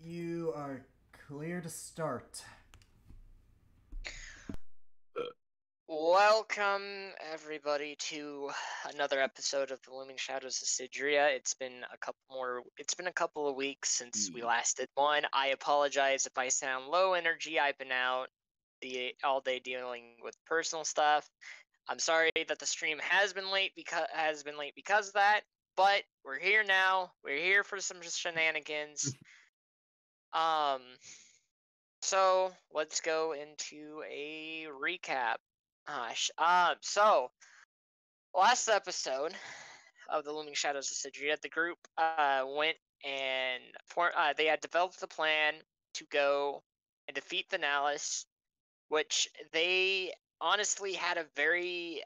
You are clear to start. Welcome, everybody, to another episode of the Looming Shadows of Cidria. It's been a couple of weeks since we last did one. I apologize if I sound low energy. I've been out all day dealing with personal stuff. I'm sorry that the stream has been late because of that, but we're here now. We're here for some shenanigans. So let's go into a recap. So last episode of the Looming Shadows of Cidria, the group went and they had developed the plan to go and defeat the Nalus, which they honestly had a very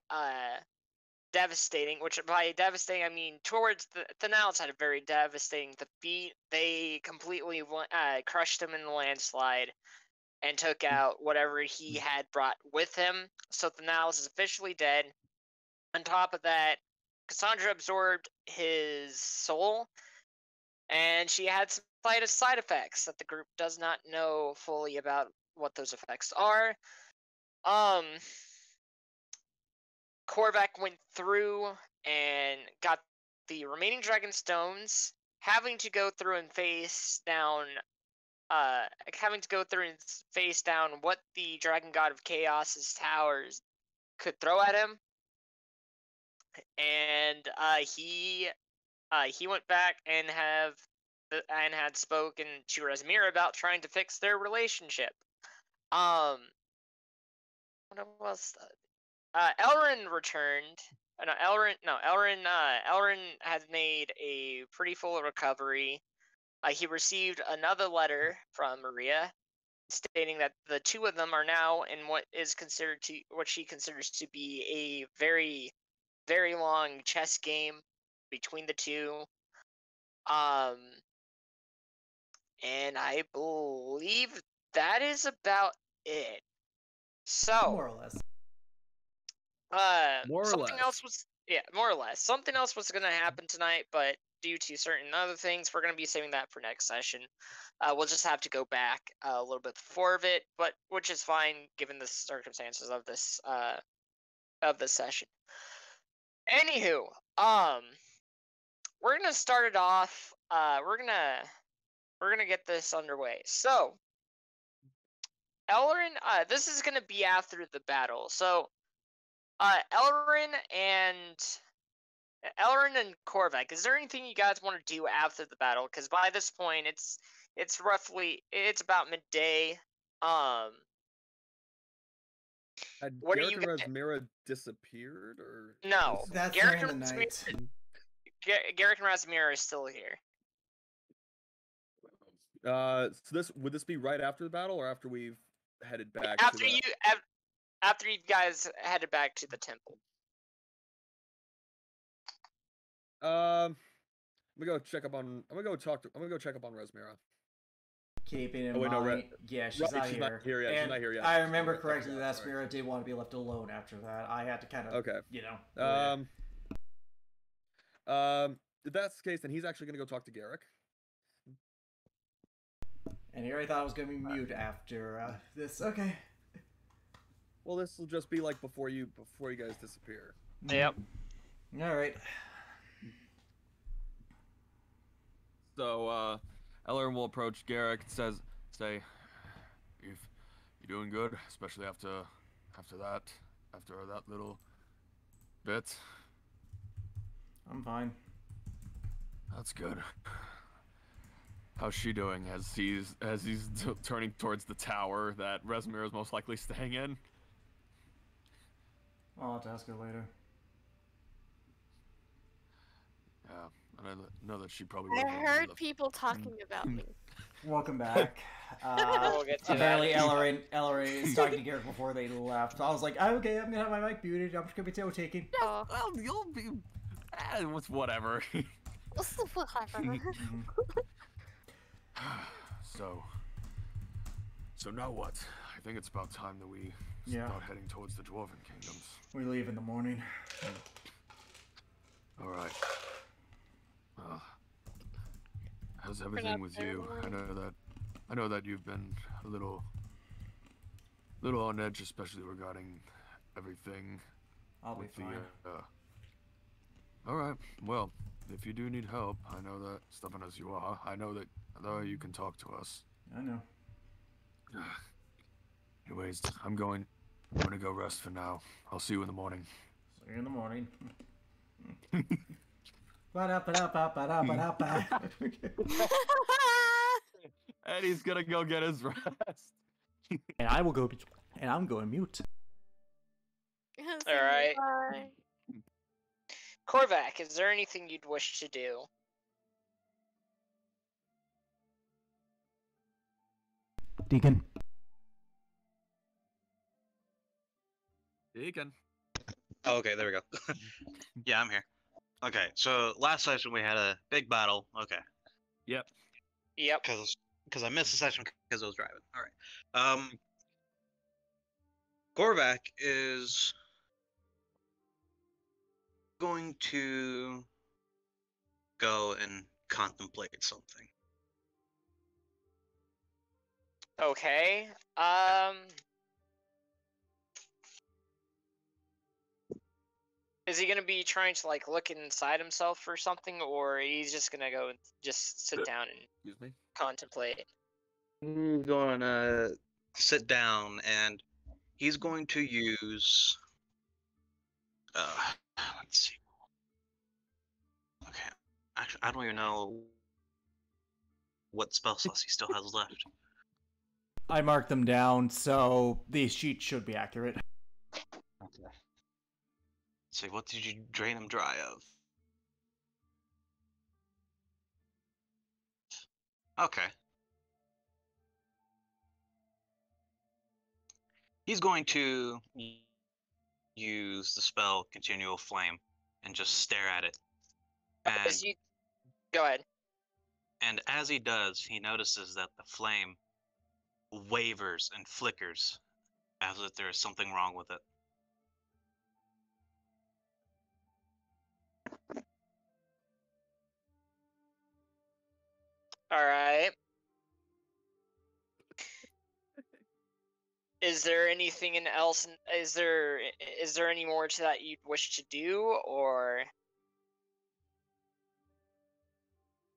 devastating, which by devastating I mean towards the Niles had a very devastating defeat. They completely crushed him in the landslide and took out whatever he had brought with him. So the Niles is officially dead. On top of that, Cassandra absorbed his soul, and she had some side effects that the group does not know fully about what those effects are. Korvac went through and got the remaining Dragon Stones, having to go through and face down what the Dragon God of Chaos's towers could throw at him. And he went back and had spoken to Rezmir about trying to fix their relationship. What was that? Elrin returned. Elrin has made a pretty full recovery. He received another letter from Maria stating that the two of them are now in what she considers to be a very, very long chess game between the two. And I believe that is about it. So More or less. More or less. More or less. Something else was going to happen tonight, but due to certain other things, we're going to be saving that for next session. We'll just have to go back a little bit before of it, but which is fine given the circumstances of this session. Anywho, we're gonna start it off. We're gonna get this underway. So, Elrin, this is gonna be after the battle. So, Elrin and Korvac, is there anything you guys want to do after the battle? Because by this point, it's about midday. Had what Garrick are you and guys? Razmira disappeared, or No, That's Garrick during and the night. Garrick and Razmir are still here. So would this be right after the battle, or after we've headed back? After you guys headed back to the temple. I'm gonna go check up on. I'm gonna go check up on Razmira. Keeping in mind, yeah, she's not here. Yet. She's not here yet. I remember correctly that Spira did want to be left alone after that. I had to kind of, If that's the case, then he's actually gonna go talk to Garrick. And here I thought I was gonna be mute after this. Okay. Well, this will just be like before you guys disappear. Yep. All right. So, Elrin will approach Garrick and say, "You're doing good, especially after that little bit." I'm fine. That's good. How's she doing as he's turning towards the tower that Rezmir is most likely staying in? I'll have to ask her later. Yeah, and I know that she probably. I heard people talking about me. Welcome back. We'll get to apparently, Ellery is talking to Garrick before they left. So I was like, okay, I'm gonna have my mic muted. I'm just gonna be tail taking. Oh. Well, you'll be. What's whatever. Whatever. So now what? I think it's about time that we start heading towards the Dwarven Kingdoms. We leave in the morning. All right. How's everything with you? I know that you've been a little on edge, especially regarding everything. I'll be fine. All right. Well, if you do need help, I know that, stubborn as you are, I know that you can talk to us. I know. Anyways, I'm gonna go rest for now. I'll see you in the morning. See you in the morning. And he's gonna go get his rest. And I will go. And I'm going mute. All right. Korvac, is there anything you'd wish to do? Deacon. Oh, okay, there we go. Yeah, I'm here. Okay, so last session we had a big battle. Okay, Yep. Yep. because I missed the session because I was driving. All right. Korvac is going to go and contemplate something. Okay. Is he gonna be trying to like look inside himself or something, or he's just gonna go and just sit down and Excuse me. contemplate? He's gonna sit down and he's going to use. Let's see. Okay, actually, I don't even know what spell slots he still has left. I marked them down, so these sheets should be accurate. Okay. So what did you drain him dry of? Okay. He's going to use the spell Continual Flame and just stare at it. And, Go ahead. and as he does, he notices that the flame wavers and flickers as if there is something wrong with it. All right. Is there anything else? Is there any more to that you'd wish to do, or?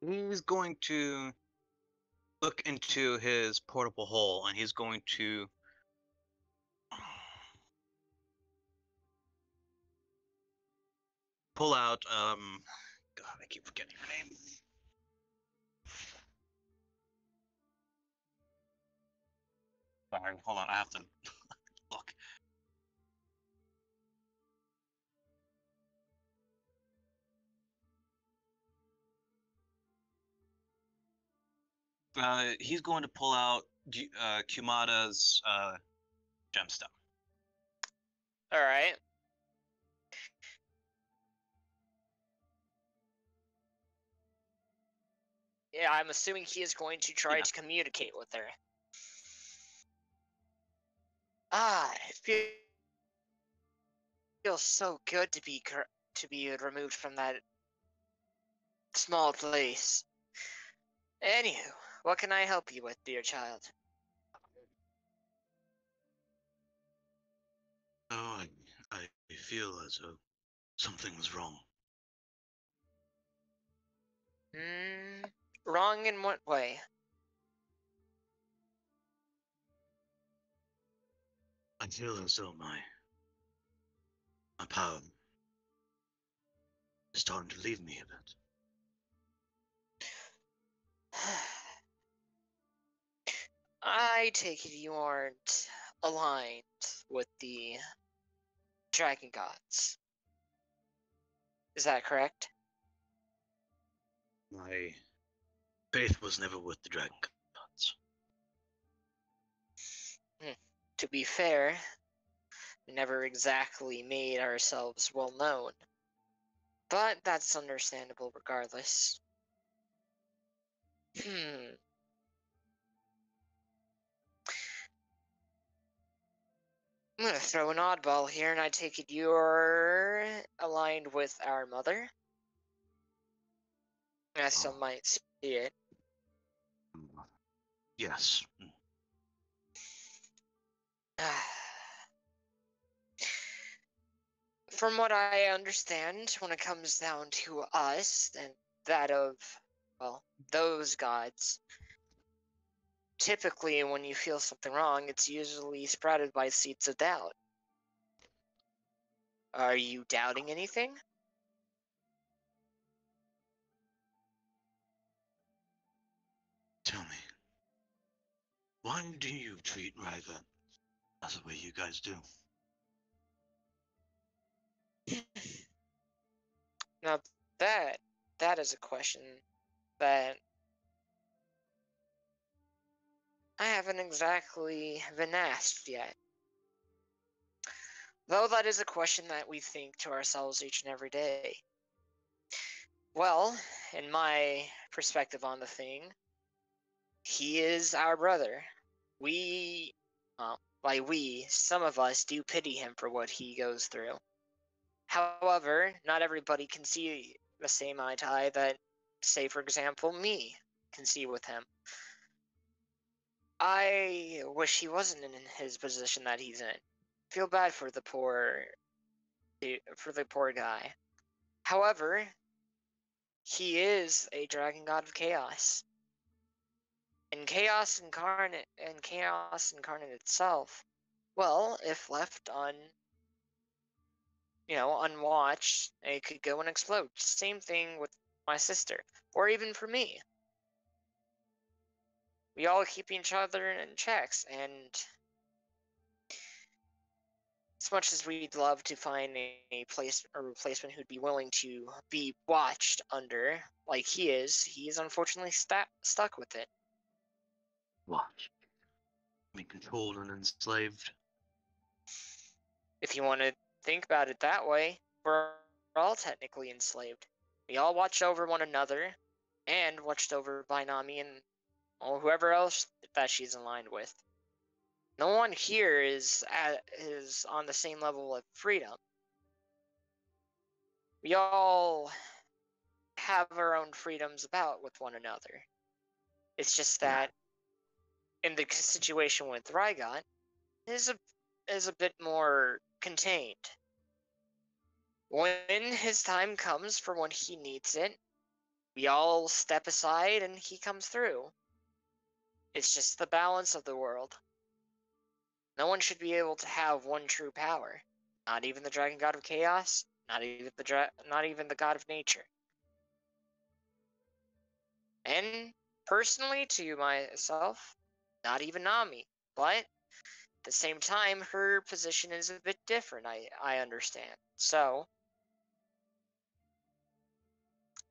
He's going to look into his portable hole and he's going to pull out God, I keep forgetting her name. Sorry, hold on, I have to look. He's going to pull out Kumada's gemstone. All right. Yeah, I'm assuming he is going to try to communicate with her. It feels so good to be removed from that small place. Anywho, what can I help you with, dear child? Oh, I feel as though something's wrong. Wrong in what way? I feel as though my power is starting to leave me a bit. I take it you aren't aligned with the dragon gods. Is that correct? My faith was never with the dragon gods. To be fair, we never exactly made ourselves well known. But that's understandable regardless. I'm gonna throw an oddball here, and I take it you're aligned with our mother? As some might see it. Yes. From what I understand, when it comes down to us and that of, well, those gods, typically when you feel something wrong, it's usually sprouted by seeds of doubt. Are you doubting anything? Tell me, why do you treat Ryga as the way you guys do? Now that is a question that I haven't exactly been asked yet. Though that is a question that we think to ourselves each and every day. Well, in my perspective on the thing, he is our brother. We, some of us do pity him for what he goes through. However, not everybody can see the same eye to eye that, say, for example, me can see with him. I wish he wasn't in his position that he's in. Feel bad for the poor guy. However, he is a dragon god of chaos. And chaos incarnate itself, well, if left unwatched, it could go and explode. Same thing with my sister, or even for me. We all keep each other in checks, and as much as we'd love to find a replacement who'd be willing to be watched under, like he is unfortunately stuck with it. Watch. Being controlled and enslaved. If you want to think about it that way, we're all technically enslaved. We all watched over one another, and watched over by Nami and whoever else that she's aligned with. No one here is on the same level of freedom. We all have our own freedoms about with one another. It's just that in the situation with Rygot, is a bit more contained. When his time comes for when he needs it, we all step aside and he comes through. It's just the balance of the world. No one should be able to have one true power. Not even the Dragon God of Chaos, not even the God of Nature. And personally, to myself, not even Nami. But at the same time, her position is a bit different, I understand. So,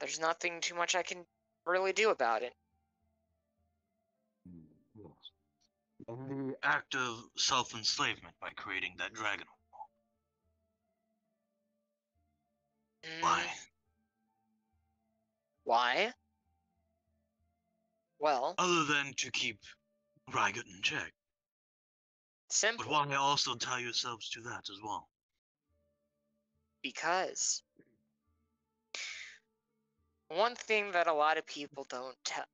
there's nothing too much I can really do about it. And the act of self-enslavement by creating that dragon. Why? Why? Well, Other than to keep Rygut in check. simple. But why also tie yourselves to that as well? Because one thing that a lot of people don't tell,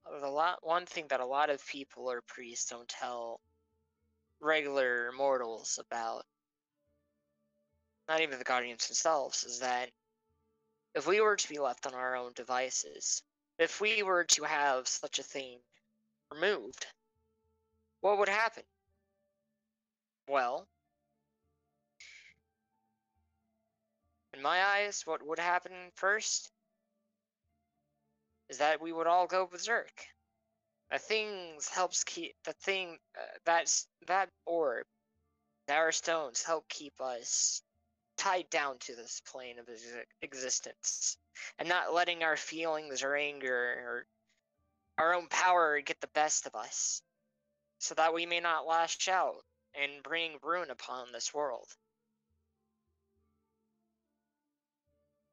one thing that a lot of people or priests don't tell regular mortals about, not even the Guardians themselves, is that if we were to be left on our own devices, if we were to have such a thing removed, what would happen? Well, in my eyes, what would happen first is that we would all go berserk. That orb, our stones help keep us tied down to this plane of existence, and not letting our feelings or anger or our own power get the best of us, so that we may not lash out and bring ruin upon this world.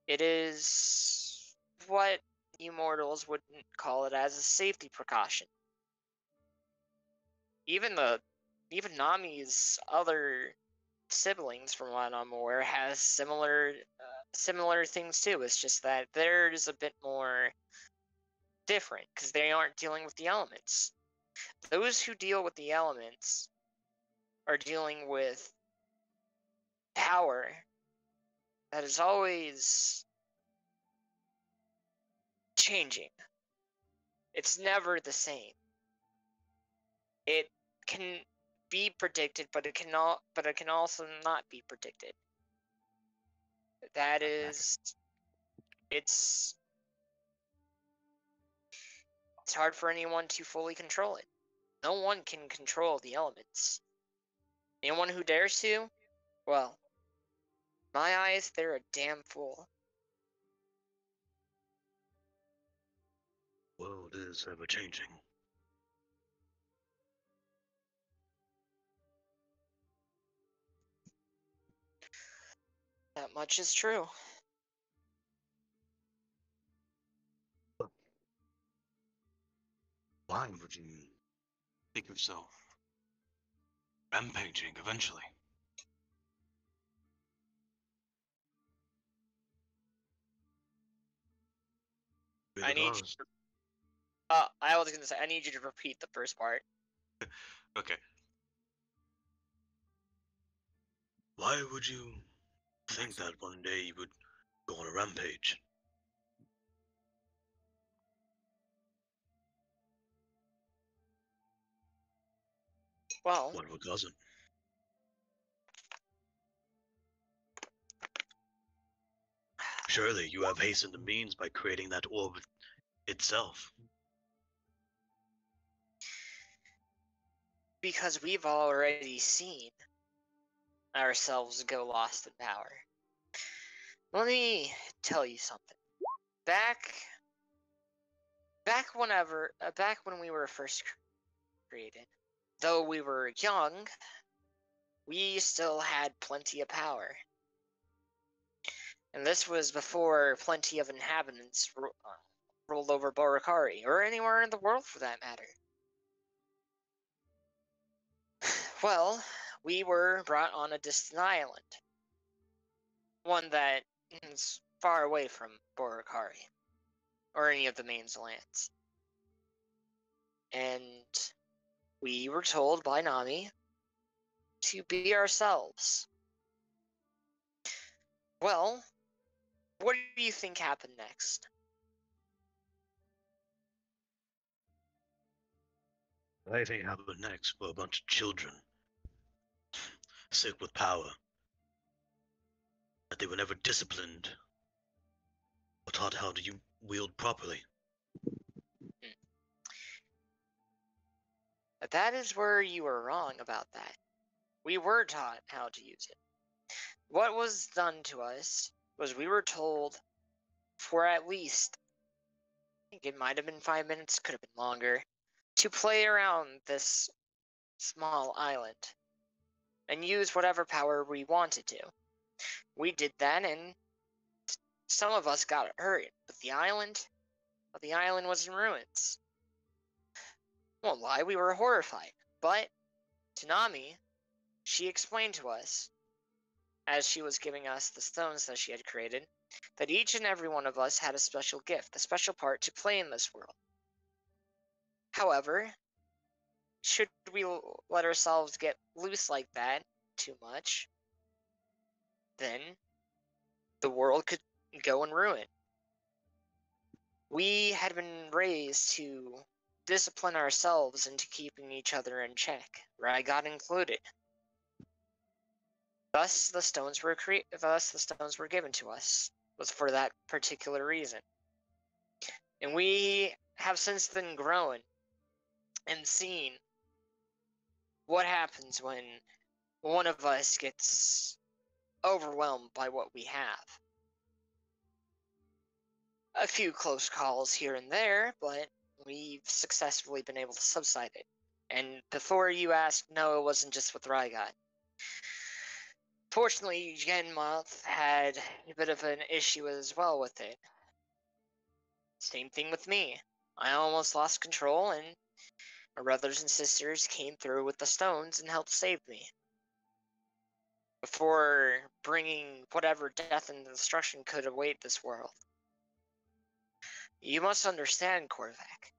It is what you mortals would call it as a safety precaution. Even Nami's other siblings, from what I'm aware, has similar things too. It's just that theirs a bit more different because they aren't dealing with the elements. Those who deal with the elements are dealing with power that is always changing. It's never the same. It can be predicted, but it can also not be predicted. That is, it's hard for anyone to fully control it. No one can control the elements. Anyone who dares to, well, in my eyes, they're a damn fool. World is ever changing. That much is true. Why would you think of so rampaging eventually? I need you. Because- I was gonna say I need you to repeat the first part. Okay. Why would you think that one day you would go on a rampage? Well, What would cause it? Surely you have hastened the means by creating that orb itself. because we've already seen ourselves go lost in power. Let me tell you something. Back when we were first created, though we were young, we still had plenty of power. And this was before plenty of inhabitants ruled over Borikari, or anywhere in the world for that matter. Well, we were brought on a distant island. One that is far away from Borikari, or any of the main lands. And we were told by Nami to be ourselves. Well, what do you think happened next? I think happened next were a bunch of children, sick with power, that they were never disciplined or taught how to wield properly. That is where you were wrong about that. We were taught how to use it. What was done to us was we were told for at least, I think it might have been 5 minutes, could have been longer, to play around this small island and use whatever power we wanted to. We did that, and some of us got hurt, but the island was in ruins. Won't lie, we were horrified, but Tanami, she explained to us, as she was giving us the stones that she had created, that each and every one of us had a special gift, a special part to play in this world. However, should we let ourselves get loose like that too much, then the world could go in ruin. We had been raised to discipline ourselves into keeping each other in check, Rygot included. Thus the stones were given to us, was for that particular reason. And we have since then grown and seen what happens when one of us gets overwhelmed by what we have. A few close calls here and there, but we've successfully been able to subside it. And before you ask, no, it wasn't just with Rygot. Fortunately, Genmoth had a bit of an issue as well with it. Same thing with me. I almost lost control, and my brothers and sisters came through with the stones and helped save me. Before bringing whatever death and destruction could await this world. You must understand, Korvac.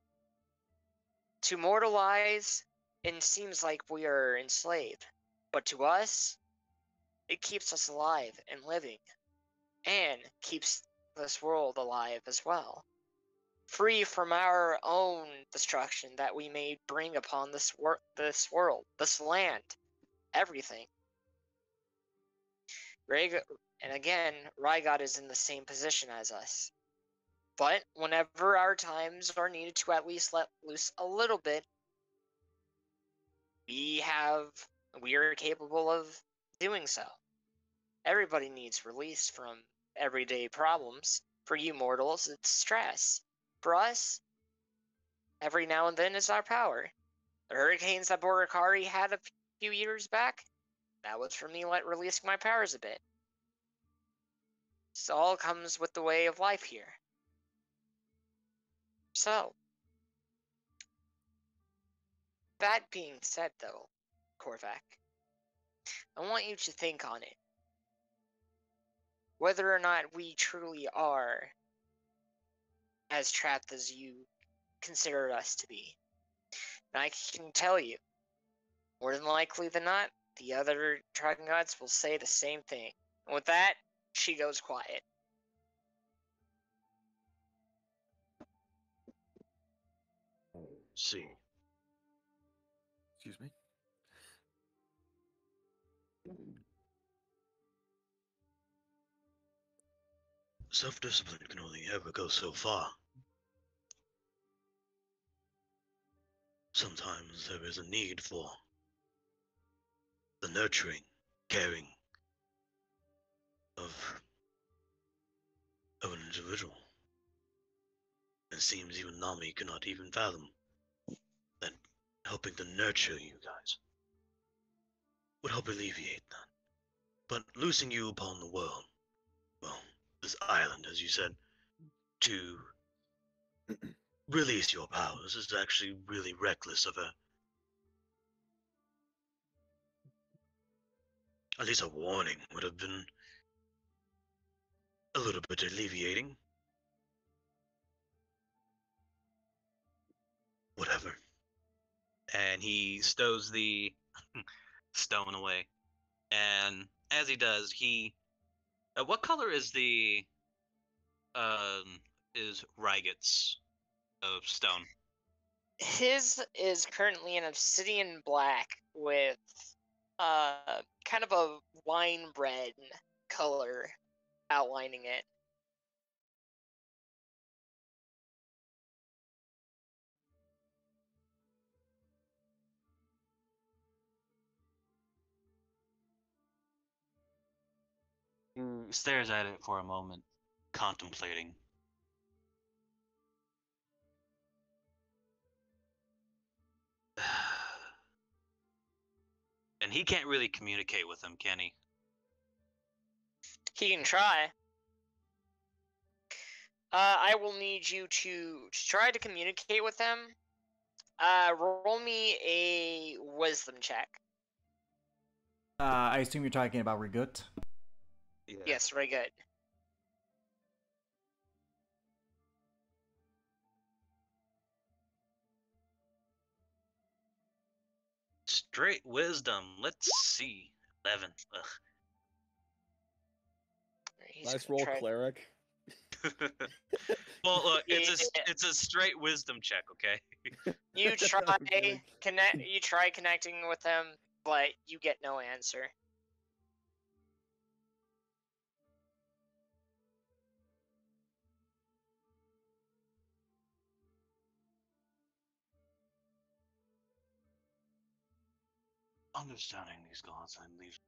To mortal eyes, it seems like we are enslaved. But to us, it keeps us alive and living. And keeps this world alive as well. Free from our own destruction that we may bring upon this world, this land, everything. And again, Rygot is in the same position as us. But whenever our times are needed to at least let loose a little bit, we are capable of doing so. Everybody needs release from everyday problems. For you mortals, it's stress. For us, every now and then is our power. The hurricanes that Borikari had a few years back, that was for me releasing my powers a bit. It's all comes with the way of life here. So, that being said, though, Korvac, I want you to think on it. Whether or not we truly are as trapped as you consider us to be. And I can tell you, more than likely than not, the other dragon gods will say the same thing. And with that, she goes quiet. See. Excuse me. Self-discipline can only ever go so far. Sometimes there is a need for the nurturing, caring of an individual. It seems even Nami cannot even fathom that helping to nurture you guys would help alleviate that. But loosing you upon the world, well, this island, as you said, to release your powers is actually really reckless of her. At least a warning would have been a little bit alleviating. Whatever. And he stows the stone away. And as he does, he what color is the is Ryget's of stone? His is currently an obsidian black with kind of a wine red color outlining it. He stares at it for a moment, contemplating. And he can't really communicate with him, can he? He can try. I will need you to try to communicate with him. Roll me a wisdom check. I assume you're talking about Regut. Yeah. Yes, very good. Straight wisdom. Let's see. 11. Ugh. He's Nice gonna roll, try- cleric. Well, look, Yeah. it's a straight wisdom check, okay? You try Okay. You try connecting with him, but you get no answer. Understanding these gods and these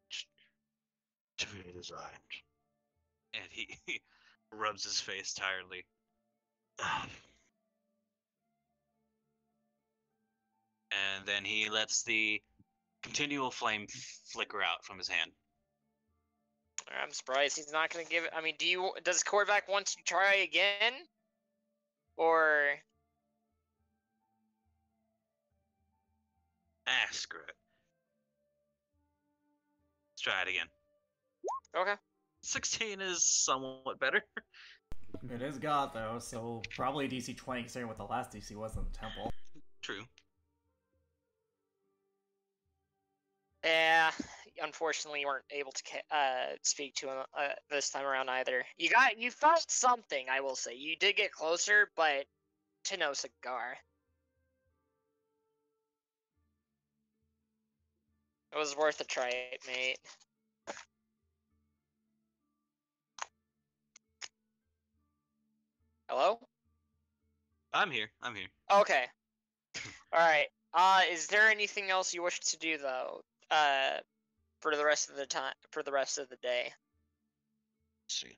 to be designed. And he rubs his face tiredly. And then he lets the continual flame flicker out from his hand. I'm surprised he's not gonna give it. I mean, does Korvac want to try again? Or Screw it. Let's try it again. okay. 16 is somewhat better. It is God, though, so probably DC 20, considering what the last DC was in the temple. True. Yeah, unfortunately, you weren't able to speak to him this time around either. You found something, I will say. You did get closer, but to no cigar. It was worth a try, mate. Hello? I'm here. I'm here. Okay. Alright. Is there anything else you wish to do, though? For the rest of the day. Let's see.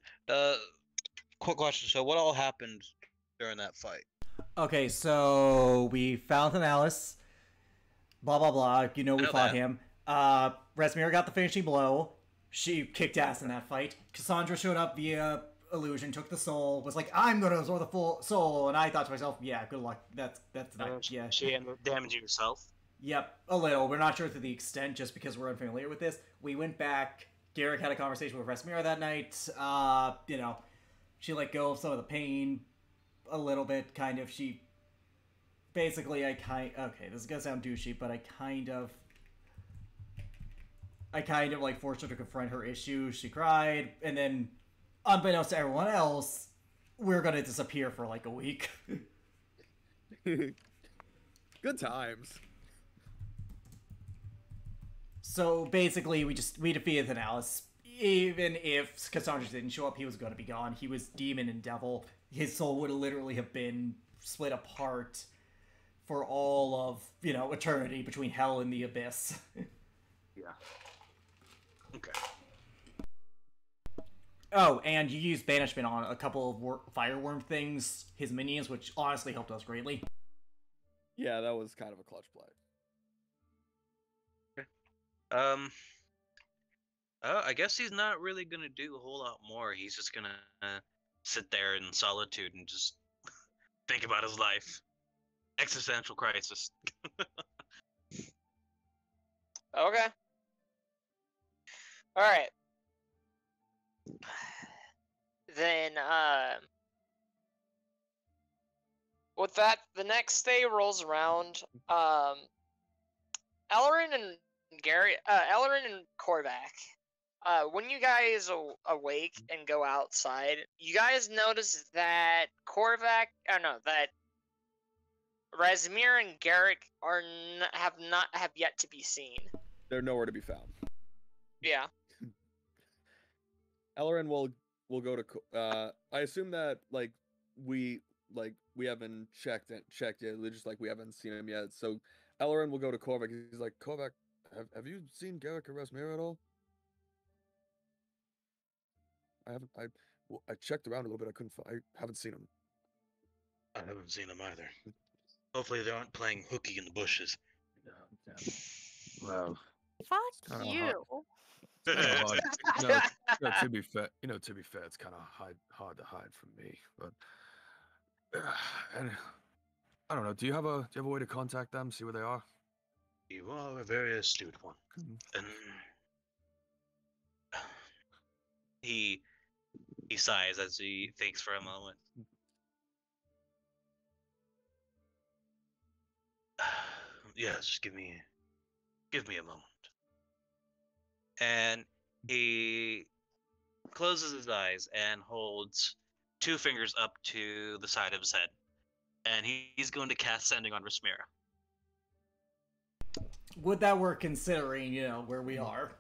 Quick question. So, what all happened during that fight? Okay, so we found an Alice. Blah, blah, blah. You know, we I know fought that. him. Resmira got the finishing blow. She kicked ass in that fight. Cassandra showed up via illusion, took the soul, was like, I'm gonna absorb the full soul, and I thought to myself, yeah, good luck. That's not, yeah. She ended up damaging herself. Yep, a little. We're not sure to the extent, just because we're unfamiliar with this. We went back. Garrick had a conversation with Resmira that night. You know, she let go of some of the pain a little bit, kind of. She basically, okay, this is gonna sound douchey, but I kind of like forced her to confront her issues. She cried, and then, unbeknownst to everyone else, we're gonna disappear for like a week. Good times. So basically, we defeated Thanalis. Even if Cassandra didn't show up, he was going to be gone. He was demon and devil. His soul would literally have been split apart for all of, you know, eternity between hell and the abyss. Yeah. Okay. Oh, and you used banishment on a couple of fireworm things, his minions, which honestly helped us greatly. Yeah, that was kind of a clutch play. I guess he's not really gonna do a whole lot more. He's just gonna sit there in solitude and just think about his life. Existential crisis. Okay. All right. Then, with that, the next day rolls around. Ellerin and Ellerin and Korvac. When you guys awake and go outside, you guys notice that that Razmir and Garrick have yet to be seen. They're nowhere to be found. Yeah. Ellerin will go to. I assume that we haven't checked yet. Just like we haven't seen him yet. So Ellerin will go to Korvac. He's like, Korvac, have you seen Garrick or Rasmir at all? I haven't. I checked around a little bit. I haven't seen him. I haven't seen them either. Hopefully they aren't playing hooky in the bushes. Yeah. Well, Fuck kinda you. to be fair, it's kind of hard to hide from me. But and I don't know. Do you have a way to contact them? See where they are? You are a very astute one. And He sighs as he thinks for a moment. yes, give me a moment. And he closes his eyes and holds 2 fingers up to the side of his head. And he's going to cast Sending on Rasmira. Would that work considering, you know, where we are?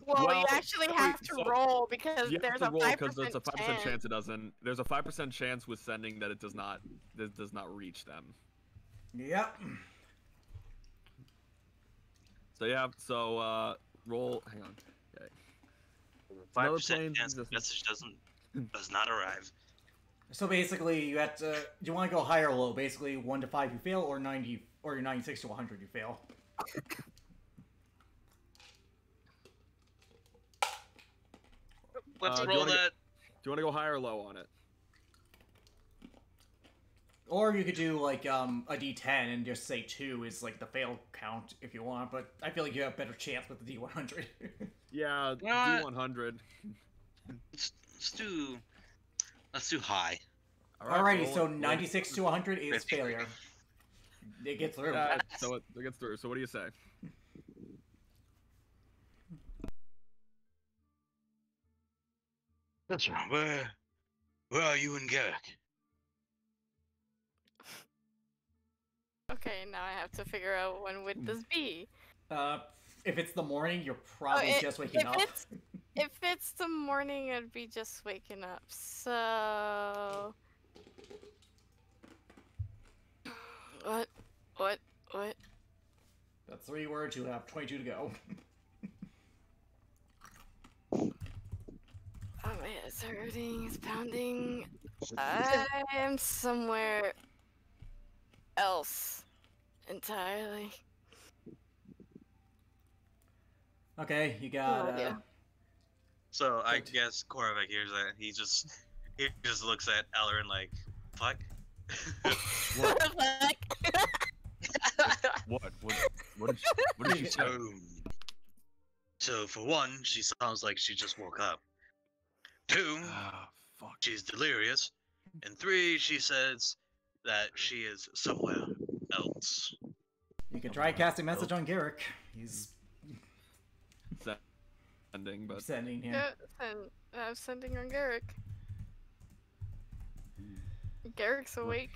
Well, you actually have to roll because You there's have to a roll 5% because there's a 5% chance. chance it doesn't. There's a 5% chance with sending that it does not reach them. Yep. So yeah. So roll. Hang on. Okay. 5% chance the message does not arrive. So basically, you have to. Do you want to go high or low? Basically, 1 to 5 you fail, or 96 to 100 you fail. Let's do you roll wanna that. Do you want to go high or low on it? Or you could do like a D10 and just say 2 is like the fail count if you want. But I feel like you have a better chance with the D100. Yeah, What? D100. Let's do high. Alrighty, so 96 to 100 is failure. It gets through. Yeah, so it gets through. So what do you say? That's right. Where are you and Garrick? Okay, now I have to figure out when would this be. If it's the morning, you're probably just waking up. If it's the morning, I'd be just waking up. So what? That's 3 words. You have 22 to go. Oh, my head's hurting, it's pounding. I am somewhere else entirely. Okay, you got. Yeah. So I guess Korvac hears that. He just He just looks at Ellerin like, fuck. What? Fuck. What did she say? So for one, she sounds like she just woke up. 2, Ah, fuck. she's delirious. And 3, she says that she is somewhere else. You can try casting message on Garrick. He's Sending, but sending him. Yeah, I'm sending on Garrick. Garrick's awake.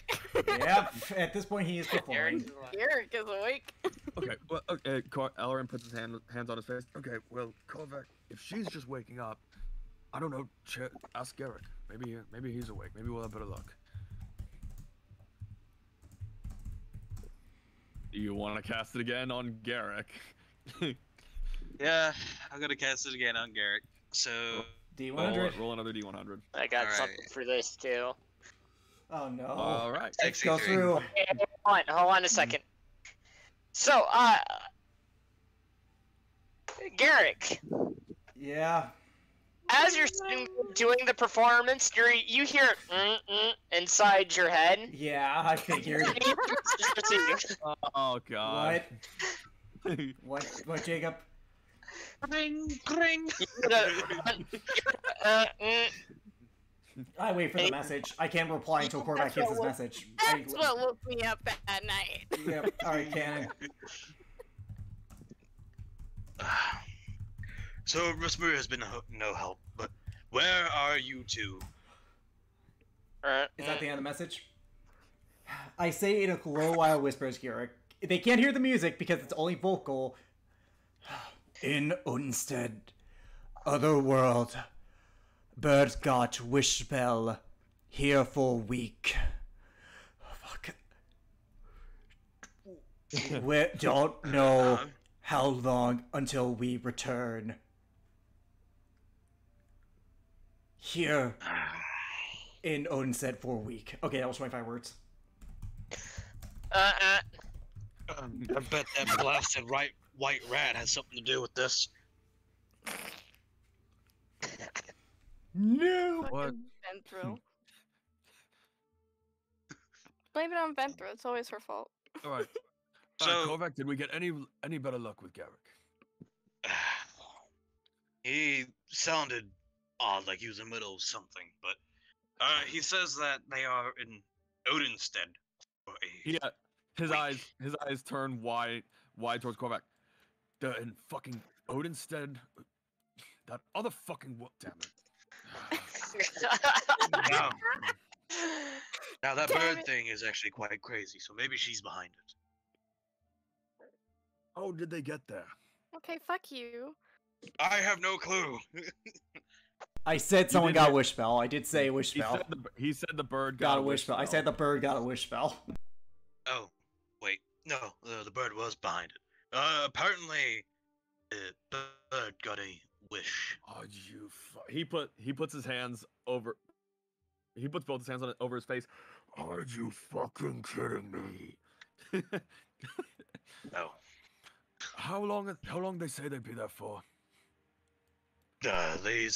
Yep, at this point he is performing. Garrick is awake. okay. Well, okay. Ellerin puts his hands on his face. Okay. Well, Korvac, if she's just waking up, I don't know. Ask Garrick. Maybe he's awake. Maybe we'll have better luck. Do you want to cast it again on Garrick? Yeah, I'm gonna cast it again on Garrick. So D100. Roll another D100. I got Alright. something for this too. Oh no. All right. Let's go 63. through. Hold on a second. So, Garrick, Yeah. as you're doing the performance, you hear inside your head. Yeah, I figured. Oh God. What, Jacob? Ring, ring. I wait for the message. I can't reply until Korvac gets his message. That's what woke me up that night. Yep. Alright, Cannon. So Rasmur has been no help, but where are you two? Is that the end of the message? I say in a low while whispers, Garrick. They can't hear the music because it's only vocal. In Unstead, Otherworld, Bird got wish bell, here for week. Fuck. We don't know how long until we return. Here in Unstead for week. Okay, that was 25 words. I bet that blasted white rat has something to do with this. No. What? Ventral. Blame it on Ventra. It's always her fault. All right. So- Korvac, did we get any better luck with Garrick? He sounded odd, like he was in the middle of something, but He says that they are in Odinstead. For a... Yeah. His Wait. eyes turn wide towards Korvac. They're in fucking Odinstead. That other fucking damn it. now, now that Damn bird it. thing is actually quite crazy, so maybe she's behind it. How did they get there? Okay, fuck you. I have no clue. I said someone did got hear- a wish bell. I did say a wish bell. He said the bird Got a wish bell. I said the bird got a wish bell. Oh, wait, no, the bird was behind it. Apparently, the bird got a wish. Oh, he puts his hands over. He puts both his hands on it over his face. Are you fucking kidding me? No. How long they say they'd be there for? They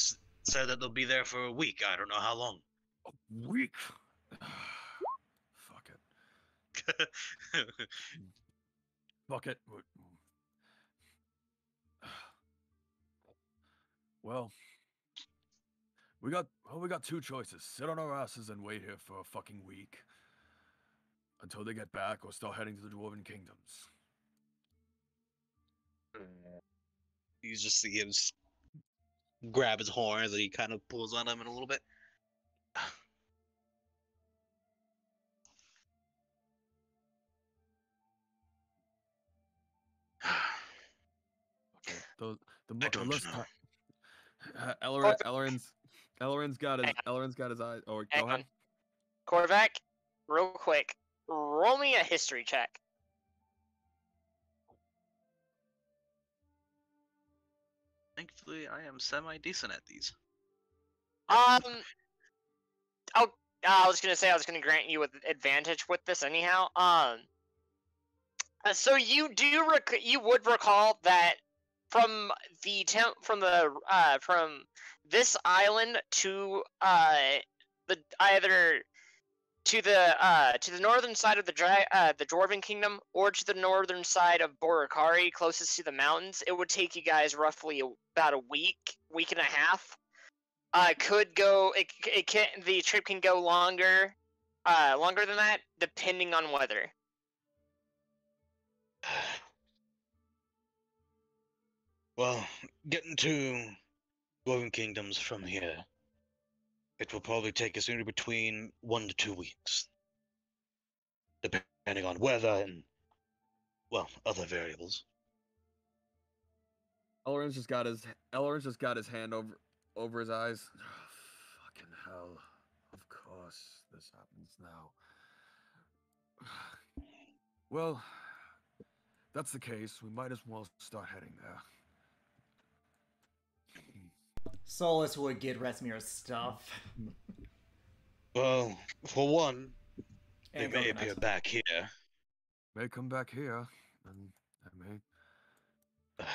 said that they'll be there for a week. I don't know how long. A week. Fuck it. Fuck it. Well, we got two choices: sit on our asses and wait here for a fucking week until they get back, or start heading to the Dwarven Kingdoms. He just gives grab his horns and he kind of pulls on him in a little bit. Okay. The I don't less know. time. Ellerin's got his eyes. Oh, go Hang ahead. on. Korvac, real quick, roll me a history check. Thankfully, I am semi-decent at these. Oh, I was gonna say I was gonna grant you with advantage with this anyhow. So you would recall that from from this island to either to the northern side of the Dwarven Kingdom, or to the northern side of Boracari, closest to the mountains. It would take you guys roughly about a week and a half. Could go. It can. The trip can go longer than that, depending on weather. Well, getting to Dwarven Kingdoms from here, it will probably take us anywhere between 1 to 2 weeks, depending on weather and, well, other variables. Elrond's just got his hand over his eyes. Fucking hell! Of course, this happens now. Well, that's the case. We might as well start heading there. Solus would get Resmir's stuff. Well, for one, they And may Coconut. appear back here. May come back here, and I may.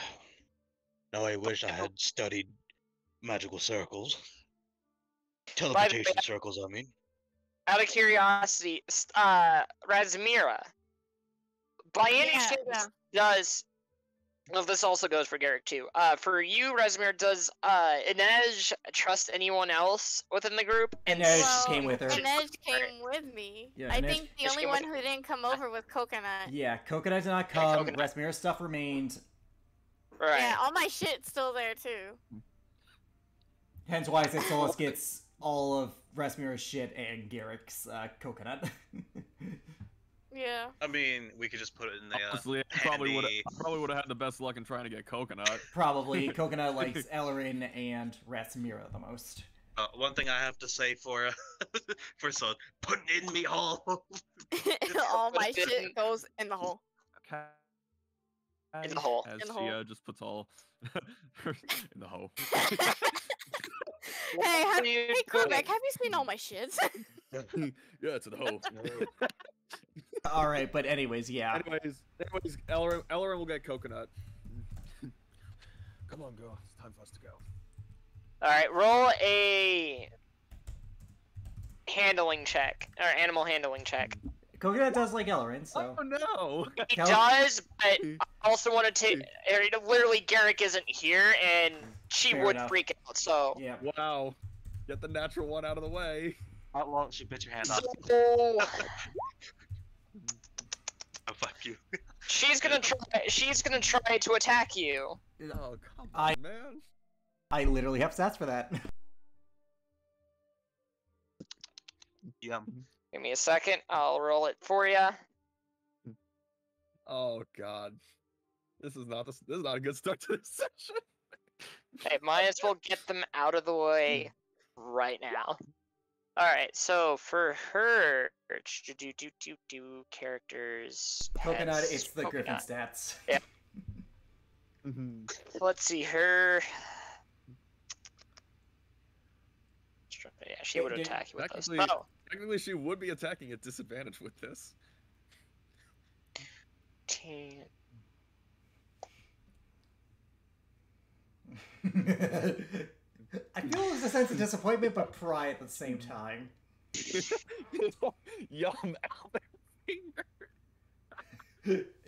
Now I wish I had studied magical circles. By the Teleportation way, circles, I mean. out of curiosity, Razmira, by any Yeah, chance, does... Well, this also goes for Garrick, too. For you, Razmir, does Inej trust anyone else within the group? And s- Inej came with her. Inej came with me. Yeah, I Inej- think the Inej only came one with- who didn't come over was Coconut. Yeah, Coconut did not come. Coconut. Resmir's stuff remained. Right. Yeah, all my shit's still there too. Hence why I said Solus gets all of Resmir's shit and Garrick's Coconut. Yeah. I mean, we could just put it in the Honestly, I probably handy- would have had the best luck in trying to get Coconut. Probably. Coconut likes Ellerin and Resmira the most. One thing I have to say for for Sol, put it in me hole. All my shit goes in the hole. In the hole. As In the she hole. just puts all in the hole. Hey, you hey, Quebec, have you seen all my shits? Yeah, it's in the hole. Alright, but anyways, yeah. Anyways, Ellerin will get Coconut. Come on, girl. It's time for us to go. Alright, roll a handling check, or animal handling check. Coconut does like Ellerin, so. Oh no! He Cal- does, but I also want to take... Literally, Garrick isn't here, and she Fair would enough. freak out, so... Yeah. Wow. Get the natural one out of the way. How long she bit your hand off? So, Oh, fuck you. she's gonna try to attack you. Oh, come I- on, man. I literally have stats for that. Yum. Give me a second, I'll roll it for you. Oh god. This is not a good start to this session. Okay, might as well get them out of the way right now. Alright, so for her, characters. Coconut, pets, it's the Griffin Coconut. stats. Yeah. Mhm. Let's see, her. Yeah, she would Did- attack you with this. Technically- Oh, Technically, she would be attacking at disadvantage with this. 10. I feel it was a sense of disappointment, but pride at the same time. Yum out their finger.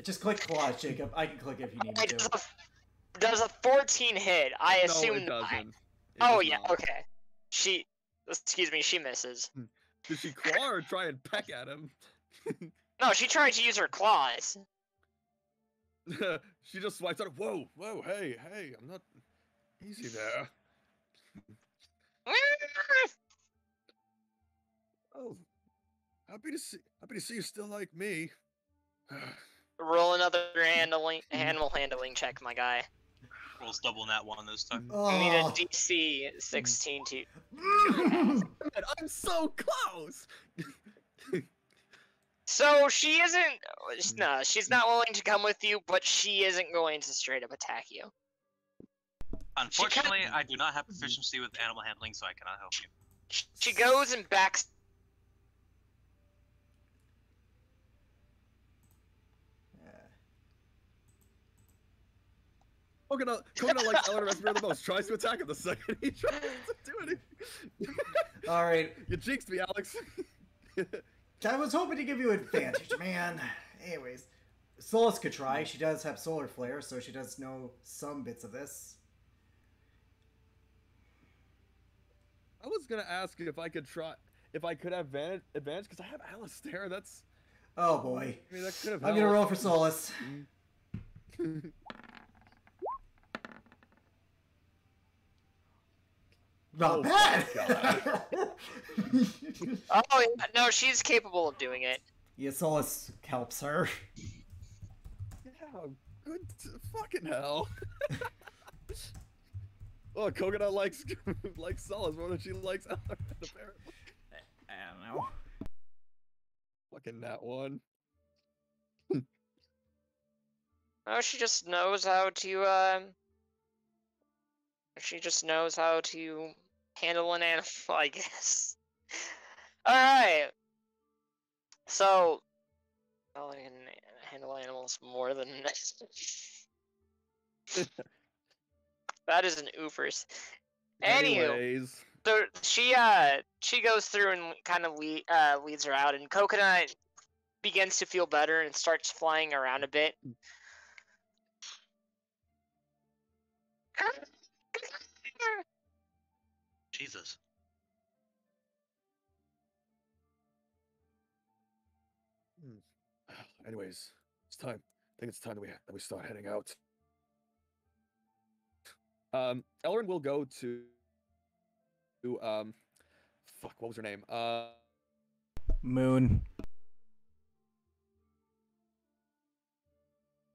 Just click claws, Jacob. I can click if you need me It to. does a 14 hit? I No, assume it not. doesn't. It Oh does yeah, not. okay. Excuse me, she misses. Did she claw or try and peck at him? No, she tried to use her claws. She just swipes out. Whoa, whoa, hey, I'm not easy there. Oh, happy to see you still like me. Roll another animal handling check, my guy. Rolls double nat one this time. I need a Oh. DC 16 to. I'm so close. So she isn't. No, she's not willing to come with you, but she isn't going to straight up attack you. Unfortunately, I do not have proficiency with animal handling, so I cannot help you. She goes and backs. Coconut likes Eleanor Vesper the most. Tries to attack him the second he tries to do anything. All right. You jinxed me, Alex. I was hoping to give you advantage, man. Anyways, Solus could try. She does have solar flare, so she does know some bits of this. I was gonna ask if I could try, if I could have advantage, because I have Alistair. That's. Oh boy. I mean, that could have I'm gonna helped. roll for Solus. Not Oh bad. my God. Oh yeah, no, she's capable of doing it. Yeah, Solus helps her. Yeah, good. Fucking hell. Oh, Coconut likes Solace more than she likes Ellen, apparently. I don't know. Fucking that one. Oh, she just knows how to. She just knows how to handle an animal, I guess. All right. So, well, I can handle animals more than that is an oofers. Anywho, Anyways. so she goes through and kind of leads her out, and Coconut begins to feel better and starts flying around a bit. Jesus. Anyways, it's time. I think it's time that we start heading out. Elrin will go to fuck, what was her name? Moon.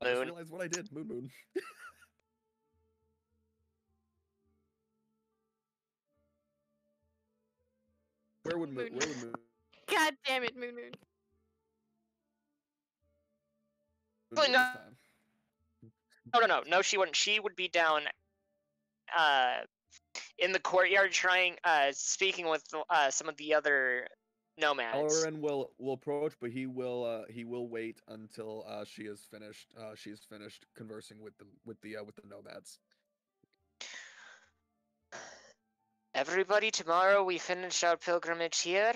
I just Moon. realized what I did. Moon. Where would Moon? God damn it, Moon Moon. Moon Well, be no. this time? No, she wouldn't. She would be down in the courtyard trying speaking with some of the other nomads. Elrin will approach, but he will wait until she is finished conversing with the nomads. Everybody, tomorrow we finish our pilgrimage here,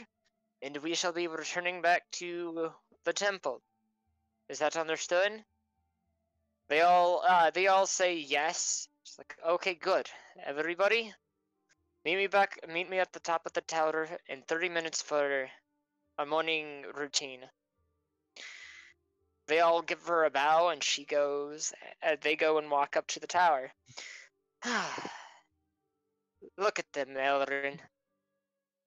and we shall be returning back to the temple. Is that understood? They all say yes. It's like, okay, good. Everybody, meet me at the top of the tower in 30 minutes for a morning routine. They all give her a bow, and she goes. They go and walk up to the tower. Look at them, Elrin.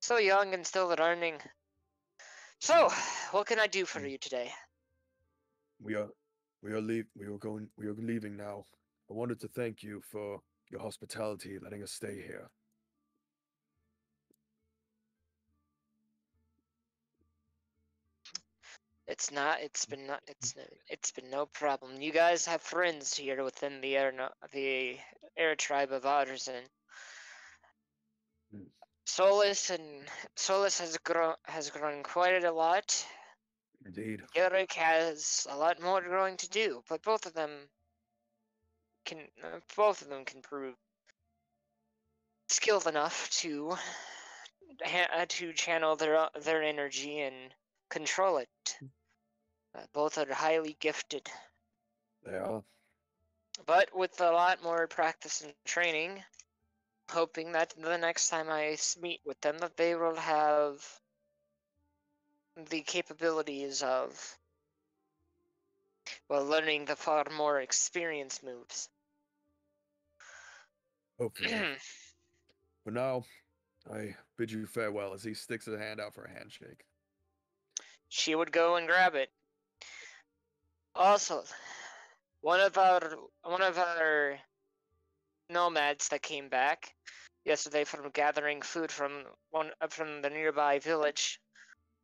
So young and still learning. So, what can I do for you today? We are leaving now. I wanted to thank you for your hospitality, letting us stay here. It's been no problem. You guys have friends here within the air tribe of Artisan. Hmm. Solus has grown quite a lot. Indeed. Eric has a lot more growing to do, but both of them can prove skilled enough to channel their energy and control it. Both are highly gifted, They are. but with a lot more practice and training, hoping that the next time I meet with them that they will have the capabilities of, well, learning the far more experienced moves. Hopefully. For now, I bid you farewell as he sticks his hand out for a handshake. She would go and grab it. Also, one of our nomads that came back yesterday from gathering food from the nearby village,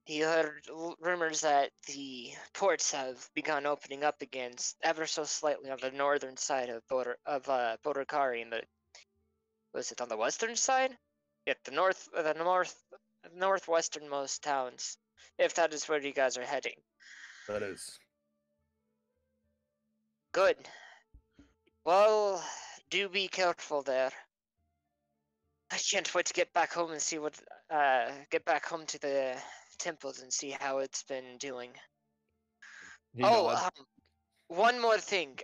he heard rumors that the ports have begun opening up again, ever so slightly on the northern side of Borokari. Was it on the western side? Yeah, the northwesternmost towns, if that is where you guys are heading. That is. Good. Well, do be careful there. I can't wait to get back home and see what. Get back home to the temples and see how it's been doing. He Oh, nods. one more thing.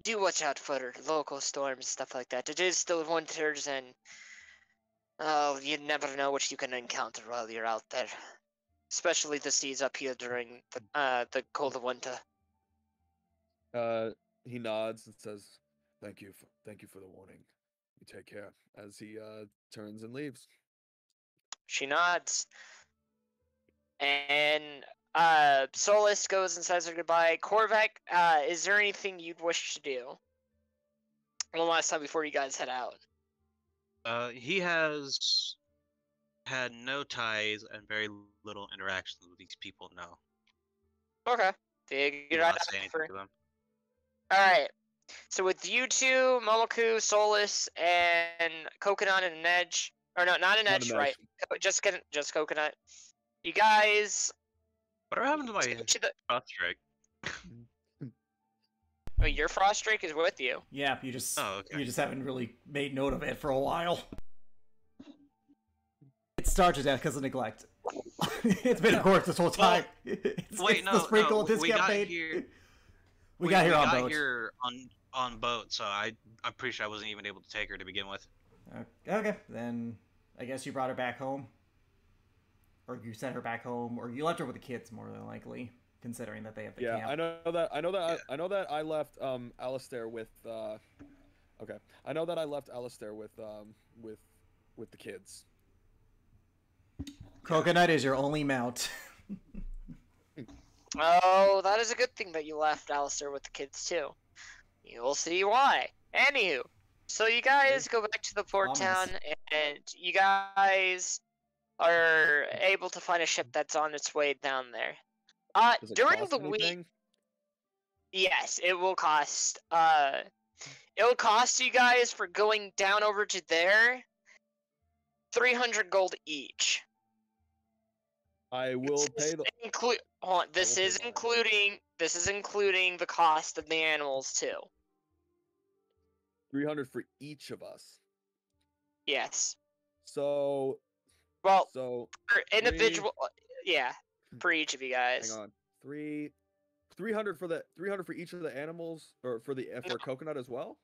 Do watch out for local storms, stuff like that. It is still winters, and oh, you never know what you can encounter while you're out there. Especially the seas up here during the cold winter. He nods and says, thank you for the warning. You take care," as he turns and leaves. She nods. And Solus goes and says her goodbye. Korvac, is there anything you'd wish to do? One last time before you guys head out. He has had no ties and very little interactions with these people now. Okay. He Figured will I'd not say offer. anything to them. Alright. So with you two, Momoku, Solus, and Coconut and Edge. Or no, not an Not Edge, an right. Just Coconut. You guys Whatever happened to my to the cross strike? oh, your frost drake is with you. Yeah, you just okay. you just haven't really made note of it for a while. It started to death because of neglect. It's been a course this whole time. It's the sprinkle of this we got campaign. here. We got here on boat. Here on boat, so I'm pretty sure I wasn't even able to take her to begin with. Okay, then I guess you brought her back home, or you sent her back home, or you left her with the kids more than likely, considering that they have the camp. I know that I left Alistair with okay. I know that I left Alistair with the kids. Coconut is your only mount. Oh, that is a good thing that you left Alistair with the kids too. You'll see why. Anywho, so you guys go back to the port town, and you guys are able to find a ship that's on its way down there. Does it During cost the week, anything? yes, it will cost. It'll cost you guys for going down over to there 300 gold each. I will pay the. This is pay mine. including the cost of the animals too. 300 for each of us. Yes. So Well, so for individual, yeah, for each of you guys. hang on. 300 for each of the animals, or for Coconut as well?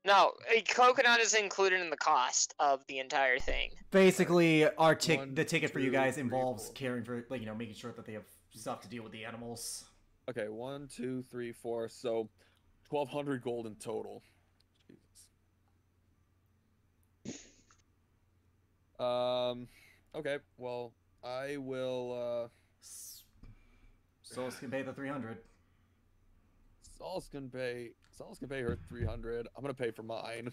No, Coconut is included in the cost of the entire thing. Basically, One, the ticket for you two, guys three, involves four. caring for, like, making sure that they have stuff to deal with the animals. Okay, 1, 2, 3, 4. So 1,200 gold in total. Jesus. Okay. Well, I will. Solus can pay the 300. Solus can pay her 300. I'm gonna pay for mine.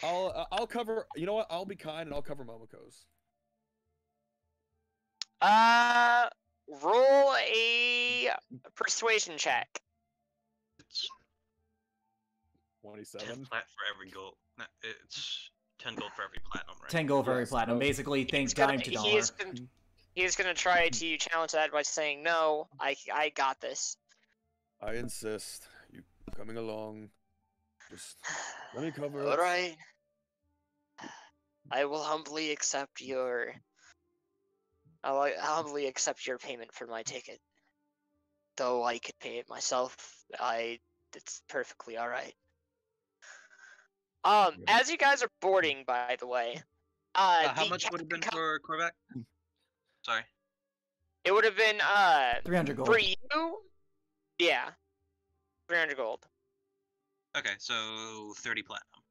I'll cover. You know what? I'll be kind and I'll cover Momoko's. Roll a persuasion check. It's 10 27. plat for every gold. No, it's 10 gold for every platinum, right? 10 gold for every Yes, platinum. so- Basically, think dime to dollar. He's gonna try to challenge that by saying, "No, I got this." I insist. You coming along? Just let me cover All it. right. I will humbly accept your. I'll humbly accept your payment for my ticket. Though I could pay it myself, it's perfectly all right. As you guys are boarding, by the way, How the much would have been captain for Corvette? Sorry. It would have been 300 gold. for you. Yeah, 300 gold. Okay, so 30 platinum.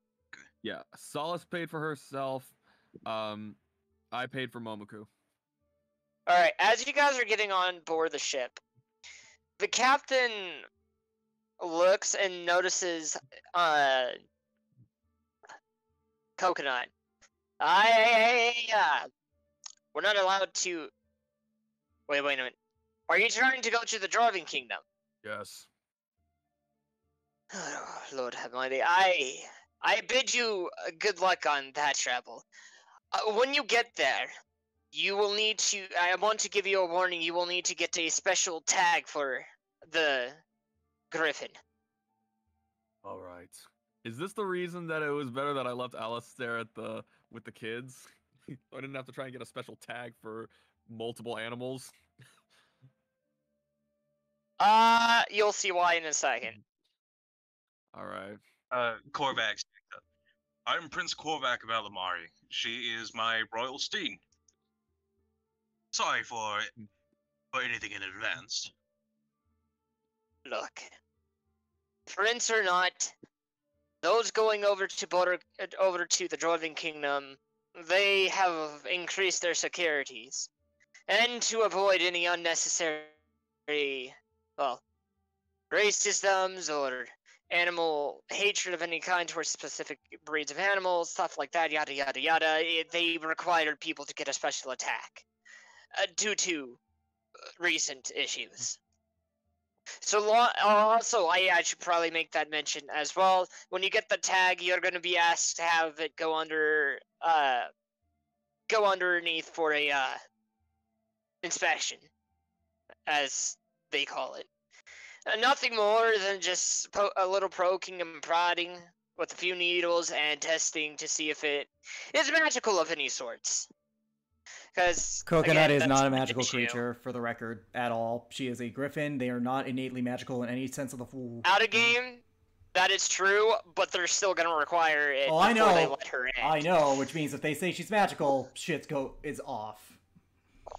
Yeah, Solace paid for herself. I paid for Momoku. All right. As you guys are getting on board the ship, the captain looks and notices Coconut. We're not allowed to. Wait a minute. Are you trying to go to the Dwarven Kingdom? Yes. Oh, Lord have mercy. I bid you good luck on that travel. When you get there, you will need to. I want to give you a warning. You will need to get a special tag for the Griffin. All right. Is this the reason that it was better that I left Alice there with the kids? I didn't have to try and get a special tag for multiple animals. You'll see why in a second. All right. Korvac. I'm Prince Korvac of Alamari. She is my royal steed. Sorry for anything in advance. Look, prince or not, those going over to the Dwarven Kingdom, they have increased their securities, and to avoid any unnecessary, well, racisms or animal hatred of any kind towards specific breeds of animals, stuff like that, yada yada yada, they required people to get a special attack due to recent issues. So also, I should probably make that mention as well. When you get the tag, you're going to be asked to have it go underneath for a inspection, as they call it. Nothing more than just a little poking and prodding with a few needles and testing to see if it is magical of any sorts. Because Coconut is not a magical creature, for the record, at all. She is a griffin. They are not innately magical in any sense of the full. Out of game, that is true, but they're still going to require it I before know. they let her in. I know, which means if they say she's magical, is off.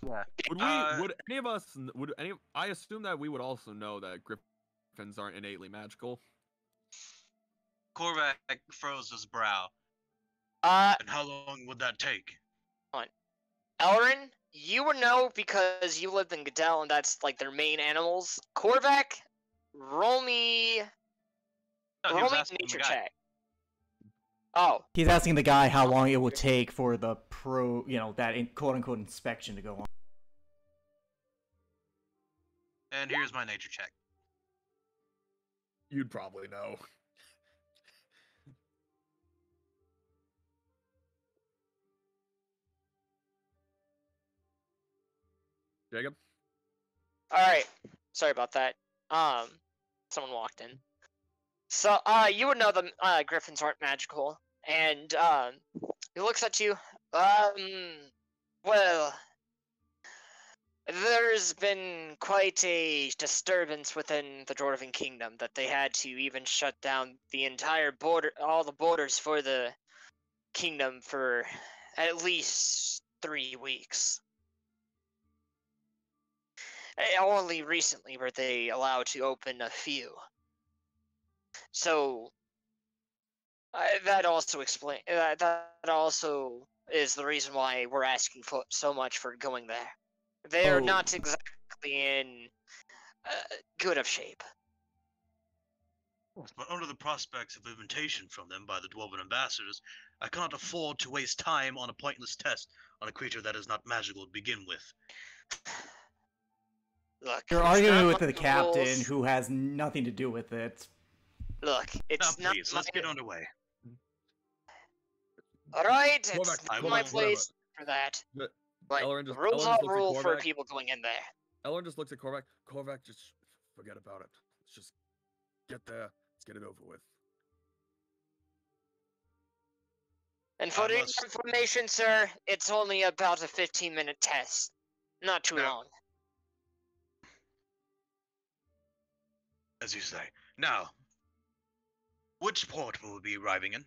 Would any of us? I assume that we would also know that griffins aren't innately magical. Korvac froze his brow. And how long would that take? Elrin, you would know because you lived in Goodell and that's like their main animals. Korvac, roll me nature check. Oh. He's asking the guy how long it would take for the that quote-unquote inspection to go on. And here's my nature check. You'd probably know. Jacob? Alright. Sorry about that. Someone walked in. So, you would know the griffins aren't magical. And, he looks at you. Well, there's been quite a disturbance within the Dwarven Kingdom that they had to even shut down the entire all the borders for the kingdom for at least 3 weeks. Only recently were they allowed to open a few. So that also that also is the reason why we're asking for so much for going there. They're not exactly in good of shape. But under the prospects of invitation from them by the Dwarven ambassadors, I cannot afford to waste time on a pointless test on a creature that is not magical to begin with. Look, you're arguing with the rules. captain who has nothing to do with it. Look, it's now, please, let's get underway. Alright, it's Korvac, not my place for that. But But Elrin rules are looks at rule for Korvac. people going in there. Elrin just looks at Korvac. Korvac, just forget about it. Let's just get there. Let's get it over with. And for your information, sir, it's only about a 15-minute test. Not too long. As you say. Now, which port will we be arriving in?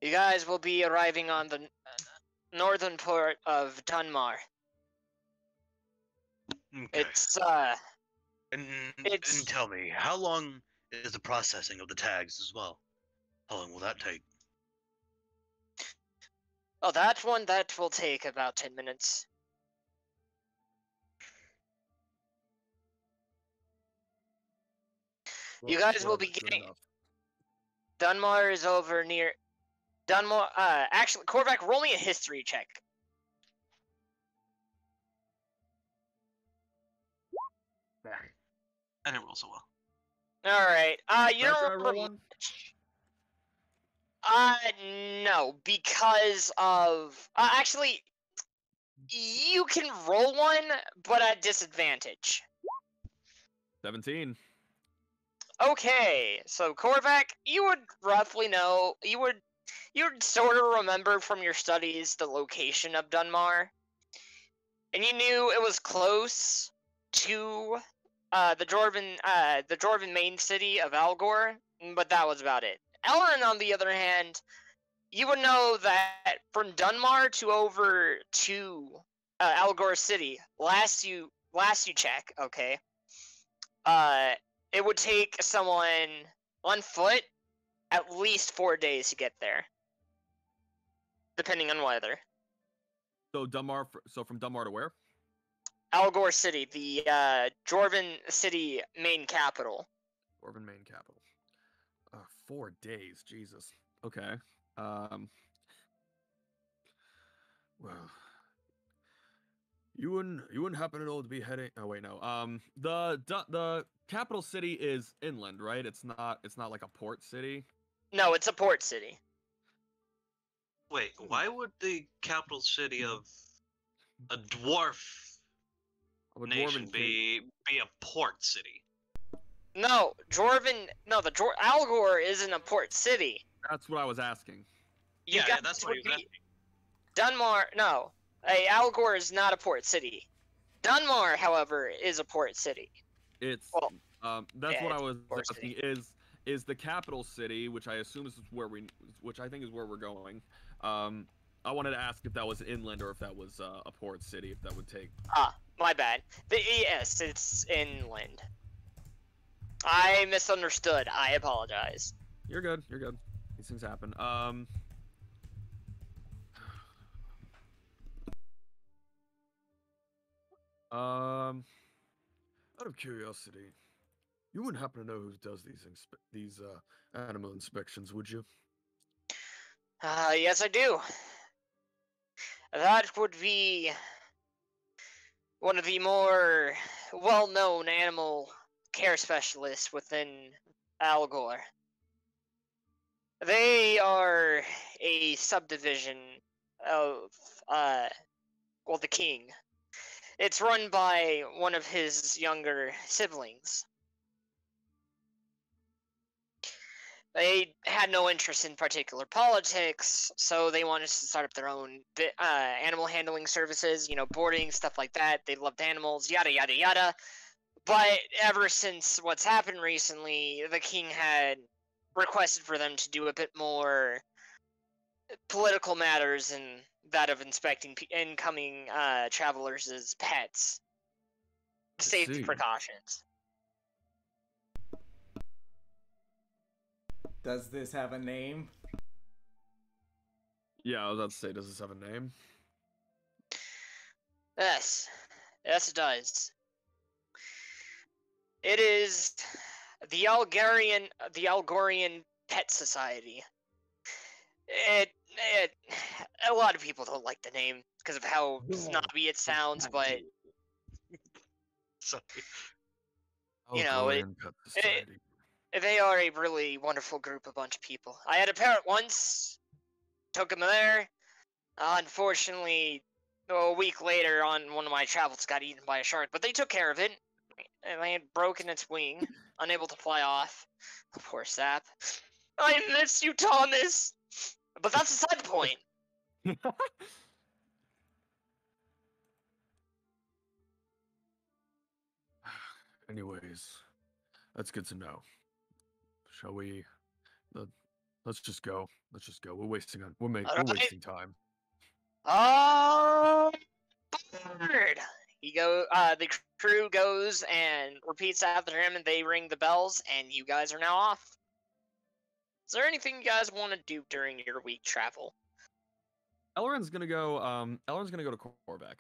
You guys will be arriving on the northern port of Dunmar. Okay. And and tell me, how long is the processing of the tags as well? How long will that take? Oh, that will take about 10 minutes. You guys will be getting... Dunmar is over near... Dunmar... actually, Korvac, roll me a history check. I didn't roll so well. Alright, you don't remember roll one? no, because of... actually, you can roll one, but at disadvantage. 17. Okay, so Korvac, you would roughly know, you would sort of remember from your studies the location of Dunmar, and you knew it was close to the Dwarven main city of Algor, but that was about it. Elrin, on the other hand, you would know that from Dunmar to over to Algor City, last you check, okay, it would take someone on foot at least 4 days to get there, depending on weather. So Dunmar. So from Dunmar to where? Algor City, the Dwarven city main capital. Dwarven main capital. 4 days. Jesus. Okay. Well, you wouldn't happen to know to be heading. Oh wait, no. The capital city is inland, right? It's not like a port city. No, it's a port city. Wait, why would the capital city of a dwarf Of a nation dwarven king. be a port city? No, Algor isn't a port city. That's what I was asking. You Yeah, guys that's what would he was be- asking. Dunmar, no. Algor is not a port city. Dunmar, however, is a port city. It's Well, that's yeah, what I it's was port asking. city. Is the capital city, which I assume is which I think is where we're going. I wanted to ask if that was inland or if that was a port city. If that would take. Ah, my bad. Yes, it's inland. I misunderstood. I apologize. You're good. You're good. These things happen. Out of curiosity, you wouldn't happen to know who does these animal inspections, would you? Yes, I do. That would be one of the more well-known animal care specialists within Algor. They are a subdivision of, the king. It's run by one of his younger siblings. They had no interest in particular politics, so they wanted to start up their own animal handling services, boarding, stuff like that. They loved animals, yada, yada, yada. But ever since what's happened recently, the king had requested for them to do a bit more political matters and that of inspecting incoming travelers as pets. Safety see. precautions. Does this have a name? Yeah, I was about to say, does this have a name? Yes. Yes, it does. It is the Algorian Pet Society. A lot of people don't like the name because of how snobby it sounds, but Sorry. You know, Algorian Pet Society. they are a really wonderful group, a bunch of people. I had a parrot once, took him there. Unfortunately, a week later on one of my travels got eaten by a shark, but they took care of it. And they had broken its wing, unable to fly off. Poor sap. I miss you, Thomas! But that's beside the point. Anyways, that's good to know. Shall we? Let's just go. Let's just go. We're wasting Alright. wasting time. Oh, bird! The crew goes and repeats after him, and they ring the bells, and you guys are now off. Is there anything you guys want to do during your week travel? Elrond's gonna go. Elrond's gonna go to Korvac.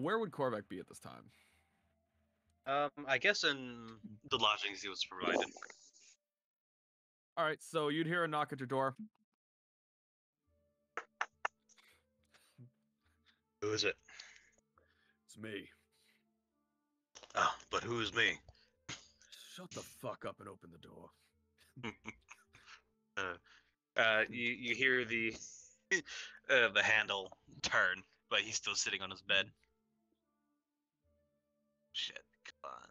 Where would Korvac be at this time? I guess in the lodgings he was provided. All right, so you'd hear a knock at your door. Who is it? It's me. Oh, but who is me? Shut the fuck up and open the door. You hear the the handle turn, but he's still sitting on his bed. Shit, come on.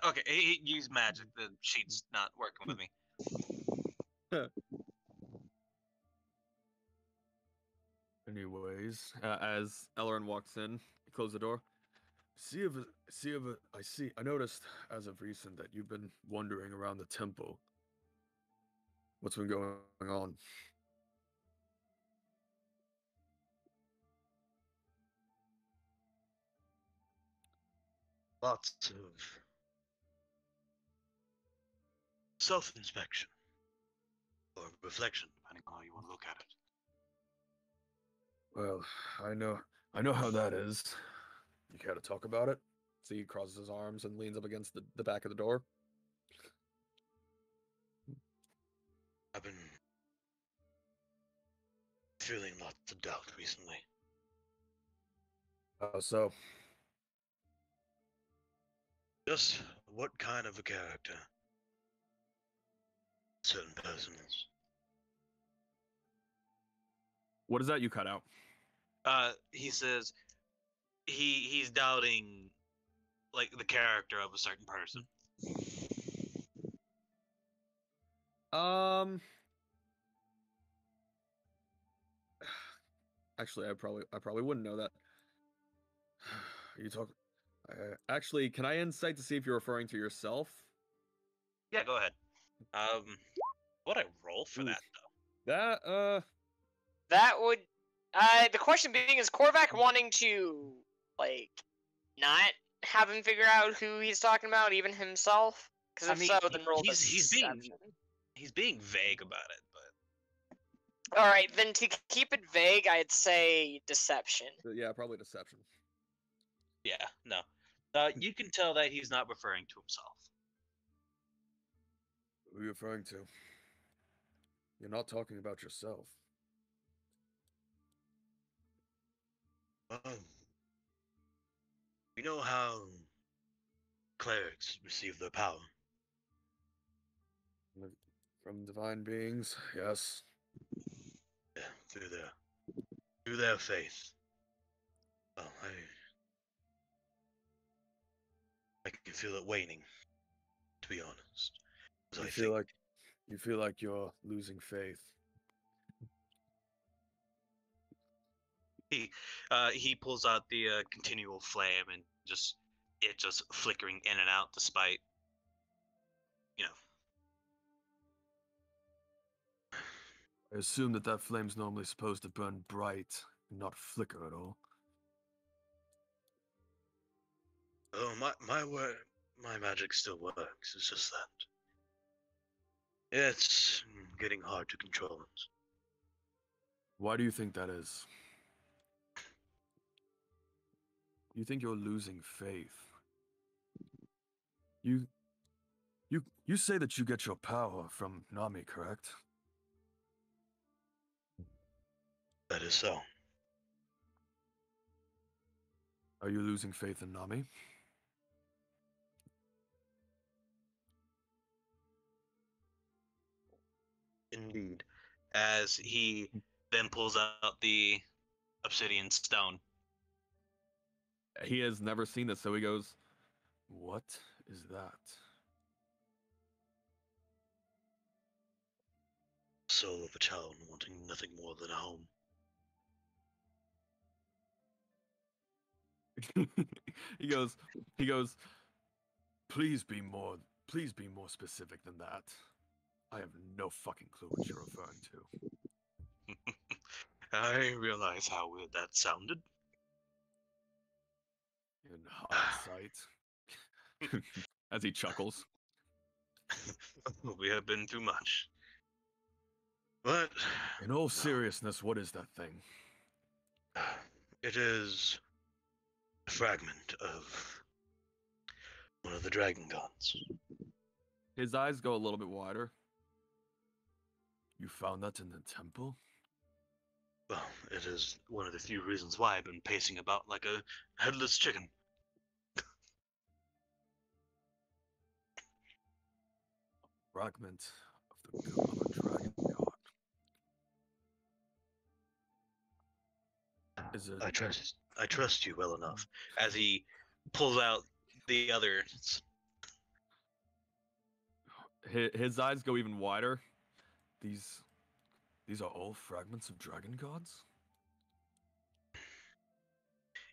Okay, he used magic. The sheet's not working with me. Anyways, as Elrond walks in, he closes the door. I noticed as of recent that you've been wandering around the temple. What's been going on? Lots of self-inspection or reflection, depending on how you want to look at it. Well, I know how that is. You care to talk about it? See, he crosses his arms and leans up against the back of the door. I've been feeling lots of doubt recently. How so? Just what kind of a character a certain person is. What is that you cut out? He says he's doubting like the character of a certain person. Actually, I probably wouldn't know that. You talk. Actually, can I insight to see if you're referring to yourself? Yeah, go ahead. What I roll for Oof. that though? That would. The question being, is Korvac wanting to, like, not have him figure out who he's talking about, even himself? Because if so, then roll he's deception. being vague about it, but Alright, then to keep it vague, I'd say deception. Yeah, probably deception. yeah, no. You can tell that he's not referring to himself. Who are you referring to? You're not talking about yourself. You know how clerics receive their power? From divine beings, yes. Yeah, through their faith. Well, I can feel it waning, to be honest. You feel like you're losing faith. He pulls out the continual flame and just flickering in and out despite, you know. I assume that flame's normally supposed to burn bright and not flicker at all. Oh, my magic still works. It's just that it's getting hard to control it. Why do you think that is? You think you're losing faith. You say that you get your power from Nami, correct? That is so. Are you losing faith in Nami? Indeed. As he then pulls out the obsidian stone. He has never seen this, so he goes, "What is that?" Soul of a child wanting nothing more than a home. he goes, please be more specific than that. I have no fucking clue what you're referring to. I realize how weird that sounded. In hindsight. As he chuckles. We have been through much. But in all seriousness, what is that thing? It is a fragment of one of the dragon gods. His eyes go a little bit wider. You found that in the temple? Well, it is one of the few reasons why I've been pacing about like a headless chicken. Fragment of a dragon god. Is it? I trust you well enough. As he pulls out the other his eyes go even wider. These are all fragments of dragon gods?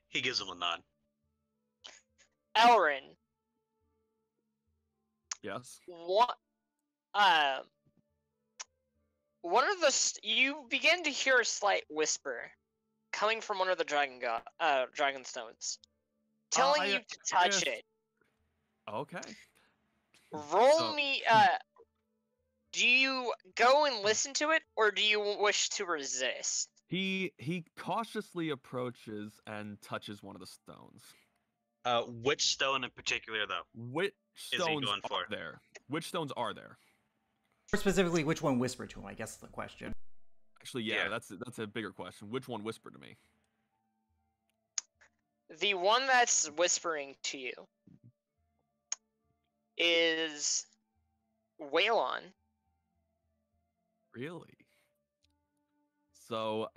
He gives him a nod. Elrin, Yes. what? One of the you begin to hear a slight whisper coming from one of the dragon stones, telling you to touch it. Okay. Roll So- me. Do you go and listen to it, or do you wish to resist? He cautiously approaches and touches one of the stones. Which stone in particular, though? Which he stones going for? are there? Which stones are there? More specifically, which one whispered to him? I guess is the question. Actually, yeah, Yeah. that's a bigger question. Which one whispered to me? The one that's whispering to you is Waylon. Really? So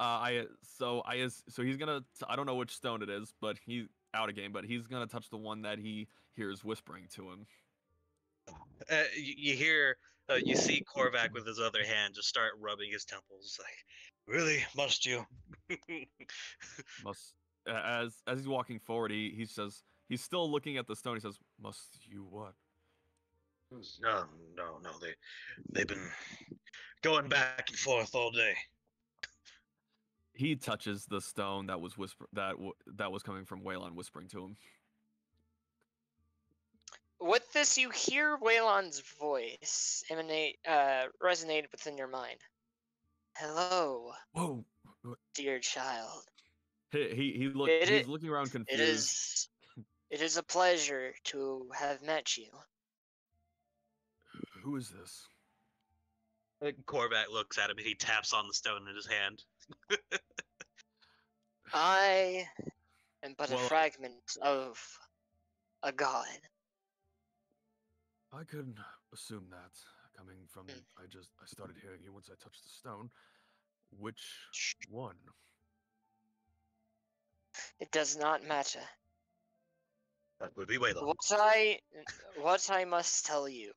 he's gonna. I don't know which stone it is, but he's out of game. But he's gonna touch the one that he hears whispering to him. You hear, you see Korvac with his other hand just start rubbing his temples. Like, really, must you? Must as he's walking forward, he says he's still looking at the stone. He says, "Must you what?" No, no, no. They've been going back and forth all day. He touches the stone that was that was coming from Waylon whispering to him. With this, you hear Waylon's voice resonate within your mind. Hello, Whoa! dear child. He's looking around confused. It is a pleasure to have met you. Who is this? Korvac looks at him and he taps on the stone in his hand. I am but a Well, fragment of a god. I couldn't assume that coming from. I started hearing you once I touched the stone. Which one? It does not matter. That would be Waylon. What I must tell you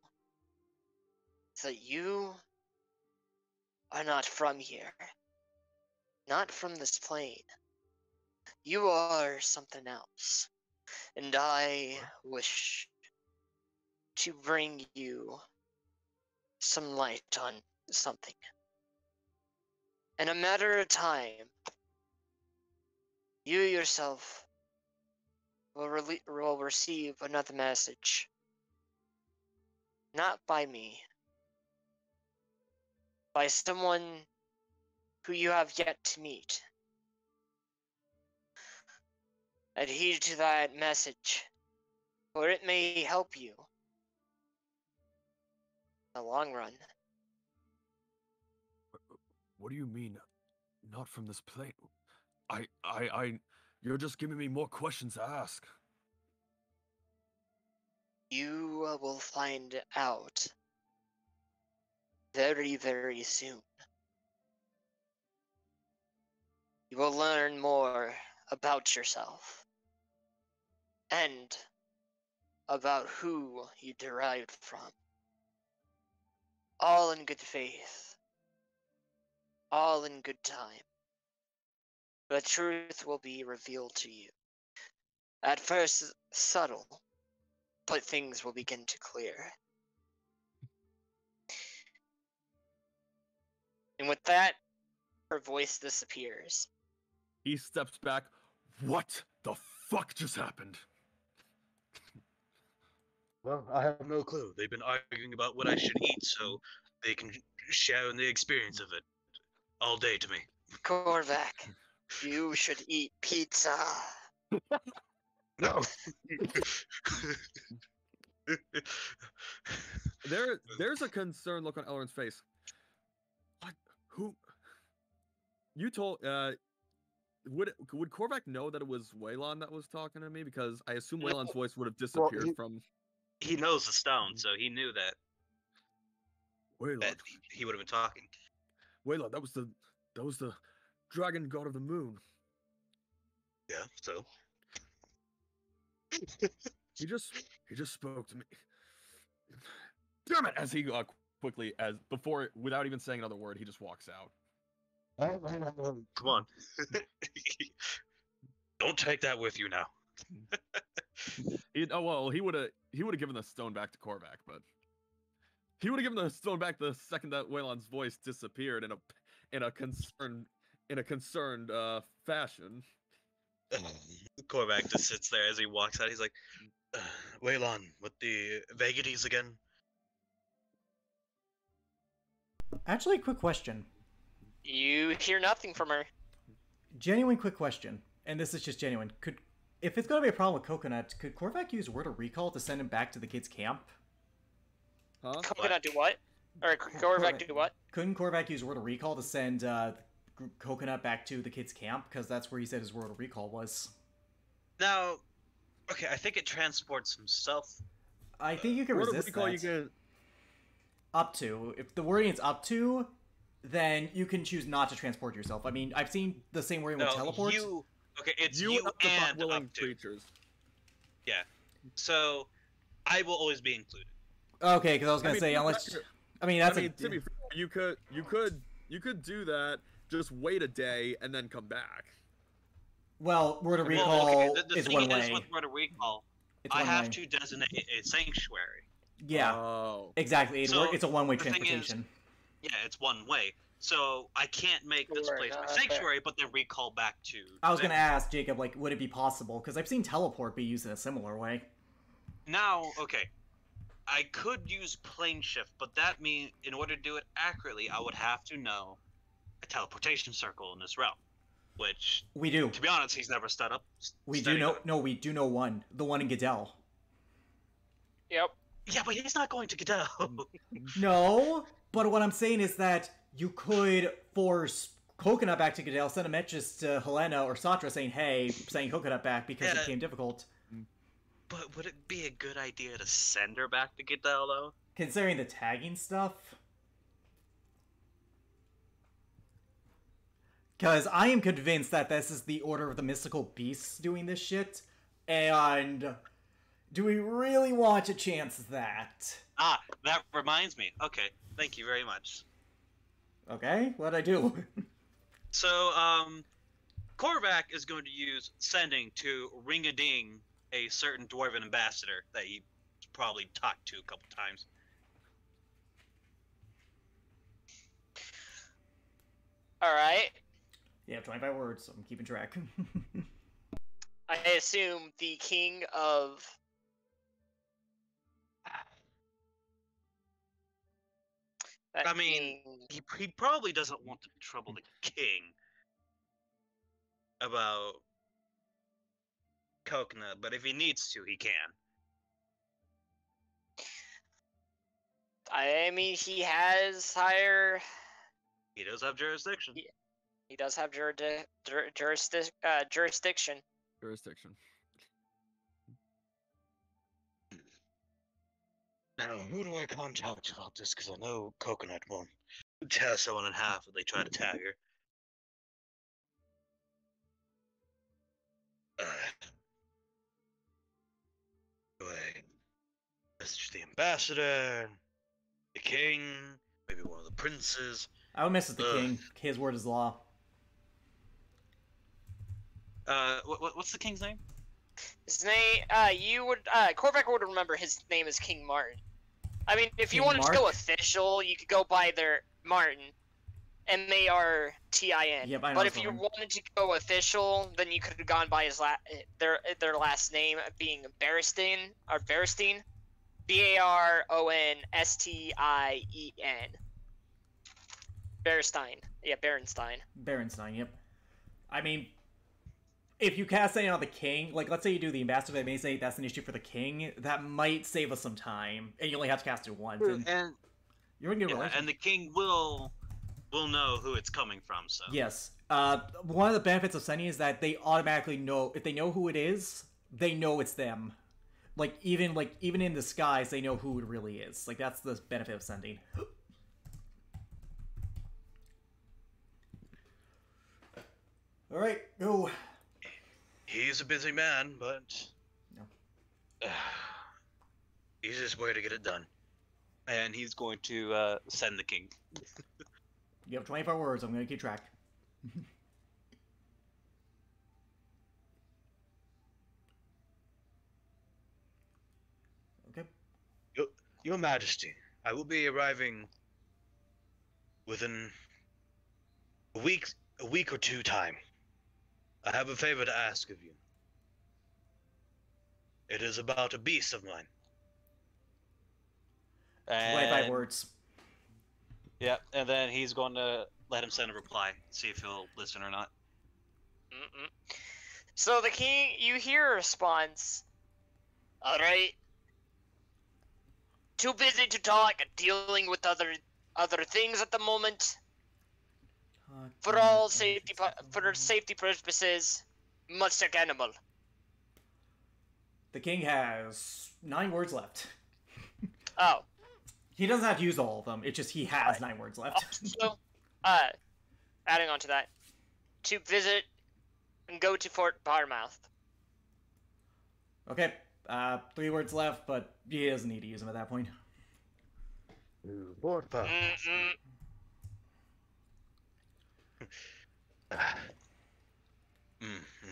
is that you are not from here. Not from this plane. You are something else. And I wish to bring you some light on something. In a matter of time, you yourself will receive another message. Not by me. By someone who you have yet to meet. Adhere to that message, for it may help you in the long run. What do you mean? Not from this plane? You're just giving me more questions to ask. You will find out very, very soon. You will learn more about yourself and about who you derived from. All in good faith. All in good time. The truth will be revealed to you. At first subtle, but things will begin to clear. And with that, her voice disappears. He steps back. What the fuck just happened? Well, I have no clue. They've been arguing about what I should eat so they can share in the experience of it all day to me. Korvac, you should eat pizza. No. There's a concerned look on Elrond's face. What? Who? You told? Would Korvac know that it was Waylon that was talking to me? Because I assume Waylon's voice would have disappeared from. He knows the stone, so he knew that Waylon. he would have been talking. Waylon, that was the dragon god of the moon. Yeah, so? He just spoke to me. damn it! As he quickly, as before, without even saying another word, he just walks out. Come on. Don't take that with you now. He would have given the stone back to Korvac, but he would have given the stone back the second that Waylon's voice disappeared in a concerned fashion. Korvac just sits there as he walks out. He's like, Waylon, with the vagaries again? Actually, quick question. You hear nothing from her. Genuine quick question, and this is just genuine. If it's gonna be a problem with Coconut, could Korvac use Word of Recall to send him back to the kids' camp? Huh? Coconut do what? Or Korvac do what? Couldn't Korvac use Word of Recall to send Coconut back to the kids' camp? Because that's where he said his Word of Recall was. Now, okay, I think it transports himself. I think you can Word of resist Recall, that. you can. Up to. If the wording is up to, then you can choose not to transport yourself. I mean, I've seen the same wording with teleport. Okay, it's You you up to and willing up to. creatures. Yeah. So, I will always be included. Okay, because I was gonna say to unless. be- I mean, that's to be fair, you could do that. Just wait a day and then come back. well, Word of Well, Recall okay, the is thing one is way. with Word of Recall, It's I one have way. to designate a sanctuary. Yeah, Oh. exactly. So, It's a one-way the thing is- transportation. Yeah, it's one way. So I can't make this Sure, place no, my that's fair. sanctuary, but then recall back to. I was them. gonna ask Jacob, like, would it be possible? Because I've seen teleport be used in a similar way. Now, okay, I could use plane shift, but that means in order to do it accurately, I would have to know a teleportation circle in this realm, which, We do. to be honest, he's never stood up. We do studied know. on. No, we do know one. The one in Goodell. Yep. Yeah, but he's not going to Godel. No, but what I'm saying is that you could force Coconut back to Goodell, send a message to Helena or Satra saying, "Hey, sending Coconut back because it Yeah. became difficult." But would it be a good idea to send her back to Godel, though? Considering the tagging stuff. Because I am convinced that this is the Order of the Mystical Beasts doing this shit, and do we really want to chance that? Ah, that reminds me. Okay, thank you very much. Okay, what'd I do? So, Korvac is going to use sending to ring-a-ding a certain dwarven ambassador that he probably talked to a couple times. Alright. Yeah, 25 words, so I'm keeping track. I assume the king of. I mean, he probably doesn't want to trouble the king about Coconut, but if he needs to, he can. I mean, he has higher. He does have jurisdiction. Yeah. He does have jurisdiction. Jurisdiction. Now, who do I contact about this? Because I know Coconut won't tear someone in half if they try to tag her. Do I message the ambassador, the king, maybe one of the princes? I would mess with the king. His word is law. What's the king's name? His name, Korvac would remember his name is King Martin. I mean, if you King wanted to go Mark? official, you could go by their Martin. Martin. Yep, I know But it's if you Martin. wanted to go official, then you could have gone by his their last name being Berestein or Berestein, Baronstien. Berestein. Yeah, Berenstein. Berenstein, yep. I mean, if you cast anything on the king, like, let's say you do the ambassador, that may say that's an issue for the king, that might save us some time, and you only have to cast it once, and And you're in a good yeah, relationship. and the king will know who it's coming from. So Yes. One of the benefits of sending is that they automatically know, if they know who it is, they know it's them. Even in disguise, they know who it really is. Like, that's the benefit of sending. Alright, go. He's a busy man, but No. easiest way to get it done. And he's going to send the king. You have 24 words. I'm going to keep track. Okay. Your Majesty, I will be arriving within a week or two time. I have a favor to ask of you. It is about a beast of mine. 25 words. Yep, and then he's going to let him send a reply, see if he'll listen or not. Mm-mm. So the king, you hear a response. All right. Too busy to talk. Dealing with other things at the moment. For all safety purposes, must take animal. The king has 9 words left. Oh. He doesn't have to use all of them. It's just he has 9 words left. So, adding on to that, to visit and go to Fort Barmouth. Okay. 3 words left, but he doesn't need to use them at that point. Lord Puff.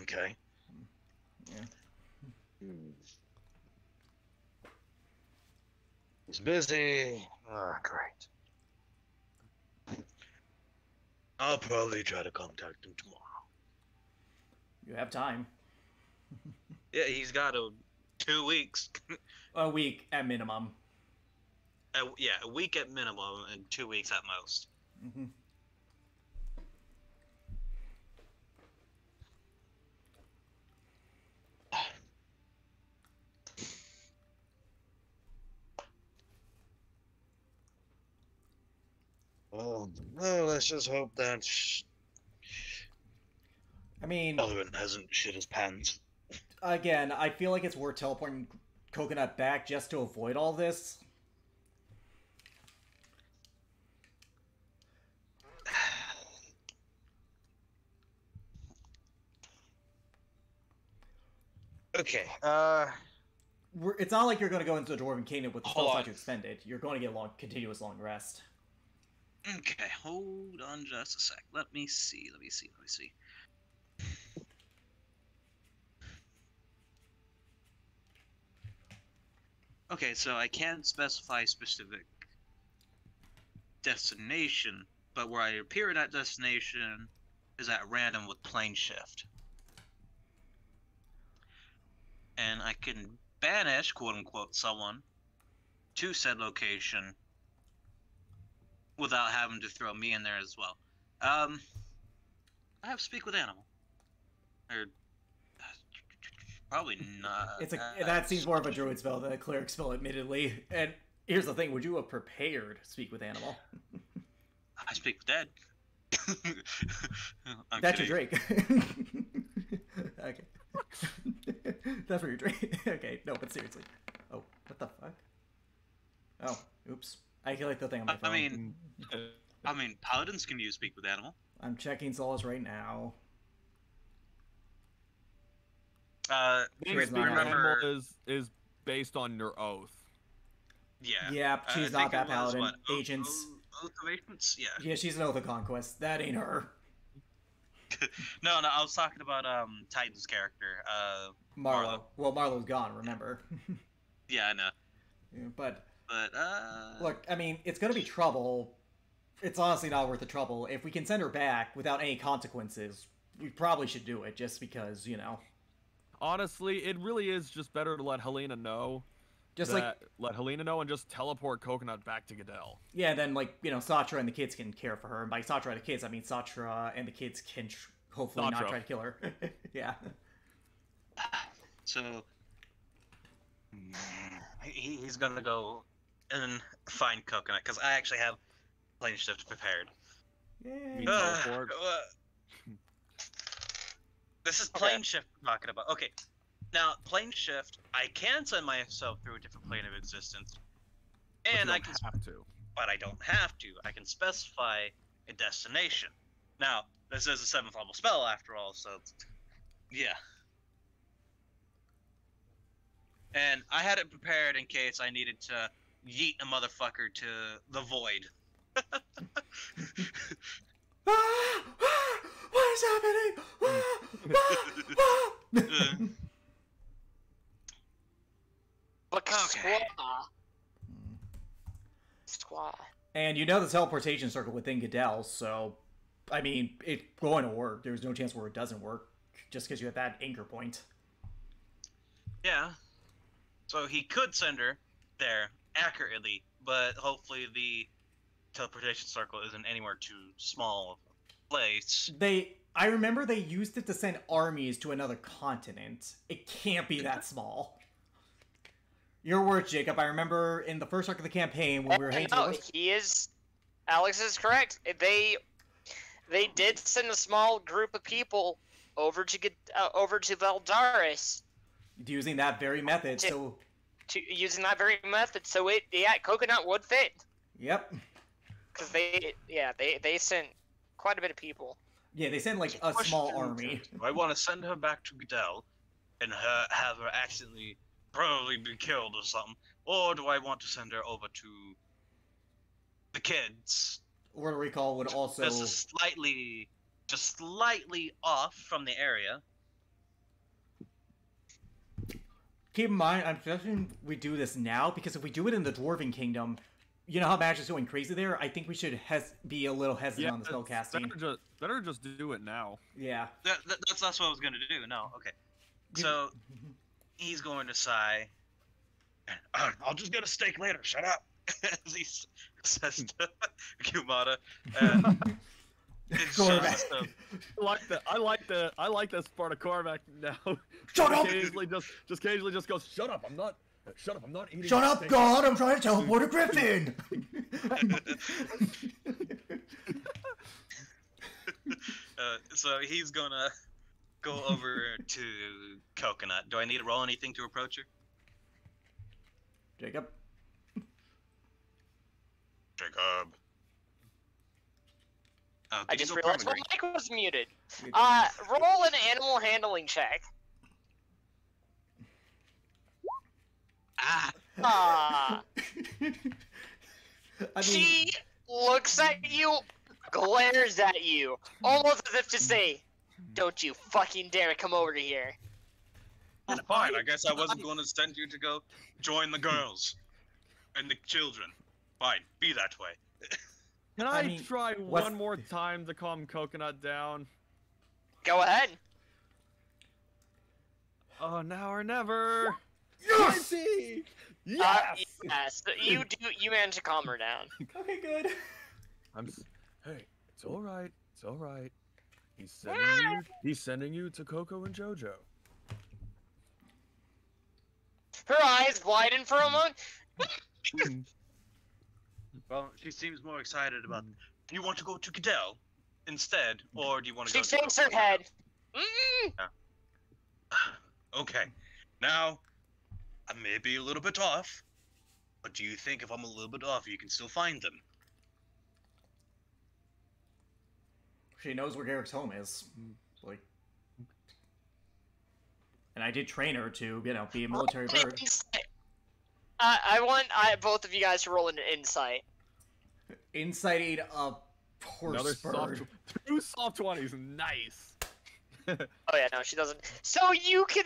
Okay. Yeah. He's busy. Ah, great. I'll probably try to contact him tomorrow. You have time. Yeah, he's got 2 weeks. A week at minimum. A week at minimum and 2 weeks at most. Mm-hmm. Well, let's just hope that I mean, Elrin hasn't shit his pants. again, I feel like it's worth teleporting Coconut back just to avoid all this. Okay, It's not like you're going to go into the Dwarven Kingdom with the spell Hold slot on. to expend it. You're going to get a continuous long rest. Okay, hold on just a sec. Let me see. Okay, so I can't specify specific destination, but where I appear at that destination is at random with plane shift. And I can banish, quote unquote, someone to said location without having to throw me in there as well. I have speak with animal. Or probably not. That seems more of a druid spell than a cleric spell, admittedly. And here's the thing: would you have prepared speak with animal? I speak with dead. I'm That's kidding. your Drake. Okay. That's for your Drake. Okay, no, but seriously. Oh, what the fuck? Oh, oops. I like the thing on my phone. I mean, paladins can use speak with animal. I'm checking Solace right now. Please not remember. Animal is based on your oath. Yeah. Yeah, I she's think not that it was, paladin. what, Agents. Oath of Agents? Yeah. Yeah, she's an Oath of Conquest. That ain't her. No, I was talking about Titan's character. Marlo. Well, Marlo's gone, remember? Yeah, I know. Yeah, but But look, I mean, it's gonna be trouble. It's honestly not worth the trouble. If we can send her back without any consequences, we probably should do it, just because, you know. Honestly, it really is just better to let Helena know. Let Helena know and just teleport Coconut back to Goodell. Yeah, then, like, you know, Satra and the kids can care for her. And by Satra and the kids, I mean Satra and the kids can hopefully not Satra. try to kill her. Yeah. so he's gonna go and find Coconut because I actually have plane shift prepared. Yay. Me teleport. This is plane shift we're talking about. Okay, now plane shift, I can send myself through a different plane of existence, and I can, have to. but I don't have to. I can specify a destination. Now, this is a 7th level spell after all, so yeah. And I had it prepared in case I needed to yeet a motherfucker to the void. What is happening? Okay. Squaw. And you know the teleportation circle within Goodell, so I mean, it's going to work. There's no chance where it doesn't work, just because you have that anchor point. Yeah. So he could send her there accurately, but hopefully the teleportation circle isn't anywhere too small of a place. I remember they used it to send armies to another continent. It can't be that small. Your words, Jacob. I remember in the first arc of the campaign when we were heading to Alex is correct. They did send a small group of people over to Valdaris. Using that very method, Using that very method, so Coconut would fit. Yep. Because they sent quite a bit of people. Yeah, they sent like a small army. Do I want to send her back to Goodell and have her accidentally probably be killed or something, or do I want to send her over to the kids? Order Recall would also just slightly off from the area. keep in mind. I'm suggesting we do this now because if we do it in the Dwarven Kingdom, you know how magic's going crazy there. I think we should be a little hesitant on the spell casting. Better just do it now. Yeah. That's what I was gonna do. No, okay. So he's going to sigh. I'll just get a steak later. Shut up. As he says to Kumata. And it's just I like this part of Korvac now. Shut up! Occasionally just goes, shut up, I'm not eating. Shut up, steak." God! I'm trying to teleport a griffin! So he's gonna go over to Coconut. Do I need to roll anything to approach her? Jacob? Jacob. I just realized my mic was muted. Good. Roll an animal handling check. Ah! She looks at you, glares at you, almost as if to say, "Don't you fucking dare come over here." Fine, I guess I wasn't going to send you to go join the girls and the children. Fine, be that way. Can I try one more time to calm Coconut down? Go ahead. Oh, now or never. Yes! Yes! Yes. You managed to calm her down. Okay, good. Hey, it's all right. It's all right. He's sending you to Coco and JoJo. Her eyes widen for a moment. Well, she seems more excited about. Do you want to go to Goodell instead, or do you want to She go? She shakes her head. Okay, now I may be a little bit off, but do you think if I'm a little bit off, you can still find them? She knows where Garrick's home is. Like, and I did train her to, be a military bird. I want both of you guys to roll an insight. Insight 8 of horse bird. Two soft 20s, nice. Oh yeah, no, she doesn't. So you can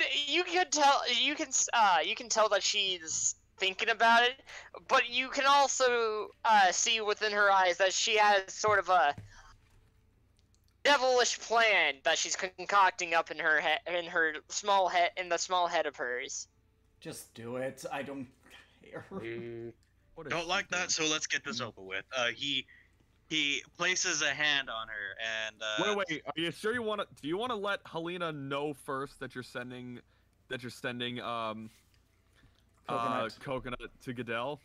tell that she's thinking about it, but you can also see within her eyes that she has sort of a devilish plan that she's concocting up in her head, in the small head of hers. Just do it. I don't care. Don't like that, so let's get this over with. He places a hand on her and Wait, are you sure you want to? Do you want to let Helena know first that you're sending Coconut to Goodell?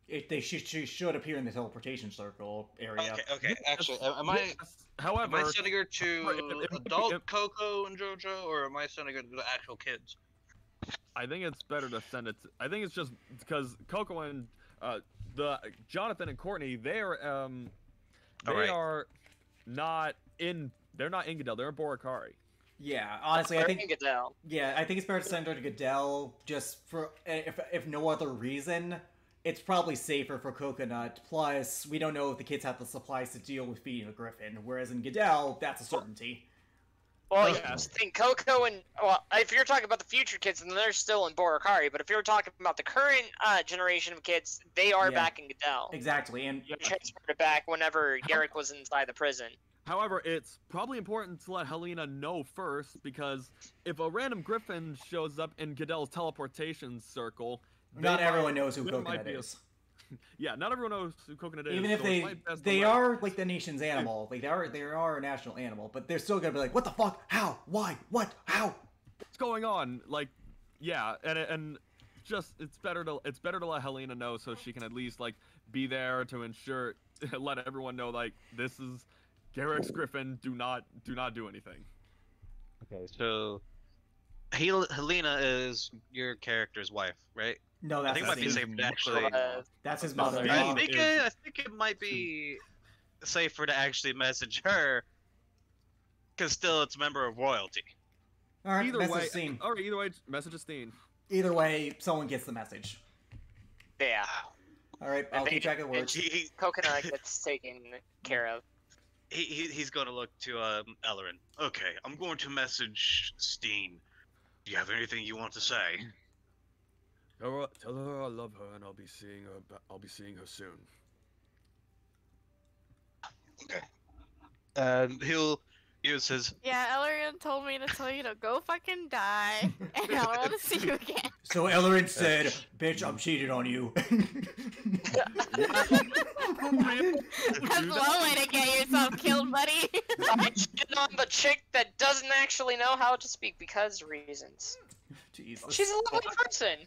She should appear in the teleportation circle area. Okay. Actually, am I sending her to adult Coco and JoJo, or am I sending her to the actual kids? I think it's better to send it. I think it's just because Coco and the Jonathan and Courtney, they're not in Goodell. They're in Boracari. Yeah, honestly, I think Goodell. Yeah, I think it's better to send her to Goodell just for if no other reason, it's probably safer for Coconut. Plus, we don't know if the kids have the supplies to deal with feeding the Griffin, whereas in Goodell, that's a certainty. Well, Yeah. you think Coco and if you're talking about the future kids, then they're still in Boracari. But if you're talking about the current generation of kids, they are Yeah. back in Goodell. Exactly, and You transferred it back whenever Garrick was inside the prison. However, it's probably important to let Helena know first, because if a random Griffin shows up in Goodell's teleportation circle, not everyone knows who there might Coconut be a- is. Yeah, not everyone knows who Coconut is. Even if so it's my best to they let- are like the nation's animal, like they are a national animal, but they're still gonna be like, what the fuck? How? Why? What? How? What's going on? Like, yeah, and just it's better to let Helena know so she can at least like be there to ensure let everyone know like this is Garrick's Griffin. Do not do anything. Okay, so Helena is your character's wife, right? No, I that's think it might be his, safe to actually. that's his Mother. mother. Mom I is- think it might be safer to actually message her, because still it's a member of royalty. All right, Either message way, seen. all right. Either way, message is Steen. Either way, someone gets the message. Yeah. All right, I'll keep track of And words. Coconut gets taken care of. He's going to look to Ellerin. Okay, I'm going to message Steen. Do you have anything you want to say? Tell her I love her and I'll be seeing her soon. Okay. And he'll use his. Yeah, Ellerin told me to tell you to go fucking die, and I don't want to see you again. So Ellerin said, "Bitch, I'm cheated on you." That's one way to get yourself killed, buddy. I cheated on the chick that doesn't actually know how to speak because reasons. Jesus. She's a lovely person.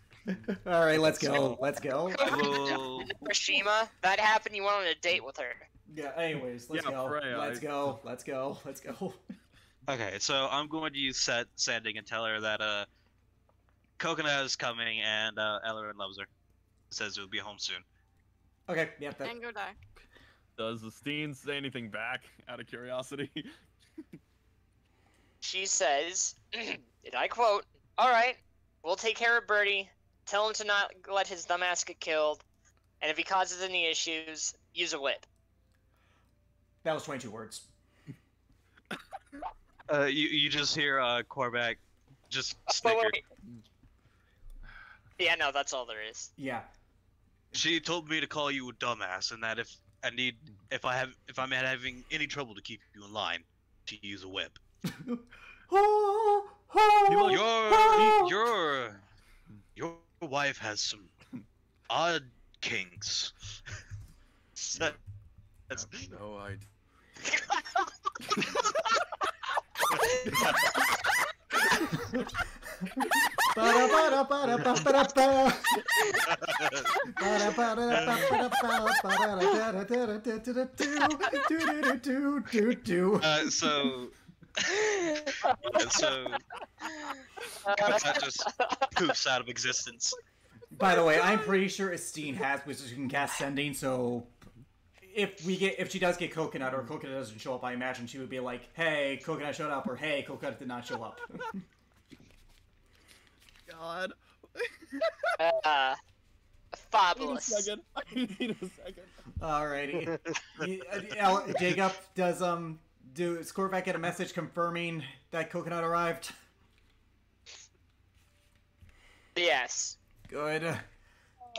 All right, let's go. Let's go. Well, Hiroshima, that happened. You went on a date with her. Yeah. Anyways, let's Yeah, go. Freya, Let's go. Let's go. Let's go. okay, so I'm going to use Sanding and tell her that Coconut is coming and Ellerin loves her. Says he'll be home soon. Okay. Yeah. That, And go die. Does the Steen say anything back out of curiosity? She says, and I quote, "All right, we'll take care of Birdie. Tell him to not let his dumbass get killed. And if he causes any issues, use a whip." that was 22 words. You just hear Korvac just But snicker. wait. Yeah, no, that's all there is. Yeah. She told me to call you a dumbass, and that if I'm having any trouble to keep you in line, to use a whip. Your wife has some odd kinks. That's No, I. so that just poofs out of existence. By the way, I'm pretty sure Esteen has which you can cast Sending, so if she does get Coconut or Coconut doesn't show up, I imagine she would be like, "Hey, Coconut showed up," or "Hey, Coconut did not show up." God. Fabulous. I need a second. Alrighty. Jacob, does Scorvac get a message confirming that Coconut arrived? Yes. Good.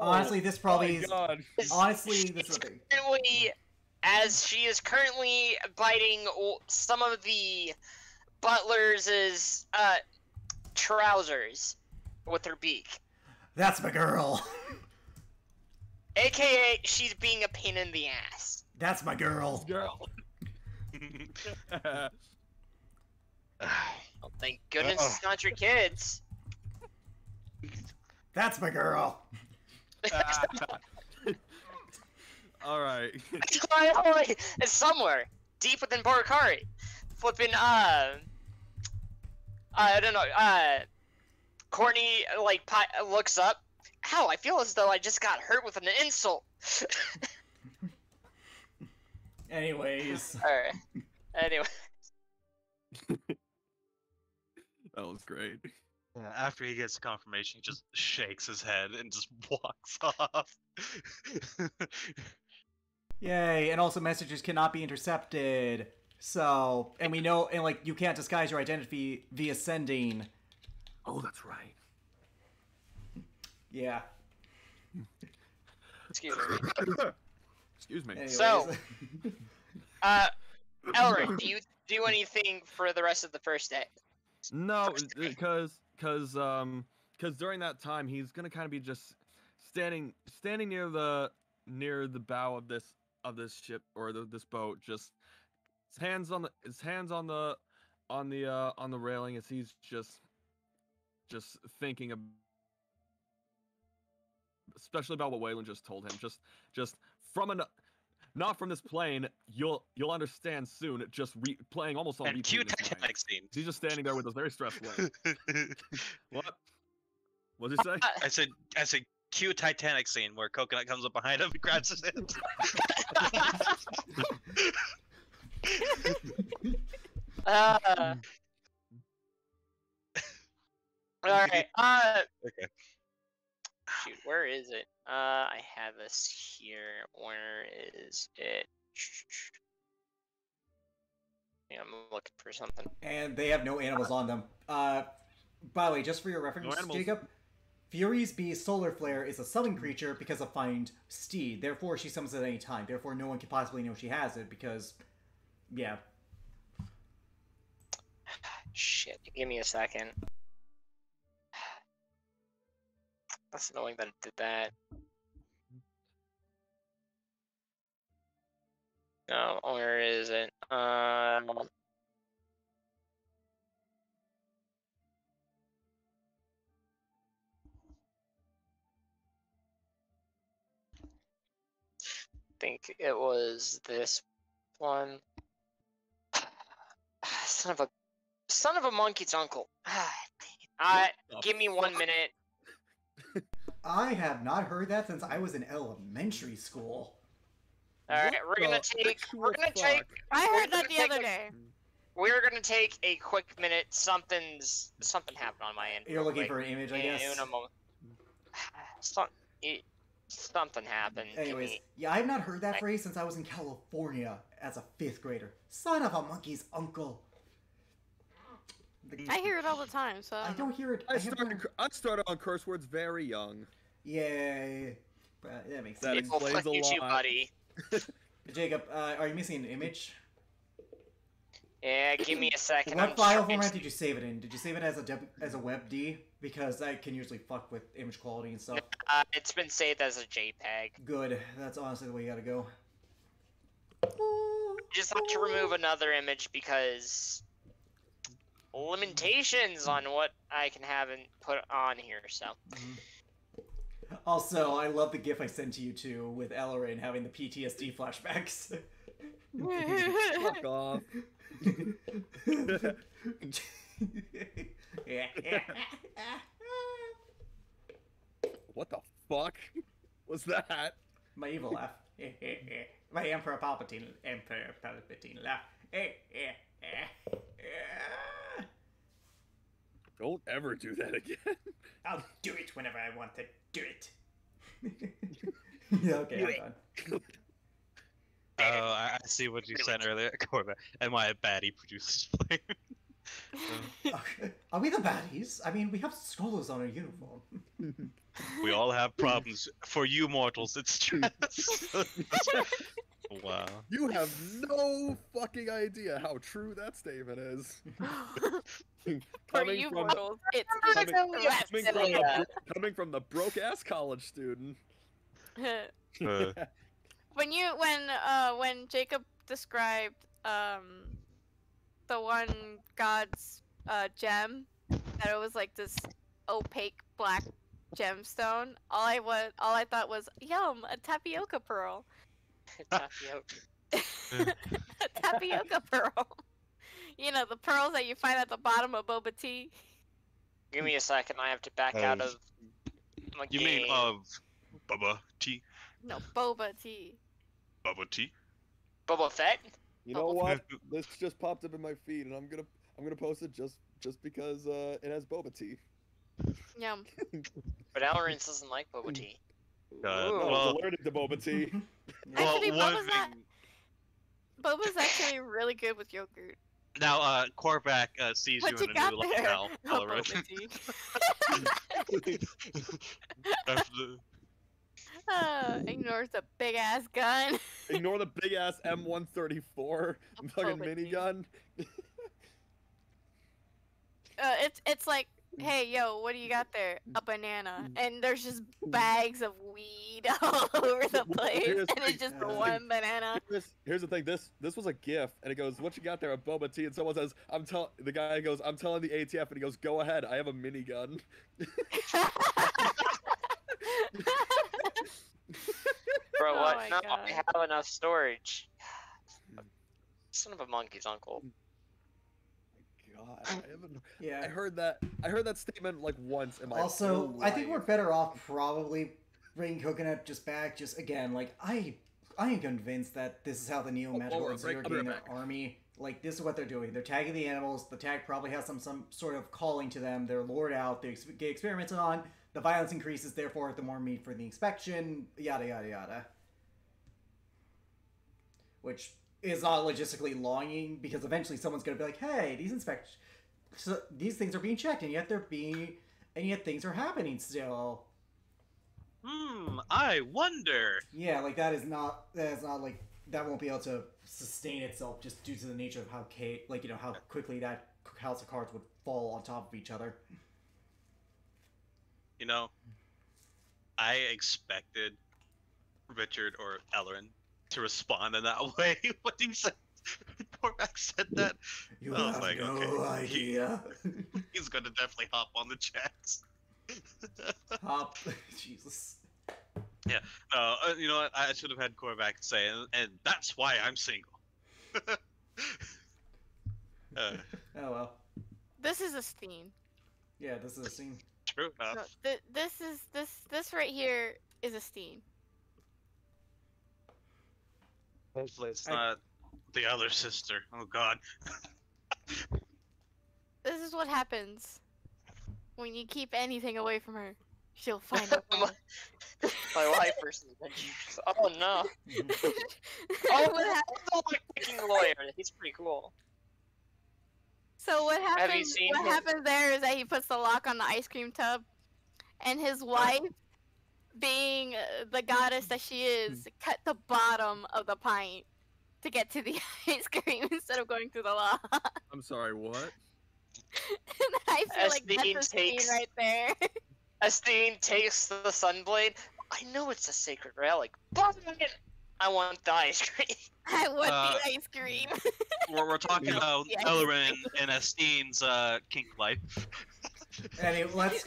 Honestly, this probably My is. God. Honestly, this is. Currently, as she is currently biting some of the butler's trousers with her beak. That's my girl. AKA, she's being a pain in the ass. That's my girl. Girl. Oh, thank goodness it's not your kids. That's my girl. All right. It's somewhere deep within Boracari. Flipping, I don't know, Courtney, looks up. Ow, I feel as though I just got hurt with an insult. Anyways. Alright. Anyway. That was great. Yeah, after he gets the confirmation, he just shakes his head and just walks off. Yay! And also, messages cannot be intercepted. So, and we know, and like, you can't disguise your identity via sending. Oh, that's right. Yeah. Excuse me. Excuse me. Anyways. So- Elric, do you do anything for the rest of the first day? No, First day. because during that time he's gonna kind of be just standing near the bow of this ship or this boat, just his hands on the railing as he's just thinking of, especially about what Waylon just told him. Just from not from this plane, you'll understand soon. Just playing almost on And repeat. cue in his mind. Titanic scene. He's just standing there with a very stressed look. What? What did you say? I said, cue Titanic scene where Coconut comes up behind him and grabs his hand. Alright, Okay. shoot, where is it? I have this here. Where is it? Yeah, I'm looking for something. And they have no animals on them. By the way, just for your reference, animals. Jacob, Fury's Beast Solar Flare is a summon creature because of Find Steed. Therefore, she summons at any time. Therefore, no one can possibly know she has it because, yeah. Shit, give me a second. That's annoying that it did that. No, where is it? Think it was this one. Son of a monkey's uncle. Give me 1 minute. I have not heard that since I was in elementary school. Alright, we're gonna What the take. We're gonna actual take. fuck? I We're heard that gonna the take other a- day. We're gonna take a quick minute. Something happened on my end. You're real looking quick. for an image, I In guess? a moment. Something happened. Give Anyways, me- yeah, I have not heard that phrase since I was in California as a 5th grader. Son of a monkey's uncle. I hear it all the time, so I don't hear it. I started on curse words very young. Yeah, but that makes That sense. People explains a fuck you, lot. buddy. Jacob, are you missing an image? Yeah, give me a second. What I'm file trying- format did you save it in? Did you save it as a WebD? Because that can usually fuck with image quality and stuff. It's been saved as a JPEG. Good. That's honestly the way you gotta go. Just have to remove another image because limitations on what I can have and put on here. So Also, I love the GIF I sent to you too with Ellerin having the PTSD flashbacks. Fuck off. What the fuck was that? My evil laugh. My Emperor Palpatine laugh. Don't ever do that again. I'll do it whenever I want to do it. Yeah, okay, I'm done. Oh, I see what you said earlier. Corvette. Am I a baddie produces flame? Are we the baddies? I mean, we have scholars on our uniform. We all have problems. For you mortals, it's stress. Wow. You have no fucking idea how true that statement is. For you mortals, it's coming from the broke ass college student. when Jacob described the one god's gem, that it was like this opaque black gemstone, all I thought was, yum, a tapioca pearl. Tapioca. A tapioca pearl. You know, the pearls that you find at the bottom of boba tea. Give me a second. I have to back out of my You game. mean of Bubba Tea? No, boba tea. Bubba Tea? Boba Fett? You know what? This just popped up in my feed, and I'm gonna post it just because it has boba tea. Yum. But Alrins doesn't like boba tea. God, Ooh. No, well, it's allergic to boba tea. well, Actually, one Boba's not- thing. Boba's actually really good with yogurt. Now, Korvac sees What you you in a got new light there? now, Oh, Elrin. boba tea. After- Ignores the big ass gun. Ignore the big ass M134 fucking Boba tea. minigun. It's like, hey, yo, what do you got there? A banana, and there's just bags of weed all over the place, Here's and it's the just thing. one banana. Here's the thing. This was a gift, and it goes, "What you got there? A boba tea?" And someone says, The guy goes, "I'm telling the ATF," and he goes, "Go ahead. I have a minigun." Bro, Oh what? my No, God. I have enough storage. Son of a monkey's uncle. God, I haven't. Yeah. I heard that statement like once in my Also, whole I think we're life. better off probably bringing Coconut just back. Just again, like I am convinced that this is how the Neo Magical we're and break- are I'll be getting right their army. Like this is what they're doing. They're tagging the animals. The tag probably has some sort of calling to them. They're lured out. They get experimented on. The violence increases. Therefore, the more meat for the inspection. Yada yada yada. Which is not logistically longing because eventually someone's gonna be like, "Hey, these things are being checked, and yet things are happening still." I wonder. Yeah, like that is not like that won't be able to sustain itself just due to the nature of how how quickly that house of cards would fall on top of each other. You know, I expected Richard or Elrin to respond in that way when he said, Korvac said that. You I was have like, no okay, idea. he's gonna definitely hop on the checks. Hop, Jesus. No, you know what? I should have had Korvac say, and that's why I'm single. Oh well. This is a Steen. Yeah, this is a scene. True enough. No, this right here is a Steen. Hopefully it's I- not the other sister. Oh God. This is what happens when you keep anything away from her. She'll find a way. My wife versus adventures. Oh no. Oh, Oh, my fucking lawyer. He's pretty cool. So what Have you happens? seen What him? happens there is that he puts the lock on the ice cream tub, and his wife, being the goddess that she is, cut the bottom of the pint to get to the ice cream instead of going through the lock. I'm sorry, what? And I feel like Esteen that's a scene takes- right there. Esteen takes the sunblade. I know it's a sacred relic, but I want the ice cream. I want Uh, the ice cream. We're talking about Yeah. Elrin and Esteen's kink life. Anyway, let's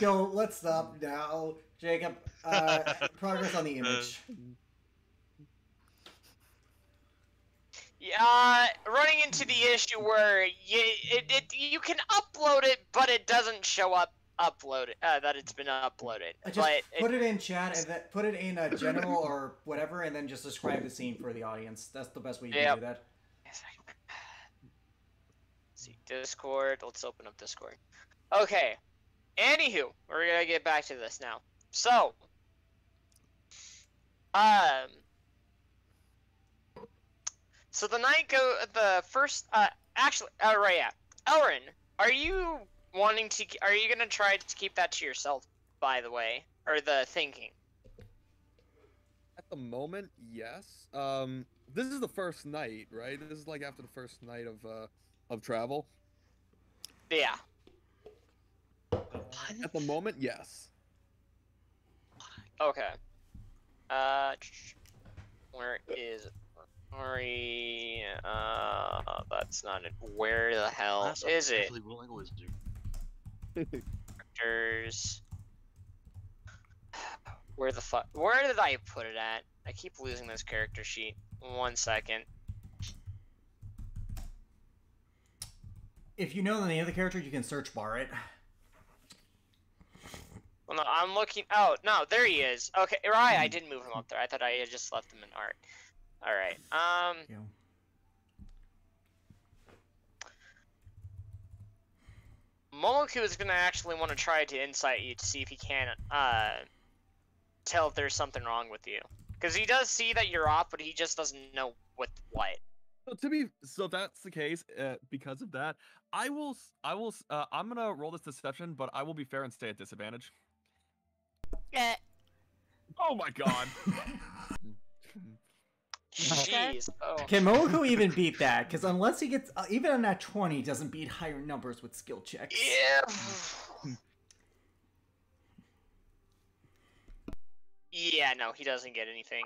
stop now. Jacob, progress on the image. Yeah, running into the issue where you can upload it, but it doesn't show up uploaded that it's been uploaded. Just But put it in chat and then put it in a general or whatever, and then just describe the scene for the audience. That's the best way you can Yep. do that. see Discord. Let's open up Discord. Okay. Anywho, we're gonna get back to this now. So, so the first, actually, right, yeah. Elrin, are you gonna try to keep that to yourself, by the way? Or the thinking? At the moment, yes. This is the first night, right? This is like after the first night of travel. Yeah. At the moment, yes. Okay. Where is Ori? That's not it. Where the hell That's is it? officially rolling a wizard. Characters. Where the fuck? Where did I put it at? I keep losing this character sheet. 1 second. If you know the name of the character, you can search bar it. Well, no, I'm looking. Oh, no, there he is. Okay, right. I did move him up there. I thought I had just left him in art. All right. Yeah. Momoku is gonna actually want to try to insight you to see if he can tell if there's something wrong with you, because he does see that you're off, but he just doesn't know what. So that's the case. Because of that, I'm gonna roll this deception, but I will be fair and stay at disadvantage. Yeah. Oh my god. Jeez. Oh. Can Momoku even beat that? Because unless he gets even on that 20, he doesn't beat higher numbers with skill checks. Yeah. Yeah, no, he doesn't get anything.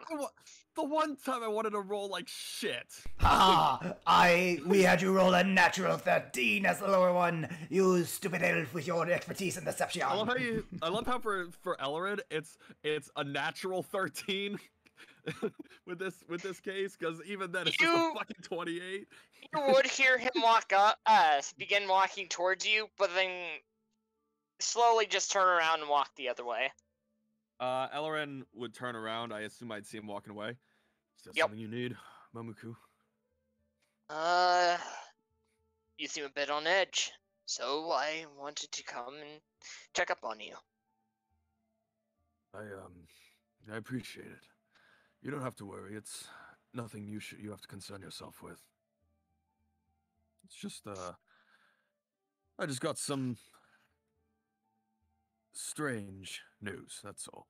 The one time I wanted to roll like shit. We had you roll a natural 13 as the lower one. You stupid elf with your expertise in deception. I love how for Ellerid it's a natural 13 with this case, because even then it's just a fucking 28. You would hear him walk up, begin walking towards you, but then slowly just turn around and walk the other way. Ellerin would turn around. I assume I'd see him walking away. Is that something you need, Momoku? You seem a bit on edge, so I wanted to come and check up on you. I appreciate it. You don't have to worry. It's nothing you have to concern yourself with. It's just I just got some strange news, that's all.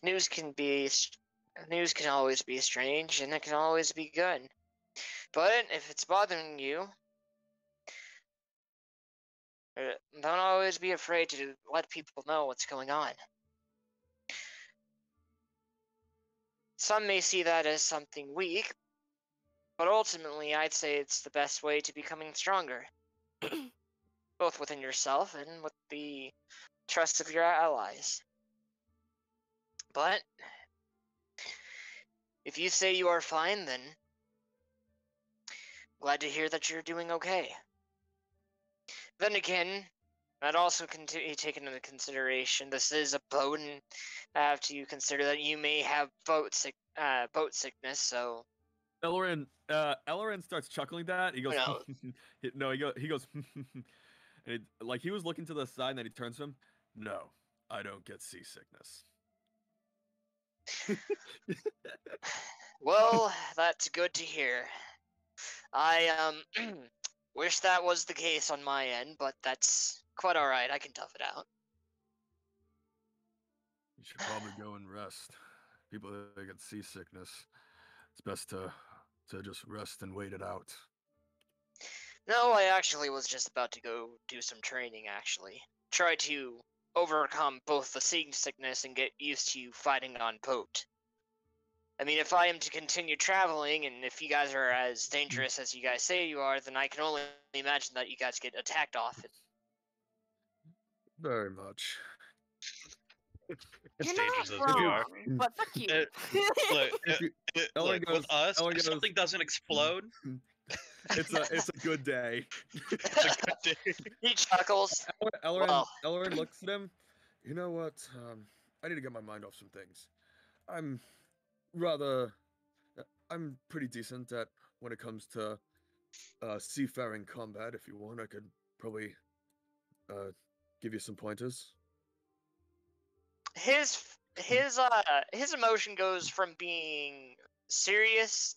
News can always be strange, and it can always be good. But if it's bothering you, don't always be afraid to let people know what's going on. Some may see that as something weak, but ultimately I'd say it's the best way to becoming stronger. Both within yourself and with the trust of your allies. But if you say you are fine, then glad to hear that you're doing okay. Then again, I'd also take into consideration this is a boat, and I have to consider that you may have boat sickness. So Ellerin starts chuckling. That he goes, no, he goes, and like he was looking to the side, and then he turns to him. No, I don't get seasickness. Well, that's good to hear. I wish that was the case on my end, but that's quite alright. I can tough it out. You should probably go and rest. People that get seasickness, it's best to just rest and wait it out. No, I actually was just about to go do some training, actually. Try to overcome both the seasickness and get used to fighting on boat. I mean, if I am to continue traveling, and if you guys are as dangerous as you guys say you are, then I can only imagine that you guys get attacked often. Very much. You're dangerous not as we wrong, are. but fuck you. Look, with us, if something doesn't explode, it's a good day. it's a good day. He chuckles. Ellerin looks at him. You know what? I need to get my mind off some things. I'm pretty decent at when it comes to seafaring combat. If you want, I could probably give you some pointers. His emotion goes from being serious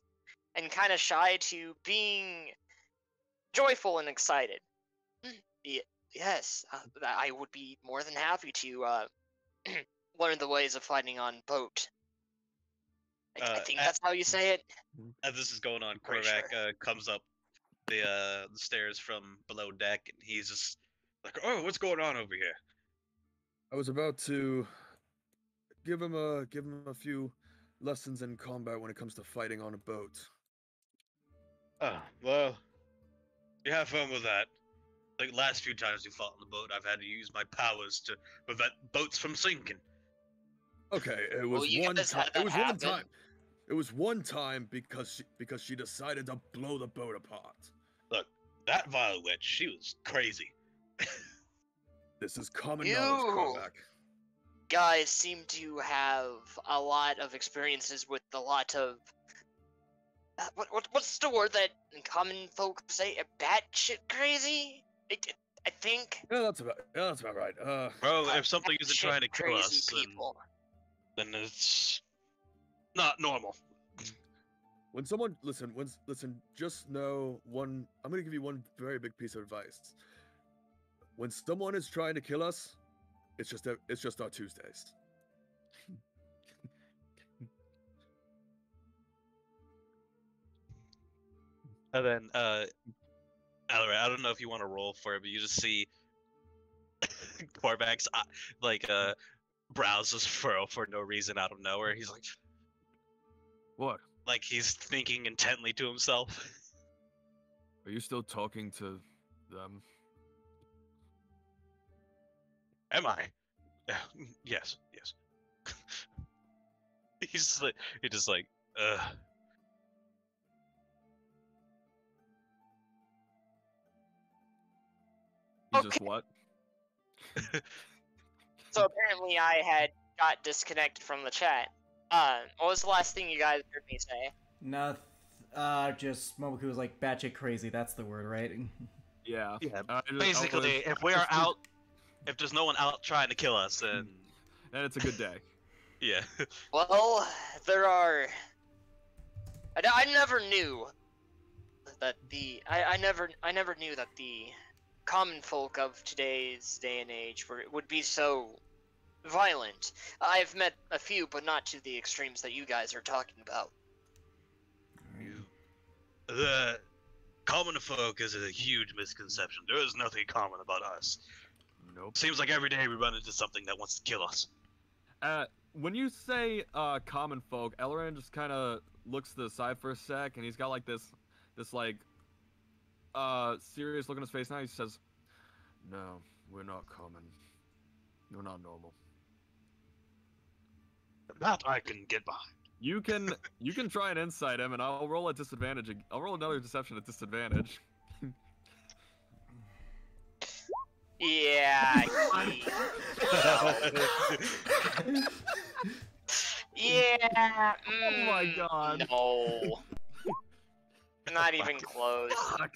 and kind of shy to being joyful and excited. Yes, I would be more than happy to learn the ways of fighting on boat. I think that's how you say it. As this is going on, Pretty Korvac comes up the stairs from below deck, and he's just like, "Oh, what's going on over here?" I was about to give him a few lessons in combat when it comes to fighting on a boat. Oh, well, you have fun with that. Like last few times we fought on the boat, I've had to use my powers to prevent boats from sinking. Okay, it was one time. It was one time because she decided to blow the boat apart. Look, that vile witch, she was crazy. This is common knowledge, Korvac. Guys seem to have a lot of experiences with a lot of what's the word that common folk say? Batshit crazy? I think. Yeah, that's about right. Bro, if something isn't Batshit trying to kill crazy us, people. then it's not normal. When someone listen, just know one. I'm gonna give you one very big piece of advice. When someone is trying to kill us, it's just our Tuesdays. And then, Alright, I don't know if you want to roll for it, but you just see Corvac's brows just furrow for no reason out of nowhere. He's like, What? like he's thinking intently to himself. Are you still talking to them? Am I? Yes. He's just like, You Okay. just what? So apparently I had got disconnected from the chat. What was the last thing you guys heard me say? Just Momoku was like batshit crazy. That's the word, right? Yeah. yeah. I Basically, was- if we are out, if there's no one out trying to kill us, then then it's a good day. yeah. Well, there are. I never knew that I never knew that the common folk of today's day and age would be so violent. I've met a few, but not to the extremes that you guys are talking about. The common folk is a huge misconception. There is nothing common about us. Nope. Seems like every day we run into something that wants to kill us. When you say common folk, Ellerin just kind of looks to the side for a sec, and he's got like this like serious look on his face. Now he says, "No, we're not common. We're not normal. That I can get behind. You can try and insight him, and I'll roll a disadvantage. I'll roll another deception at disadvantage." Yeah. Yeah. Oh my god. No. Not even close. Fuck.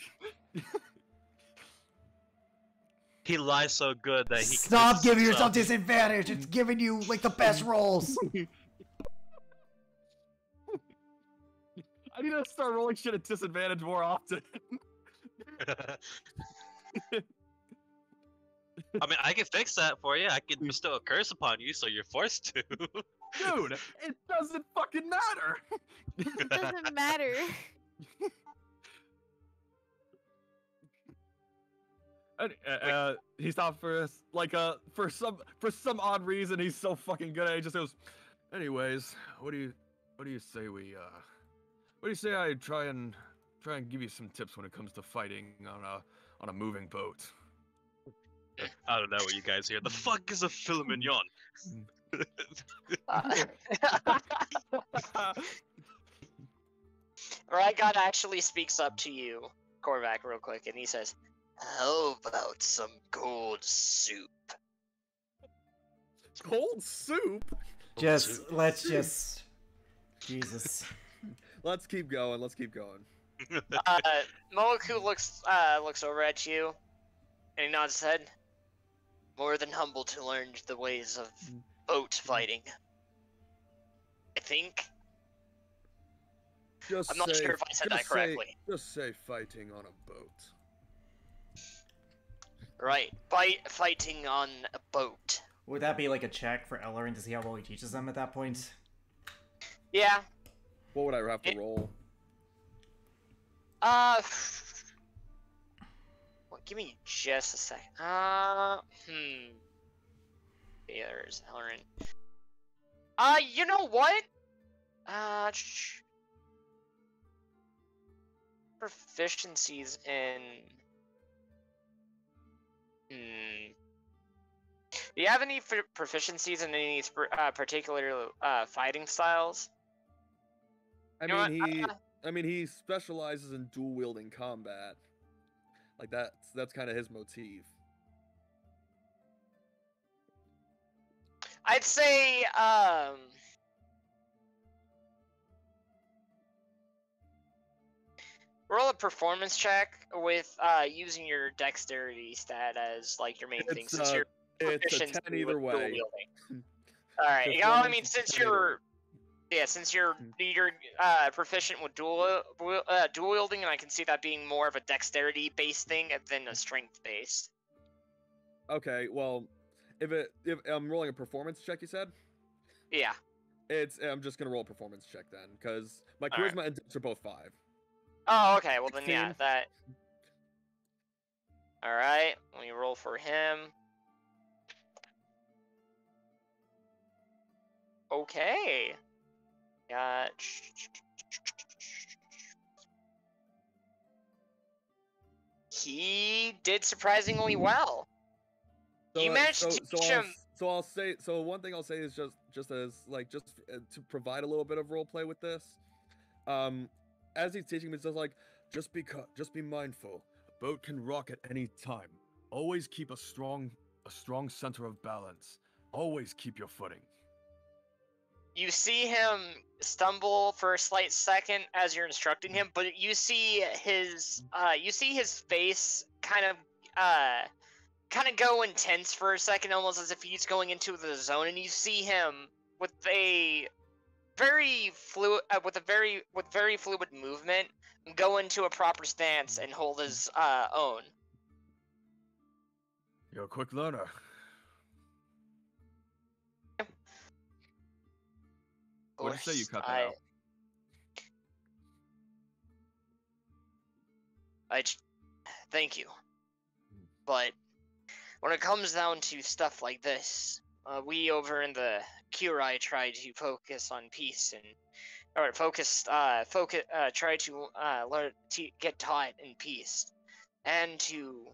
He lies so good that he Stop convinces giving yourself himself- disadvantage. It's giving you like the best rolls. I need to start rolling shit at disadvantage more often. I mean, I can fix that for you. I can bestow a curse upon you, so you're forced to. Dude, it doesn't fucking matter. It doesn't matter. He stopped for for some odd reason he's so fucking good at it. He just goes, anyways, what do you say I try and give you some tips when it comes to fighting on a moving boat? I don't know what you guys hear. The fuck is a filet mignon? Rygon actually speaks up to you, Korvac, real quick, and he says, "How about some cold soup?" Cold soup? Let's Jesus. Let's keep going. Momoku looks over at you, and he nods his head. More than humble to learn the ways of boat fighting. I think. I'm not sure if I said that correctly. Just say fighting on a boat. Right, fighting on a boat. Would that be like a check for Ellerin to see how well he teaches them at that point? Yeah. What would I have to roll? Well, give me just a sec. There's Ellerin. You know what? Proficiencies in. Do you have any proficiencies in any particular fighting styles? I You know mean, what? he specializes in dual wielding combat. Like that's kind of his motif. I'd say, roll a performance check with using your dexterity stat as like your main thing, since you're it's a proficient 10 either with dual way. wielding. All right. You know, I mean, Performance is since 10 either way. you're since you're proficient with dual wielding, and I can see that being more of a dexterity based thing than a strength based. Okay, well, if I'm rolling a performance check, you said? Yeah. I'm just gonna roll a performance check then, because my All right. charisma and dex are both 5. Oh, okay. Well then, yeah, 16. that. All right. Let me roll for him. Okay. Got. He did surprisingly well. You managed to teach him. So one thing I'll say is just to provide a little bit of role play with this. As he's teaching me, it's just be mindful. A boat can rock at any time. Always keep a strong center of balance. Always keep your footing. You see him stumble for a slight second as you're instructing him, but you see his face kind of go intense for a second, almost as if he's going into the zone, and you see him with a very fluid movement go into a proper stance and hold his own. You're a quick learner. What did you say you cut that out? Thank you. But when it comes down to stuff like this, we over in the Curai try to focus on peace try to learn to get taught in peace, and to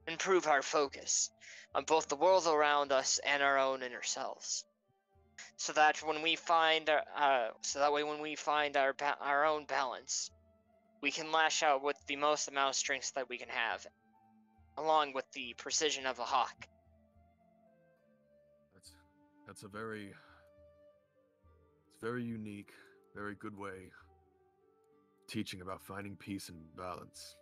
improve our focus on both the world around us and our own inner selves. So that when we find our own balance, we can lash out with the most amount of strength that we can have, along with the precision of a hawk. That's a very unique, very good way of teaching about finding peace and balance.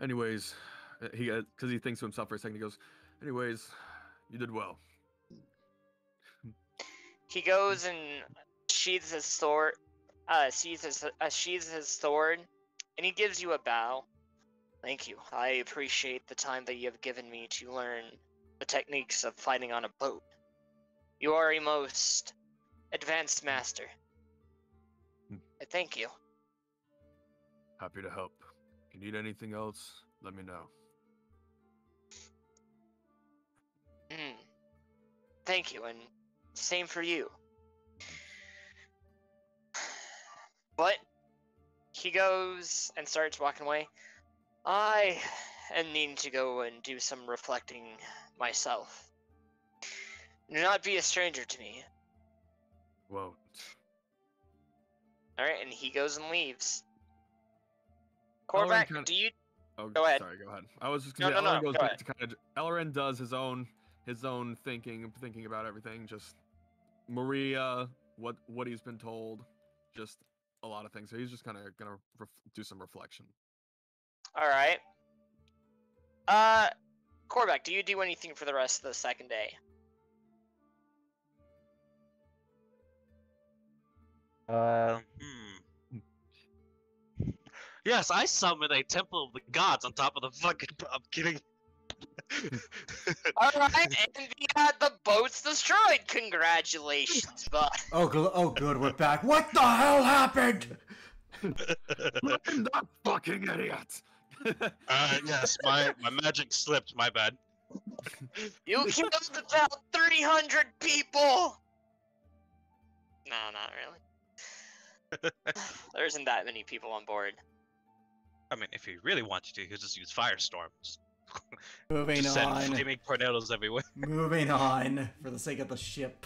Anyways, because he thinks to himself for a second, he goes, anyways, you did well. He goes and sheathes his sword, sheathes his sword, and he gives you a bow. Thank you. I appreciate the time that you have given me to learn the techniques of fighting on a boat. You are a most advanced master. I thank you. Happy to help. If you need anything else, let me know. Thank you, and same for you. But he goes and starts walking away. I am needing to go and do some reflecting myself. Do not be a stranger to me. Won't. Alright, and he goes and leaves. Elloren Korvac, do you... Oh, go ahead. Sorry, go ahead. I was just gonna say, No, Elloren goes go back ahead. to kind of... Elloren does his own thinking about everything. Just Maria, what he's been told, just a lot of things. So he's just kind of gonna do some reflection. Alright. Korvac, do you do anything for the rest of the second day? Yes, I summon a temple of the gods on top of the fucking. I'm kidding. Alright, and the boat's destroyed. Congratulations, bud. Oh, good, we're back. What the hell happened? That fucking idiot! Yes, my magic slipped. My bad. You killed about 300 people! No, not really. There isn't that many people on board. I mean, if he really wanted to, he could just use Firestorm. Just Moving send on. flaming tornadoes everywhere. Moving on, for the sake of the ship.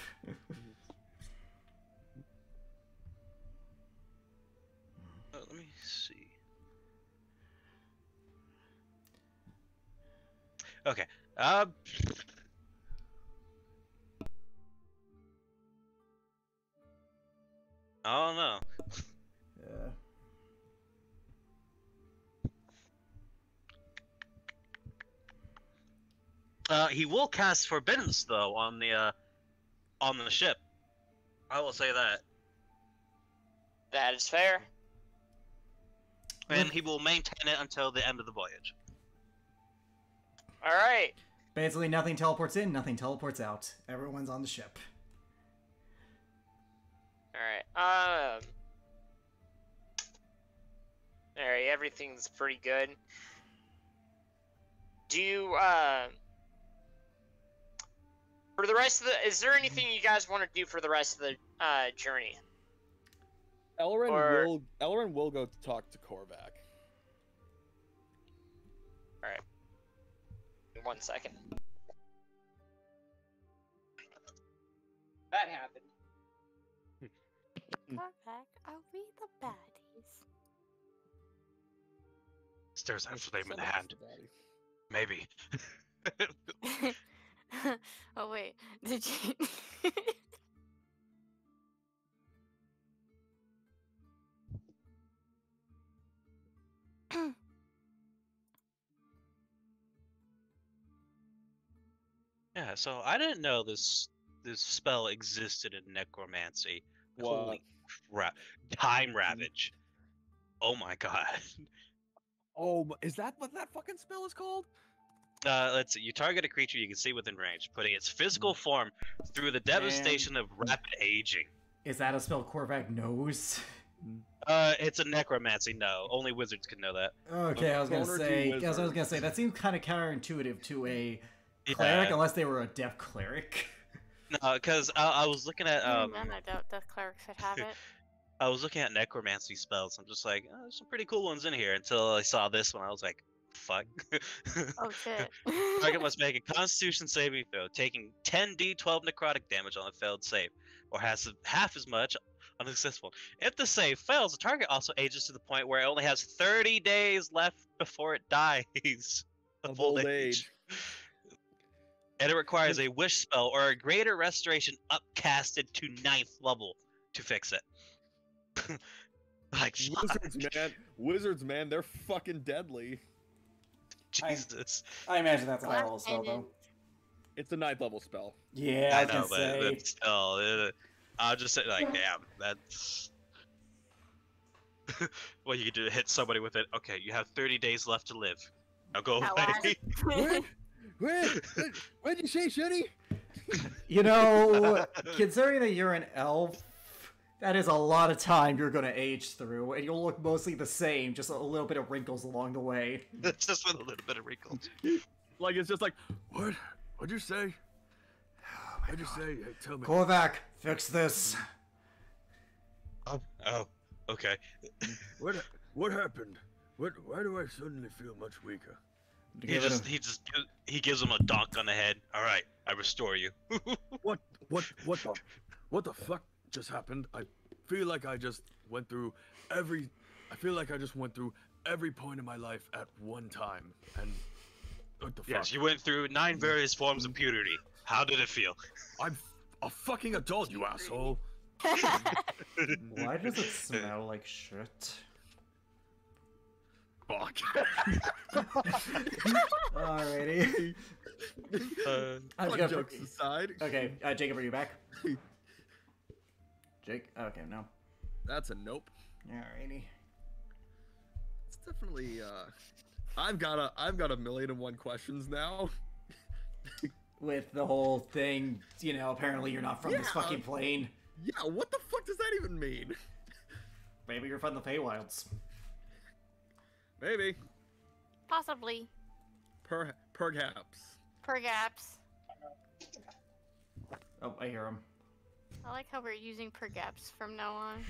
Let me see. Okay. I don't know. Yeah. He will cast Forbiddance though on the ship. I will say that. That is fair. And he will maintain it until the end of the voyage. All right. Basically, nothing teleports in, nothing teleports out. Everyone's on the ship. All right. All right. Everything's pretty good. Do you for the rest of the? Is there anything you guys want to do for the rest of the journey? Elrond will go talk to Korvac. All right. 1 second. That happened. Korvac, are we the baddies? Stares at flame in the Son of a hand. daddy. Maybe. Oh wait, did you? Yeah, so I didn't know this spell existed in necromancy. What? Holy crap. Time Ravage. Oh my god. Oh, is that what that fucking spell is called? Let's see. You target a creature you can see within range, putting its physical form through the devastation of rapid aging. Is that a spell Korvac knows? It's a necromancy, no. Only wizards can know that. Okay, I was gonna Stoner to say. wizard. That seems kind of counterintuitive to a cleric, unless they were a deaf cleric. No, because I was looking at I doubt the cleric should have it. I was looking at necromancy spells. I'm just like, oh, there's some pretty cool ones in here. Until I saw this one, I was like, fuck. Oh shit. Target must make a Constitution saving throw, taking 10d12 necrotic damage on a failed save, or has half as much on a successful. If the save fails, the target also ages to the point where it only has 30 days left before it dies Of old age. And it requires a wish spell or a greater restoration upcasted to 9th level to fix it. Like, Wizards, man, they're fucking deadly. Jesus. I imagine that's a high level spell, though. It's a 9th level spell. Yeah, I was gonna say. But still, I'll just say, like, damn, that's... What you can do, hit somebody with it. Okay, you have 30 days left to live. Now go away. What'd you say, Shuddy? You know, considering that you're an elf, that is a lot of time you're gonna age through, and you'll look mostly the same, just a little bit of wrinkles along the way. Just with a little bit of wrinkles. Like it's just like, what'd you say? What'd you say? Hey, tell me. Korvac, fix this. Oh, okay. What happened? Why do I suddenly feel much weaker? He gives him a donk on the head. All right, I restore you. What the fuck just happened? I feel like I just went through every point in my life at one time. And what the fuck? Yes, you went through 9 various forms of puberty. How did it feel? I'm a fucking adult, you asshole. Why does it smell like shit? Fuck. Alrighty. Jokes aside. Okay, Jacob, are you back? Jake? Okay, no. That's a nope. Alrighty. It's definitely I've got a 1,000,001 questions now. With the whole thing, you know, apparently you're not from this fucking plane. Yeah, what the fuck does that even mean? Maybe you're from the Feywilds. Maybe. Possibly. Perhaps. Perhaps. Oh, I hear him. I like how we're using perhaps from now on.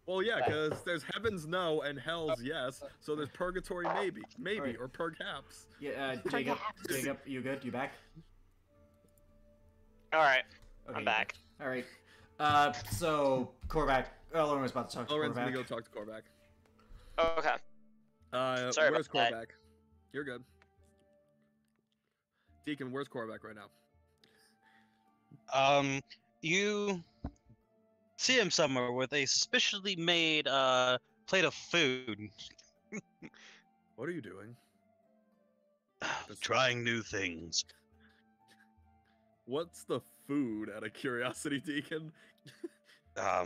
Well, yeah, because there's heavens no and hell's yes, so there's purgatory maybe, Right. or perhaps. Yeah, Jacob, you good? You back? All right, Okay, I'm back. All right. So Korvac, Lauren was about to talk to Lauren's gonna Korvac. go talk to Korvac. Okay. Sorry Where's about that. Korvac? You're good. Deacon, where's Korvac right now? You see him somewhere with a suspiciously made plate of food. What are you doing? Trying new things. What's the food out of curiosity, Deacon? I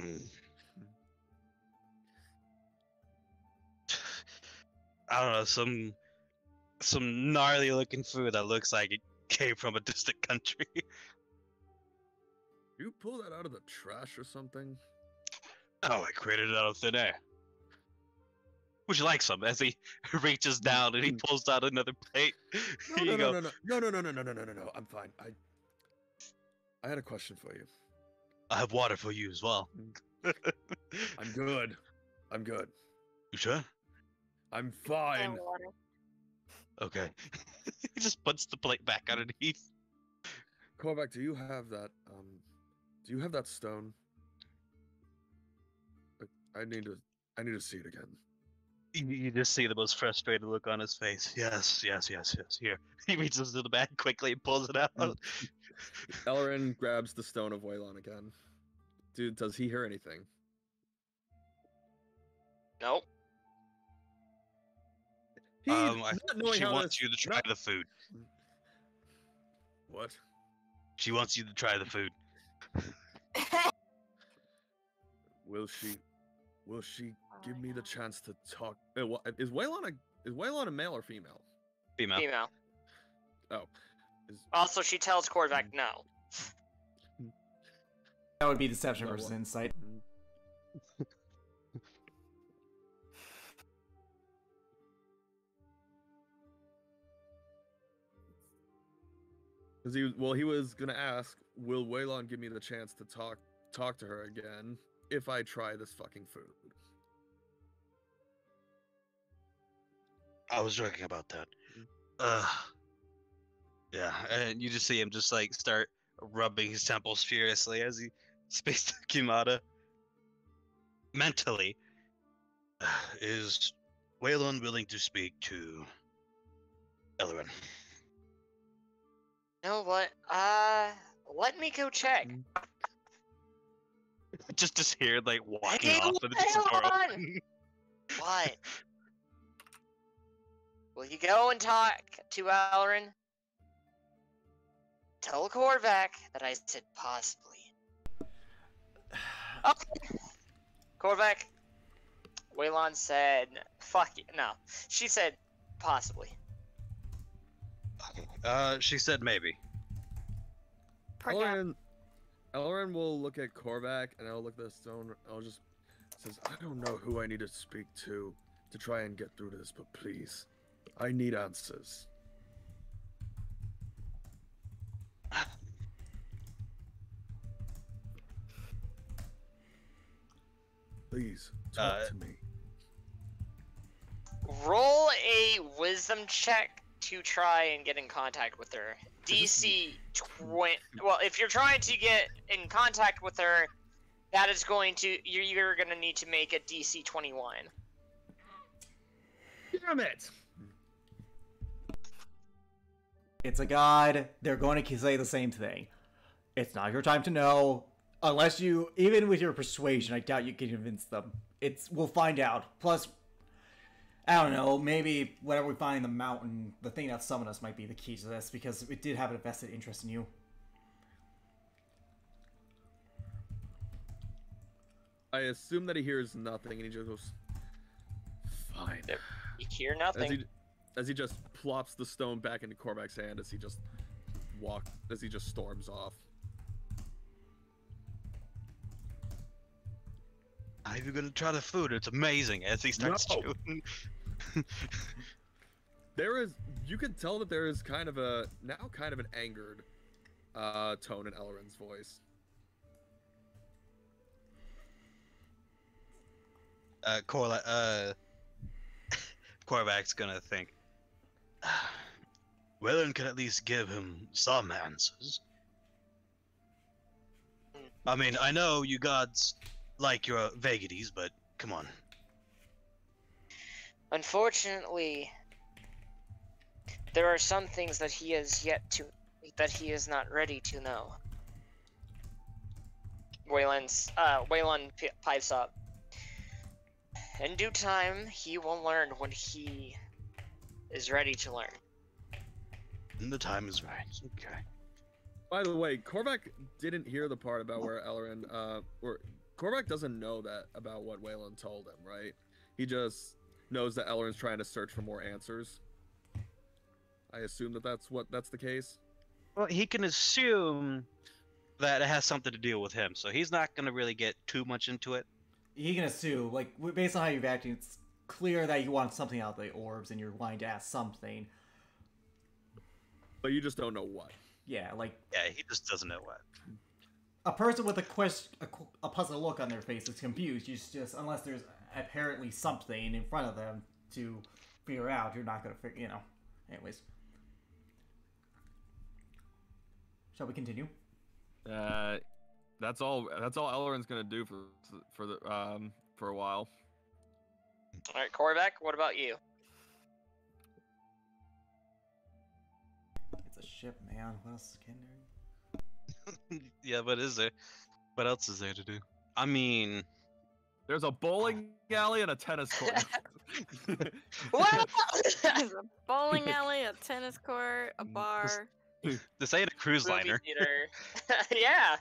don't know, some gnarly looking food that looks like it came from a distant country. You pull that out of the trash or something? Oh, I created it out of thin air. Would you like some? As he reaches down and he pulls out another plate. Here you go. No. I'm fine. I had a question for you. I have water for you as well. I'm good. You sure? I'm fine. Water. Okay. He just puts the plate back underneath. Korvac, do you have that? Do you have that stone? I need to see it again. You just see the most frustrated look on his face. Yes. Here. He reaches into the bag quickly and pulls it out. Elrin grabs the stone of Waylon again. Dude, does he hear anything? Nope. She wants you to try the food. What? She wants you to try the food. Will she give me the chance to talk? Is Waylon a male or female? Female. Female. Oh. Also, she tells Korvac no. That would be deception versus insight. Because he was gonna ask, will Waylon give me the chance to talk to her again if I try this fucking food? I was joking about that. Yeah, and you just see him just like start rubbing his temples furiously as he speaks to Kimata. Mentally, is Waylon willing to speak to Elrin? You know what? Let me go check. Just hear like walking Hey, off of the door. Waylon! What? Will you go and talk to Elrin? Tell Korvac that I said possibly. Okay. Korvac. Waylon said, fuck you. No. She said possibly. She said maybe. Elrin will look at Korvac and I'll look at the stone. I'll just says, I don't know who I need to speak to try and get through this, but please, I need answers. Please, talk to me. Roll a wisdom check to try and get in contact with her. DC 20. Well, if you're trying to get in contact with her, that is going to you're going to need to make a DC 21. Damn it! It's a god. They're going to say the same thing. It's not your time to know. Unless you, even with your persuasion, I doubt you can convince them. We'll find out. Plus, I don't know, maybe whatever we find in the mountain, the thing that summoned us might be the key to this, because it did have a vested interest in you. I assume that he hears nothing, and he just goes, fine. You hear nothing. As he just plops the stone back into Korvac's hand as he just storms off. Are you gonna try the food? It's amazing. As he starts chewing. You can tell that there is kind of an angered tone in Elrin's voice. Korvac's gonna think. Waylon can at least give him some answers. I mean, I know you gods like your vagaries, but come on. Unfortunately, there are some things that he is not ready to know. Waylon pipes up. In due time, he will learn when he is ready to learn. And the time is right. Okay. By the way, Korvac didn't hear the part about where Ellerin, or Korvac doesn't know that about what Waylon told him, right? He just knows that Ellerin's trying to search for more answers. I assume that that's the case. Well, he can assume that it has something to do with him, so he's not gonna really get too much into it. He can assume, like, based on how you're acting, it's clear that you want something out of the orbs and you're wanting to ask something. But you just don't know what. Yeah, like... Yeah, he just doesn't know what. A person with a puzzled look on their face is confused. You just, unless there's apparently something in front of them to figure out, you're not gonna figure, you know. Anyways. Shall we continue? That's all Ellerin's gonna do for a while. All right, Korvac, what about you? It's a ship, man. What else can there? Yeah, but is there? What else is there to do? I mean, There's a bowling alley and a tennis court. What? There's a bowling alley, a tennis court, a bar. this ain't a cruise Movie liner. theater. Yeah.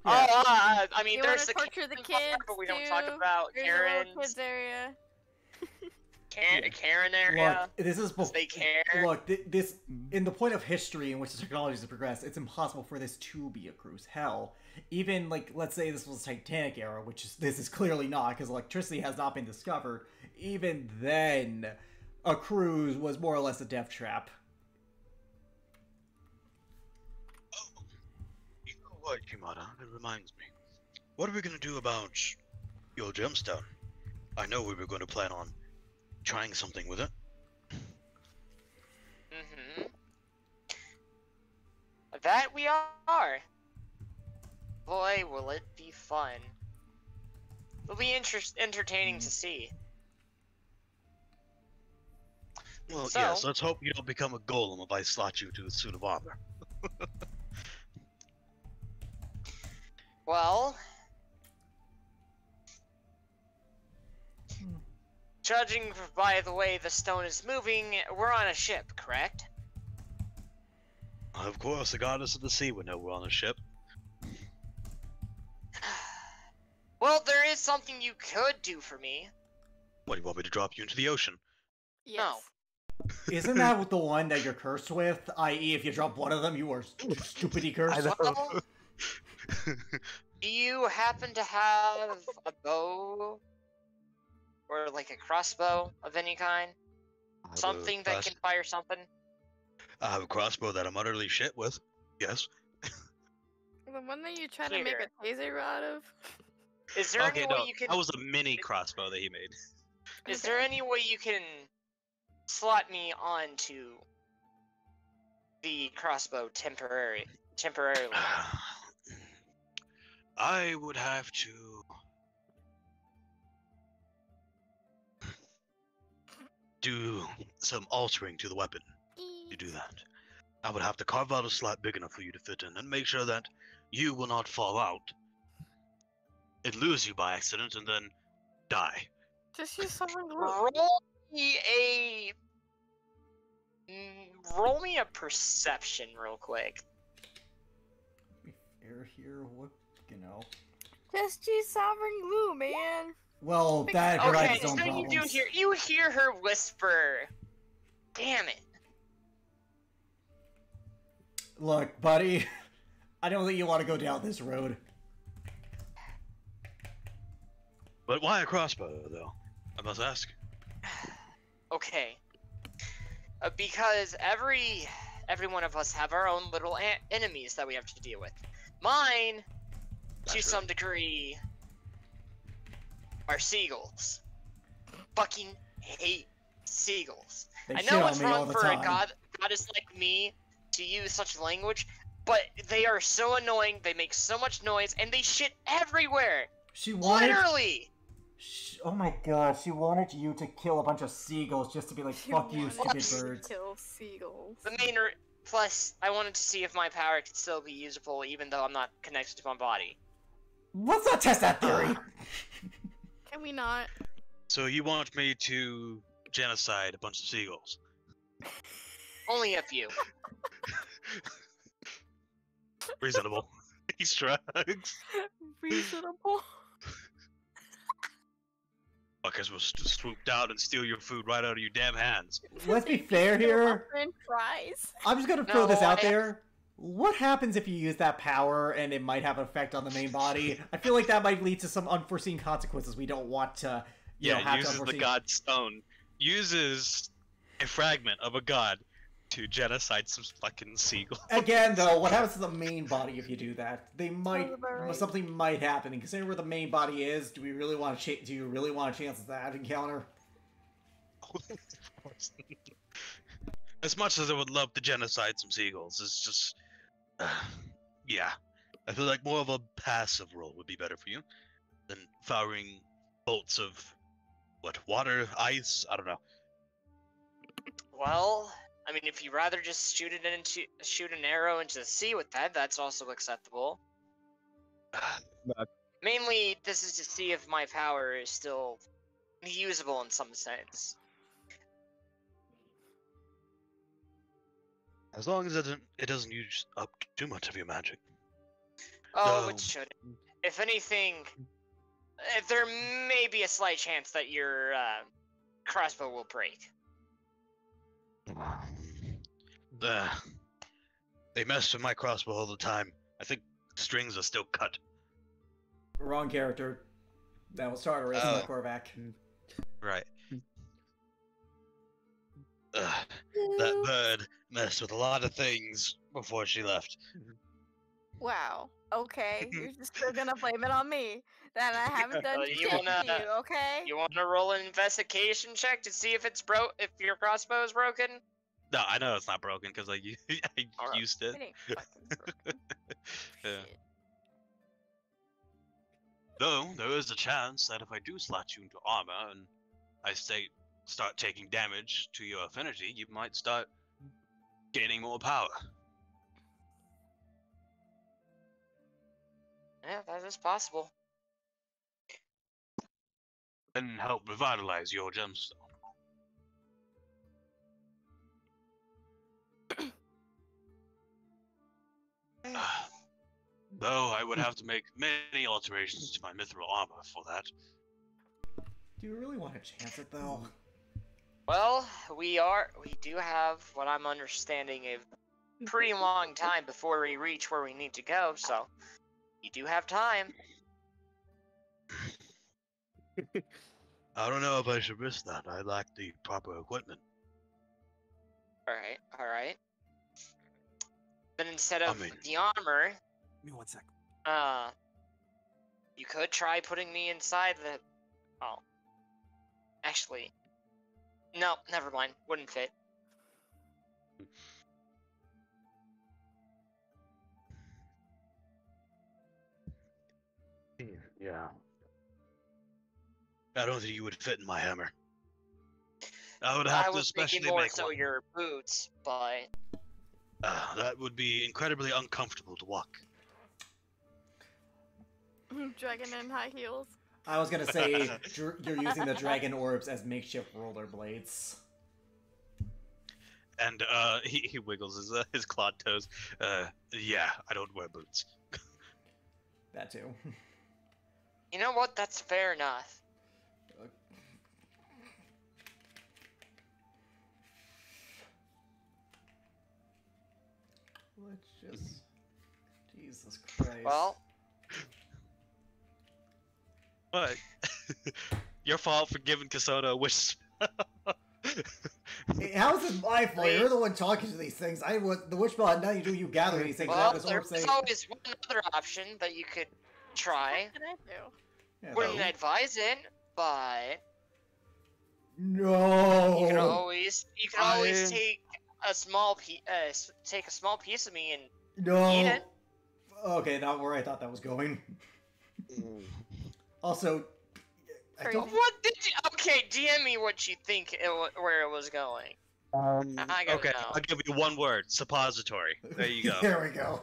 Yeah. Oh, I mean, You there's wanna the torture the kids, kids but we don't talk too? about There's a little Karen's kids area. Karen area. Look, this is Does they care? Look, this in the point of history in which the technology has progressed, it's impossible for this to be a cruise. Hell, even like let's say this was Titanic era, which this is clearly not because electricity has not been discovered. Even then, a cruise was more or less a death trap. Oh, you know what, Kimata? It reminds me. What are we gonna do about your gemstone? I know we were going to plan on trying something with it. Mm-hmm. That we are. Boy, will it be fun. It'll be entertaining to see. Well, So- yes, let's hope you don't become a golem if I slot you to a suit of armor. Well, judging by the way the stone is moving, we're on a ship, correct? Of course, the goddess of the sea would know we're on a ship. Well, there is something you could do for me. What, do you want me to drop you into the ocean? Yes. Isn't that the one that you're cursed with? I.e., if you drop one of them, you are stupidly cursed. Well, do you happen to have a bow? Or like a crossbow of any kind? Something that can fire something? I have a crossbow that I'm utterly shit with. Yes. The one that you try to make a taser out of? Is there Okay, any way no, you can... that was a mini crossbow that he made. Is there any way you can slot me onto the crossbow temporarily? I would have to do some altering to the weapon to do that. I would have to carve out a slot big enough for you to fit in and make sure that you will not fall out and lose you by accident and then die. Just use someone Roll me a perception real quick. Be fair here, what, you know. Just use sovereign glue, man. Well, that provides Okay, its own so problems. you hear her whisper. Damn it. Look, buddy, I don't think you want to go down this road. But why a crossbow, though? I must ask. Okay. Because every one of us have our own little enemies that we have to deal with. Mine, to That's some right. degree, are seagulls. Fucking hate seagulls. They I shit know on it's me all wrong the for a time. goddess like me to use such language, but they are so annoying. They make so much noise, and they shit everywhere. She wanted... Literally. Oh my god, she wanted you to kill a bunch of seagulls just to be like, fuck you, stupid birds. Kill seagulls. The main plus, I wanted to see if my power could still be usable, even though I'm not connected to my body. Let's not test that theory. Can we not? So you want me to genocide a bunch of seagulls? Only a few. Reasonable. He shrugs. Reasonable. Fuckers will swoop down and steal your food right out of your damn hands. Let's be fair here. French fries. I'm just gonna throw this No, out there. What happens if you use that power and it might have an effect on the main body? I feel like that might lead to some unforeseen consequences we don't want to. You know, have uses to the unforeseen. god stone. Uses a fragment of a god to genocide some fucking seagulls. Again, though, what happens to the main body if you do that? They might Sounds about right. something might happen. And considering where the main body is, do we really want to? Do you really want a chance at that encounter? As much as I would love to genocide some seagulls, it's just, yeah. I feel like more of a passive role would be better for you than firing bolts of, water, ice? I don't know. Well, I mean, if you'd rather just shoot an arrow into the sea with that, that's also acceptable. Mainly, this is to see if my power is still usable in some sense. As long as it doesn't use up too much of your magic. Oh, No. it shouldn't. If anything, if there may be a slight chance that your crossbow will break. They mess with my crossbow all the time. I think strings are still cut. Wrong character. That will start a race Oh. with Korvac. Right. That bird messed with a lot of things before she left. Wow. Okay. You're just still gonna blame it on me. That I haven't done You shit to wanna- you, okay? You want to roll an investigation check to see if it's if your crossbow is broken? No, I know it's not broken because I Alright. used it. It ain't fucking broken. Yeah. Shit. Though there is a chance that if I do slot you into armor and I start taking damage to your affinity, you might start gaining more power. Yeah, that is possible. And help revitalize your gemstone. Though I would have to make many alterations to my mithril armor for that. Do you really want to chance it though? Well, we do have what I'm understanding a pretty long time before we reach where we need to go, so you do have time. I don't know if I should risk that. I lack the proper equipment. Alright. Then instead of mean- the armor, Give me 1 sec. you could try putting me inside the... Oh. Actually... No, never mind. Wouldn't fit. Yeah. I don't think you would fit in my hammer. I would have I to was especially thinking more make so one. your boots, but... That would be incredibly uncomfortable to walk. Dragon in high heels. I was gonna say you're using the dragon orbs as makeshift rollerblades. And he wiggles his clawed toes. Yeah, I don't wear boots. That too. You know what? That's fair enough. Let's just... Jesus Christ. Well, But your fault for giving Kasota a wish. Hey, how is this my fault? You're the one talking to these things. I was the witch spell had nothing to do with you gathering these things. well, That was orb there's saying... always one other option that you could try. What can I do? Yeah, Wouldn't no. advise it, but No. you can always I- take a small piece of me and No. eat it. Okay, not where I thought that was going. Also, I don't... What did you? Okay, DM me what you think where it was going. I gotta Okay, know. I'll give you one word: suppository. There you go. There we go.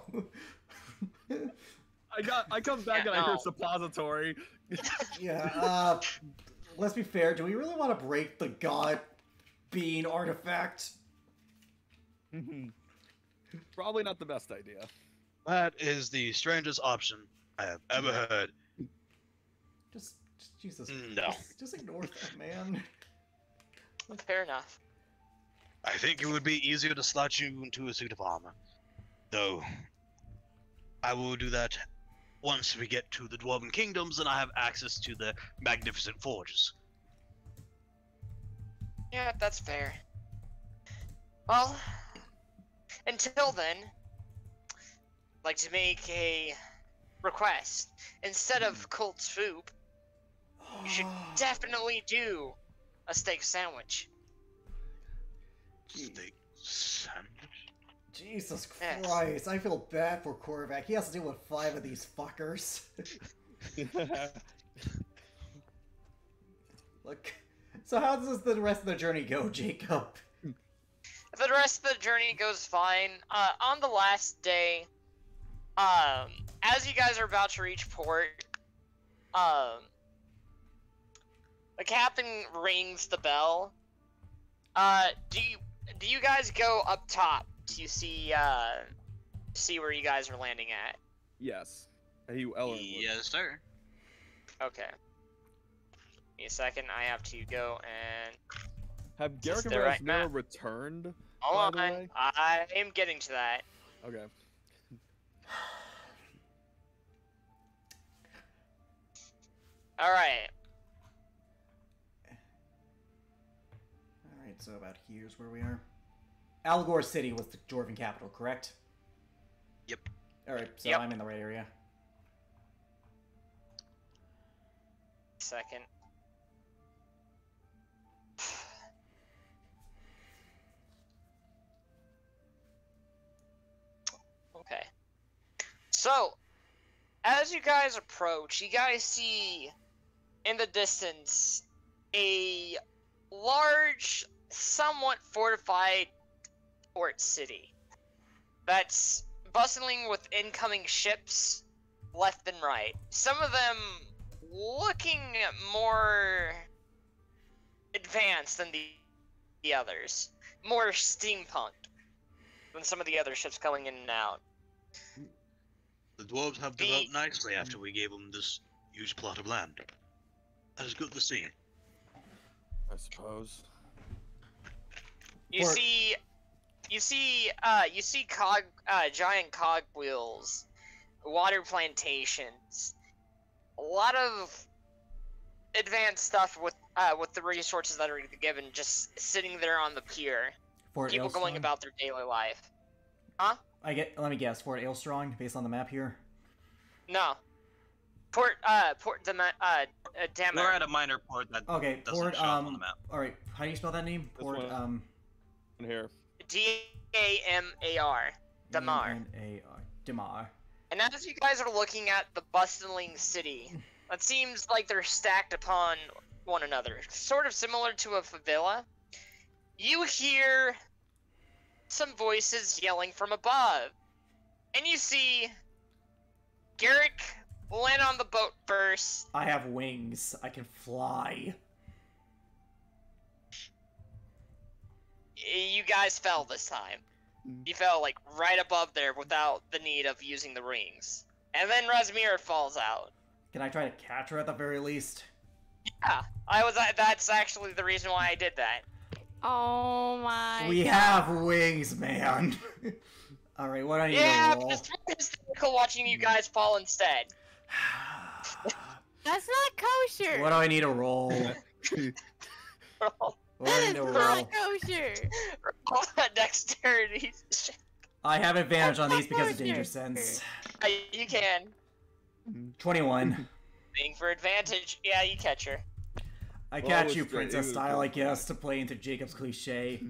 I come back and I hear No. suppository. Yeah, let's be fair. Do we really want to break the god bean artifact? Probably not the best idea. That is the strangest option I have ever heard. Just Jesus. No. Just ignore that, man. Fair enough. I think it would be easier to slot you into a suit of armor. Though, I will do that once we get to the Dwarven Kingdoms and I have access to the magnificent forges. Yeah, that's fair. Well, until then, I'd like to make a request. Instead of cold soup, you should definitely do a steak sandwich. Steak sandwich? Jesus Yes. Christ, I feel bad for Korvac. He has to deal with 5 of these fuckers. Look, so how does the rest of the journey go, Jacob? The rest of the journey goes fine. On the last day, as you guys are about to reach port, the captain rings the bell. Do you guys go up top to see where you guys are landing at? Yes. Ellen would. Yes, sir. Okay. Give me a second. I have to go and Have Is Garrick and the right Rasmira map? returned? hold By the on. way? I am getting to that. Okay. All right. Alright, so about here's where we are. Algor City was the Dwarven capital, correct? Yep. Alright, so Yep. I'm in the right area. Second. Okay. So, as you guys approach, you guys see in the distance a large, somewhat fortified port city that's bustling with incoming ships left and right. Some of them looking more advanced than the others, more steampunked than some of the other ships coming in and out. The dwarves have developed nicely after we gave them this huge plot of land. That is good to see. I suppose. You Or- see giant cogwheels, water plantations, a lot of advanced stuff with the resources that are given, just sitting there on the pier. Fort People going Ailstrong? about their daily life. Let me guess, Fort Ailstrong, based on the map here? No. Port We're Damar. at a minor port that Okay, doesn't Port, show up on the map. alright, how do you spell that name? This Port, one. In here. Damar. Damar. N-A-R. Damar. And as you guys are looking at the bustling city, that seems like they're stacked upon one another, sort of similar to a favela, you hear some voices yelling from above. And you see Garrick land on the boat first. I have wings. I can fly. You guys fell this time. You fell like right above there without the need of using the rings. And then Rasmir falls out. Can I try to catch her at the very least? Yeah, that's actually the reason why I did that. Oh my We god. have wings, man. Alright, what do I need Yeah, to but roll? it's really hysterical watching you guys fall instead. That's not kosher. What do I need to roll? What do I That need is to roll? not kosher. Roll that dexterity. I have advantage on That's these because of kosher. danger sense. You can. 21. Being for advantage, yeah, you catch her. I Well, catch it you, was great. It princess was style, I pretty guess, to play into Jacob's cliche.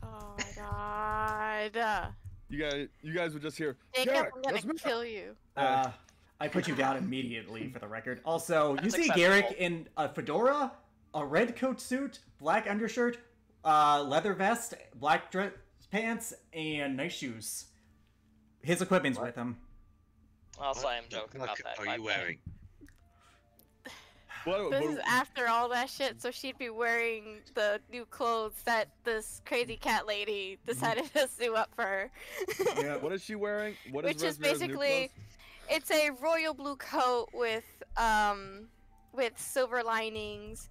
Oh my god. You guys would just hear. Jacob, Garrick, I'm gonna Rasmira." kill you. I put you down immediately, for the record. Also, you That's see acceptable. Garrick in a fedora, a red coat suit, black undershirt, leather vest, black dress pants, and nice shoes. His equipment's with him. Also, I am What the joking about fuck that. are by you the way. wearing? This is after all that shit, so she'd be wearing the new clothes that this crazy cat lady decided to sew up for her. Yeah. What is she wearing? What is Which is Resmira's new basically, clothes? it's a royal blue coat with silver linings,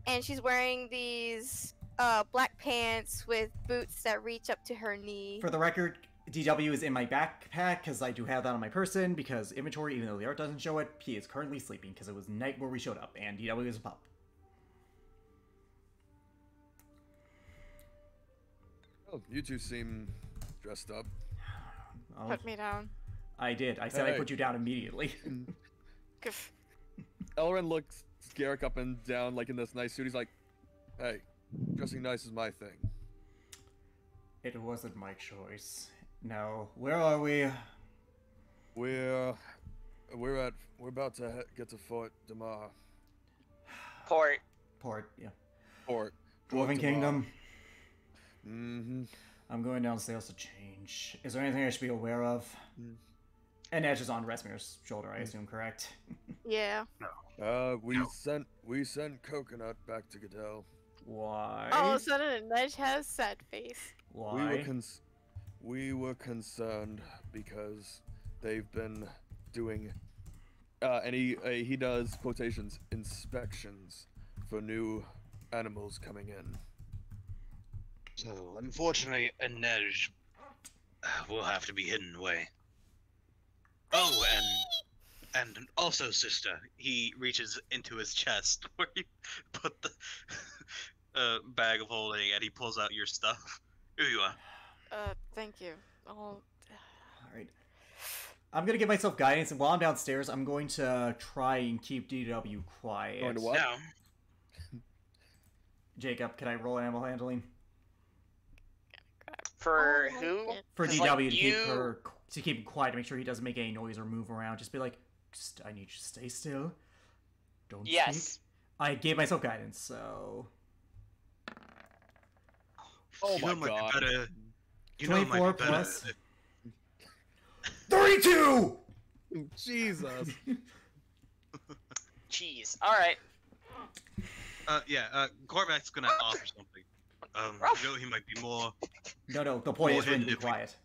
and she's wearing these black pants with boots that reach up to her knee. For the record, DW is in my backpack because I do have that on my person because inventory, even though the art doesn't show it, he is currently sleeping because it was night where we showed up and DW is a pup. Oh, you two seem dressed up. Oh, Put me down. I did. I said I Hey. put you down immediately. Goof. Elrin looks Garrick up and down like in this nice suit. He's like, "Hey, dressing nice is my thing." It wasn't my choice. Now, where are we? We're about to get to Fort Damar. Port. Port, yeah. Fort. Dwarven Kingdom. Mm-hmm. I'm going downstairs to change. Is there anything I should be aware of? Mm. And Edge is on Resmir's shoulder, I assume, correct? Yeah. We sent Coconut back to Goodell. Why? All of a sudden, Nedge has sad face. Why? We were concerned because they've been doing and he does quotations inspections for new animals coming in. So, unfortunately, Inej will have to be hidden away. Oh, and also, sister, He reaches into his chest where you put the bag of holding, and he pulls out your stuff. Here you are. Thank you. Oh, Alright. I'm gonna give myself guidance, and while I'm downstairs, I'm going to try and keep DW quiet. Going to what? now. Jacob, can I roll animal handling? For Oh, who? shit. For 'Cause, DW like, to you- keep him quiet, to make sure he doesn't make any noise or move around. Just be like, I need you to stay still. Don't Yes. speak. I gave myself guidance, so Oh You my know it might be god. better- You know it might 24 be better plus if- 32. Jesus. Jeez. All right. Corvac's gonna offer something. You know he might be more. No, the point Well, is for him to be if we- quiet.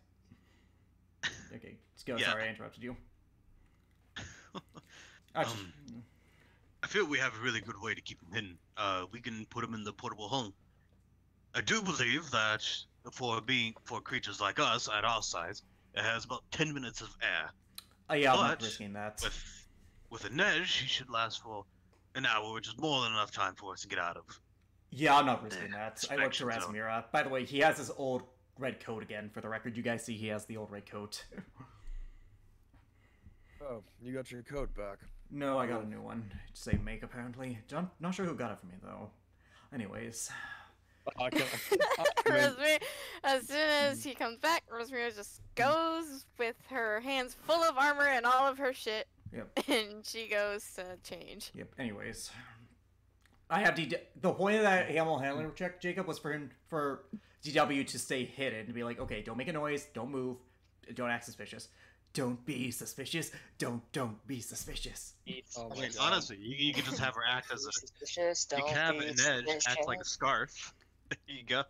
Okay, let's go. Yeah. Sorry, I interrupted you. Actually, I feel we have a really good way to keep him hidden. We can put him in the portable home. I do believe that for creatures like us at our size, it has about 10 minutes of air. yeah, I'm not but risking that. With a Nej, he should last for an hour, which is more than enough time for us to get out of. Yeah, I'm not risking that. I looked to Inspection zone. Rasmira. By the way, he has his old red coat again. For the record, you guys see he has the old red coat. Oh, you got your coat back. No, I got a new one. To save make, apparently. Not sure who got it for me, though. Anyways. I mean, Rosemary, as soon as he comes back, Rosemary just goes with her hands full of armor and all of her shit, Yep. and she goes to change. Yep. Anyways. I have the point of that animal handling check, Jacob, was for DW to stay hidden, to be like, okay, don't make a noise, don't move, don't act suspicious. Don't be suspicious. Don't be suspicious. Oh my I mean, God. honestly, you can just have her act as a. Suspicious, You don't can have be an Nej act suspicious. like a scarf. There you go.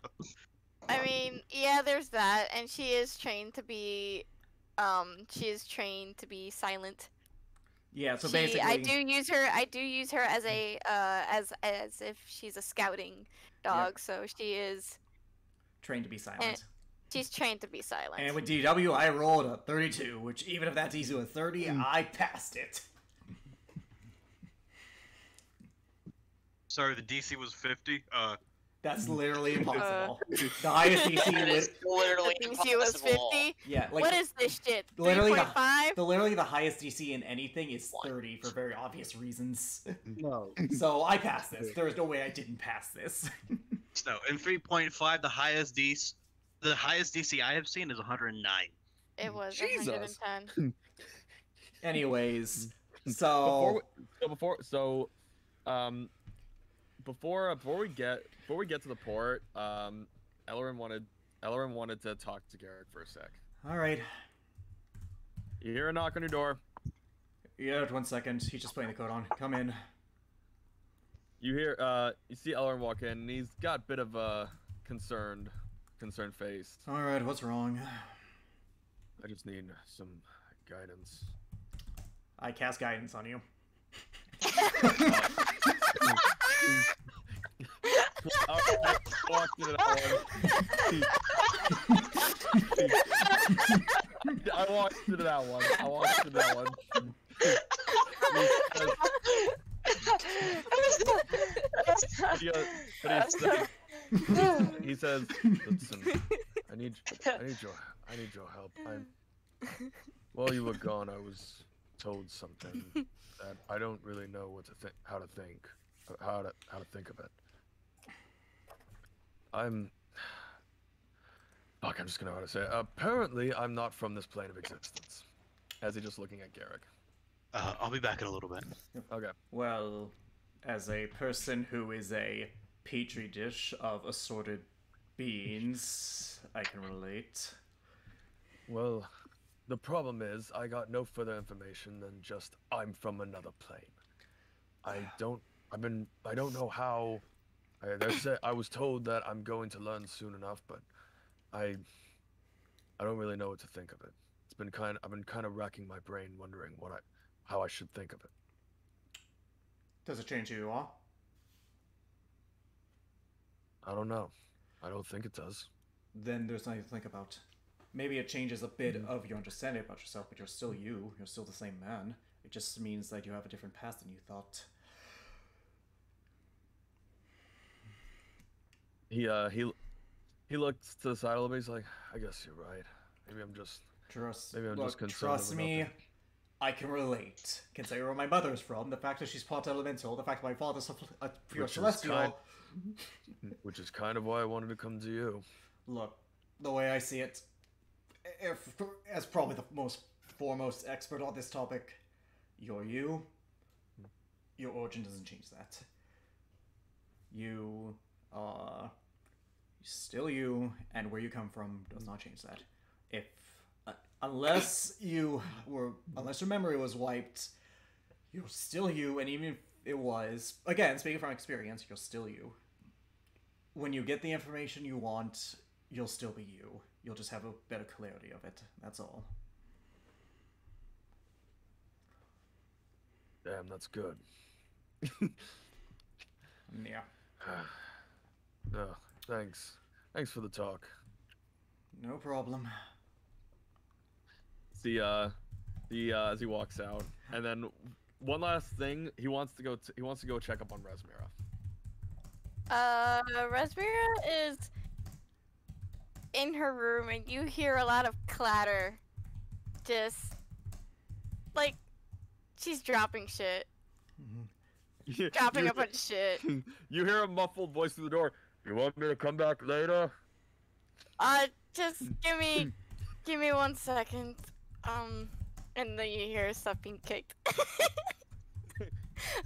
I mean, yeah, there's that, and she is trained to be silent. Yeah, so She- basically, I do use her as a as if she's a scouting dog, so she is trained to be silent. she's trained to be silent. And with DW, I rolled a 32, which even if that's easy with 30, I passed it. Sorry, the DC was 50. That's literally impossible. The highest DC That is literally I think she was impossible. 50. yeah, like What is this shit? literally the- 3.5? literally the highest DC in anything is 30 for very obvious reasons. No. So I passed this. There is no way I didn't pass this. No, in 3.5, the highest DC I have seen is 109. It was Jesus. 110. Anyways, Before so we get to the port, Ellerin wanted to talk to Garrick for a sec. all right. You hear a knock on your door. Yeah, 1 second. He's just putting the coat on. Come in. You hear, you see Elrond walk in, and he's got a bit of a concerned face. Alright, what's wrong? I just need some guidance. I cast guidance on you. I walked into that one. He says, "Listen, I need your help. While you were gone, I was told something that I don't really know how to think of it. I'm just gonna know how to say it. Apparently, I'm not from this plane of existence." As he just looking at Garrick. I'll be back in a little bit. Okay. Well, as a person who is a petri dish of assorted beings, I can relate. Well, the problem is I got no further information than just I'm from another plane. I don't know how. I was told that I'm going to learn soon enough, but I don't really know what to think of it. I've been kind of racking my brain wondering how I should think of it. Does it change who you are? I don't know. I don't think it does. Then there's nothing to think about. Maybe it changes a bit of your understanding about yourself, but you're still you. You're still the same man. It just means that you have a different past than you thought. He looks to the side a little bit. He's like, "I guess you're right. Maybe I'm just concerned. Trust me, I can relate. Considering where my mother's from, the fact that she's part elemental, the fact that my father's a pure celestial. Which is kind of why I wanted to come to you. Look, the way I see it, as probably the most foremost expert on this topic, you're you. Your origin doesn't change that. You are still you, and where you come from does not change that. Unless your memory was wiped, you're still you, and even if it was, again, speaking from experience, you're still you. When you get the information you want, you'll still be you. You'll just have a better clarity of it. That's all. Damn, that's good. Yeah. No, thanks. Thanks for the talk. No problem. See, as he walks out, and then one last thing, he wants to go check up on Resmira. Resmira is in her room, and you hear a lot of clatter. Just like she's dropping shit. Dropping a bunch of shit. You hear a muffled voice through the door. "You want me to come back later?" Just give me 1 second. And then you hear stuff being kicked.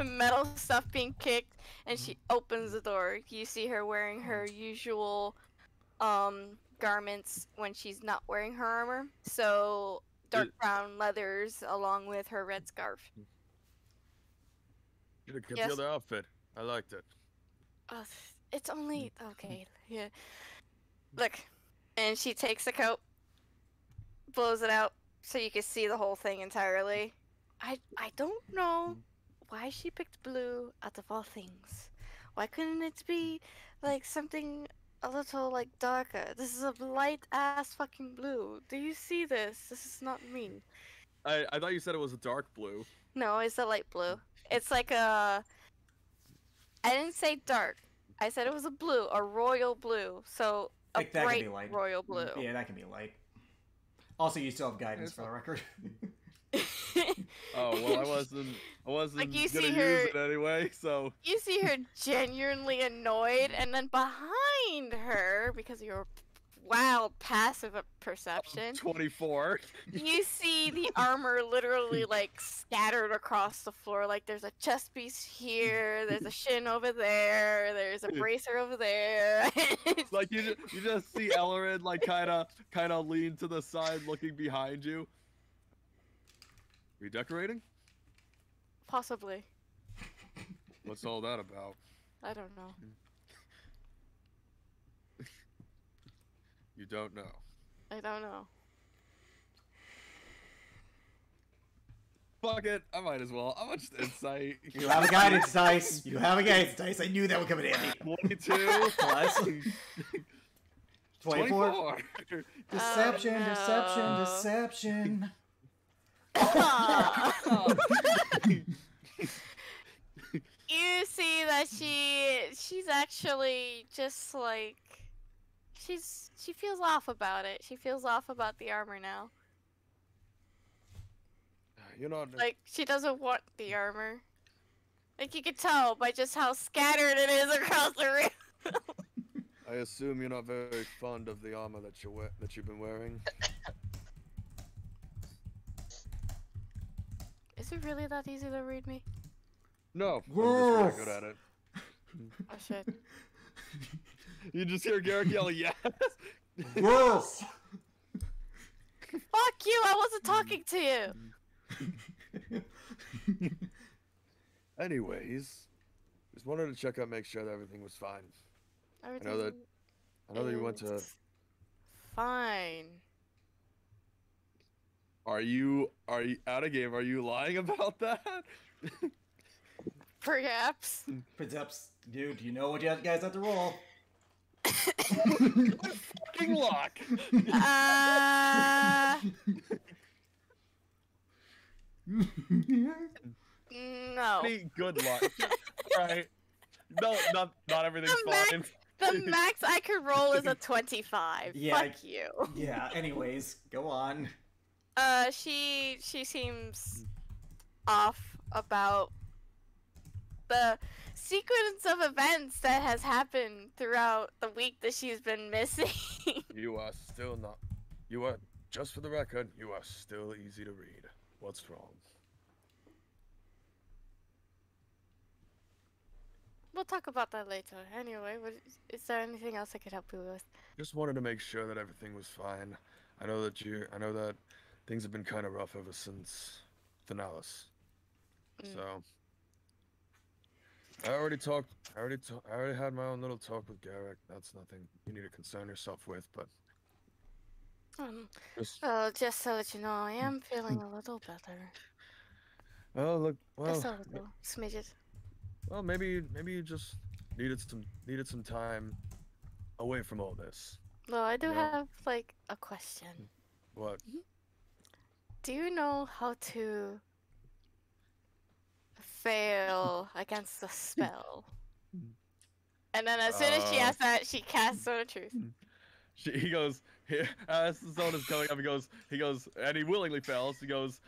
Metal stuff being kicked, and she opens the door. You see her wearing her usual garments when she's not wearing her armor. So dark brown leathers along with her red scarf. You could get the other outfit. I liked it. It's only okay. Yeah. Look, and she takes the coat, blows it out so you can see the whole thing entirely. I don't know why she picked blue out of all things. Why couldn't it be like something a little like darker? This is a light ass fucking blue. Do you see this? This is not me. I thought you said it was a dark blue. No, it's a light blue. It's like a... I didn't say dark. I said it was a blue, a royal blue. So a bright royal blue. Yeah, that can be light. Also, you still have guidance for the record. Oh well, I wasn't like gonna use it anyway. So you see her genuinely annoyed, and then behind her, because of your wild passive perception, 24. You see the armor literally like scattered across the floor. Like there's a chest piece here, there's a shin over there, there's a bracer over there. Like you just see Elrond like kind of lean to the side, looking behind you. Redecorating? Possibly. What's all that about? I don't know. You don't know. I don't know. Fuck it, I might as well. How much insight? You have a guidance dice. You have a guidance dice. I knew that would come in handy. 22 Plus 24. 24. Deception, no. deception, deception. You see that she's actually just like she feels off about it. She feels off about the armor now. You're not. Like she doesn't want the armor. Like you can tell by just how scattered it is across the room. I assume you're not very fond of the armor that you've been wearing. Is it really that easy to read me? No, I'm just really Yes. good at it. Oh shit. You just hear Garrick yell, yes! Yes. Fuck you! I wasn't talking to you. Anyways, just wanted to check out, make sure that everything was fine. I know that you went to. It's fine. Are you out of game? Are you lying about that? Perhaps. Perhaps, dude, you know what you guys have to roll. Good fucking luck. No. Any good luck. Alright. No, not everything's fine. The max I could roll is a 25. Yeah, Fuck you. Yeah, anyways, go on. She seems off about the sequence of events that has happened throughout the week that she's been missing. You are still not. You are, just for the record, you are still easy to read. What's wrong? We'll talk about that later. Anyway, is there anything else I could help you with? Just wanted to make sure that everything was fine. I know that things have been kind of rough ever since Finalis. So I already had my own little talk with Garrick. That's nothing you need to concern yourself with, but Well, just to let you know, I am feeling a little better. Oh, look, Just a well, little smidget. well, maybe you just needed some time away from all this. Well, I do No. have like a question. What? Do you know how to fail against the spell? And then as soon as she asks that, she casts Zone of Truth. He goes, as the zone is coming up, he goes, and he willingly fails. He goes,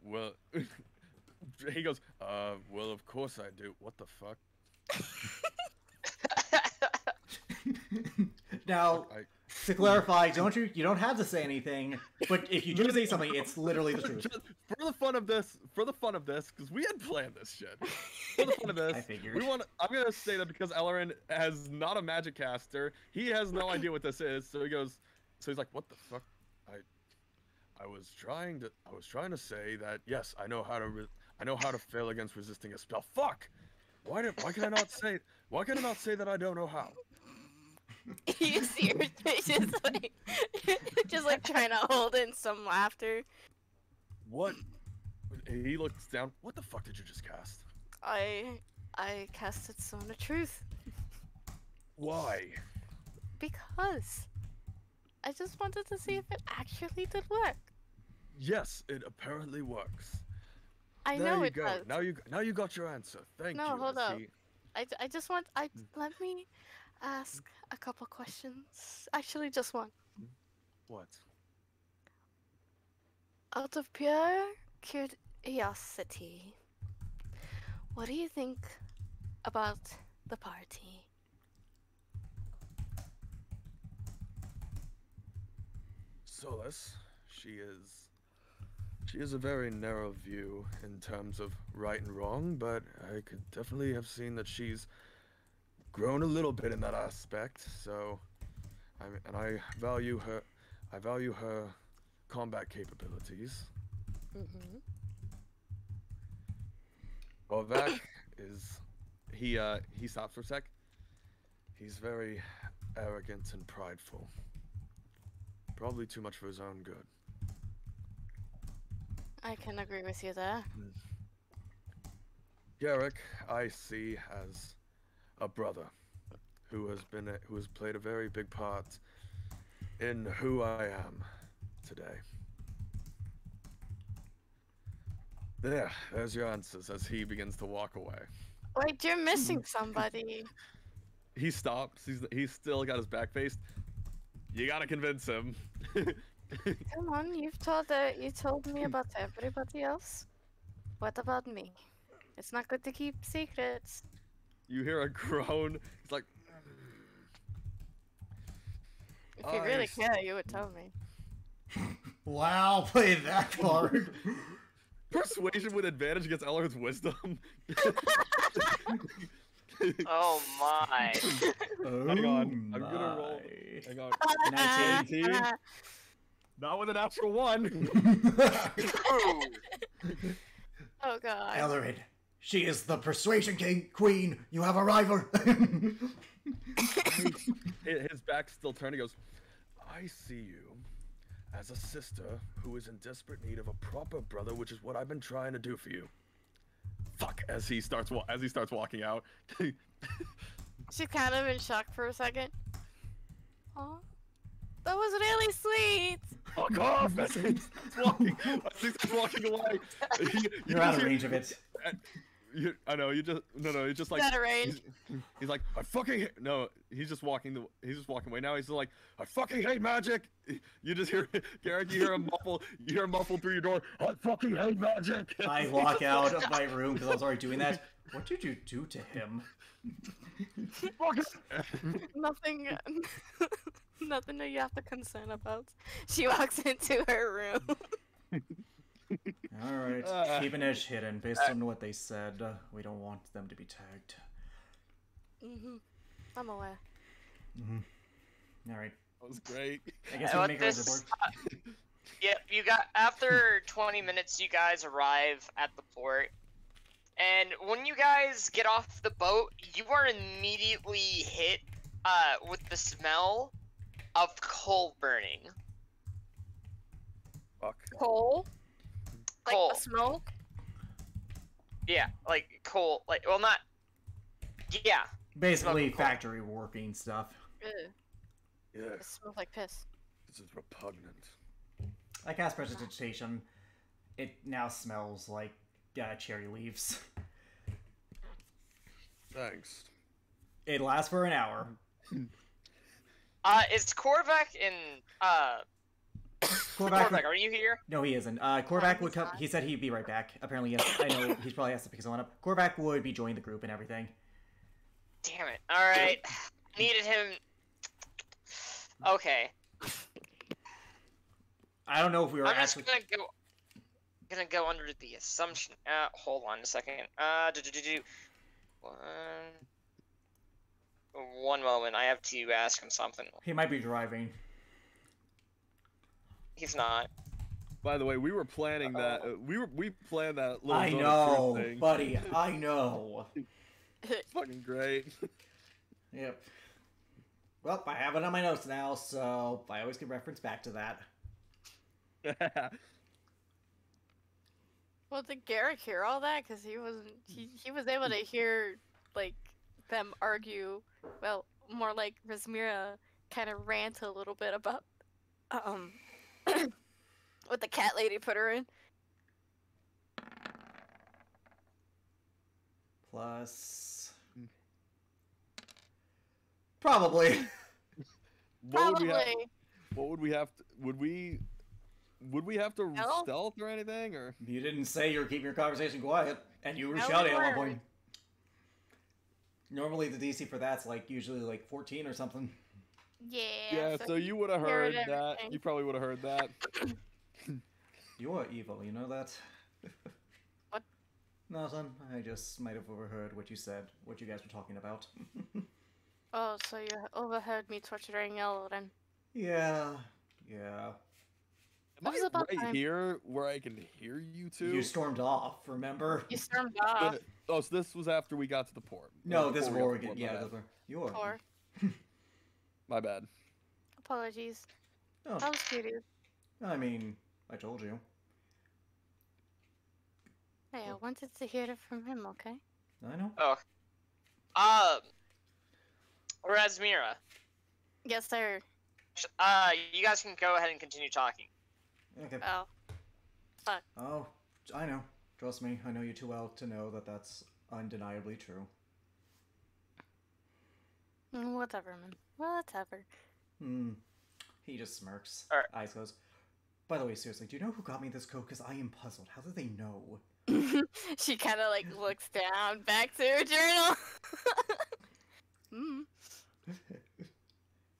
well, he goes, well, of course I do. What the fuck? Now, to clarify, you don't have to say anything, but if you do say something, it's literally the truth. Just for the fun of this, because we had planned this shit. For the fun of this, I figured. I'm gonna say that because Ellerin has not a magic caster, he has no idea what this is. So he's like, what the fuck? I was trying to say that yes, I know how to fail against resisting a spell. Fuck! Why can I not say that I don't know how? You see her face just like trying to hold in some laughter. What? He looks down. What the fuck did you just cast? I casted Zone of Truth Why? because I just wanted to see if it actually did work. Yes, it apparently works. I There know you it go. does. Now you got your answer. Thank you. No, hold as up. he- I just want let me ask a couple questions. Actually, just one. What? Out of pure curiosity, what do you think about the party? Solace, she is a very narrow view in terms of right and wrong, but I could definitely have seen that she's grown a little bit in that aspect. So, I value her combat capabilities. Mm-hmm. Korvac is he stops for a sec. He's very arrogant and prideful. Probably too much for his own good. I can agree with you there. Garrick, I see as a brother who has played a very big part in who I am today. There's your answers as he begins to walk away. Wait, you're missing somebody. He stops. He's still got his back faced. You gotta convince him. Come on, you told me about everybody else. What about me? It's not good to keep secrets. You hear a groan. He's like, If you really care, you would tell me. Wow, play that card. Persuasion with advantage against Eller's wisdom. Oh my. Hang on, I'm gonna roll. Hang on. 19. Not with an natural 1. Oh god. Ellerin, she is the persuasion queen. You have a rival. His back's still turned. He goes, I see you as a sister who is in desperate need of a proper brother, which is what I've been trying to do for you. Fuck! As he starts walking out. She's kind of in shock for a second. Aw. That was really sweet. Fuck off! As he's walking away. You're out of range of it. I know. You're just like. Out of range. He's like, I fucking hate. No, he's just walking away. Now he's like, I fucking hate magic. You just hear Garrick. You hear him muffle through your door. I fucking hate magic. I walk out of my room because I was already doing that. What did you do to him? Nothing. Nothing that you have to concern about. She walks into her room. Alright, keep an edge hidden. Based on what they said, we don't want them to be tagged. I'm aware. Alright. That was great. I guess we can make our report. Yep, you got after 20 minutes you guys arrive at the port. And when you guys get off the boat, you are immediately hit with the smell of coal burning. Fuck. Coal? Coal. Like the smoke? Yeah, like coal. Like, well, not. Yeah. Basically, Smoking coal. factory working stuff. Ew. It Yes, smells like piss. this is repugnant. I cast prestidigitation. It now smells like cherry leaves. Thanks. It lasts for an hour. Is Korvac in Korvac, are you here? No, he isn't. Korvac would come. He said he'd be right back. Apparently, yes. I know he's probably has to pick someone up. Korvac would be joining the group and everything. Damn it. Alright. Needed him. Okay. I don't know if we were I'm just actually. gonna go under the assumption. Hold on a second. One moment. I have to ask him something. He might be driving. He's not. By the way, we were planning that. We planned that little. I zone of know, truth thing. buddy. I know. It's fucking great. Yep. Well, I have it on my notes now, so I always can reference back to that. Well, did Garrick hear all that? Because he wasn't. He was able to hear like them argue. Well, more like Rasmira kind of rant a little bit about what the cat lady put her in. Plus. Probably. Probably. What would we have to? Would we have to No. stealth or anything, or? You didn't say you were keeping your conversation quiet, and you were No, we shouting at one weren't. point. Normally, the DC for that's like usually like 14 or something. Yeah. Yeah, so you would have heard heard that. everything. You probably would have heard that. You are evil, you know that? What? No, son. I just might have overheard what you said, what you guys were talking about. Oh, so you overheard me torturing Elden. Yeah. It was I about right time. here where I can hear you two? You stormed off, remember? You stormed off. Oh, so this was after we got to the port. No, this before we war got to the port, yeah, my this bad. war. You are. Or My bad. apologies. Oh, That was curious. I mean, I told you. Hey, I wanted to hear it from him, okay? I know. Razmira, Yes, sir. you guys can go ahead and continue talking. Okay. Oh. Oh, I know. Trust me, I know you too well to know that that's undeniably true. Whatever, man. Whatever. He just smirks. Alright. Eyes goes. By the way, seriously, do you know who got me this coat? Because I am puzzled. How did they know? She kind of like looks down back to her journal.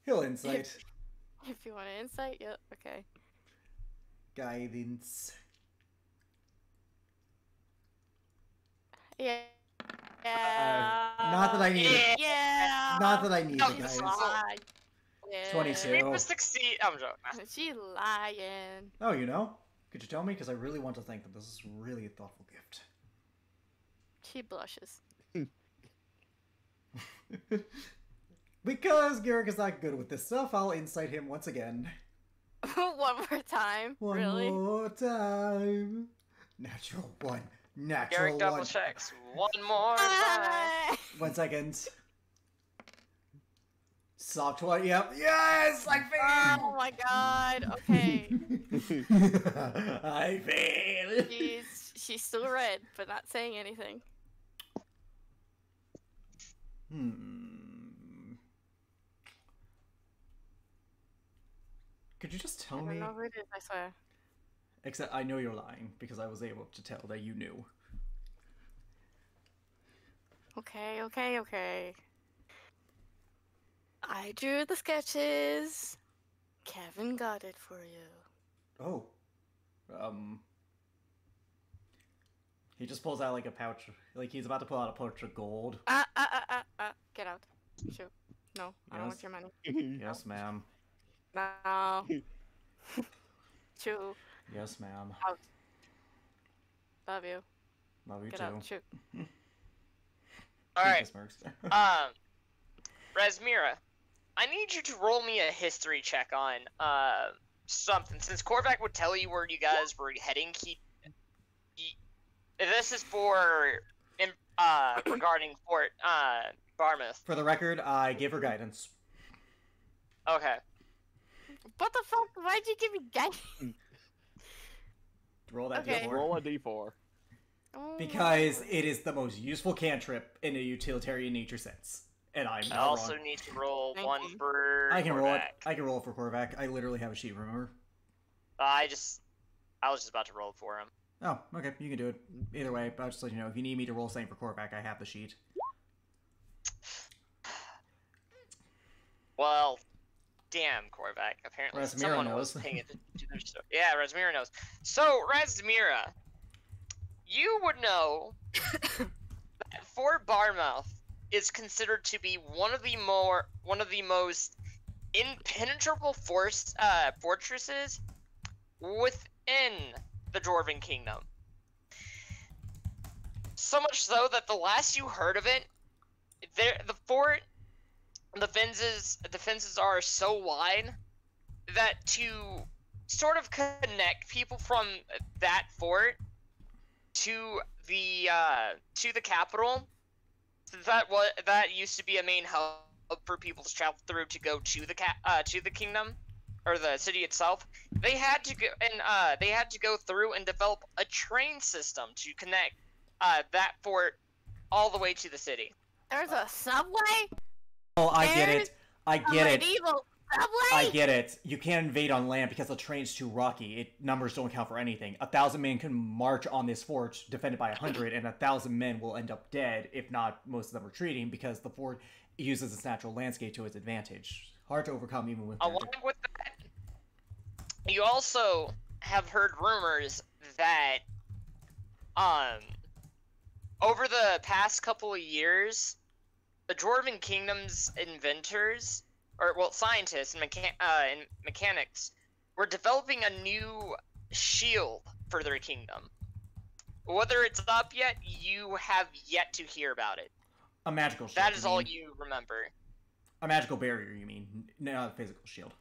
He'll insight. If you want an insight, yep, okay. Guidance. Yeah. Not that I need it. Yeah. Not that I need No, it, guys. it's Lying. Yeah. 22. It was 60. I'm joking. She lying. Oh, you know? Could you tell me? Because I really want to thank them. This is really a thoughtful gift. She blushes. Because Garrick is not good with this stuff, I'll incite him once again. One more time. One really? more time. Natural one. Natural Garrick double one. checks. One more time. 1 second. Soft one. Yep. Yes! I failed! Oh my god. Okay. I failed! She's still red, but not saying anything. Could you just I tell don't me? know who it is, I swear. Except I know you're lying because I was able to tell that you knew. Okay. I drew the sketches. Kevin got it for you. Oh. He just pulls out like a pouch, like he's about to pull out a pouch of gold. Get out. Shoot. No, I don't want Yes. your money. Yes, ma'am. No. Shoot. Yes, ma'am. Out. Love you. Love you Get too. out. Shoot. All right. Smirks. Razmira, I need you to roll me a history check on something. Since Korvac would tell you where you guys were heading, this is for regarding Fort Barmouth. For the record, I give her guidance. Okay. What the fuck? Why'd you give me guidance? Roll that Okay. d4. Roll a d4. Oh. Because it is the most useful cantrip in a utilitarian nature sense. And I'm I not also wrong. need to roll Thank one you. for I can roll it. Korvac. I can roll it for Korvac. I literally have a sheet, remember? I was just about to roll for him. Oh, okay. You can do it. Either way, but I'll just let you know. If you need me to roll something for Korvac, I have the sheet. Well, damn, Korvac. Apparently Razmira someone knows. was paying attention to their stuff. Yeah, Razmira knows. So, Razmira, you would know that Fort Barmouth is considered to be one of the most impenetrable fortresses within the Dwarven Kingdom. So much so that the last you heard of it, the fort, the fences are so wide that to sort of connect people from that fort to the capital, that used to be a main hub for people to travel through to go to the kingdom or the city itself. They had to go through and develop a train system to connect that fort all the way to the city. There's a subway? Oh, I get There's it. I A get it. medieval subway? I get it. You can't invade on land because the train's too rocky. Numbers don't count for anything. 1,000 men can march on this fort defended by 100, and 1,000 men will end up dead, if not most of them retreating, because the fort uses its natural landscape to its advantage. Hard to overcome even with Along magic. with that, you also have heard rumors that over the past couple of years, the Dwarven Kingdom's inventors, or well, scientists and mechanics, we're developing a new shield for their kingdom. Whether it's up yet, you have yet to hear about it. A magical shield. That is all you remember. A magical barrier, you mean? Not a physical shield.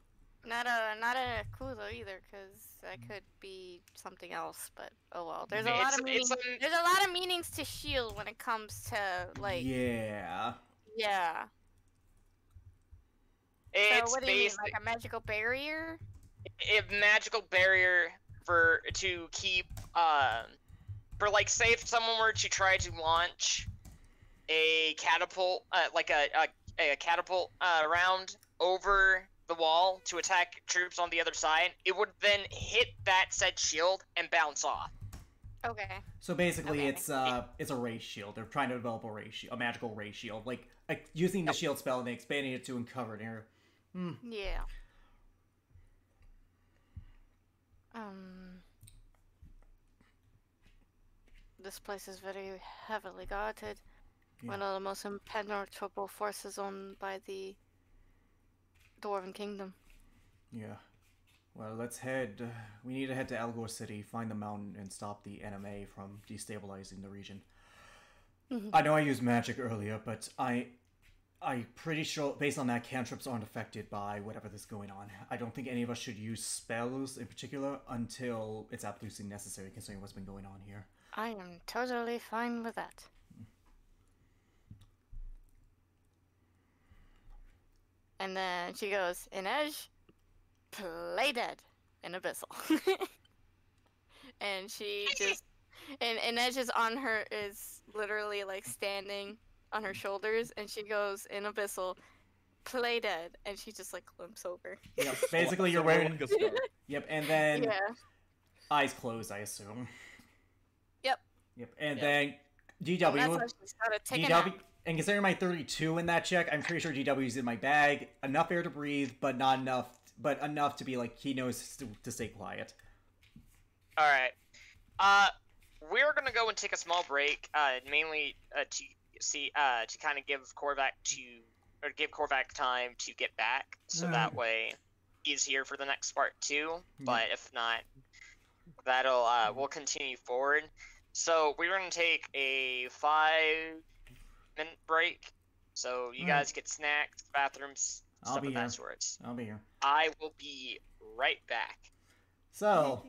Not a Kuzo either, because that could be something else. But oh well. There's a lot of meanings. There's a lot of meanings to shield when it comes to like. Yeah. Yeah. It's so what do you mean, like a magical barrier? A magical barrier to keep for like say if someone were to try to launch a catapult like a catapult round over the wall to attack troops on the other side, it would then hit that said shield and bounce off. Okay. So basically, it's a ray shield. They're trying to develop a magical ray shield, like using the shield spell and then expanding it to uncover an area. Yeah. This place is very heavily guarded. Yeah. One of the most impenetrable forces owned by the Dwarven Kingdom. Yeah. Well, let's head. We need to head to Algor City, find the mountain, and stop the NMA from destabilizing the region. I know I used magic earlier, but I'm pretty sure, based on that, cantrips aren't affected by whatever is going on. I don't think any of us should use spells in particular until it's absolutely necessary, considering what's been going on here. I am totally fine with that. And then she goes, Inej, play dead in Abyssal. And she just, and Inej is literally like standing on her shoulders, and she goes in Abyssal, play dead, and she just like limps over. Yep, basically you're wearing, yep, and then eyes closed, I assume. Yep, and then GW, and considering my 32 in that check, I'm pretty sure GW's in my bag. Enough air to breathe, but not enough, but enough to be like, he knows to stay quiet. Alright. We're gonna go and take a small break, mainly to kind of give Korvac time to get back, so that way he's here for the next part too. But if not, that'll we'll continue forward. So we're gonna take a 5-minute break. So you guys get snacks, bathrooms, stuff of that sort. I'll be here. I will be right back. So,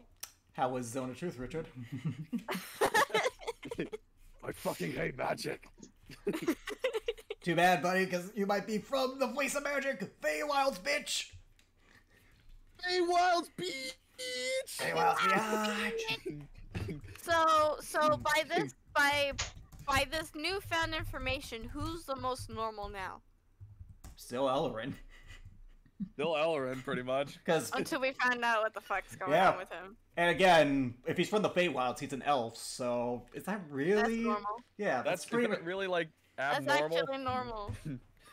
how was Zone of Truth, Richard? I fucking hate magic. Too bad, buddy, because you might be from the place of magic, Feywild's bitch. Feywild's bitch. Feywild's bitch. So by this newfound information, who's the most normal now? Still Ellerin. Still Ellerin, pretty much. Until we find out what the fuck's going on with him. And again, if he's from the Feywilds, he's an elf, so is that really? That's normal. Yeah, that's pretty really like abnormal. That's actually normal.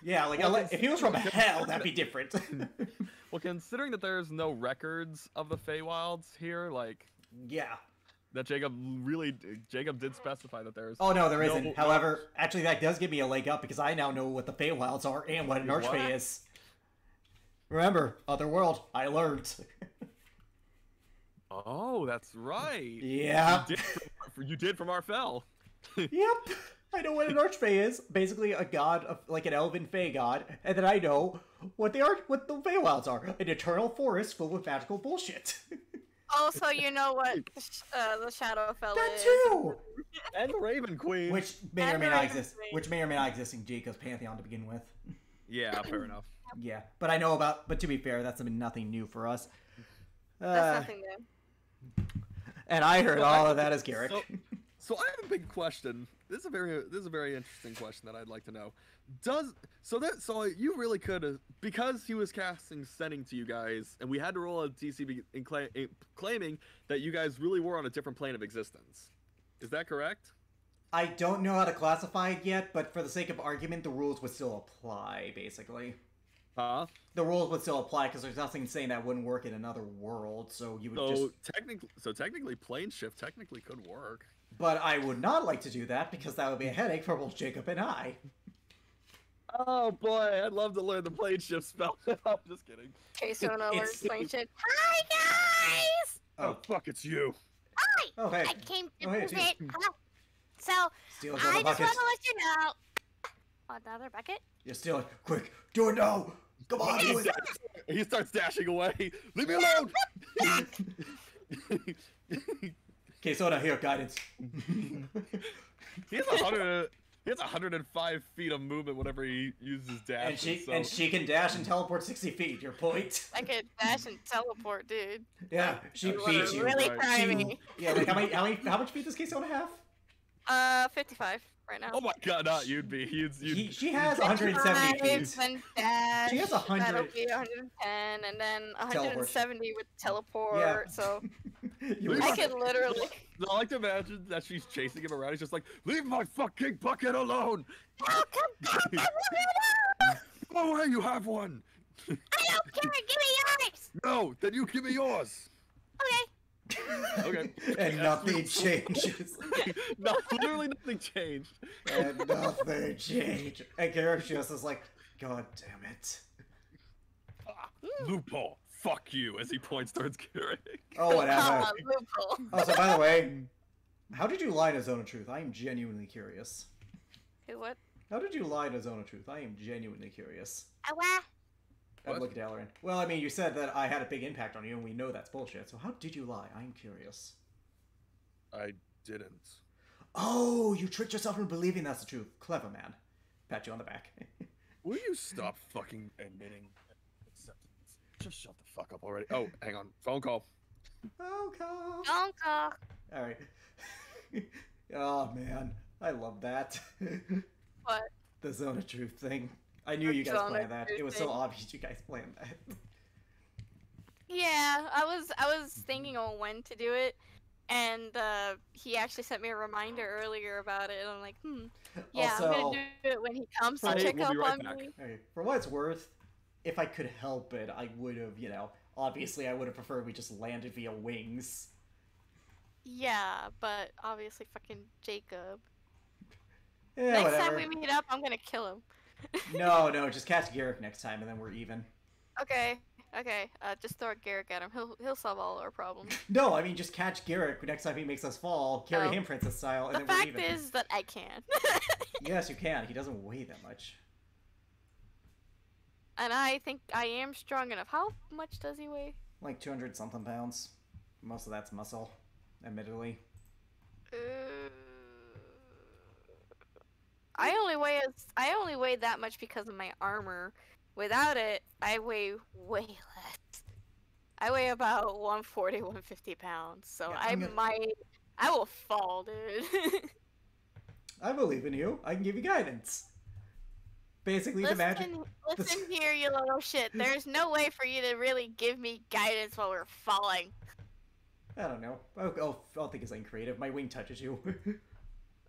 Yeah, like if he was from hell, that'd be different. Well, considering that there's no records of the Feywilds here, like that Jacob did specify that there's. Oh no, there isn't. However, actually, that does give me a leg up because I now know what the Feywilds are and what an Archfey is. Remember, Otherworld, I learned. Oh, that's right. Yeah. You did from Arfel. Yep. I know what an Archfey is. Basically a god of like an elven fey god, and then I know what the Feywilds are. An eternal forest full of magical bullshit. Also, you know what the Shadowfell is. That too! And the Raven Queen. Which may or may not exist. Which may or may not exist in Jacob's pantheon to begin with. Yeah, fair enough. Yeah, but I know about. But to be fair, that's nothing new for us. That's nothing new. And I heard all of that as Garrick. So I have a big question. This is a very interesting question that I'd like to know. So you really could, because he was casting Sending to you guys, and we had to roll a DC in claiming that you guys really were on a different plane of existence. Is that correct? I don't know how to classify it yet, but for the sake of argument, the rules would still apply, basically. Huh? The rules would still apply because there's nothing saying that wouldn't work in another world, so you would technically plane shift technically could work. But I would not like to do that because that would be a headache for both Jacob and I. Oh boy, I'd love to learn the plane shift spell. I'm just kidding. Okay, so no It's- explain shit. Hi guys! Oh fuck, it's you. Hi! Oh, hey. I came to Oh, hey, visit. geez. Hi. So, Steal a I soda just want bucket. to let you know. Another bucket? You're stealing. Quick, do it now. Come on, do it. He starts dashing away. Leave me alone. Okay, soda, here, guidance. He has 100. He has 105 feet of movement whenever he uses dash. and she can dash and teleport 60 feet. Your point. I could dash and teleport, dude. Yeah, she You beats you. Really right. try me. Yeah, like how much feet does K-Soda have? 55 right now. Oh my god, not you'd be. You'd She has 170 feet. And dash. She has 100. That'll be 110, and then Teleport. 170 with teleport. Yeah. So You Leave I my- could literally. I like to imagine that she's chasing him around. He's just like, leave my fucking bucket alone. Oh, come back! Go away, you have one. I don't care. Give me yours. No, then you give me yours. Okay. Okay. and nothing changes. No, literally nothing changed. And nothing changed. And Garrett just is like, God damn it. Loophole. Fuck you, as he points towards Garrick. Oh, whatever. Loophole. Oh, so by the way, how did you lie to Zone of Truth? I am genuinely curious. Who what? How did you lie to Zone of Truth? I am genuinely curious. What? I'm What? looking at Alarin. Well, I mean, you said that I had a big impact on you, and we know that's bullshit. So how did you lie? I'm curious. I didn't. Oh, you tricked yourself into believing that's the truth. Clever man. Pat you on the back. Will you stop fucking admitting acceptance? Just shut the fuck up already. Oh, hang on. Phone call. Okay. Don't talk. All right. Oh man, I love that. What? The Zone of Truth thing. I knew The you guys Zone of planned that. It Truth was so thing. obvious you guys planned that. Yeah, I was thinking on when to do it, and he actually sent me a reminder earlier about it, and I'm like, yeah, I'm Also- gonna do it when he comes to Right, check we'll up be right on back. me. Okay, for what it's worth, if I could help it, I would have, obviously I would have preferred we just landed via wings. Yeah, but obviously fucking Jacob. Yeah, Next whatever. time we meet up, I'm gonna kill him. No, just catch Garrick next time, and then we're even. Okay, just throw Garrick at him. He'll solve all our problems. No, I mean just catch Garrick next time he makes us fall, carry Oh. him princess style, and The then we're fact even. is that I can. Yes, you can. He doesn't weigh that much. And I think I am strong enough. How much does he weigh? Like 200 something pounds. Most of that's muscle, admittedly. I only weigh that much because of my armor. Without it, I weigh way less. I weigh about 140, 150 pounds. So Yeah, I will fall, dude. I believe in you. I can give you guidance. Basically, the magic. Listen here, you little shit. There's no way for you to really give me guidance while we're falling. I don't know. I'll think of something creative. My wing touches you.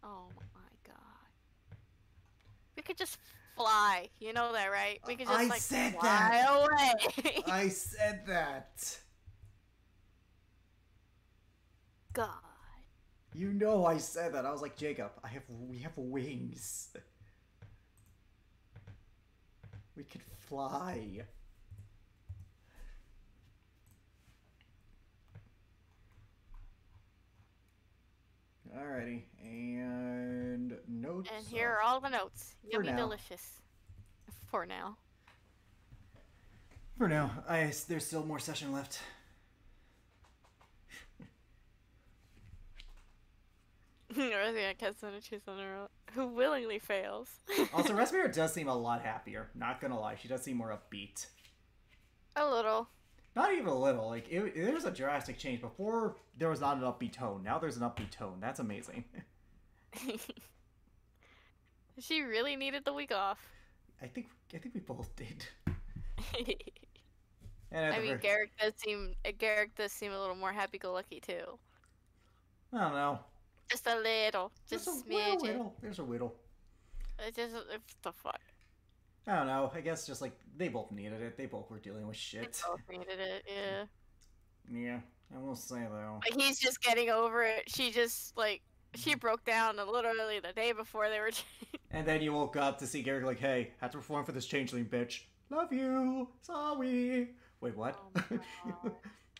Oh my god. We could just fly. You know that, right? We could just I said fly that. away. I said that. God. You know I said that. I was like, Jacob, we have wings. We could fly. Alrighty, and notes. And here are all the notes. For Yummy now. delicious. For now. For now, there's still more session left. Rosie gets on a choose on her own. Who willingly fails. Also, Respira does seem a lot happier. Not gonna lie, she does seem more upbeat. A little. Not even a little. Like there's a drastic change. Before there was not an upbeat tone. Now there's an upbeat tone. That's amazing. She really needed the week off. I think we both did. And at I the mean, very- Garrick does seem a little more happy-go-lucky too. I don't know. Just a little, just a smidgen. whittle. There's a whittle. It's just the fuck. I don't know. I guess just like they both needed it. They both were dealing with They shit. both needed it, yeah. Yeah, I will say though. Like he's just getting over it. She just like she broke down literally the day before they were. And then you woke up to see Garrick like, hey, had to perform for this changeling bitch. Love you. Sorry. Wait, what? Oh my God.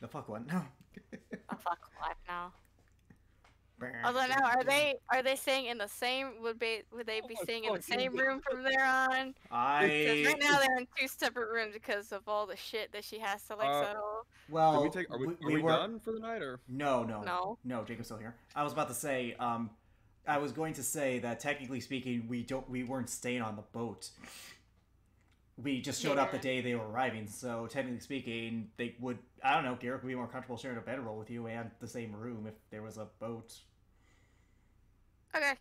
The fuck what? No. Oh fuck what now? Although now, are they staying in the same? Would they be my staying in the fucking same room from there on? Because I right now they're in 2 separate rooms because of all the shit that she has to like settle. well, Are we were done for the night or? No, Jacob's still here. I was about to say, I was going to say that technically speaking, we weren't staying on the boat. We just showed up the day they were arriving, so technically speaking, they would, I don't know, Garrick would be more comfortable sharing a bedroll with you and the same room if there was a boat. Okay.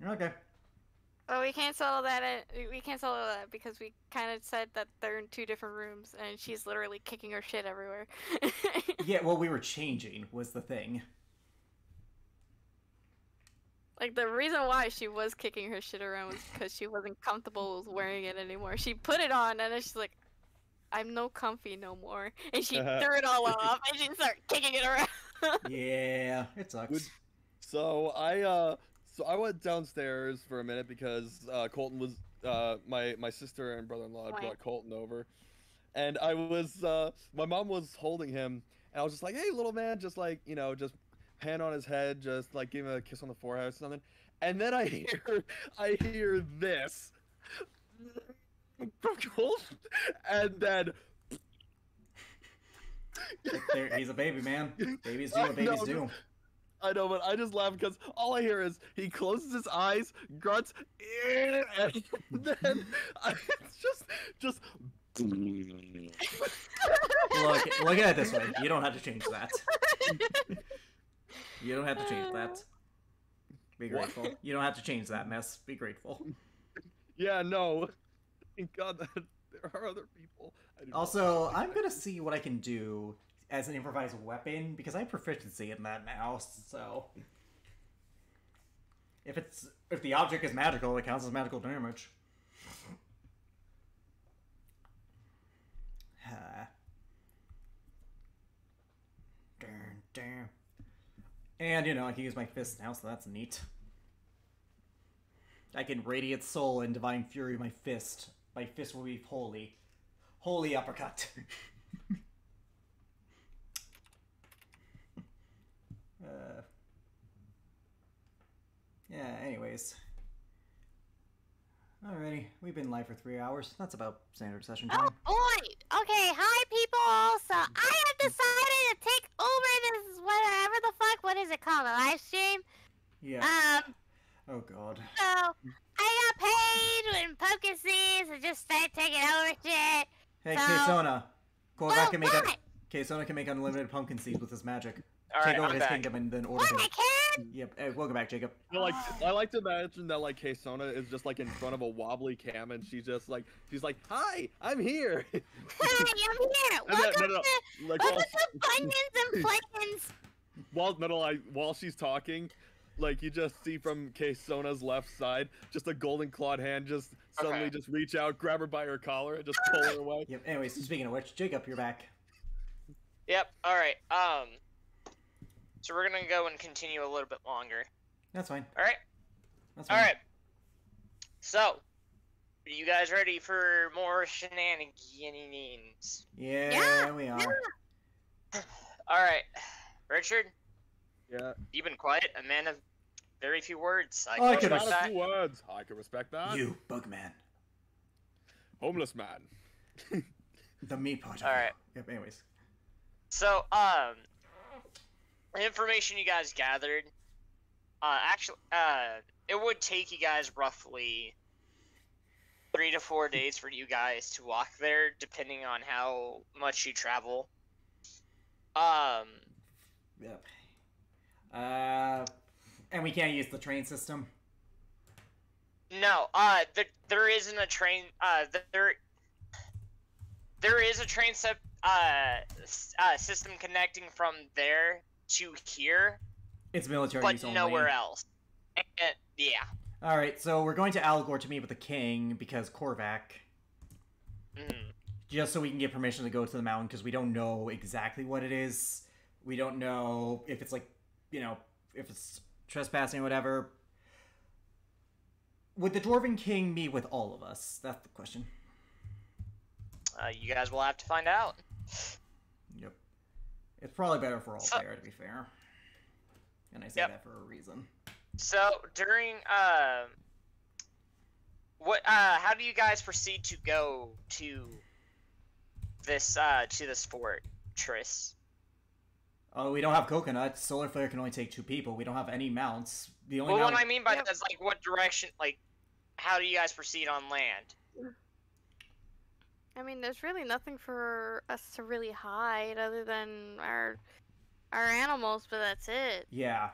Okay. Well, we can't settle that. We can't settle that because we kind of said that they're in 2 different rooms, and she's literally kicking her shit everywhere. Yeah, well, we were changing, was the thing. Like, the reason why she was kicking her shit around was because she wasn't comfortable with wearing it anymore. She put it on, and then she's like, I'm no comfy no more. And she threw it all off, and she started kicking it around. Yeah, it sucks. So I went downstairs for a minute because Colton was my sister and brother-in-law had brought Colton over, and I was my mom was holding him, and I was just like, hey little man, just like, you know, just hand on his head, just like give him a kiss on the forehead or something, and then I hear this from Colton, and then There, he's a baby, man. Babies do what babies do. I know, but I just laugh because all I hear is he closes his eyes, grunts, and then it's just. Look at it this way. You don't have to change that. You don't have to change that. Be grateful. What? You don't have to change that mess. Be grateful. Yeah, no. Thank God that there are other people. Also, I'm gonna see what I can do as an improvised weapon because I have proficiency in that now. So, if the object is magical, it counts as magical damage. Damn. And you know, I can use my fist now, so that's neat. I can radiate soul and divine fury my fist. My fist will be holy. Holy uppercut. Yeah, anyways. Alrighty, we've been live for 3 hours. That's about standard session time. Oh boy! Okay, hi people! So I have decided to take over this, whatever the fuck, what is it called, a live stream? Yeah. Oh god. So, I got paid in pumpkin seeds and just start taking over shit. Hey, So- K-Sona. Well, what? K-Sona can make unlimited pumpkin seeds with his magic. Alright, Take over I'm his back. kingdom and then order What, him. I can? Yep. Hey, welcome back, Jacob. I like to imagine that like K-Sona is just like in front of a wobbly cam and she's like, hi, I'm here. Hey, I'm here! No, Welcome no. to, Like welcome to Bunions and Plans! while she's talking, like you just see from K-Sona's left side, just a golden clawed hand just suddenly Okay. just reach out, grab her by her collar, and just pull her away. Yep. Anyways, speaking of which, Jacob, you're back. Yep. All right. So we're gonna go and continue a little bit longer. That's fine. All right. That's All fine. right. So, are you guys ready for more shenanigans? Yeah, we are. All right, Richard, Yeah. you've been quiet, a man of very few words. I can could respect Not a that. few words. I can respect that. You, Bugman. Homeless man. The me part of All you. right. Yep, anyways. So, the information you guys gathered, it would take you guys roughly 3 to 4 days for you guys to walk there, depending on how much you travel. Yep. And we can't use the train system. No, there isn't a train. There is a train system connecting from there to here, It's military but use only. nowhere else. And, yeah. Alright, so we're going to Algor to meet with the king because Korvac. Mhm. Just so we can get permission to go to the mountain because we don't know exactly what it is. We don't know if it's like you know, if it's trespassing or whatever. Would the Dwarven King meet with all of us? That's the question. You guys will have to find out. Yep. It's probably better for all So- there, to be fair. And I say Yep. that for a reason. So during how do you guys proceed to go to this fortress? Oh, we don't have coconuts. Solar Flare can only take 2 people. We don't have any mounts. The only Well, mount... what I mean by that is like what direction, like how do you guys proceed on land? I mean, there's really nothing for us to really hide other than our animals, but that's it. Yeah.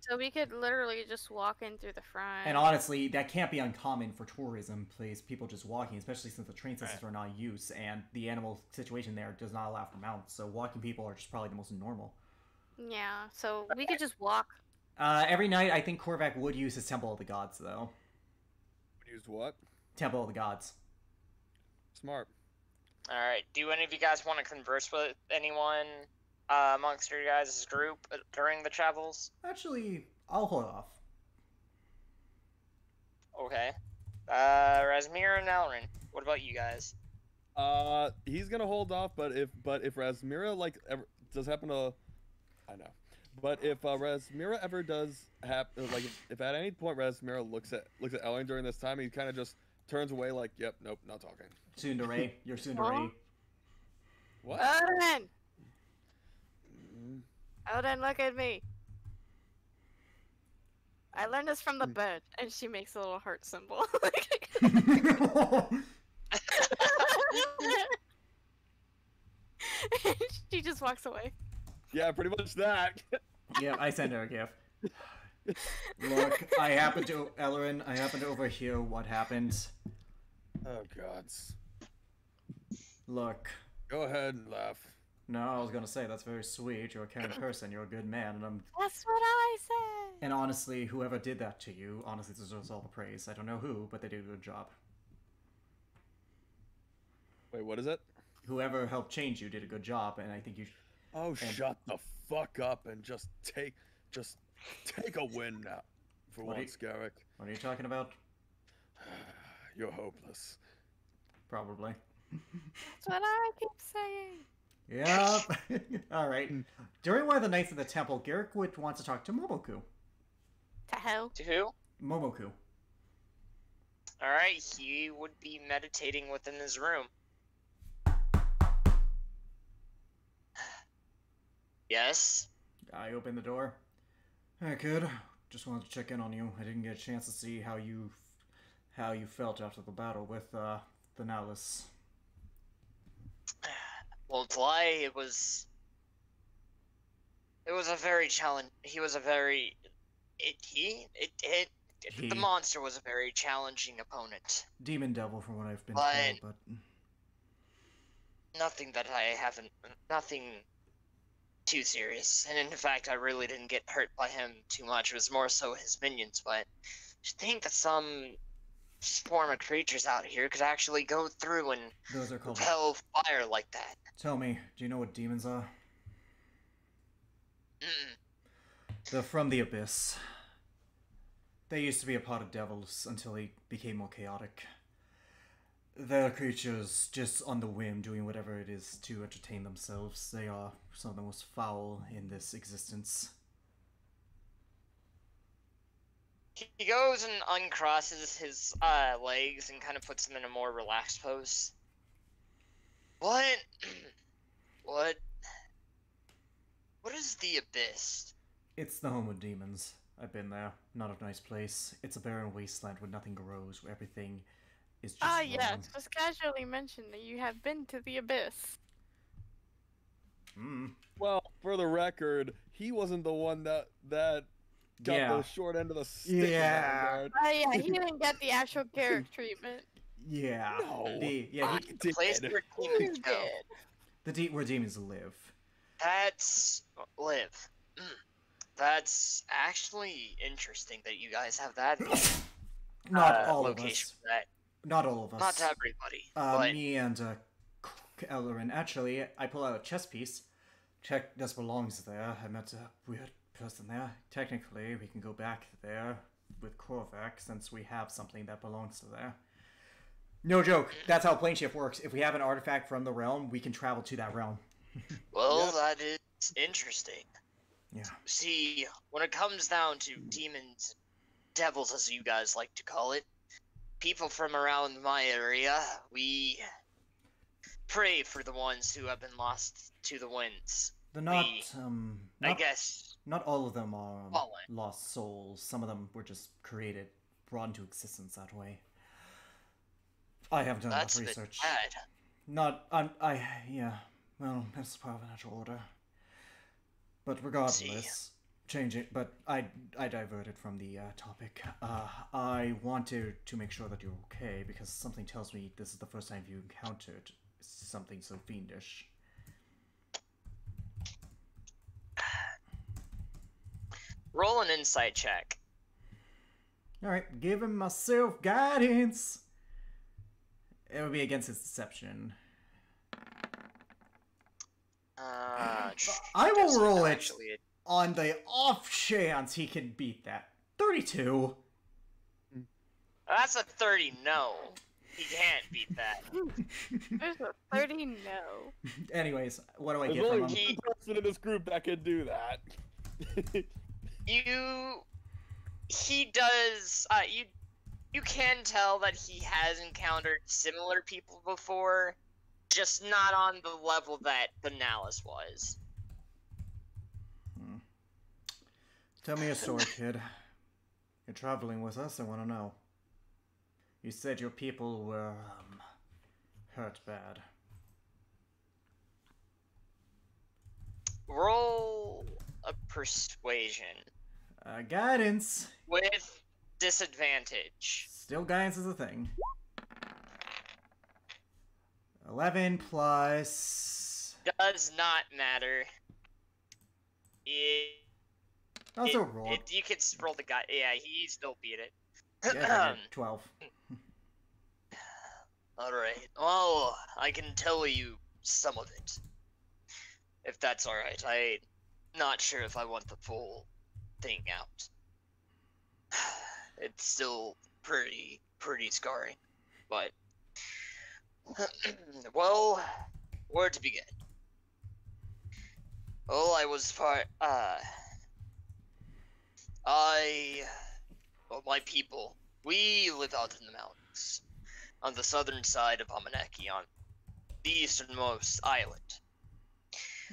So we could literally just walk in through the front. And honestly, that can't be uncommon for tourism place. People just walking, especially since the train systems are not in use, and the animal situation there does not allow for mounts. So walking people are just probably the most normal. Yeah, so we could just walk. Every night, I think Korvac would use his Temple of the Gods, though. Use what? Temple of the Gods. Smart. All right. Do any of you guys want to converse with anyone amongst your guys' group during the travels? Actually, I'll hold off. Okay. Razmir and Elrin, what about you guys? He's gonna hold off, but if Razmira like ever does happen to, I know, but if Razmira ever does happen, like if at any point Razmira looks at Elrin during this time, he kind of just turns away, like, yep, nope, not talking. Tsundere, you're Tsundere. What? Odin! Mm. Odin, look at me. I learned this from the bird, and she makes a little heart symbol. She just walks away. Yeah, pretty much that. Yeah, I send her a gift. Look, I happen to overhear what happened. Oh gods. Look, Go ahead and laugh. no, I was gonna say that's very sweet. You're a caring person. You're a good man, and That's what I said. And honestly, whoever did that to you, honestly deserves all the praise. I don't know who, but they did a good job. Wait, what is it? Whoever helped change you did a good job, and I think you. Oh, shut the fuck up and just take a win now. For What once, Garrick. What are you talking about? You're hopeless. Probably. That's what I keep saying. Yep. All right. During one of the nights at the temple, Garrick would want to talk to Momoku. To hell. To who? Momoku. All right, he would be meditating within his room. Yes. I opened the door. Hey, kid. Just wanted to check in on you. I didn't get a chance to see how you felt after the battle with the Nautilus. Well, to lie, it was a very challenge. The monster was a very challenging opponent. Demon devil, from what I've been But- told, but Nothing too serious. And in fact, I really didn't get hurt by him too much. It was more so his minions. But to think that some swarm of creatures out here could actually go through and those are called. repel fire like that. Tell me, do you know what demons are? Mm-mm. They're from the abyss. They used to be a part of devils until they became more chaotic. They're creatures just on the whim, doing whatever it is to entertain themselves. They are some of the most foul in this existence. He goes and uncrosses his legs and kind of puts them in a more relaxed pose. What? What is the abyss? It's the home of demons. I've been there. Not a nice place. It's a barren wasteland where nothing grows, where everything is just wrong. Yes, just casually mention that you have been to the abyss. Well, for the record, he wasn't the one that got Yeah. the short end of the stick. in that Yeah. regard. Oh yeah, he didn't get the actual Garrick treatment. Yeah. No. He The place did. where You demons go. did. where demons live. That's live. That's actually interesting that you guys have that Not all of location us. for that. Not all of us. Not to everybody, but Me and Ellerin. Actually, I pull out a chess piece. Check this belongs there. I meant we had person there. Technically, we can go back there with Korvac since we have something that belongs to there. No joke. That's how plane shift works. If we have an artifact from the realm, we can travel to that realm. Well, Yep. that is interesting. Yeah. See, when it comes down to demons, devils as you guys like to call it, people from around my area, we pray for the ones who have been lost to the winds. They're not, I not, guess. not all of them are Fallen. lost souls. Some of them were just created, brought into existence that way. I haven't done That's enough a bit research. bad. Yeah. Well, that's part of a natural order. But regardless, changing. But I diverted from the topic. I wanted to make sure that you're okay because something tells me this is the first time you encountered something so fiendish. Roll an insight check. All right, giving myself guidance. It would be against his deception. I will doesn't roll it actually- on the off chance he can beat that. 32. That's a 30, no. He can't beat that. There's a 30 no. Anyways, what do I There's get from only him? one person in this group that can do that. He does, you can tell that he has encountered similar people before, just not on the level that Benalis was. Tell me a story, kid. You're traveling with us, I want to know. You said your people were, hurt bad. Roll a persuasion Guidance. with disadvantage. Still guidance is a thing. 11 plus... Does not matter. Also roll. You can roll the guy. Yeah, he still beat it. Yeah, I did. 12. Alright. Well, I can tell you some of it. If that's alright. I'm not sure if I want the full thing out. It's still pretty scarring. But... well, where to begin? Well, I was well, my people, we live out in the mountains, on the southern side of Amaneki, on the easternmost island.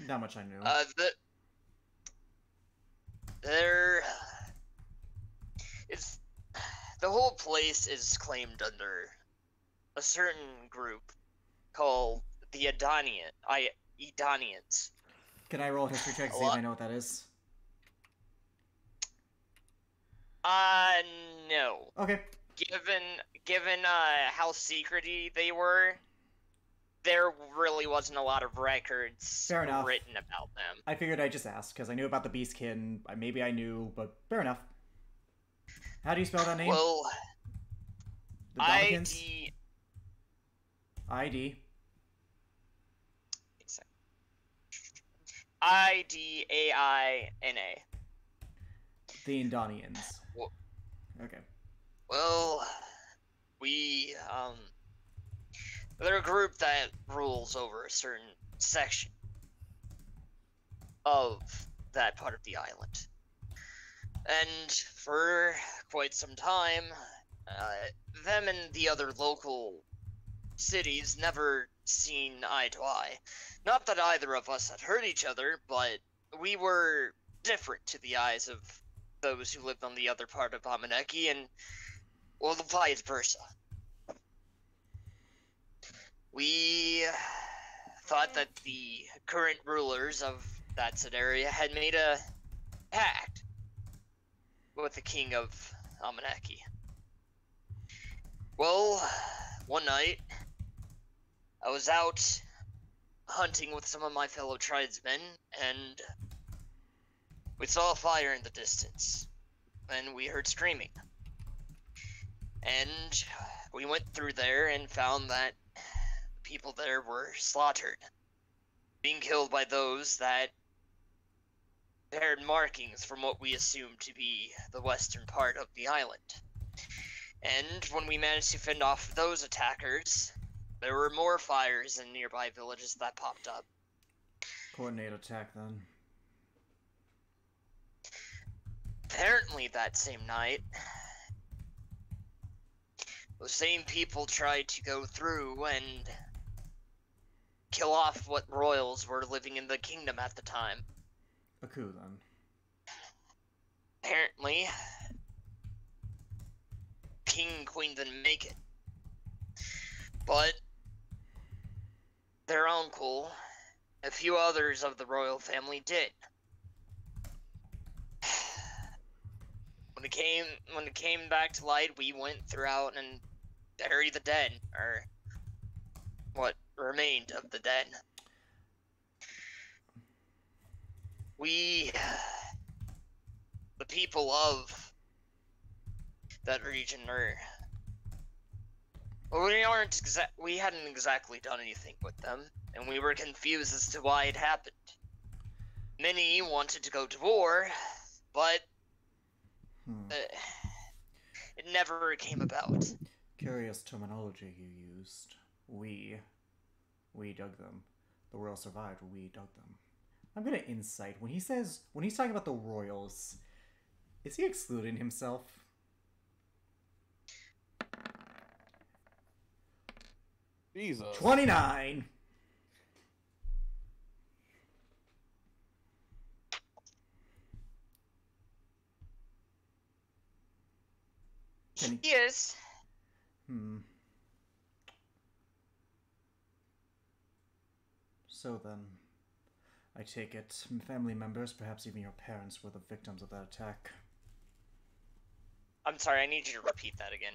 Not much I knew. There is, the whole place is claimed under a certain group called the Edanians. Can I roll a history check to see if I know what that is? No. Okay. Given how secrety they were, there really wasn't a lot of records Fair enough. written about them. I figured I'd just ask, because I knew about the Beastkin. Maybe I knew, but fair enough. How do you spell that name? Well, The Dominicans? ID. Idaina. The Indonians. Well- Okay. Well, they're a group that rules over a certain section of that part of the island. And for quite some time, them and the other local cities never seen eye to eye. Not that either of us had hurt each other, but we were different to the eyes of those who lived on the other part of Amaneki, and well, vice versa. We thought that the current rulers of that said area had made a pact with the king of Amaneki. Well, one night, I was out hunting with some of my fellow tribesmen, and we saw a fire in the distance, and we heard screaming. And we went through there and found that people there were slaughtered, being killed by those that paired markings from what we assume to be the western part of the island. And when we managed to fend off those attackers, there were more fires in nearby villages that popped up. Coordinate attack then. Apparently that same night, those same people tried to go through and kill off what royals were living in the kingdom at the time. A coup then. Apparently, King and Queen didn't make it. But their uncle, a few others of the royal family did. When it came back to light, we went throughout and buried the dead, or what remained of the dead. We, the people of that region, we hadn't exactly done anything with them, and we were confused as to why it happened. Many wanted to go to war, but it never came about. Curious terminology you used. We dug them. The royals survived, we dug them. I'm gonna insight. When he's talking about the royals, is he excluding himself? Jesus. 29! Yes. So then, I take it family members, perhaps even your parents, were the victims of that attack. I'm sorry, I need you to repeat that again.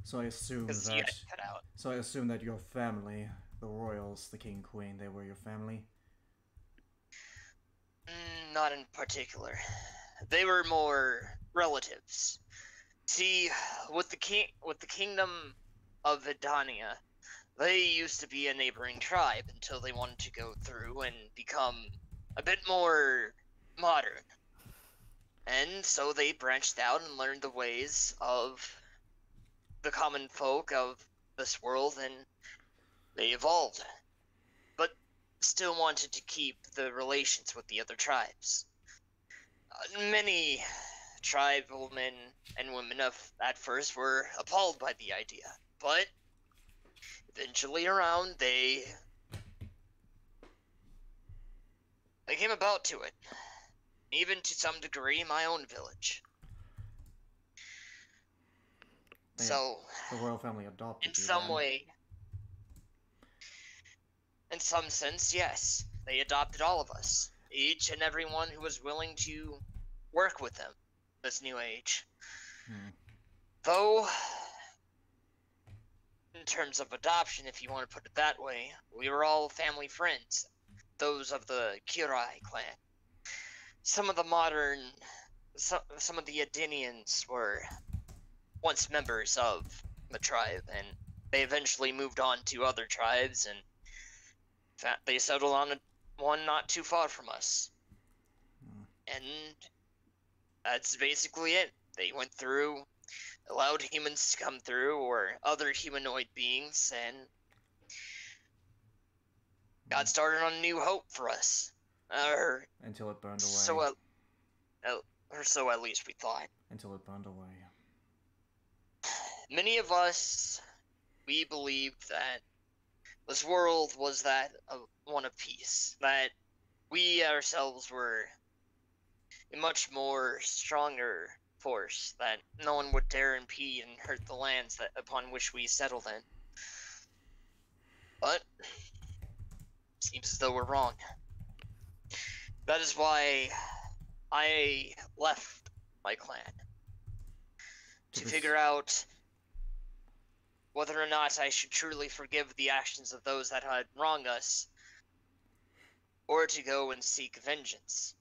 So I assume Because you had that. it cut out. So I assume that your family, the royals, the king, queen, they were your family. Not in particular. They were more relatives. See, with the kingdom of Vidania, they used to be a neighboring tribe until they wanted to go through and become a bit more modern. And so they branched out and learned the ways of the common folk of this world, and they evolved. But still wanted to keep the relations with the other tribes. Many tribal men and women at first were appalled by the idea, but eventually around they came about to it. Even to some degree, my own village. So, The royal family adopted in you some then. way, in some sense, yes, they adopted all of us. Each and everyone who was willing to work with them, this new age. Though, in terms of adoption, if you want to put it that way, we were all family friends. Those of the Kirai clan. Some of the Adinians were once members of the tribe, and they eventually moved on to other tribes, and they settled on one not too far from us. And that's basically it. They went through, allowed humans to come through, or other humanoid beings, and got started on a new hope for us. Until it burned away. So at least we thought. Until it burned away. Many of us, we believed that this world was that of one of peace. That we ourselves were a much more stronger force. That no one would dare impede and hurt the lands upon which we settled in. But seems as though we're wrong. That is why I left my clan. To figure out whether or not I should truly forgive the actions of those that had wronged us, or to go and seek vengeance.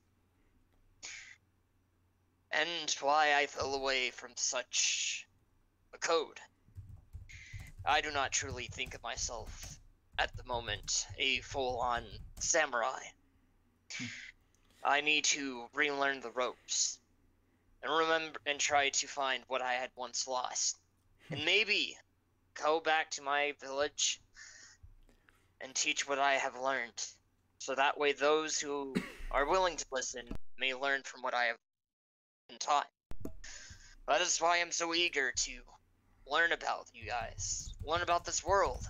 And why I fell away from such a code. I do not truly think of myself at the moment a full-on samurai. I need to relearn the ropes and remember and try to find what I had once lost. And maybe go back to my village and teach what I have learned. So that way those who are willing to listen may learn from what I have been taught. That is why I'm so eager to learn about you guys. Learn about this world.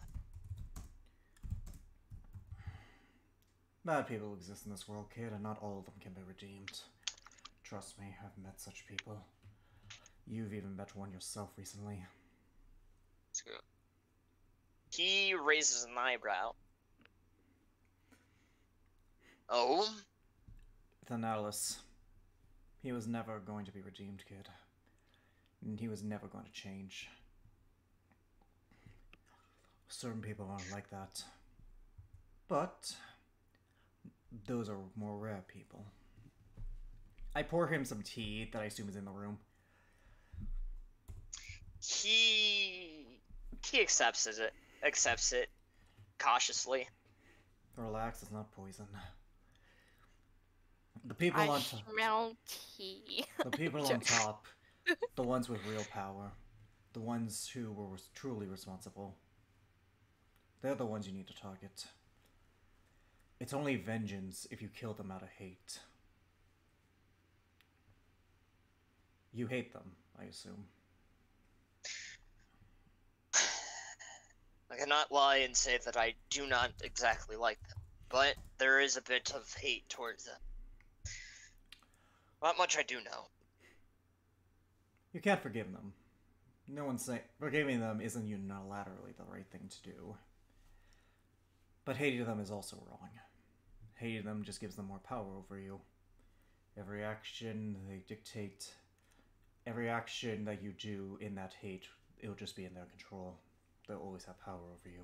Bad people exist in this world, kid, and not all of them can be redeemed. Trust me, I've met such people. You've even met one yourself recently. He raises an eyebrow. Oh? Thanalis. He was never going to be redeemed, kid. And he was never going to change. Certain people aren't like that. But those are more rare people. I pour him some tea that I assume is in the room. He accepts it cautiously. Relax, it's not poison. The people on top. I smell tea. The people on top, the ones with real power, the ones who were truly responsible. They're the ones you need to target. It's only vengeance if you kill them out of hate. You hate them, I assume. I cannot lie and say that I do not exactly like them, but there is a bit of hate towards them. Not much I do know. You can't forgive them. No one's saying forgiving them isn't unilaterally the right thing to do. But hating them is also wrong. Hating them just gives them more power over you. Every action they dictate, every action that you do in that hate, it'll just be in their control. They'll always have power over you.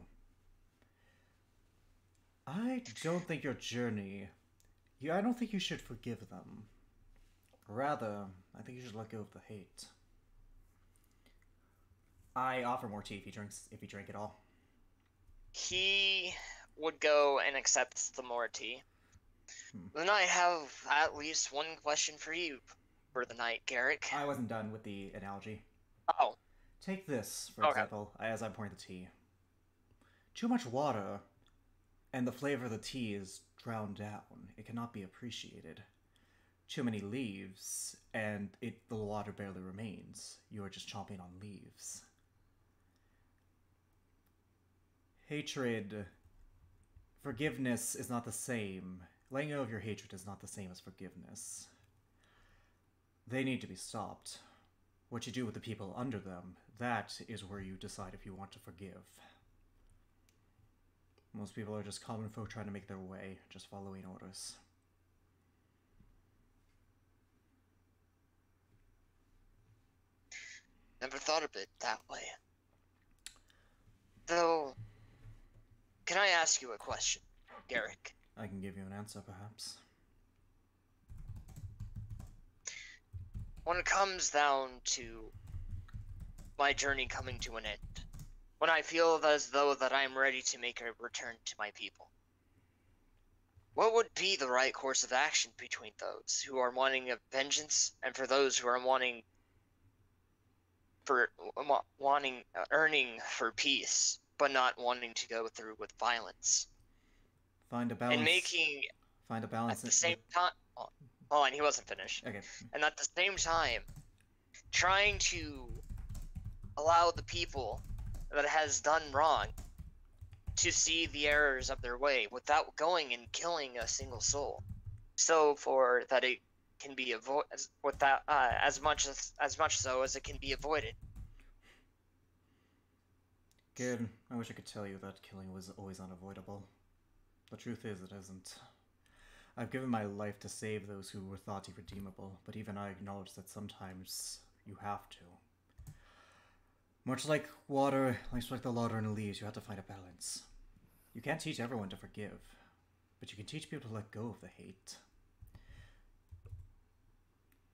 I don't think your journey... I don't think you should forgive them. Rather, I think you should let go of the hate. I offer more tea if you drink it all. He would go and accept the more tea. Then I have at least one question for you for the night, Garrick. I wasn't done with the analogy. Oh. Take this, for example, as I pour the tea. Too much water, and the flavor of the tea is drowned down. It cannot be appreciated. Too many leaves, and the water barely remains. You are just chomping on leaves. Hatred, forgiveness is not the same. Letting go of your hatred is not the same as forgiveness. They need to be stopped. What you do with the people under them, that is where you decide if you want to forgive. Most people are just common folk trying to make their way, just following orders. Never thought of it that way. Though, can I ask you a question, Garrick? I can give you an answer, perhaps. When it comes down to my journey coming to an end, when I feel as though that I am ready to make a return to my people, what would be the right course of action between those who are wanting a vengeance and for those who are earning for peace, but not wanting to go through with violence? Find a balance. And find a balance at the same time. Hold on, he wasn't finished. Okay. And at the same time, trying to allow the people that has done wrong to see the errors of their way without going and killing a single soul, so for that it can be avoided without as much so as it can be avoided. Good. I wish I could tell you that killing was always unavoidable. The truth is, it isn't. I've given my life to save those who were thought irredeemable, but even I acknowledge that sometimes you have to. Much like water, like the water and the leaves, you have to find a balance. You can't teach everyone to forgive, but you can teach people to let go of the hate.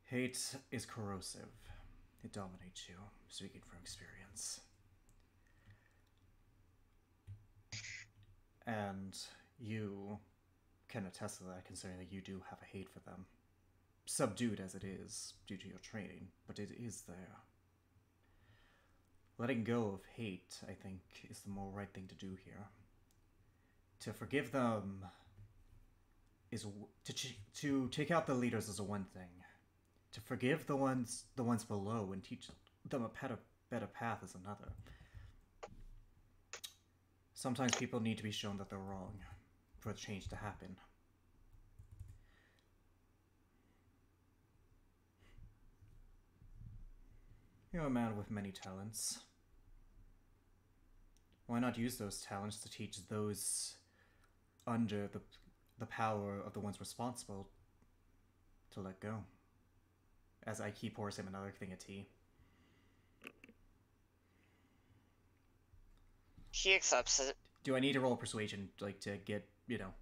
Hate is corrosive. It dominates you, speaking from experience. And you can attest to that, considering that you do have a hate for them. Subdued as it is due to your training, but it is there. Letting go of hate, I think, is the more right thing to do here. To forgive them is to take out the leaders is a one thing. To forgive the ones below and teach them a better path is another. Sometimes people need to be shown that they're wrong for change to happen. You're a man with many talents. Why not use those talents to teach those under the power of the ones responsible to let go? As he pours him another thing of tea. He accepts it. Do I need to roll persuasion, like, to get, you know,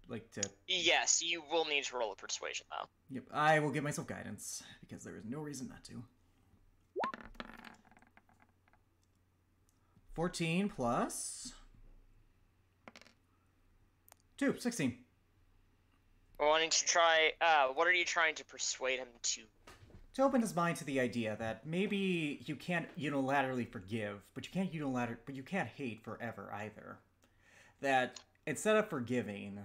like to... Yes, you will need to roll a persuasion, though. Yep, I will give myself guidance, because there is no reason not to. 14 plus... 2, 16. Wanting to try, what are you trying to persuade him to? To open his mind to the idea that maybe you can't unilaterally forgive, but you can't hate forever either. That instead of forgiving,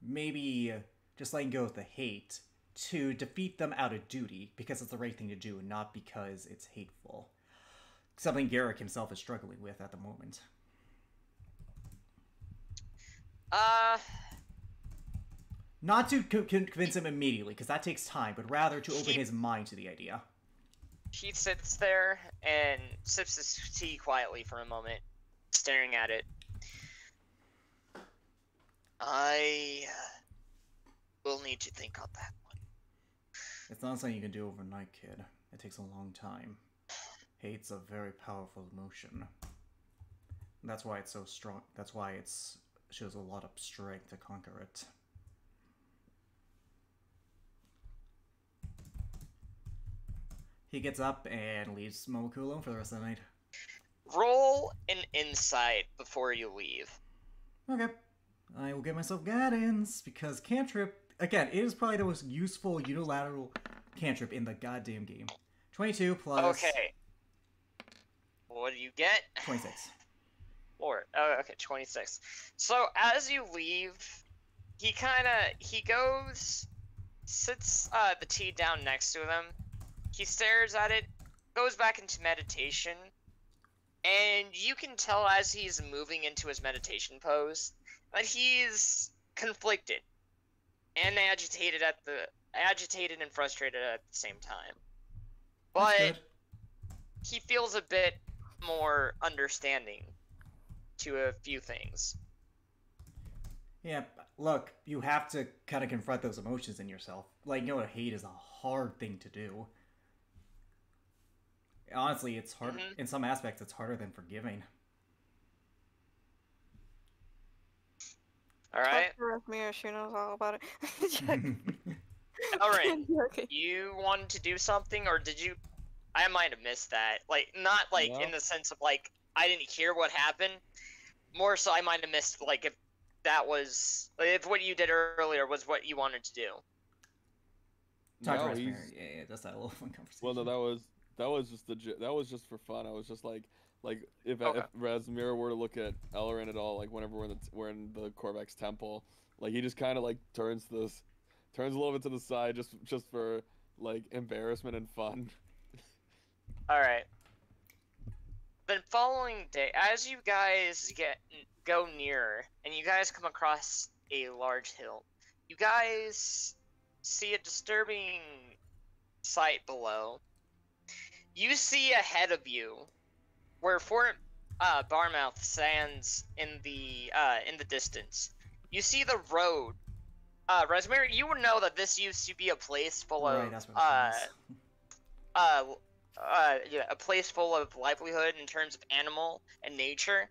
maybe just letting go of the hate to defeat them out of duty because it's the right thing to do and not because it's hateful. Something Garrick himself is struggling with at the moment. Not to convince him immediately, because that takes time, but rather to open his mind to the idea. He sits there and sips his tea quietly for a moment, staring at it. I will need to think on that one. It's not something you can do overnight, kid. It takes a long time. Hate's a very powerful emotion. That's why it's so strong. That's why it shows a lot of strength to conquer it. He gets up and leaves Momoku alone for the rest of the night. Roll an insight before you leave. Okay. I will give myself guidance, because cantrip, again, it is probably the most useful unilateral cantrip in the goddamn game. 22 plus... Okay. What do you get? 26. Lord. Oh, okay, 26. So, as you leave, he goes, sits the tea down next to him. He stares at it, goes back into meditation, and you can tell as he's moving into his meditation pose that he's conflicted and agitated and frustrated at the same time. But he feels a bit more understanding to a few things. Yeah, look, you have to kind of confront those emotions in yourself. Like, you know, hate is a hard thing to do. Honestly, it's hard. In some aspects, it's harder than forgiving. All right. She knows all about it. All right. Okay. You wanted to do something, or did you? I might have missed that. Like, not like in the sense of like I didn't hear what happened. More so, I might have missed like if that was if what you did earlier was what you wanted to do. Talk to Rasmir. Yeah, just that little fun conversation. Well, no, that was just for fun. I was just like if Rasmir were to look at Ellerin at all, like whenever we're in the Korvax temple, like he just kind of like turns a little bit to the side just for like embarrassment and fun. All right. The following day, as you guys go nearer, and you guys come across a large hill, you guys see a disturbing sight below. You see ahead of you, where Fort Barmouth stands in the distance. You see the road. Rasmir, you would know that this used to be a place full of a place full of livelihood in terms of animal and nature.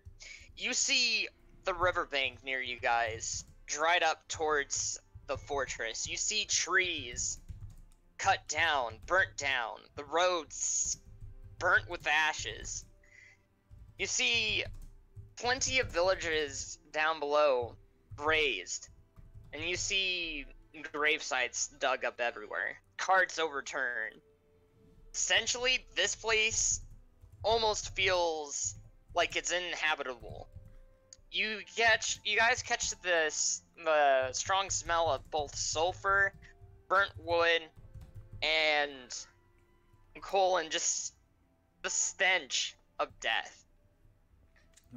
You see the riverbank near you guys, dried up towards the fortress. You see trees cut down, burnt down, the roads burnt with ashes. You see plenty of villages down below razed, and you see grave sites dug up everywhere, carts overturned. Essentially, this place almost feels like it's uninhabitable. You guys catch the strong smell of both sulfur, burnt wood, and coal, and just the stench of death.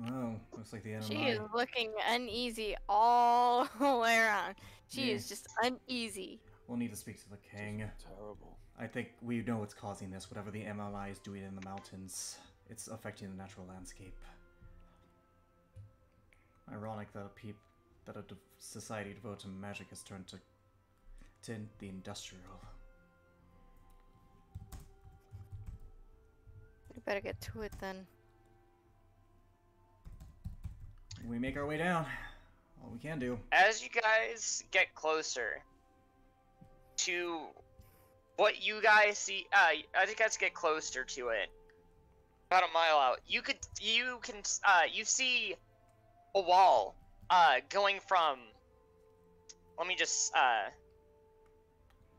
Oh, looks like the enemy. She is looking uneasy all the way around. She is just uneasy. We'll need to speak to the king. Terrible. I think we know what's causing this. Whatever the MLI is doing in the mountains, it's affecting the natural landscape. Ironic that a society devoted to magic has turned to the industrial. We better get to it then. We make our way down. All we can do. As you guys get closer to what you guys see, as you guys get closer to it, about a mile out, you see a wall, going from, let me just,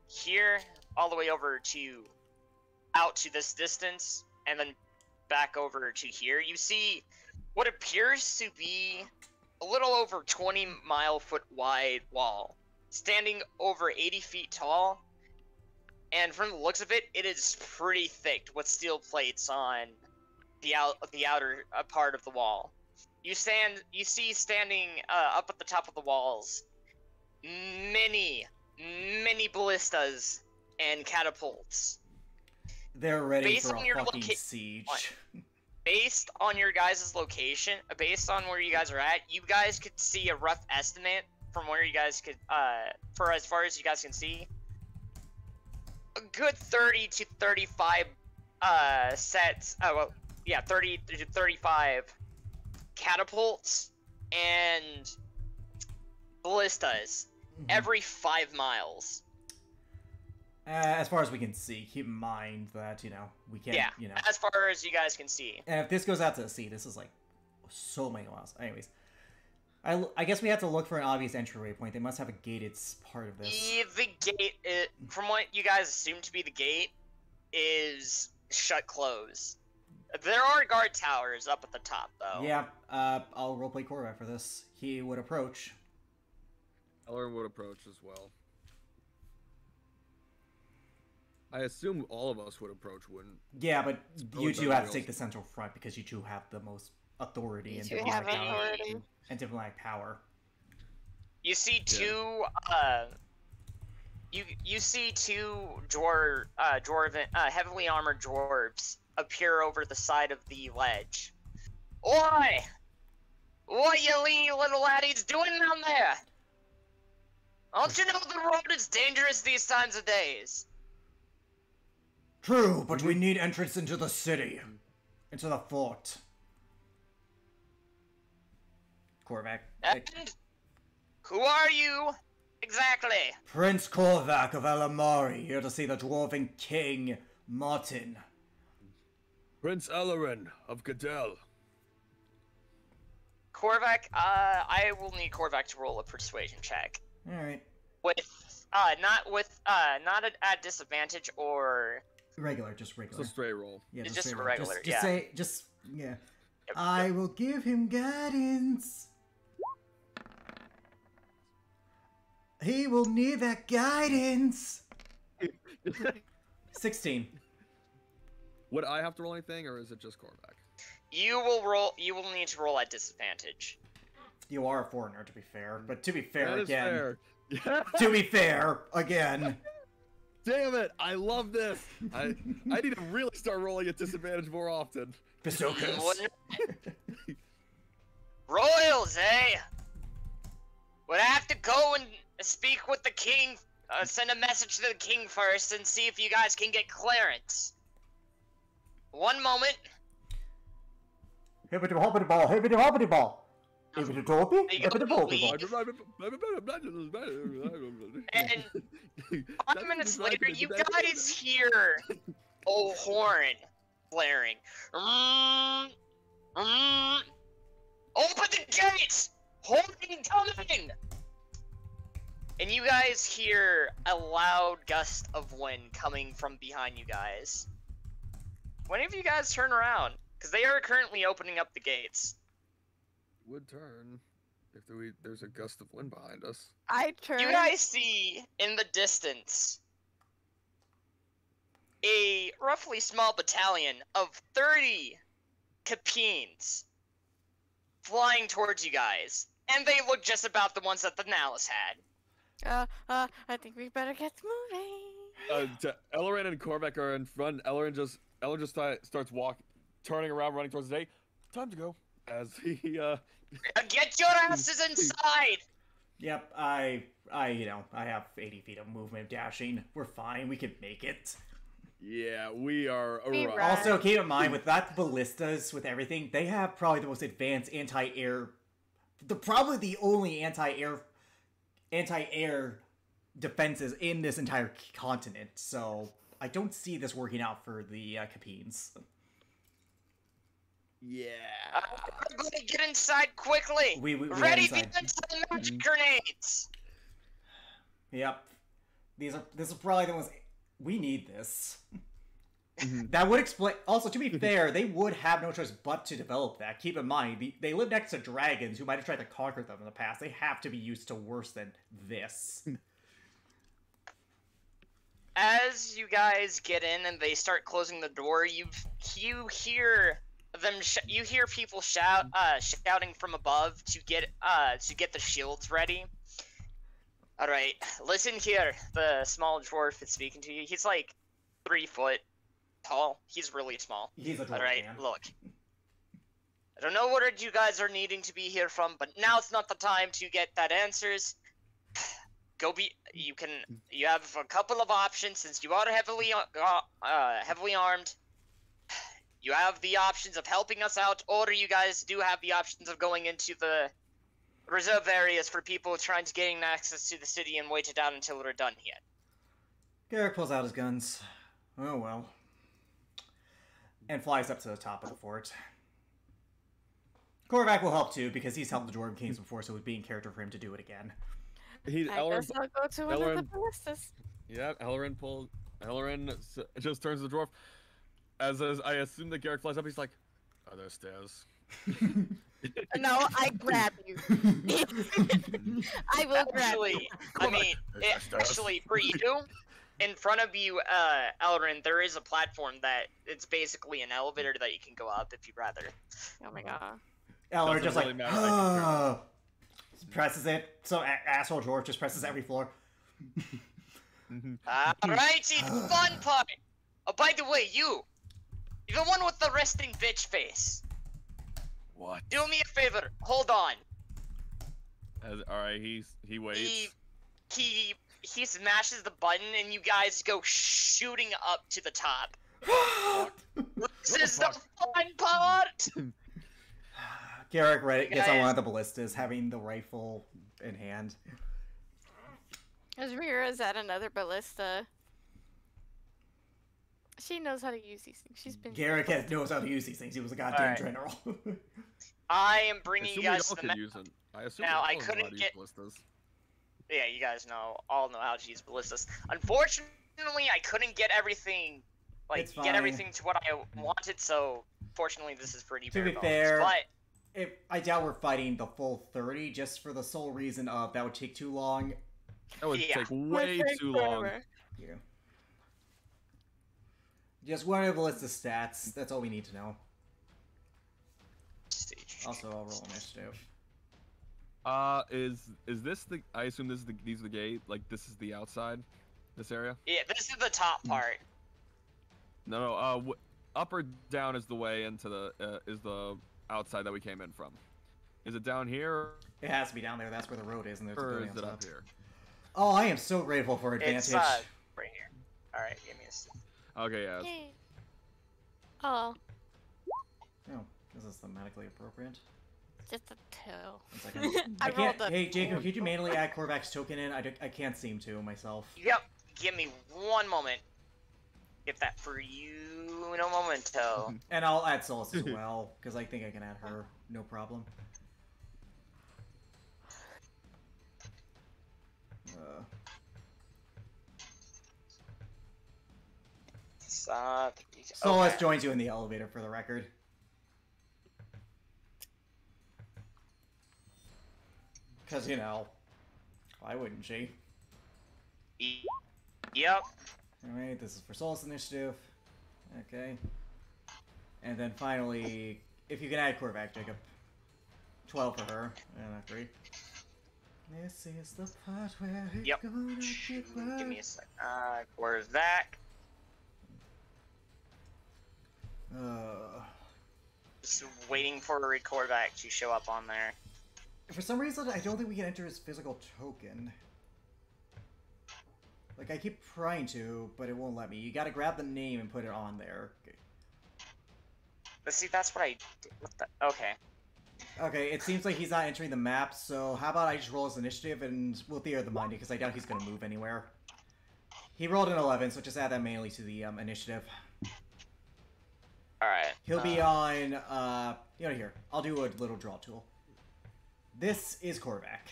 here, all the way over to, out to this distance, and then back over to here. You see what appears to be a little over 20-mile-foot wide wall, standing over 80 feet tall, and from the looks of it, it is pretty thick with steel plates on the outer part of the wall. You see standing up at the top of the walls, many ballistas and catapults. They're ready Based for on a your fucking loca- siege. Based on your guys' location, based on where you guys are at, you guys could see a rough estimate from where you guys could, for as far as you guys can see, a good 30 to 35 sets. 30 to 35 catapults and ballistas every 5 miles. As far as we can see, keep in mind that, we can't, As far as you guys can see. And if this goes out to sea, this is like so many miles. Anyways, I guess we have to look for an obvious entryway point. They must have a gated part of this. The gate, from what you guys assume to be the gate, is shut closed. There are guard towers up at the top, though. Yeah, I'll roleplay Corvac for this. He would approach. Ellerin would approach as well. I assume all of us would approach, wouldn't? Yeah, but you two better have to be take the central front because you two have the most authority You and two have diplomatic power. authority. And diplomatic power. You see two, you see two heavily armored dwarves appear over the side of the ledge. Oi! What you little laddies doing down there? Don't you know the road is dangerous these times of days? True, but we need entrance into the city. Into the fort. Corvac. And who are you exactly? Prince Corvac of Alamari, here to see the Dwarven King, Martin. Prince Ellerin of Gadel. Corvac, I will need Corvac to roll a persuasion check. Alright. With, not at disadvantage or... Regular, just regular. It's a straight roll. Yeah, It's just straight a roll. regular, Just yeah. say, yeah. I will give him guidance. He will need that guidance. 16. Would I have to roll anything, or is it just Corvac? You will need to roll at disadvantage. You are a foreigner, to be fair. But to be fair, That is again. fair. To be fair, again. Damn it! I love this. I need to really start rolling at disadvantage more often. Pistokas. Royals, eh? Would have to go and speak with the king, send a message to the king first and see if you guys can get clearance. One moment. Hippity hoppity ball, hippity hoppity ball. Hippity toppy, You go hippity boppy And 5 minutes later, you guys hear a horn blaring. Open the gates! Holding coming! And you guys hear a loud gust of wind coming from behind you guys. When of you guys turn around? Because they are currently opening up the gates. Would turn if there's a gust of wind behind us. I turn. You guys see in the distance a roughly small battalion of 30 Capines flying towards you guys. And they look just about the ones that the Nalus had. I think we better get moving. Ellerin and Korvac are in front. Ellerin just starts turning around, running towards the day. Time to go. As he Get your asses inside! Yep, I have 80 feet of movement dashing. We're fine. We can make it. Yeah, we are We arrived. run. Also, keep in mind, with that ballistas, with everything, they have probably the most advanced anti-air... probably the only anti-air defenses in this entire continent, so I don't see this working out for the Capines. Yeah. Everybody get inside quickly! We Ready inside. to the magic grenades! Yep. This is probably the ones... We need this. That would explain... Also, to be fair, they would have no choice but to develop that. Keep in mind, they live next to dragons who might have tried to conquer them in the past. They have to be used to worse than this. As you guys get in and they start closing the door, you hear them. You hear people shouting from above to get the shields ready. All right, listen here. The small dwarf is speaking to you. He's like 3 foot tall. He's really small. He's a dwarf, All right, man. look. I don't know where you guys are needing to be here from, but now's not the time to get that answers. You have a couple of options since you are heavily armed. You have the options of helping us out, or you guys do have the options of going into the reserve areas for people trying to gain access to the city and wait it out until we're done here. Garrick pulls out his guns. Oh well. And flies up to the top of the fort. Korvac will help too, because he's helped the Dwarven Kings before, so it would be in character for him to do it again. I guess I'll go to one of the Ellerin- ballistas. Yeah, Ellerin just turns to the dwarf. As I assume that Garrick flies up, he's like, "Are there stairs?" No, I grab you. I will grab you. Actually, for you, in front of you, Elrin, there is a platform that it's basically an elevator that you can go up if you'd rather. Oh my god. Eller Doesn't just really like, matter, I can presses it. So asshole dwarf just presses every floor. Alrighty, the fun part! Oh, by the way, you're the one with the resting bitch face. What? Do me a favor, hold on. All right, he waits. He smashes the button and you guys go shooting up to the top. This is the fun part! Garrick gets on Guys. one of the ballistas, having the rifle in hand. Azrira's at another ballista. She knows how to use these things. She's been. Garrick knows how to use these things. He was a goddamn Alright. general. I am I bringing assume you we guys all to the could map. use it. I assume Now, we I all know how couldn't to use get- ballistas. Yeah, you guys all know how to use ballistas. Unfortunately, I couldn't get everything, It's get fine. everything to what I wanted. So, fortunately, this is pretty To bare be bones. fair, But I doubt we're fighting the full 30, just for the sole reason of that would take too long. That would Yeah. take way too long. Yeah. Just one of the list of stats. That's all we need to know. Also, I'll roll initiative. Is this the? I assume these are the gate. Like this is the outside, this area. yeah, this is the top part. No. Up or down is the way into the is the outside that we came in from. Is it down here It has to be down there. That's where the road is, and there's a or building is on it top. up here? Oh, I am so grateful for advantage. It's right here. All right, give me a second. Okay, yeah. Yay. Oh, Oh, is this thematically appropriate? just a toe. 1 second. I I can't. rolled a Hey, Jacob, could you manually add Korvac's token in? I can't seem to myself. Yep. Give me one moment. Get that for you in a momento. And I'll add Solus as well, because I think I can add her, no problem. Solus okay. joins you in the elevator for the record. Because, you know, why wouldn't she? Yep. Alright, this is for Solus initiative. Okay. And then finally, if you can add Korvac, Jacob. 12 for her, and not 3. This is the part where it's Yep. gonna get wild. Give me a sec. Where's that? Just waiting for a record back to show up on there. For some reason, I don't think we can enter his physical token. Like, I keep trying to, but it won't let me. You gotta grab the name and put it on there. Okay. But see, that's what I did. What the? Okay. Okay, it seems like he's not entering the map, so how about I just roll his initiative and we'll theater the mind, because I doubt he's gonna move anywhere. He rolled an 11, so just add that manually to the initiative. Alright. He'll be on, you know, here. I'll do a little draw tool. This is Korvac.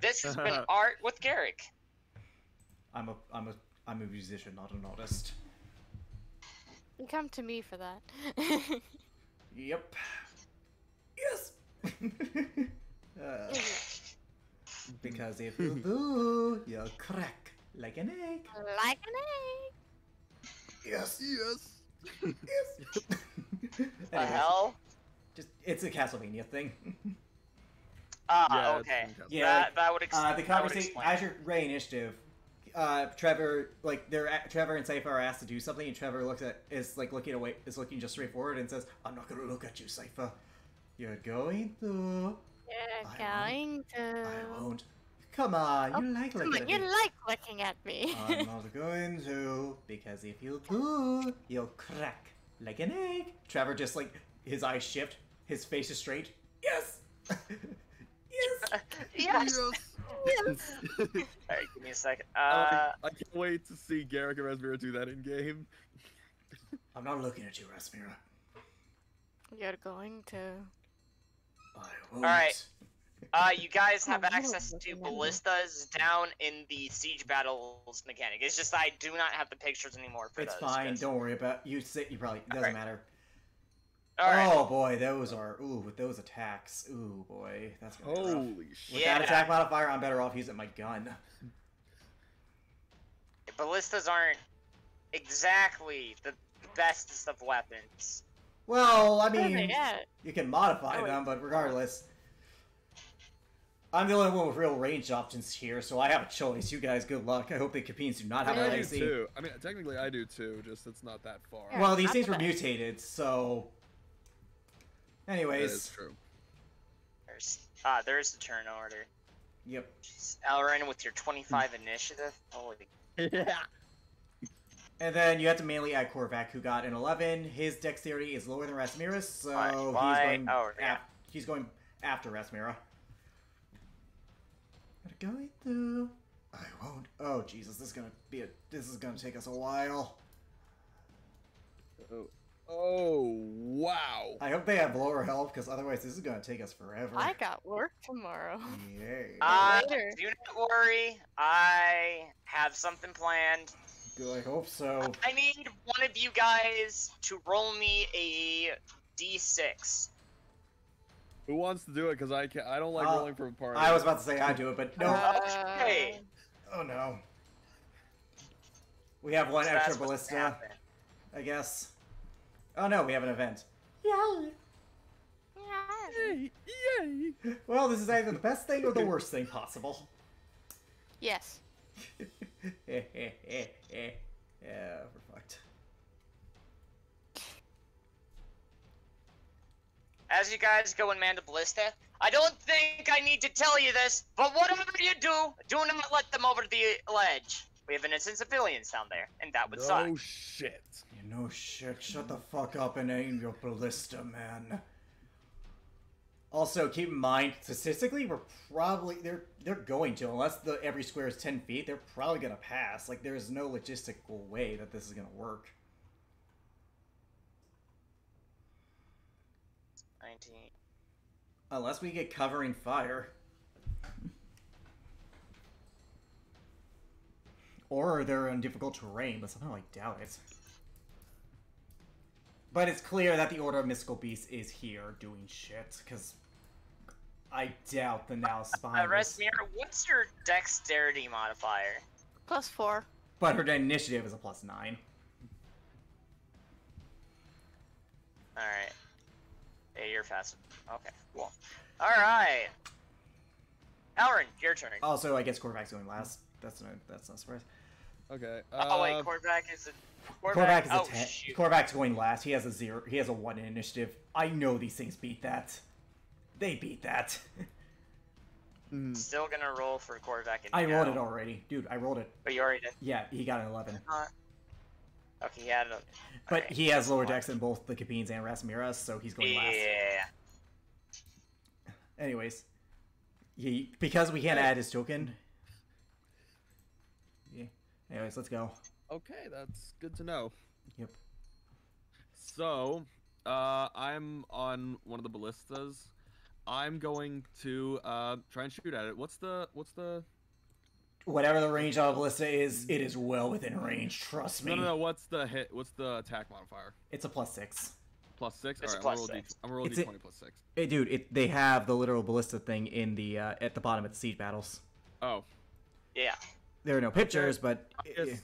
This has been art with Garrick. I'm a musician, not an artist. You come to me for that. Yep. Yes! Because if you do, you'll crack like an egg. Like an egg. Yes! Yes. Yes! The hell? Just, it's a Castlevania thing. Yeah, it's Okay. fantastic. Yeah, That would explain. the conversation, as your Ray initiative, Trevor, like, Trevor and Cypher are asked to do something, and Trevor is looking just straight forward and says, "I'm not gonna look at you, Cypher. You're going to. You're I going to. I won't. Come on, you like Come looking on, at you me. like looking at me. I'm not going to, because if you do, you'll crack like an egg." Trevor just, like, his eyes shift, his face is straight. Yes! Yes! Yes. Yes. Alright, give me a second. I can't wait to see Garrick and Resmira do that in game. I'm not looking at you, Rasmira. You're going to. I won't. Alright. You guys have Oh, I access love to looking at you. ballistas down in the siege battles mechanic. It's just I do not have the pictures anymore for It's those. fine, 'cause- don't worry about you probably it doesn't Alright. matter. Alright. Oh boy, those are with those attacks. Ooh boy, that's gonna be rough. Holy shit. With Yeah. that attack modifier, I'm better off using my gun. Ballistas aren't exactly the bestest of weapons. Well, I Where are mean, they at? you can modify Oh, them, but regardless, I'm the only one with real range options here, so I have a choice. You guys, good luck. I hope the Capines do not have I a do legacy. too. I mean, technically I do too, just it's not that far. Yeah. Well, these Not things the were best. mutated, so. That is Anyways, true. There's the turn order. yep. Jeez. Elren with your 25 initiative. Holy. Yeah. And then you have to mainly add Korvac, who got an 11. His dexterity is lower than Rasmira's, so Yeah. he's going after Rasmira. But going through. I won't. Oh Jesus, this is gonna take us a while. Oh wow. I hope they have lower health, because otherwise this is gonna take us forever. I got work tomorrow. Yay. Later. Do not worry. I have something planned. Good, I hope so. I need one of you guys to roll me a d6. Who wants to do it? Cause I can't. I don't like Uh, rolling for a party. I was about to say I do it, but no. Okay. Oh no. We have one So extra that's what's ballista, happened. I guess. Oh no, we have an event. Yay! Yay! Yay! Well, this is either the best thing or the worst thing possible. Yes. Yeah, we're fucked. As you guys go and man the ballista, I don't think I need to tell you this, but whatever you do not let them over the ledge. We have innocent civilians down there, and that would suck. No shit. You know shit, shut the fuck up and aim your ballista, man. Also, keep in mind, statistically, we're probably they're going to, unless every square is 10 feet, they're probably gonna pass. Like, there's no logistical way that this is gonna work. 19. Unless we get covering fire. Or they're in difficult terrain, but somehow I doubt it. But it's clear that the Order of Mystical Beasts is here doing shit, because I doubt the Now is behind this. Resmir, what's your dexterity modifier? +4. But her initiative is a +9. Alright. Hey, you're fast. Okay, cool. Alright. Alrin, your turn. Also, I guess Korvac's going last. That's not a surprise. Okay. Oh wait, Korvac is a... Korvac is a oh, 10. shoot. Korvac's going last. He has a 0. He has a 1 in initiative. I know these things beat that. They beat that. Still gonna roll for Korvac and I rolled it already. Dude, I rolled it. But you already did? Yeah, he got an 11. Okay, he had it. But Alright. he has lower dex than both the Capines and Rasmiras, so he's going last. Yeah. Anyways. Because we can't add his token. Yeah. Anyways, let's go. Okay, that's good to know. Yep. So, I'm on one of the ballistas. I'm going to try and shoot at it. What's the Whatever the range of a ballista is, it is well within range. Trust me. No. What's the hit? What's the attack modifier? It's a +6. +6. It's All right, a I'm gonna roll It's a- d20 +6. Hey, dude, they have the literal ballista thing in the at the bottom of the siege battles. Oh, Yeah. There are no pictures, but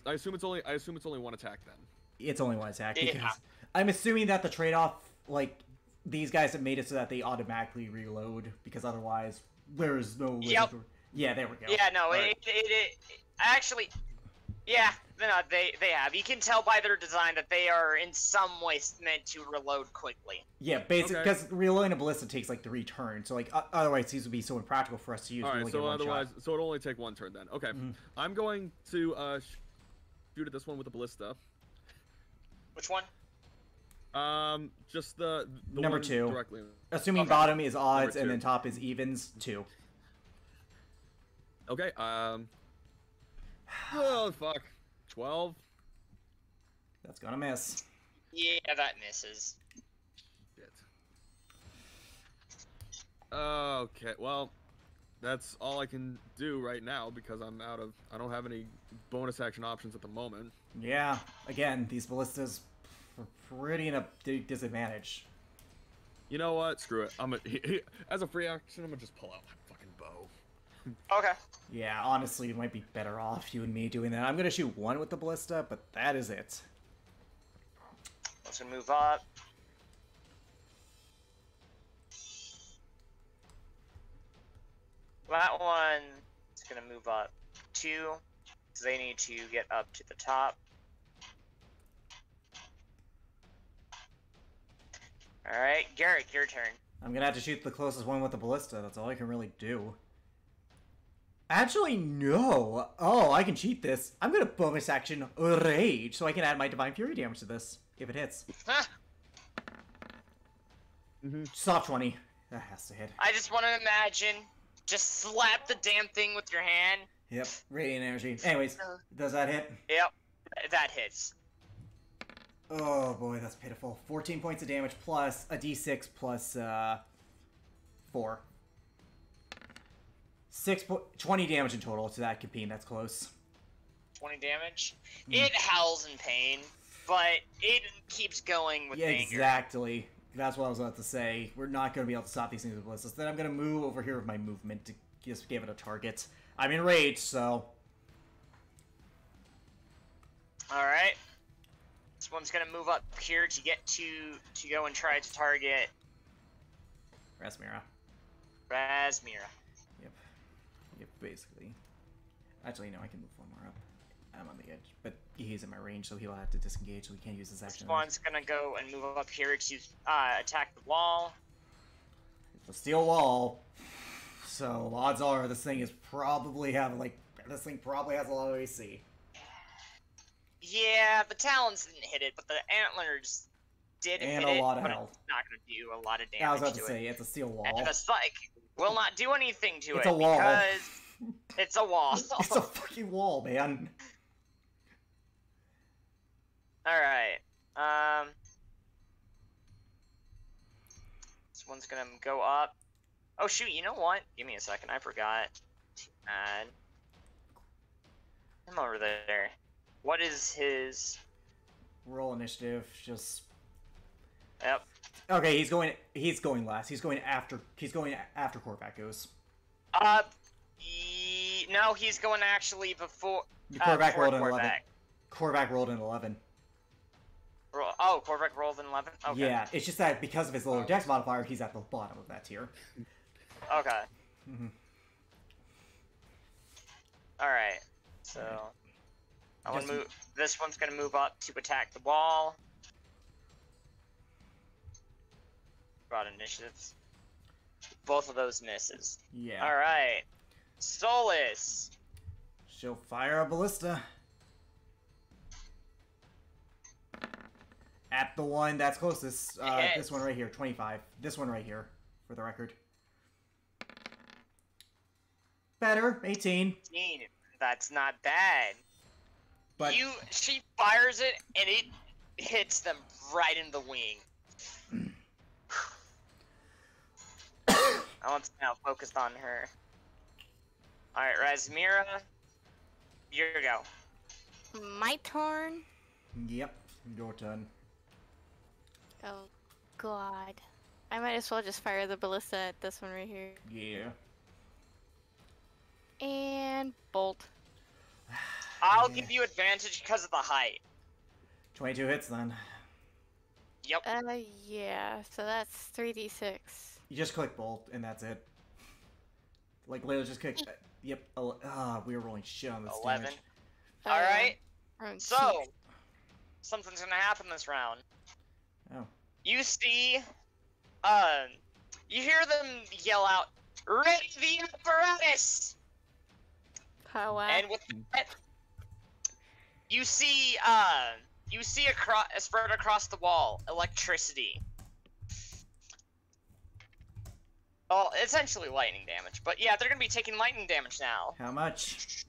I assume it's only one attack then. it's only one attack. Yeah. Because I'm assuming that the trade-off, like these guys have made it so that they automatically reload, because otherwise there's no. Yep. Yeah, there we go. Yeah, no, Alright. it actually, yeah, they have. You can tell by their design that they are in some ways meant to reload quickly. Yeah, basically, Okay. because reloading a ballista takes like 3 turns, so like otherwise these would be so impractical for us to use. All We right, only so get one shot. otherwise, so it'll only take 1 turn then. Okay, Mhm. I'm going to shoot at this one with a ballista. Which one? Just the Number one 2. directly. Assuming Okay. bottom is odds and two. then top is evens, 2. Okay. Oh fuck. 12. That's gonna miss. Yeah, that misses. Shit. Okay. Well, that's all I can do right now because I don't have any bonus action options at the moment. Yeah, again, these ballistas are pretty in a disadvantage. You know what? Screw it. As a free action, I'm gonna just pull out my fucking bow. Okay. Yeah, honestly, it might be better off you and me doing that. I'm gonna shoot 1 with the ballista, but that is it. Let's move up. That one is gonna move up 2, so they need to get up to the top. Alright, Garrick, your turn. I'm gonna have to shoot the closest one with the ballista. That's all I can really do. Actually, no. Oh, I can cheat this. I'm gonna bonus action Rage, so I can add my Divine Fury damage to this, if it hits. Huh. Soft 20. That has to hit. I just want to imagine, just slap the damn thing with your hand. Yep, Radiant Energy. Anyways, does that hit? Yep, that hits. Oh boy, that's pitiful. 14 points of damage plus a d6 plus 4. 20 damage in total to that Capine. That's close. 20 damage. It howls in pain, but it keeps going with Yeah, anger. exactly. That's what I was about to say. We're not going to be able to stop these things with ballistas. Then I'm going to move over here with my movement to just give it a target. I'm enraged, so... Alright. This one's gonna move up here to get to go and try to target Rasmira. Rasmira. Yep, basically. Actually, no, I can move 1 more up. I'm on the edge, but he's in my range, so he'll have to disengage, so he can't use his This action. one's gonna go and move up here to attack the wall. It's a steel wall, so odds are this thing is probably has a lot of AC. Yeah, the talons didn't hit it, but the antlers did And hit a lot it, of but health. it's not gonna do a lot of I was damage about to to say, it. it's a steel wall. And the psych will not do anything to It's it a wall. because it's a wall. It's a fucking wall, man. Alright. This one's gonna go up. Oh shoot, you know what? Give me a second, I forgot to add him over there. what is his? Roll initiative. Just. Yep. Okay, he's going last. He's going after Korvac goes. No, he's going actually before. Korvac before rolled an Korvac. 11. Korvac rolled an 11. Oh, Korvac rolled an 11. Okay. Yeah, it's just that because of his lower dex modifier, he's at the bottom of that tier. Okay. Mm-hmm. All right. So, I want to move. This one's gonna move up to attack the wall. Brought initiatives. Both of those misses. Yeah. All right. Solus. She'll fire a ballista. At the one that's closest. This one right here, 25. This one right here, for the record. Better, 18. That's not bad. But she fires it and it hits them right in the wing. I want to now focused on her. Alright, Razmira, you go. My turn. Yep, your turn. Oh, God. I might as well just fire the ballista at this one right here. Yeah. And bolt. I'll give you advantage because of the height. 22 hits then. Yep. Yeah, so that's 3d6. You just click bolt and that's it. Like Layla just click. Yep. We were rolling shit on this 11. damage. Alright. Oh, So, something's gonna happen this round. Oh. You see, you hear them yell out, "Ready the apparatus!" Power. And with that, you see spread across the wall, electricity. Well, essentially lightning damage, but yeah, they're gonna be taking lightning damage now. How much?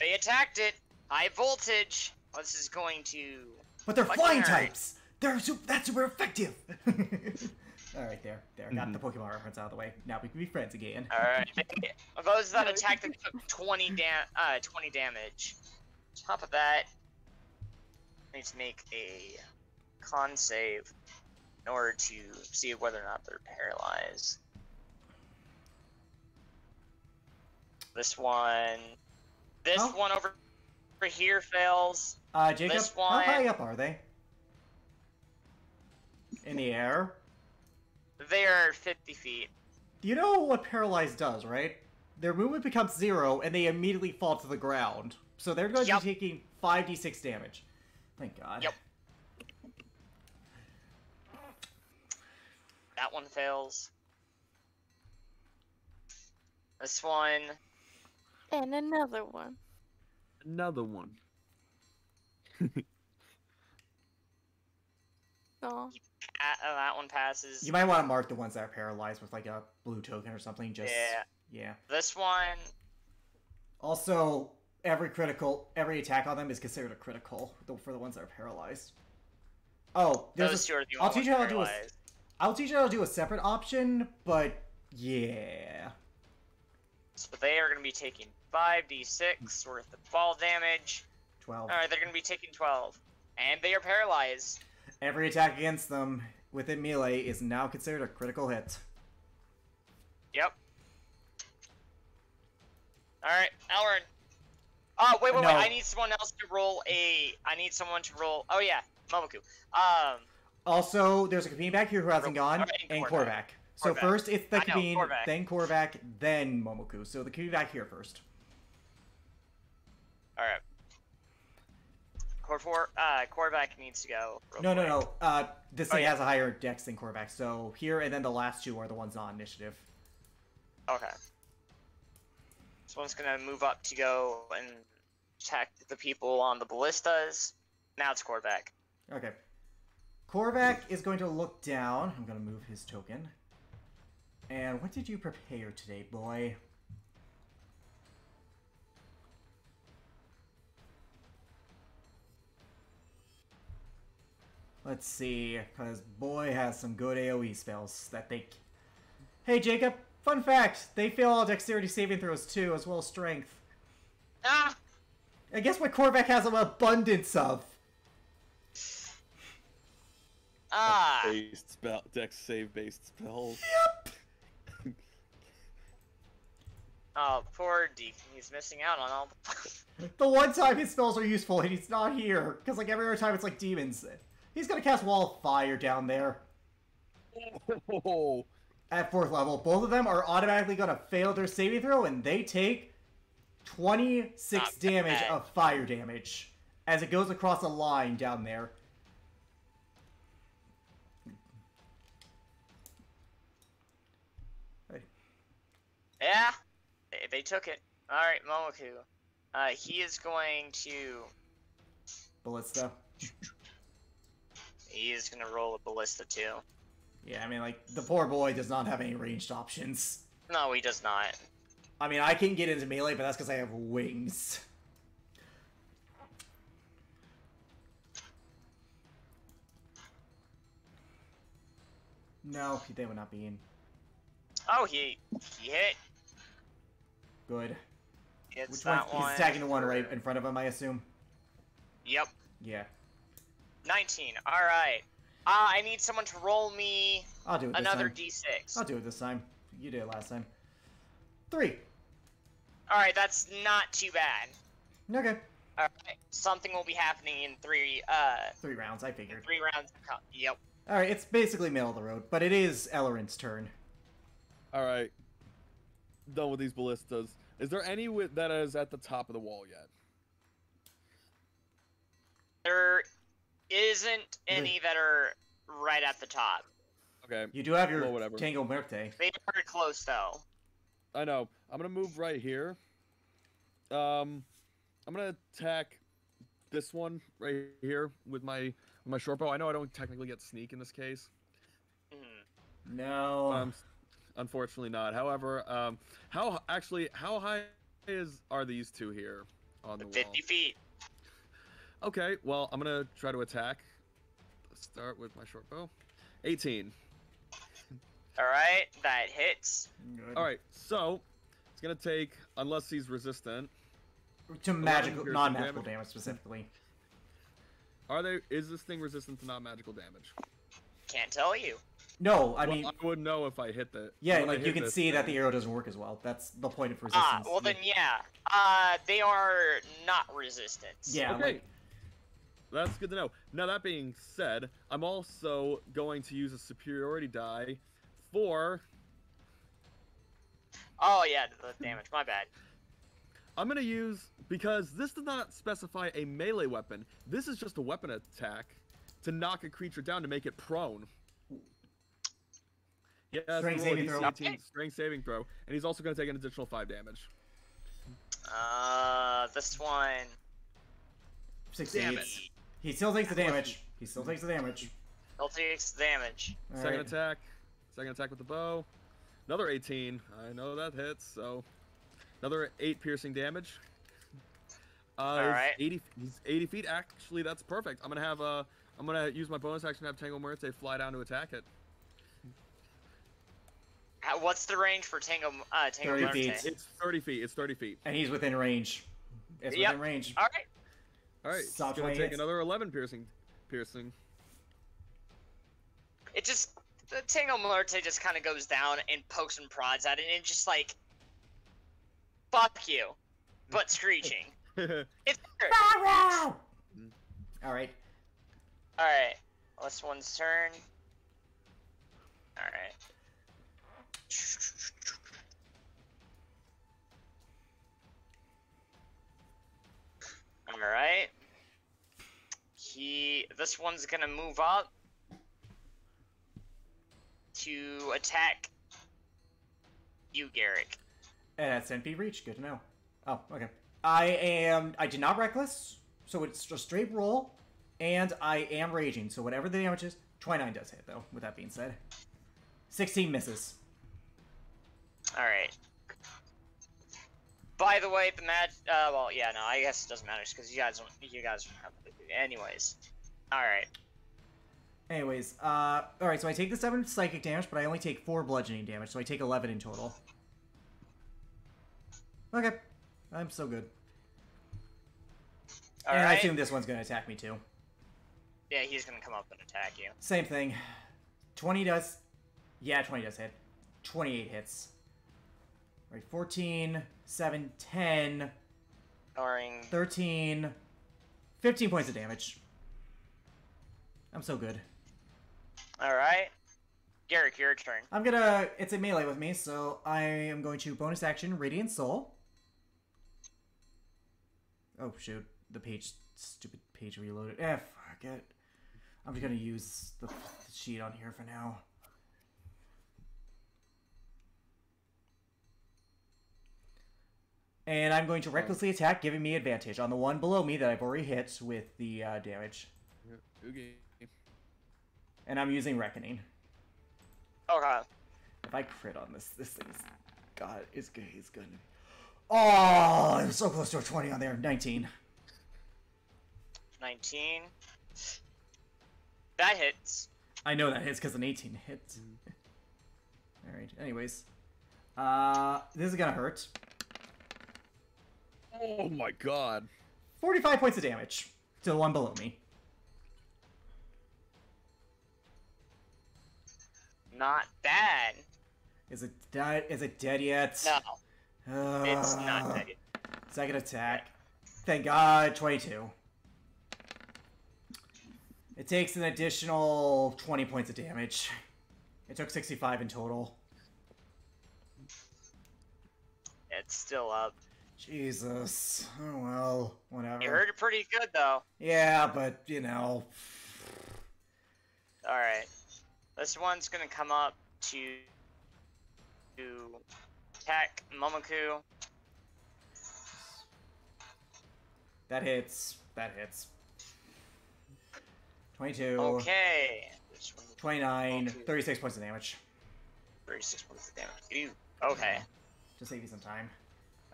They attacked it. High voltage. This is going to. But they're fucking flying hurt. types! That's super effective! Alright, there. Got the Pokemon reference out of the way. Now we can be friends again. Alright. Those that attacked it took 20 damage. On top of that, I need to make a con save in order to see whether or not they're paralyzed. This one over here fails. Jacob, This how one- high up are they? In the air? They are 50 feet. You know what paralyzed does, right? Their movement becomes 0, and they immediately fall to the ground. So they're going to be taking 5d6 damage. Thank God. Yep. That one fails. This one. And another one. Another one. Oh. That one passes. You might want to mark the ones that are paralyzed with like a blue token or something. Just yeah. This one. Also, every attack on them is considered a critical for the ones that are paralyzed. Oh, Those two are the I'll only teach you how ones to do paralyzed. I'll teach you how to do a separate option, but yeah. So they are going to be taking 5d6 worth of fall damage. 12. Alright, they're going to be taking 12. And they are paralyzed. Every attack against them within melee is now considered a critical hit. Yep. Alright, Elrin. Oh, wait, No. I need someone else to roll Oh, yeah, Momoku. Also, there's a Kapeen back here who hasn't gone, Alright, and Korvac. Korvac. So Korvac. first it's the I know, Kapeen, Korvac. then Korvac, then Momoku. So the Kapeen back here first. Alright. Korvac needs to go. No. This thing yeah. has a higher dex than Korvac. So here and then the last two are the ones on initiative. Okay. This one's gonna move up to go and attack the people on the ballistas. Now it's Korvac. Okay. Korvac is going to look down. I'm going to move his token. And what did you prepare today, boy? Let's see, because boy has some good AoE spells that they... Hey, Jacob, fun fact, they fail all dexterity saving throws too, as well as strength. Ah! I guess what Korvac has an abundance of. Ah! Based spell, dex save based spells. Yep. Oh, poor Deacon. He's missing out on all the... The one time his spells are useful and he's not here. Because, like, every other time it's like demons. He's gonna cast Wall of Fire down there. Oh. At 4th level. Both of them are automatically gonna fail their saving throw and they take 26 Not damage bad. of fire damage. As it goes across a line down there. Yeah, they took it. Alright, Momoku. He is going to... Ballista. He is going to roll a ballista too. Yeah, I mean, like, the poor boy does not have any ranged options. No, he does not. I mean, I can get into melee, but that's because I have wings. No, they would not be in. Oh, he hit. Good. Hits Which one? that one. He's attacking the one for- right in front of him, I assume. Yep. Yeah. 19. Alright. I need someone to roll me I'll do it this another time. d6. I'll do it this time. You did it last time. 3. Alright, that's not too bad. Okay. Alright, something will be happening in 3 rounds, I figured. 3 rounds to come. Yep. Alright, it's basically middle of the road, but it is Elrond's turn. All right. Done with these ballistas. Is there any that is at the top of the wall yet? There isn't any that are right at the top. Okay. You do have your Well, whatever. Tango Muerte. They are close though. I know. I'm gonna move right here. I'm gonna attack this one right here with my short bow. I know I don't technically get sneak in this case. Mhm. No. Unfortunately not. However, how high are these two here on the wall? 50 feet. Okay, well, I'm gonna try to attack. Let's start with my short bow. 18. Alright, that hits. Good. All right, so it's gonna take, unless he's resistant. To magical, piercing non-magical damage. damage specifically. Is this thing resistant to non-magical damage? Can't tell you. No, I Well, mean, I would know if I hit the. yeah, when I like you hit can this see that thing. the arrow doesn't work as well. That's the point of resistance. Well then yeah. They are not resistant. Yeah, Okay. like, That's good to know. Now that being said, I'm also going to use a superiority die for. Oh yeah, the damage, my bad. I'm gonna use, because this does not specify a melee weapon. This is just a weapon attack to knock a creature down to make it prone. Yeah, Strength saving throw. Strength saving throw, and he's also gonna take an additional 5 damage. This one. 6 He still takes the damage. He still takes the damage. He'll take damage. Second Alright. attack. Second attack with the bow. Another 18. I know that hits, so another 8 piercing damage. Alright. He's 80 feet. Actually, that's perfect. I'm gonna use my bonus action to have Tango Muerte fly down to attack it. What's the range for Tango 30 Muerte? feet. It's 30 feet. It's 30 feet. And he's within range. It's Yep. within range. All right. All right. Stop It's gonna doing take it. another 11 piercing. It just the Tango Muerte just kind of goes down and pokes and prods at it, and it's just like, fuck you, but screeching. It's hurt. Alright. All right. This one's turn. All right. All right. This one's gonna move up to attack you, Garrick. And that's NP reach. Good to know. Oh, okay. I did not reckless, so it's a straight roll, and I am raging, so whatever the damage is, 29 does hit, though, with that being said. 16 misses. All right. By the way, the well, yeah, no, I guess it doesn't matter because you guys don't have. Anyways, all right. Anyways, alright, so I take the 7 psychic damage, but I only take 4 bludgeoning damage, so I take 11 in total. Okay. I'm so good. And I Alright. assume this one's gonna attack me too. Yeah, he's gonna come up and attack you. Same thing. 20 does. Yeah, 20 does hit. 28 hits. Right, 14, 7, 10, Ignoring. 13, 15 points of damage. I'm so good. Alright. Garrick, your turn. I'm gonna... It's a melee with me, so I am going to bonus action Radiant Soul. Oh, shoot. The page... Stupid page reloaded. Fuck it. I'm just gonna use the sheet on here for now. And I'm going to recklessly attack, giving me advantage on the one below me that I've already hit with the damage. Okay. And I'm using Reckoning. Okay. If I crit on this thing's... God, it's good. It's good. Oh, I'm so close to a 20 on there. 19. 19. That hits. I know that hits because an 18 hits. Alright, anyways. This is gonna hurt. Oh my god. 45 points of damage to the one below me. Not bad. Is it dead yet? No, it's not dead yet. Second attack. Thank God, 22. It takes an additional 20 points of damage. It took 65 in total. It's still up. Jesus. Oh well, whatever. You heard it pretty good though. Yeah, but, you know. Alright. This one's gonna come up to attack Momoku. That hits. That hits. 22. Okay. 29. Okay. 36 points of damage. 36 points of damage. Ew. Okay. To save you some time.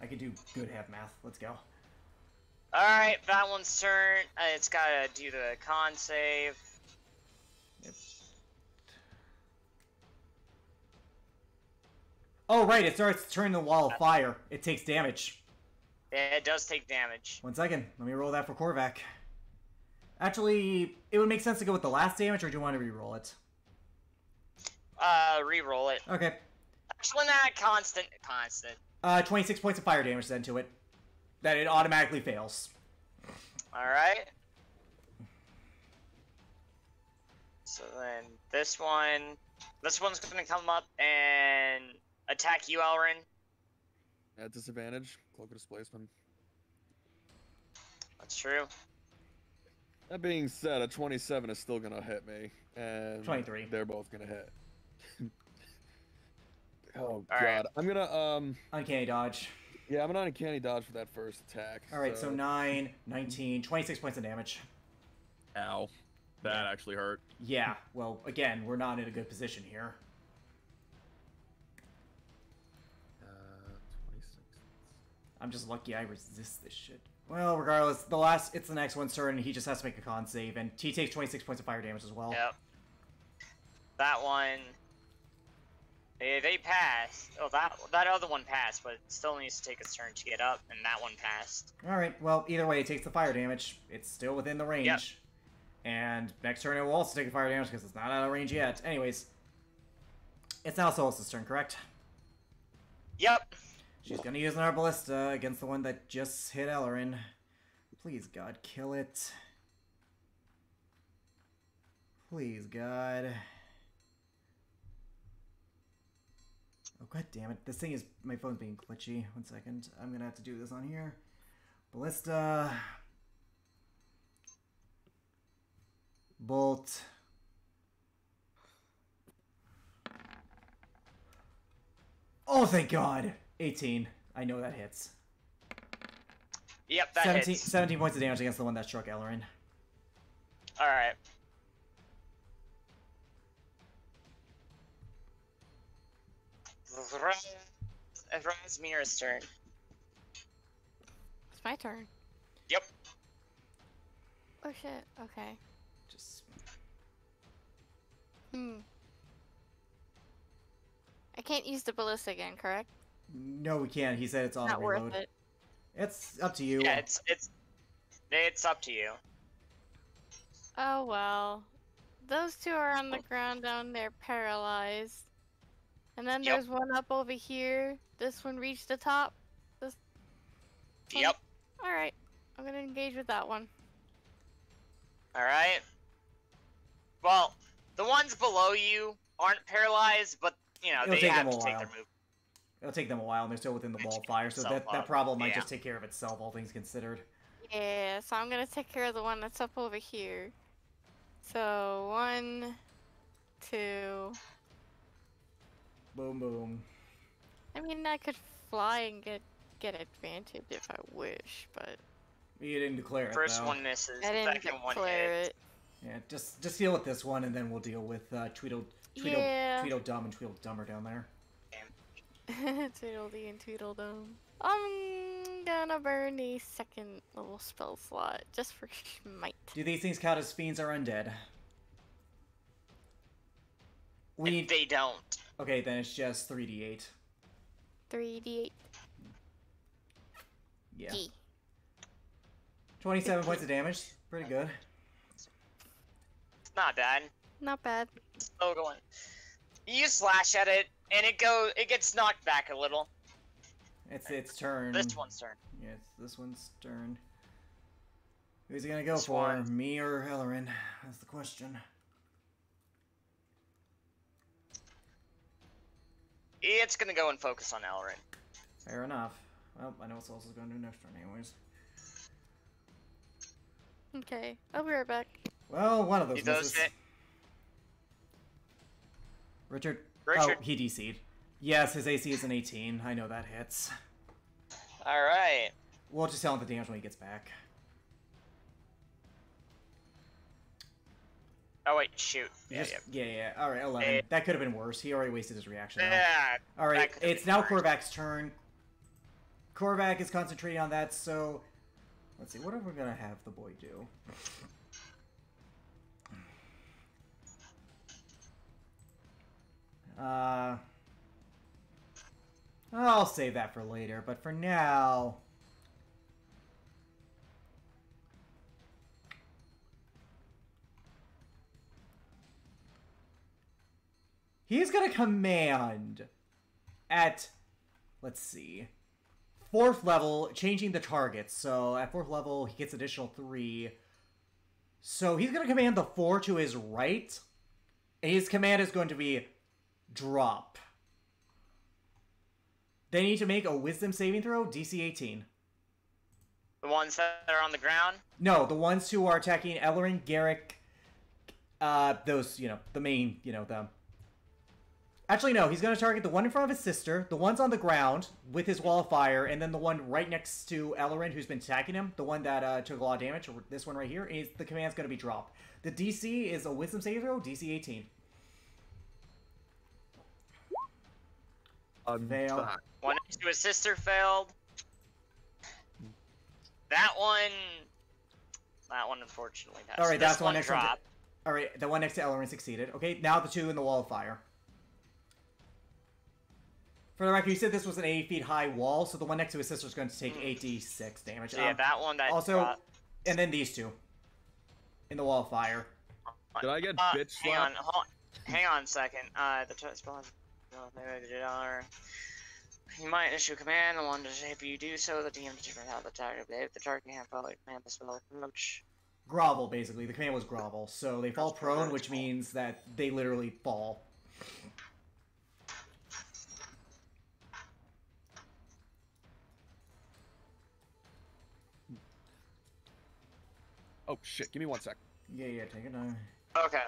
I could do good half math. Let's go. Alright, that one's turn. It's gotta do the con save. Yep. Oh, right. It starts to turn the wall of fire. It takes damage. Yeah, it does take damage. 1 second. Let me roll that for Korvac. Actually, it would make sense to go with the last damage, or do you want to re-roll it? Re-roll it. Okay. Actually, not constant. 26 points of fire damage then to it. That it automatically fails. Alright. So then this one's gonna come up and attack you, Elrin. At disadvantage, cloak of displacement. That's true. That being said, a 27 is still gonna hit me, and 23. They're both gonna hit. Oh god, Alright. I'm gonna Uncanny dodge. yeah, I'm gonna uncanny dodge for that first attack. Alright, so 9, 19, 26 points of damage. Ow, that actually hurt. Yeah, well, again, we're not in a good position here. 26. I'm just lucky I resist this shit. Well, regardless, it's the next one's turn, and he just has to make a con save, and he takes 26 points of fire damage as well. Yep. That one. They passed. Oh, that other one passed, but it still needs to take its turn to get up, and that one passed. Alright, well, either way, it takes the fire damage. It's still within the range. Yep. And next turn it will also take the fire damage because it's not out of range yet. Anyways, it's now Solus's turn, correct? Yep. She's gonna use an Ballista against the one that just hit Ellerin. Please, God, kill it. Please, God. Oh, god damn it. This thing is... My phone's being glitchy. 1 second. I'm gonna have to do this on here. Ballista. Bolt. Oh, thank God. 18. I know that hits. Yep, that 17, hits. 17 points of damage against the one that struck Ellerin. Alright. Razmir's turn. It's my turn. Yep. Oh shit, okay. Just... I can't use the ballista again, correct? No, we can't. He said it's on Not reload. worth it. It's up to you. Yeah, it's It's up to you. Oh well. Those two are on the ground down there, paralyzed. And then Yep. there's one up over here. This one reached the top. This one. Yep. Alright. I'm gonna engage with that one. Alright. Well, the ones below you aren't paralyzed, but, you know, It'll they take have them to a take while. their move. It'll take them a while, and they're still within the They wall of take fire, so themselves that up. problem might Yeah. just take care of itself, all things considered. Yeah, so I'm gonna take care of the one that's up over here. So, 1, 2... Boom, boom. I mean, I could fly and get advantage if I wish, but... You didn't declare it, First though. one misses, I didn't second one declare hits. it. Yeah, just deal with this one, and then we'll deal with Yeah. Tweedledum and Tweedledummer down there. Tweedledee and Tweedledum. I'm gonna burn the second level spell slot, just for schmite. Do these things count as fiends or undead? We need... They don't. Okay, then it's just 3d8. 3d8. Yeah. D. 27 points of damage. Pretty good. It's not bad. Not bad. Still going. You slash at it, and it gets knocked back a little. It's its turn. This one's turn. Yeah, it's this one's turn. Who's he gonna go This for? one. Me or Ellerin? That's the question. It's gonna go and focus on Elrin. Fair enough. Well, I know what else is going to do next turn anyways. Okay, I'll be right back. Well, one of those He does misses. hit. Richard? Richard. Oh, he DC'd. Yes, his AC is an 18. I know that hits. Alright. We'll just tell him the damage when he gets back. Oh wait, shoot. Yeah, Just- yeah. Alright, 11. Eh. That could have been worse. He already wasted his reaction. though. Yeah. Alright, that could've it's been now worse. Korvac's turn. Korvac is concentrating on that, so... Let's see, what are we gonna have the boy do? I'll save that for later, but for now... He's gonna command at, let's see, 4th level, changing the target. So at 4th level, he gets additional 3. So he's gonna command the 4 to his right, and his command is going to be drop. They need to make a wisdom saving throw, DC 18. The ones that are on the ground? No, the ones who are attacking Ellerin, Garrick, those, the main, them. Actually, no, he's going to target the one in front of his sister, the ones on the ground with his wall of fire, and then the one right next to Ellerin who's been attacking him, the one that took a lot of damage, this one right here, is the command's going to be drop. The DC is a wisdom saving throw, DC 18. Fail. Back. One next to his sister failed. That one unfortunately passed. Alright, This that's the one one next to dropped. Alright, the one next to Ellerin succeeded. Okay, now the two in the wall of fire. For the record, you said this was an 80 feet high wall, so the one next to his sister is going to take 86 damage. So yeah, that one that also, dropped. and then these two in the wall of fire. Did I get bitch Hang on, slapped? hang on a second. The spell has you might issue a command, and one to if you do so, the DM determines how the target if the target can't follow command the spell approach. Grovel, basically. The command was grovel, so they fall prone, which means that they literally fall. Oh shit! Give me 1 sec. Yeah, take it down. Okay,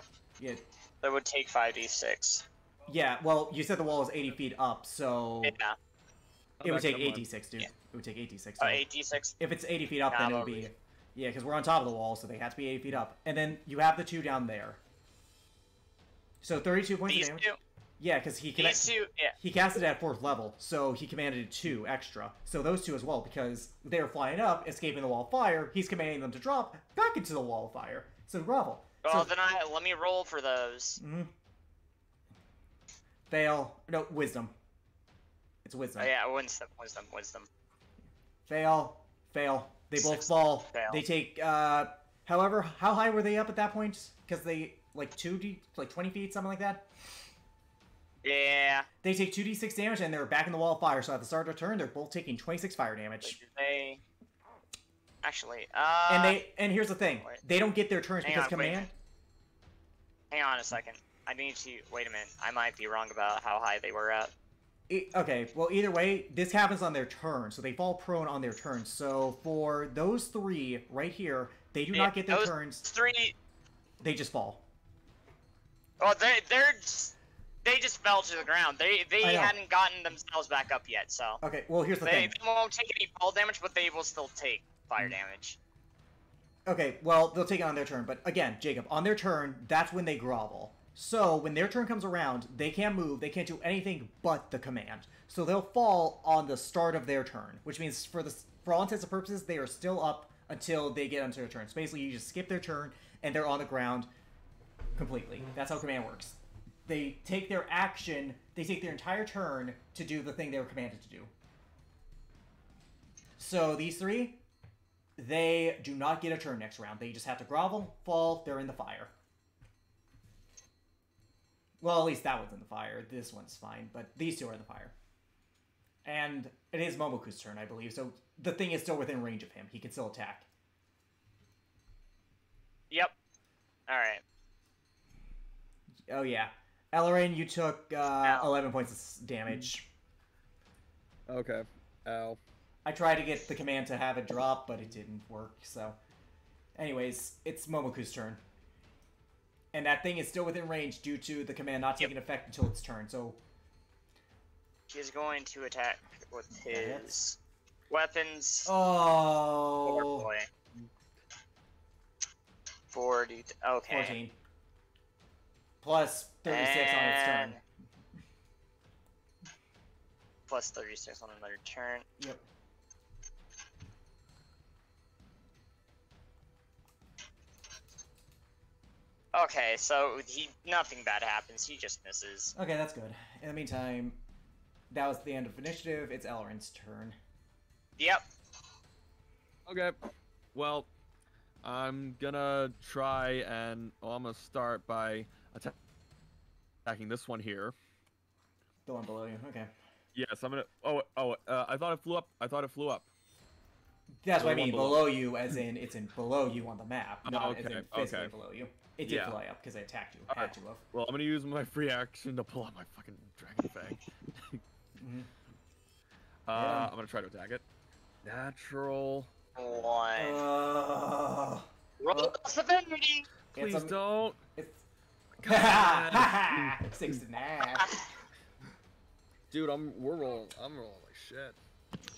Yeah, that would take 5d6. yeah. Well, you said the wall is 80 feet up, so Yeah. it would take Come on. 86, dude. Yeah. It would take 86. Oh, so 8d6. if it's 80 feet up, then it would be... Yeah, because we're on top of the wall, so they have to be 80 feet up. And then you have the two down there. So 32 points These of damage. two. Yeah, because he These two. Yeah. he cast it at 4th level, so he commanded 2 extra. So those two as well, because they're flying up, escaping the wall of fire, he's commanding them to drop back into the wall of fire. So grovel. Well, So, then let me roll for those. fail. No, wisdom. It's wisdom. Oh, yeah, wisdom. Fail. They both Six fall. fail. They take, however, how high were they up at that point? Because they, like, 20 feet, something like that? Yeah. They take 2d6 damage, and they're back in the wall of fire, so at the start of their turn, they're both taking 26 fire damage. They... Actually, And here's the thing. Wait. They don't get their turns Hang because on, wait a command... minute. Hang on a second. I need to... Wait a minute. I might be wrong about how high they were at. Okay, well, either way, this happens on their turn, so they fall prone on their turn. So for those three right here, they do not get their those turns. Three... They just fall. Oh, they just fell to the ground. They I know. hadn't gotten themselves back up yet, so... Okay, well, here's the They thing. won't take any fall damage, but they will still take fire damage. Okay, well, they'll take it on their turn, but again, Jacob, on their turn, that's when they grovel. So, when their turn comes around, they can't move, they can't do anything but the command. So they'll fall on the start of their turn, which means for all intents and purposes, they are still up until they get onto their turn. So basically, you just skip their turn, and they're on the ground completely. That's how command works. They take their action, they take their entire turn to do the thing they were commanded to do. So these three, they do not get a turn next round. They just have to grovel, fall, they're in the fire. Well, at least that one's in the fire. This one's fine, but these two are in the fire. And it is Momoku's turn, I believe, so the thing is still within range of him. He can still attack. Yep. Alright. Oh, yeah. Ellerin, you took 11 points of damage. Okay. Ow. I tried to get the command to have it drop, but it didn't work, so... Anyways, it's Momoku's turn. And that thing is still within range due to the command not taking effect until its turn, so... He's going to attack with his weapons. Oh... boy. 40... Okay. 14. Plus 36 on its turn. Plus 36 on another turn. Yep. Okay, so nothing bad happens. He just misses. Okay, that's good. In the meantime, that was the end of initiative. It's Elrin's turn. Yep. Okay. Well, I'm gonna try and I'm gonna start by attacking this one here. The one below you. Okay. Yes, I'm gonna. I thought it flew up. That's what I The one mean. Below you, as in it's in below you on the map, not as in physically below you. It did fly up because I attacked you. Had to have. Well, I'm gonna use my free action to pull out my fucking dragon fang. I'm gonna try to attack it. Natural. 1. Uh, Roll severity. Please don't. It's... God. 69. Dude, we're rolling. I'm rolling like shit.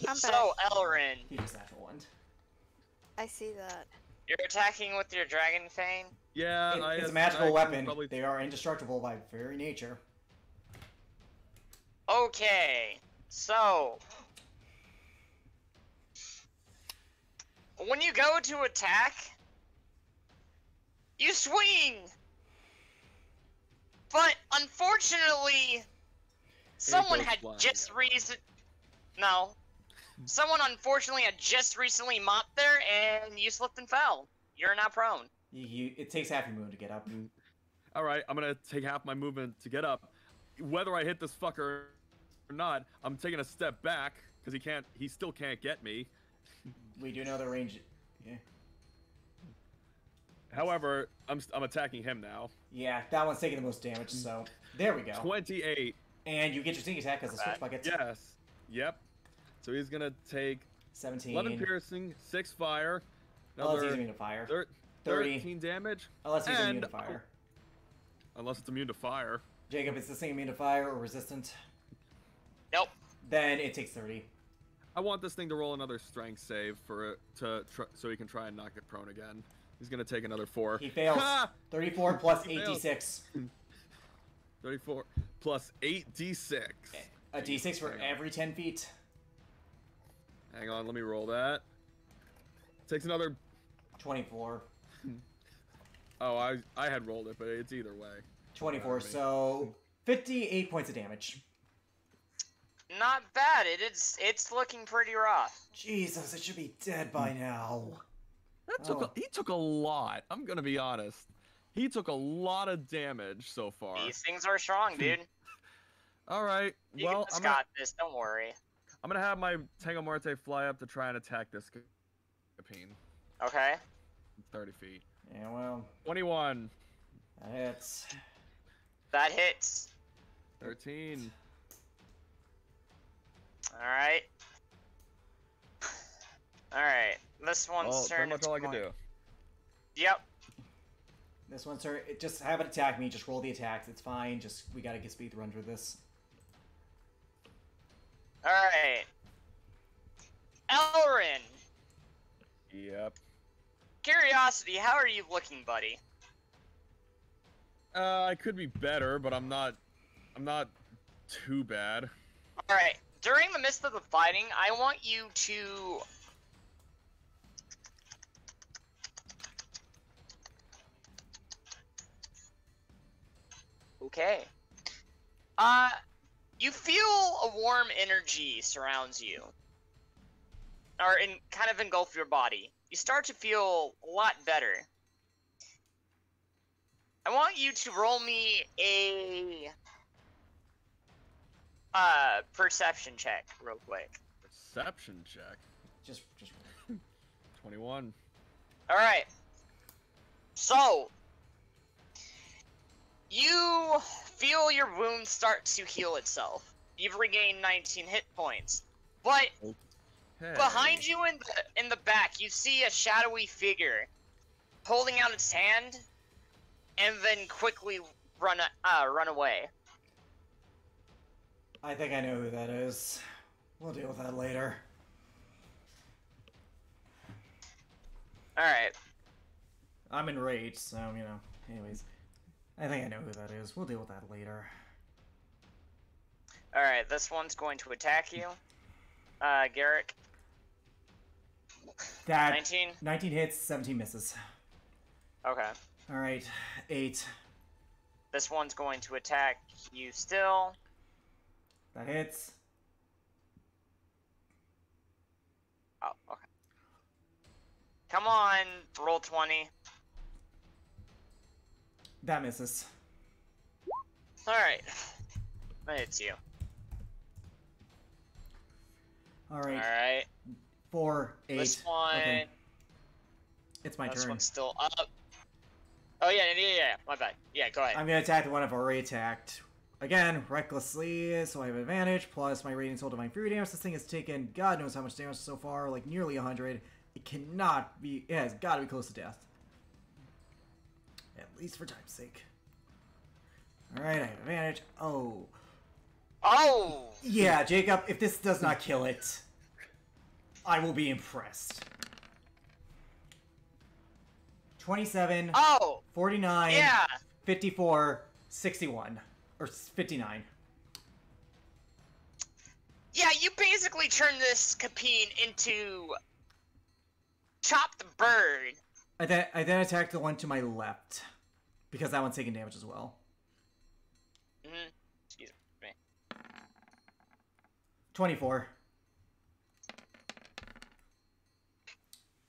I'm back. So, Elrin, He just natural one. I see that. you're attacking with your dragon fang? Yeah, It's a I magical can weapon. probably- They are indestructible by very nature. Okay, so when you go to attack, you swing. But unfortunately, someone goes had flying. just someone unfortunately had just recently mopped there, and you slipped and fell. You're now prone. It takes half your movement to get up. All right, I'm gonna take half my movement to get up. Whether I hit this fucker or not, I'm taking a step back because he still can't get me. We do know the range. Yeah. However, I'm attacking him now. Yeah, that one's taking the most damage, so there we go. 28. And you get your sneak attack because the switch buckets. Yes. Yep. So he's gonna take 17. 11 piercing, 6 fire, Unless he's another immune to fire. 13 30. damage. Unless he's immune and- to fire. Unless it's immune to fire. Jacob, it's the same immune to fire or resistant. Nope. Then it takes 30. I want this thing to roll another strength save for it so he can try and knock it prone again. He's gonna take another 4. He fails. Ha! 34 plus He fails. 8d6. 34 plus 8d6. A d6 for every 10 feet. Hang on, let me roll that. Takes another. 24. Oh, I had rolled it, but it's either way. 24, Alright. so 58 points of damage. Not bad. It's looking pretty rough. Jesus, it should be dead by now. He took a lot. I'm gonna be honest. He took a lot of damage so far. These things are strong, dude. All right. You Well, just got this. Don't worry. I'm gonna have my Tango Marte fly up to try and attack this Capine. Okay. 30 feet. Yeah, well. 21. That hits. That hits. 13. Alright. Alright. This one's turn. Pretty much all I can do. Yep. This one's turn. Just have it attack me. Just roll the attacks. It's fine. Just, we gotta get speed run through this. Alright. Elrin. Yep. Curiosity, how are you looking, buddy? I could be better, but I'm not too bad. Alright. During the midst of the fighting, I want you to... Okay. You feel a warm energy surrounds you. Or kind of engulf your body. You start to feel a lot better. I want you to roll me a perception check real quick. Perception check. Just 21. Alright. So, you feel your wound start to heal itself. You've regained 19 hit points. But Hey. behind you in the back, you see a shadowy figure holding out its hand and then quickly run away. I think I know who that is. We'll deal with that later. Alright. I'm enraged, so, you know. Anyways. I think I know who that is. We'll deal with that later. Alright, this one's going to attack you. Garrick. That 19? 19 hits, 17 misses. Okay. Alright, 8. This one's going to attack you still. That hits. Oh, okay. Come on, roll 20. That misses. Alright. That hits you. Alright. Alright. 4, 8. This one... Okay. It's my this turn. one's still up. Oh, yeah, my bad. Yeah, go ahead. I'm gonna attack the one I've already attacked. Again, recklessly, so I have advantage, plus my rating total divine fury damage. This thing has taken God knows how much damage so far, like nearly 100. It cannot be, it has gotta be close to death. At least for time's sake. Alright, I have advantage. Oh. Oh! Yeah, Jacob, if this does not kill it, I will be impressed. 27, Oh! 49, Yeah! 54, 61. Or 59. Yeah, you basically turn this Capine into... Chop the bird. I then attacked the one to my left. Because that one's taking damage as well. Excuse me. 24.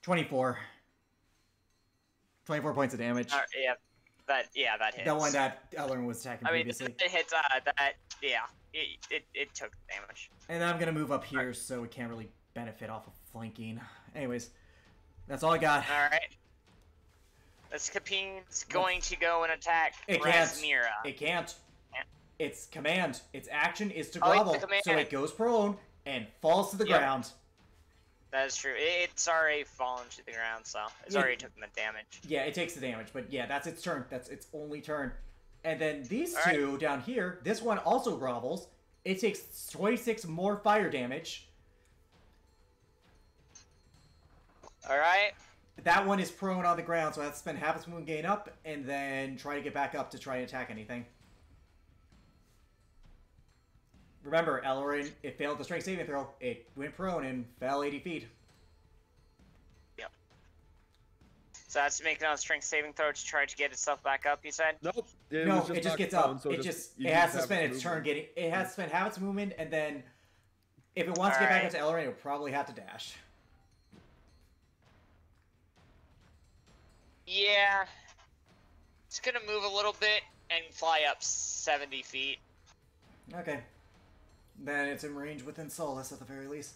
24. 24 points of damage. Yeah, that hits. The one that Ellerin was attacking previously. It hits, it took damage. And then I'm gonna move up here so it can't really benefit off of flanking. Anyways, that's all I got. Alright. This Capine's going to go and attack It can't. Rasmira. It can't. Its command, its action is to Oh, it's grovel. the command. So it goes prone and falls to the Yep. ground. That is true. It's already fallen to the ground, so it's Yeah. already taken the damage. Yeah, it takes the damage, but yeah, that's its turn. That's its only turn. And then these All right. two down here, this one also grovels. It takes 26 more fire damage. Alright. That one is prone on the ground, so I have to spend half its movement gain up, and then try to get back up to try and attack anything. Remember, Ellerin, it failed the strength saving throw. It went prone and fell 80 feet. Yep. So that's making a strength saving throw to try to get itself back up, you said? Nope. No, was it just knocked gets prone, up. so It you has to have spend its movement. turn getting. It has to spend half its movement, and then If it wants to get back Alright. into Elrain, it'll probably have to dash. Yeah. It's gonna move a little bit and fly up 70 feet. Okay. Then it's in range within Solace at the very least.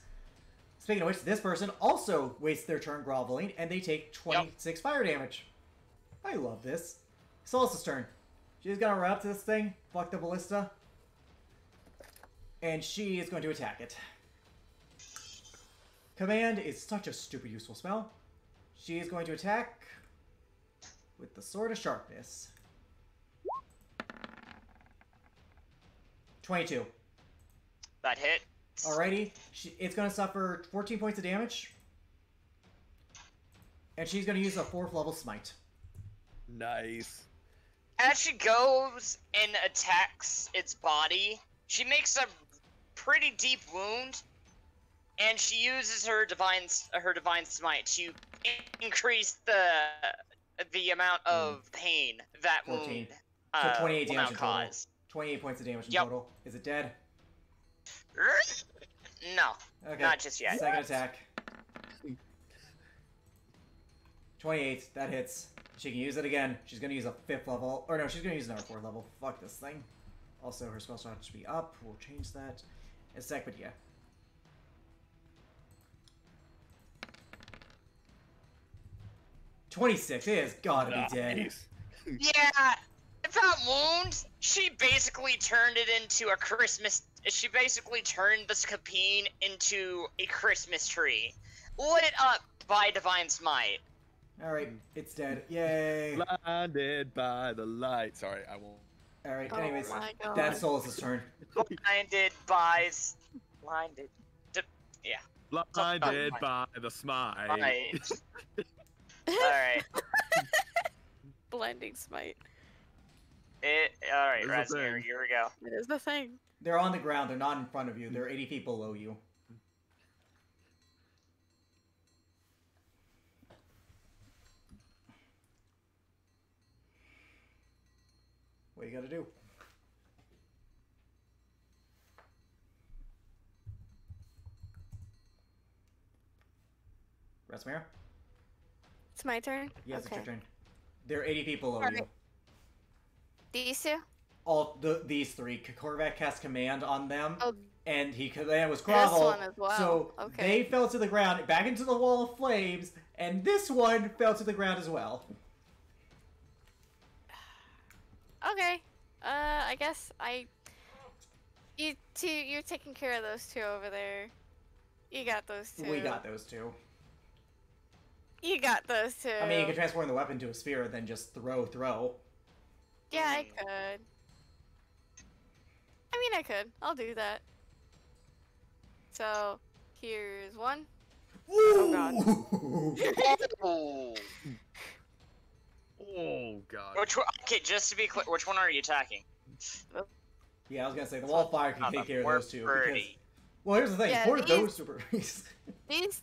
Speaking of which, this person also wastes their turn groveling, and they take 26 fire damage. I love this. Solace's turn. She's gonna run up to this thing, fuck the ballista, and she is going to attack it. Command is such a stupid useful spell. She is going to attack with the Sword of Sharpness. 22. That hit. Alrighty, it's going to suffer 14 points of damage. And she's going to use a 4th level smite. Nice. As she goes and attacks its body, she makes a pretty deep wound, and she uses her divine smite to increase the amount of pain that 14. wound So 28 will damage now in total. cause. 28 points of damage in Yep. total. Is it dead? No, Okay. not just yet. Second attack. 28. That hits. She can use it again. She's going to use a 5th level. Or no, she's going to use another 4th level. Fuck this thing. Also, her spell shot should be up. We'll change that in a sec, but yeah. $26. It has gotta be dead. Nice. Yeah, that wound, she basically turned it into a Christmas. She basically turned this Capine into a Christmas tree, lit up by divine smite. Alright, it's dead. Yay. Blinded by the light. Sorry, I won't. Alright, Oh anyways, my god. that's Solus's turn. Blinded by, blinded. Yeah. Blinded by the smite. Right. All right. Blending smite. All right, This is the Raspberry. thing. Here we go. It is the thing. They're on the ground, they're not in front of you, they're 80 feet below you. What you gotta do? Rasmir? It's my turn? Yes, it's okay. your turn. They're 80 feet below you. Alright. These two? These three. Korvac cast command on them, Oh, and command was grovel. one as well. So Okay. they fell to the ground, back into the wall of flames, and this one fell to the ground as well. okay. I guess you're taking care of those two over there. You got those two. We got those two. You got those two. I mean, you can transform the weapon to a spear and then just throw. Yeah, I could. I could. I'll do that. So, here's one. Oh God. Oh. Oh god. Which one? Okay, just to be clear, which one are you attacking? Yeah, I was gonna say the wall of fire can Oh, take care of we're those two. Because, pretty. well, here's the thing. Yeah, Poor these- those super. These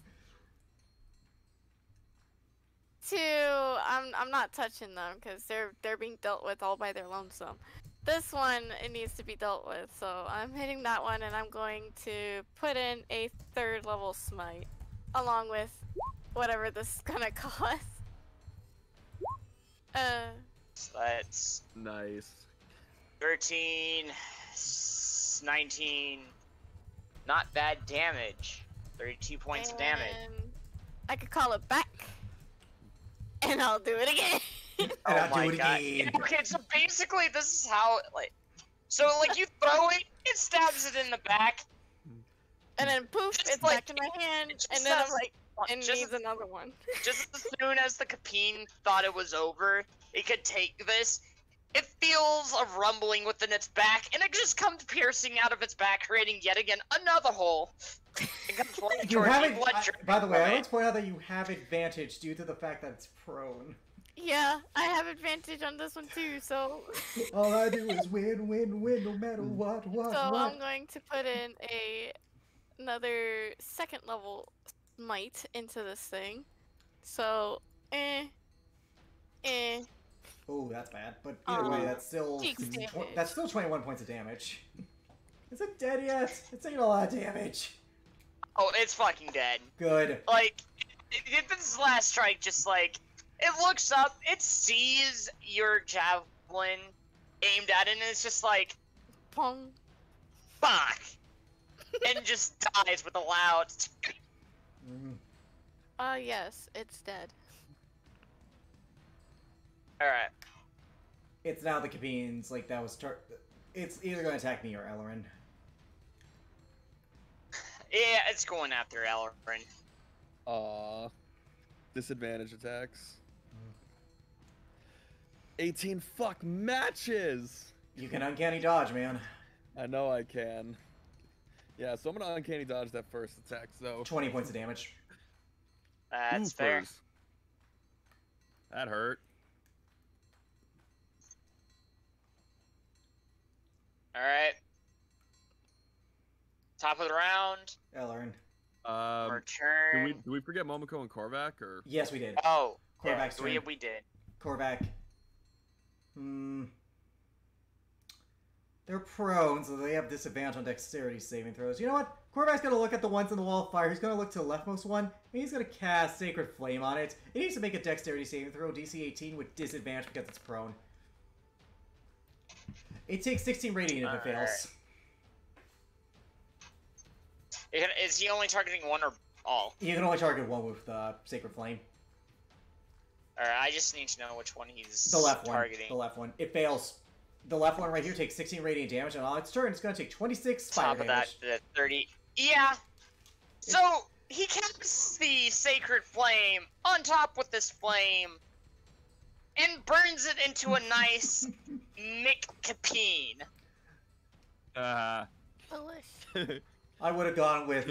two, I'm not touching them because they're being dealt with all by their lonesome. This one, it needs to be dealt with, so I'm hitting that one, and I'm going to put in a 3rd level smite, along with whatever this is gonna cost. So that's Nice. 13, 19. Not bad damage. 32 points of damage. and I could call it back, and I'll do it again. And I'll Oh my do it god. again. Yeah, okay, so basically this is how, so you throw it, it stabs it in the back. And then poof, Just it's like- back in my hand, it just and then I'm says- like, it just, needs another one. just as soon as the Capine thought it was over, it could take this. It feels a rumbling within its back, and it just comes piercing out of its back, creating yet again another hole. It comes right You towards have you, blood dripping by the way, from I it. want to point out that you have advantage due to the fact that it's prone. Yeah, I have advantage on this one too, so All I do is win, win, win, no matter what. so I'm going to put in another 2nd level smite into this thing. So, Oh, that's bad. But either way, that's still Cheeks damage. that's still 21 points of damage. Is it dead yet? It's taking a lot of damage. Oh, it's fucking dead. Good. Like, this last strike just like, it looks up, it sees your javelin aimed at it, and it's just like, Pong. fuck! And just dies with a loud... Yes, it's dead. Alright. It's now the Cabines, like, that was... It's either going to attack me or Ellerin. Yeah, it's going after Ellerin. Aww. Disadvantage attacks. 18 fuck matches! You can uncanny dodge, man. I know I can. Yeah, so I'm gonna uncanny dodge that first attack, so... 20 points of damage. That's fair. Oofers. That hurt. Alright. Top of the round. Ellerin. Return. Did we forget Momoko and Korvac, or? Yes, we did. Oh, yeah, Korvac's turn. we did. Korvac. They're prone, so they have disadvantage on dexterity saving throws. You know what? Korvac's gonna look at the ones in the wall of fire. He's gonna look to the leftmost one, and he's gonna cast Sacred Flame on it. It needs to make a dexterity saving throw, DC 18 with disadvantage because it's prone. It takes 16 radiant if it fails. Is he only targeting one or all? You can only target one with Sacred Flame. Alright, I just need to know which one he's The left targeting. one. The left one. It fails. The left one right here takes 16 radiant damage, and on its turn, it's going to take 26 fire Top of damage. that, the 30. Yeah. So he casts the Sacred Flame on top with this flame and burns it into a nice McCapine. Delish. I would have gone with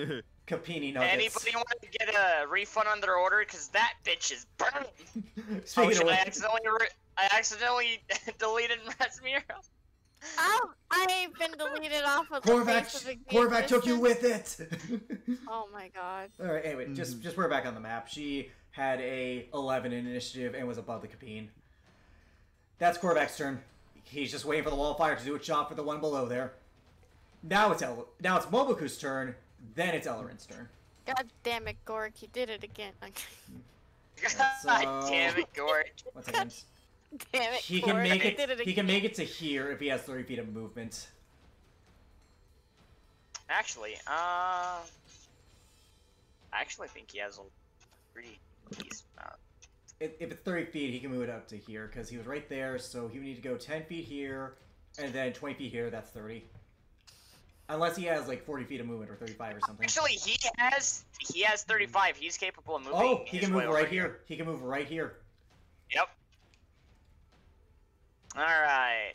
Capini Nuggets. Anybody want to get a refund on their order? Because that bitch is burned. Speaking of I which, accidentally deleted Rasmir. I've been deleted off of the face of Korvac took you with it! Oh my god. Alright, anyway, just put her back on the map. She had a 11 in initiative and was above the Capine. That's Korvac's turn. He's just waiting for the wall of fire to do its job for the one below there. Now it's Momoku's turn, then it's Ellerin's turn. God damn it, Gork, you did it again. God damn it, Gort. One second. Damn it, He Gork, can make you it. did it He can again. make it to here if he has 30 feet of movement. Actually, I actually think he has a pretty decent amount. If it's 30 feet, he can move it up to here because he was right there. So he would need to go 10 feet here, and then 20 feet here. That's 30. Unless he has like 40 feet of movement or 35 or something. Actually, he has 35. He's capable of moving. Oh, he his can way move over right here. He can move right here. Yep. All right.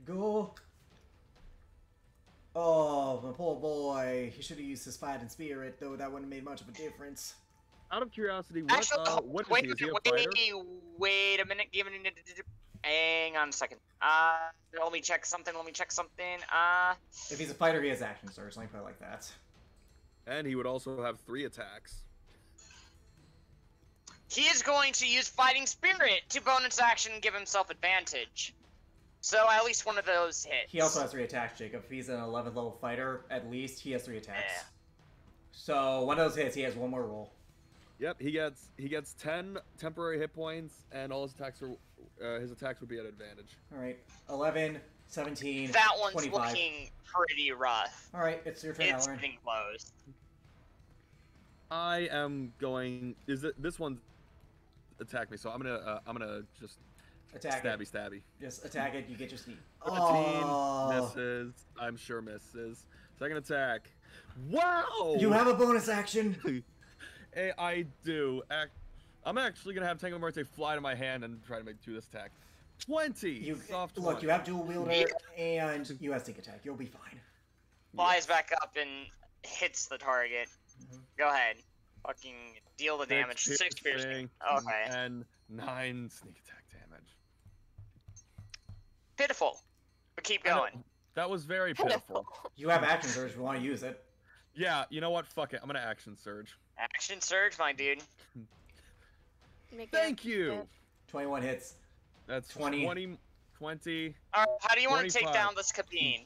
Go. Oh, my poor boy. He should have used his fighting spirit, though. That wouldn't have made much of a difference. Out of curiosity, Actually, what wait, is he? Is he a fighter? wait a minute. Hang on a second. Let me check something. If he's a fighter, he has action surge. Let me put it like that. And he would also have 3 attacks. He is going to use Fighting Spirit to bonus action and give himself advantage. So at least one of those hits. He also has 3 attacks, Jacob. If he's an 11th level fighter, at least, he has 3 attacks. Yeah. So one of those hits, he has one more roll. Yep, he gets 10 temporary hit points, and all his attacks would be at advantage. All right, 11, 17, That one's 25. looking pretty rough. All right, it's your turn, It's Ellerin. getting close. I am going. This one attack me? So I'm gonna just Attack it. stabby. Just attack it. You get your sneak. 13 Oh, misses. I'm sure misses. Second attack. Wow! you have a bonus action. I do. I'm actually gonna have Tango Marte fly to my hand and try to do this attack. 20. You Soft look. 20. You have dual wielder and you have sneak attack. You'll be fine. Flies back up and hits the target. Mm-hmm. Go ahead. Fucking deal the damage. 6 piercing. Okay. And 9 sneak attack damage. Pitiful. But keep I know, going. that was very pitiful. You have action surge if you want to use it. Yeah, you know what? Fuck it. I'm gonna action surge. Action surge, my dude. Thank you. 21 hits. That's 20. 20. Alright, how do you want to take 25. down this Capine?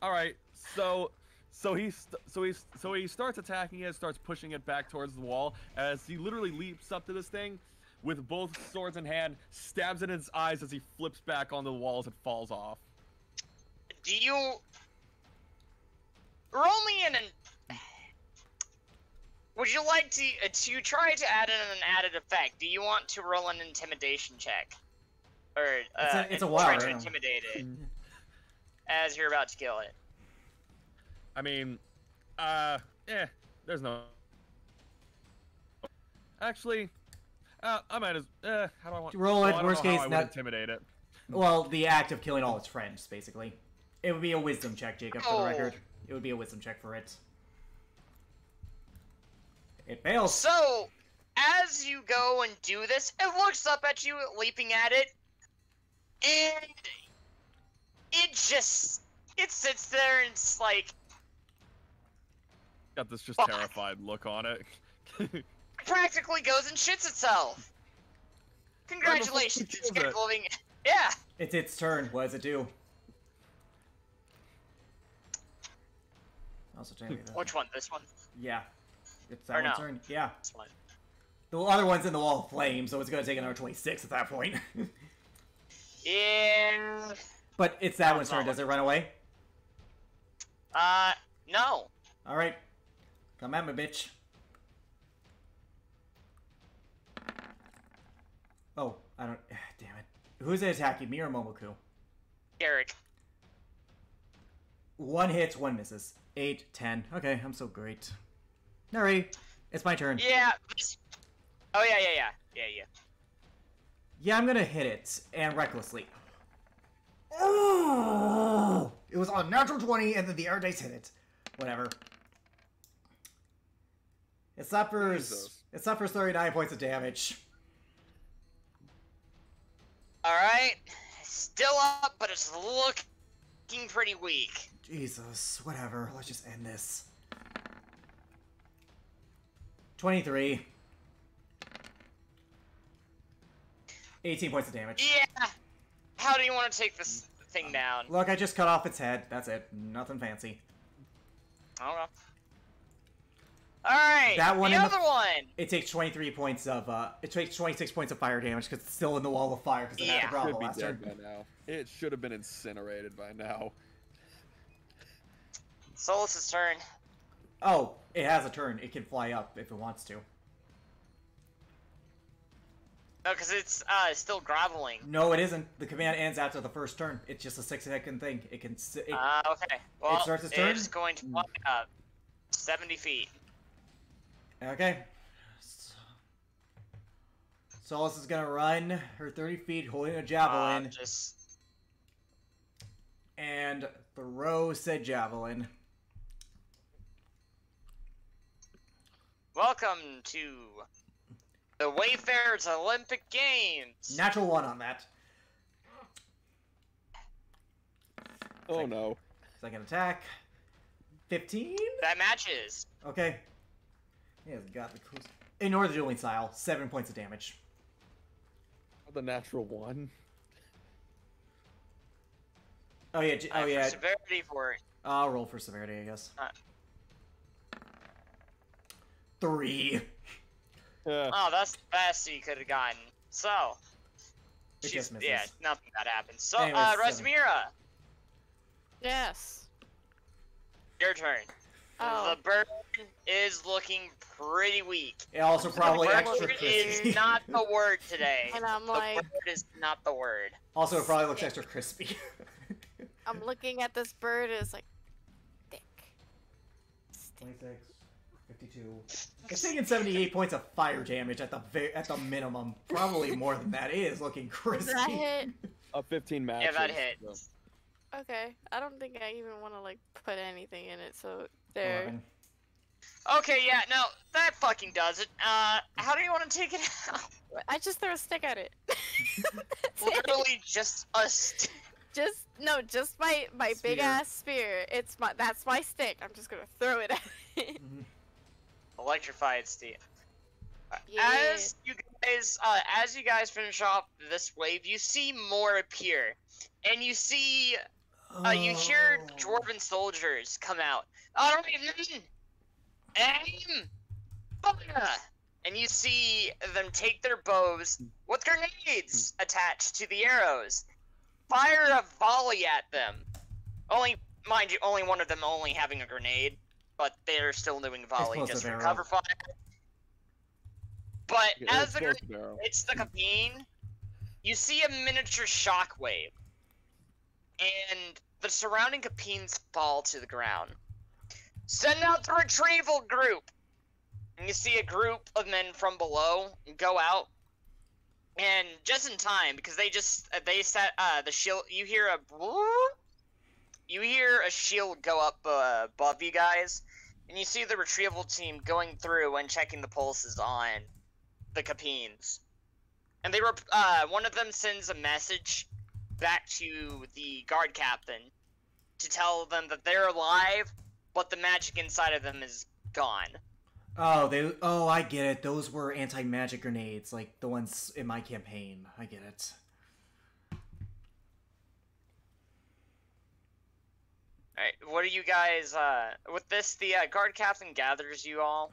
All right. So So he starts attacking it, starts pushing it back towards the wall as he literally leaps up to this thing with both swords in hand, stabs it in its eyes as he flips back on the walls and falls off. Do you roll me in an? Would you like to try to add in an added effect? Do you want to roll an intimidation check, or it's a try wild to round. intimidate it as you're about to kill it? I mean, there's no. Actually, I might as. How do I want? Roll it, I don't worst know how case, I would not- intimidate it. Well, the act of killing all its friends, basically. It would be a wisdom check, Jacob, for the Oh. record. It would be a wisdom check for it. It fails. So, as you go and do this, it looks up at you, leaping at it, and it sits there and it's like, Got this just Fuck. terrified look on it. practically goes and shits itself. Congratulations, kills it's got it. glowing. Yeah. It's its turn. What does it do? Also, tell me that. Which one? This one? Yeah. It's Or that one's no. turn. Yeah. This one. The other one's in the wall of flame, so it's going to take another 26 at that point. Yeah. But it's that one's turn. Does it run away? No. Alright. Come at me, bitch. Oh, I don't... Damn it. Who's it attacking, me or Momoku? Eric. 1 hits, 1 misses. 8, 10. Okay, I'm so great. Nuri, it's my turn. Yeah. Oh, yeah. Yeah, I'm gonna hit it, and recklessly. Oh! It was on natural 20, and then the air dice hit it. Whatever. It suffers... Jesus. It suffers 39 points of damage. Alright. Still up, but it's looking pretty weak. Jesus, whatever. Let's just end this. 23. 18 points of damage. Yeah. How do you want to take this thing down? Look, I just cut off its head. That's it. Nothing fancy. I don't know. Alright, That one the in the- other one! It takes 23 points of, it takes 26 points of fire damage because it's still in the wall of fire because it had Yeah. the Bravo Should be last turn. dead by now. It should have been incinerated by now. Solus's turn. Oh, it has a turn. It can fly up if it wants to. No, because it's still groveling. No, it isn't. The command ends after the first turn. It's just a 6-second thing. It can... Okay. Well, starts its turn? it's going to fly up 70 feet. Okay. Solus is gonna run her 30 feet holding a javelin Just... and throw said javelin. Welcome to the Wayfarers Olympic Games! Natural 1 on that. Oh no. Second attack. 15? That matches. Okay. Yeah, it's got the close. Ignore the dueling style. 7 points of damage. The natural one. Oh yeah, For severity for it. I'll roll for severity, I guess. 3. Yeah. Oh, that's the best you could have gotten. So, It just misses. yeah, nothing bad happens. So, Anyways, 7. Rasmira, Yes. your turn. Oh. The bird is looking pretty weak. It also probably the extra word crispy. is not the word today. And I'm The like, word is not the word. Also, it probably looks extra crispy. I'm looking at this bird. It's like, thick. 26, 52. It's taking 78 points of fire damage at the minimum. Probably more than that. It is looking Does crispy. that hit? 15 matches. Yeah, that hits. Okay. I don't think I even want to like put anything in it. So there. 11. Okay, yeah, no, that fucking does it. How do you want to take it out? I just throw a stick at it. That's it. Literally just a Just my big Spear. ass spear. That's my stick. I'm just gonna throw it at it. electrified steel. Yeah. As you guys finish off this wave, you see more appear, and you see You hear dwarven soldiers come out. Alright, men! Aim! Fire! And you see them take their bows with grenades attached to the arrows. Fire a volley at them. Only, mind you, only one of them only having a grenade, but they're still doing volley just for cover fire. But as the grenade hits the cabine, you see a miniature shockwave, and the surrounding cabines fall to the ground. Send out the retrieval group! And you see a group of men from below go out, and just in time, because they set the shield. You hear a shield go up above you guys, and you see the retrieval team going through and checking the pulses on the cabines. And they were one of them sends a message back to the guard captain to tell them that they're alive, but the magic inside of them is gone. Oh, I get it. Those were anti-magic grenades, like the ones in my campaign. I get it. Alright, what are you guys, with this, the guard captain gathers you all.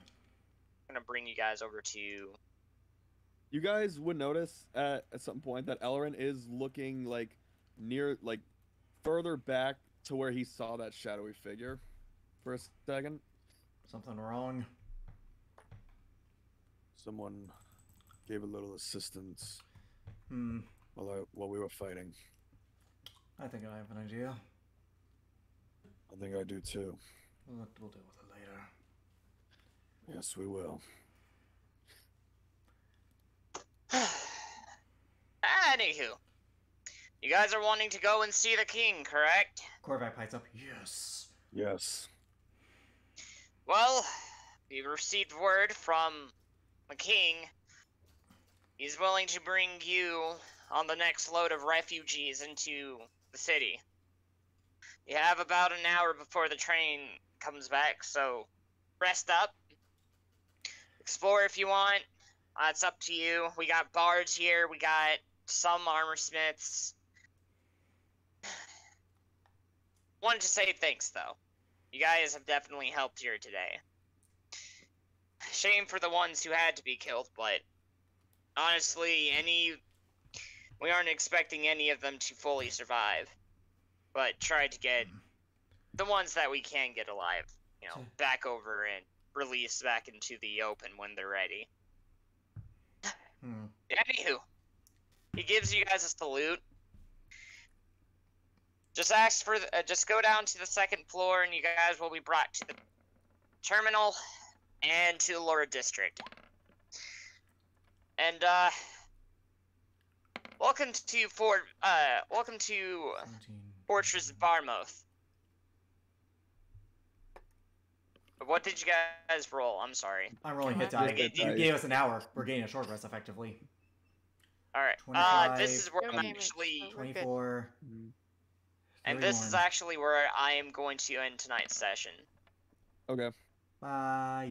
I'm gonna bring you guys over to... You guys would notice at some point that Ellerin is looking, like, further back to where he saw that shadowy figure for a second. Something wrong? Someone gave a little assistance. While we were fighting. I think I have an idea. I think I do too. We'll deal with it later. Yes, we will. Anywho, you guys are wanting to go and see the king, correct? Korvac pipes up. Yes. Yes. Well, we received word from the king. He's willing to bring you on the next load of refugees into the city. You have about an hour before the train comes back, so rest up. Explore if you want. It's up to you. We got bards here. We got some armor smiths. Wanted to say thanks, though. You guys have definitely helped here today. Shame for the ones who had to be killed, but honestly, we aren't expecting any of them to fully survive. But tried to get the ones that we can get alive, back over and released back into the open when they're ready. Anywho, he gives you guys a salute. Just ask for just go down to the second floor, and you guys will be brought to the terminal and to the Laura District. And welcome to Fortress Barmouth. What did you guys roll? I'm sorry. I'm rolling hit die. You gave us an hour. We're getting a short rest, effectively. Alright. This is where I'm actually... 24. And this is actually where I am going to end tonight's session. Okay. Bye.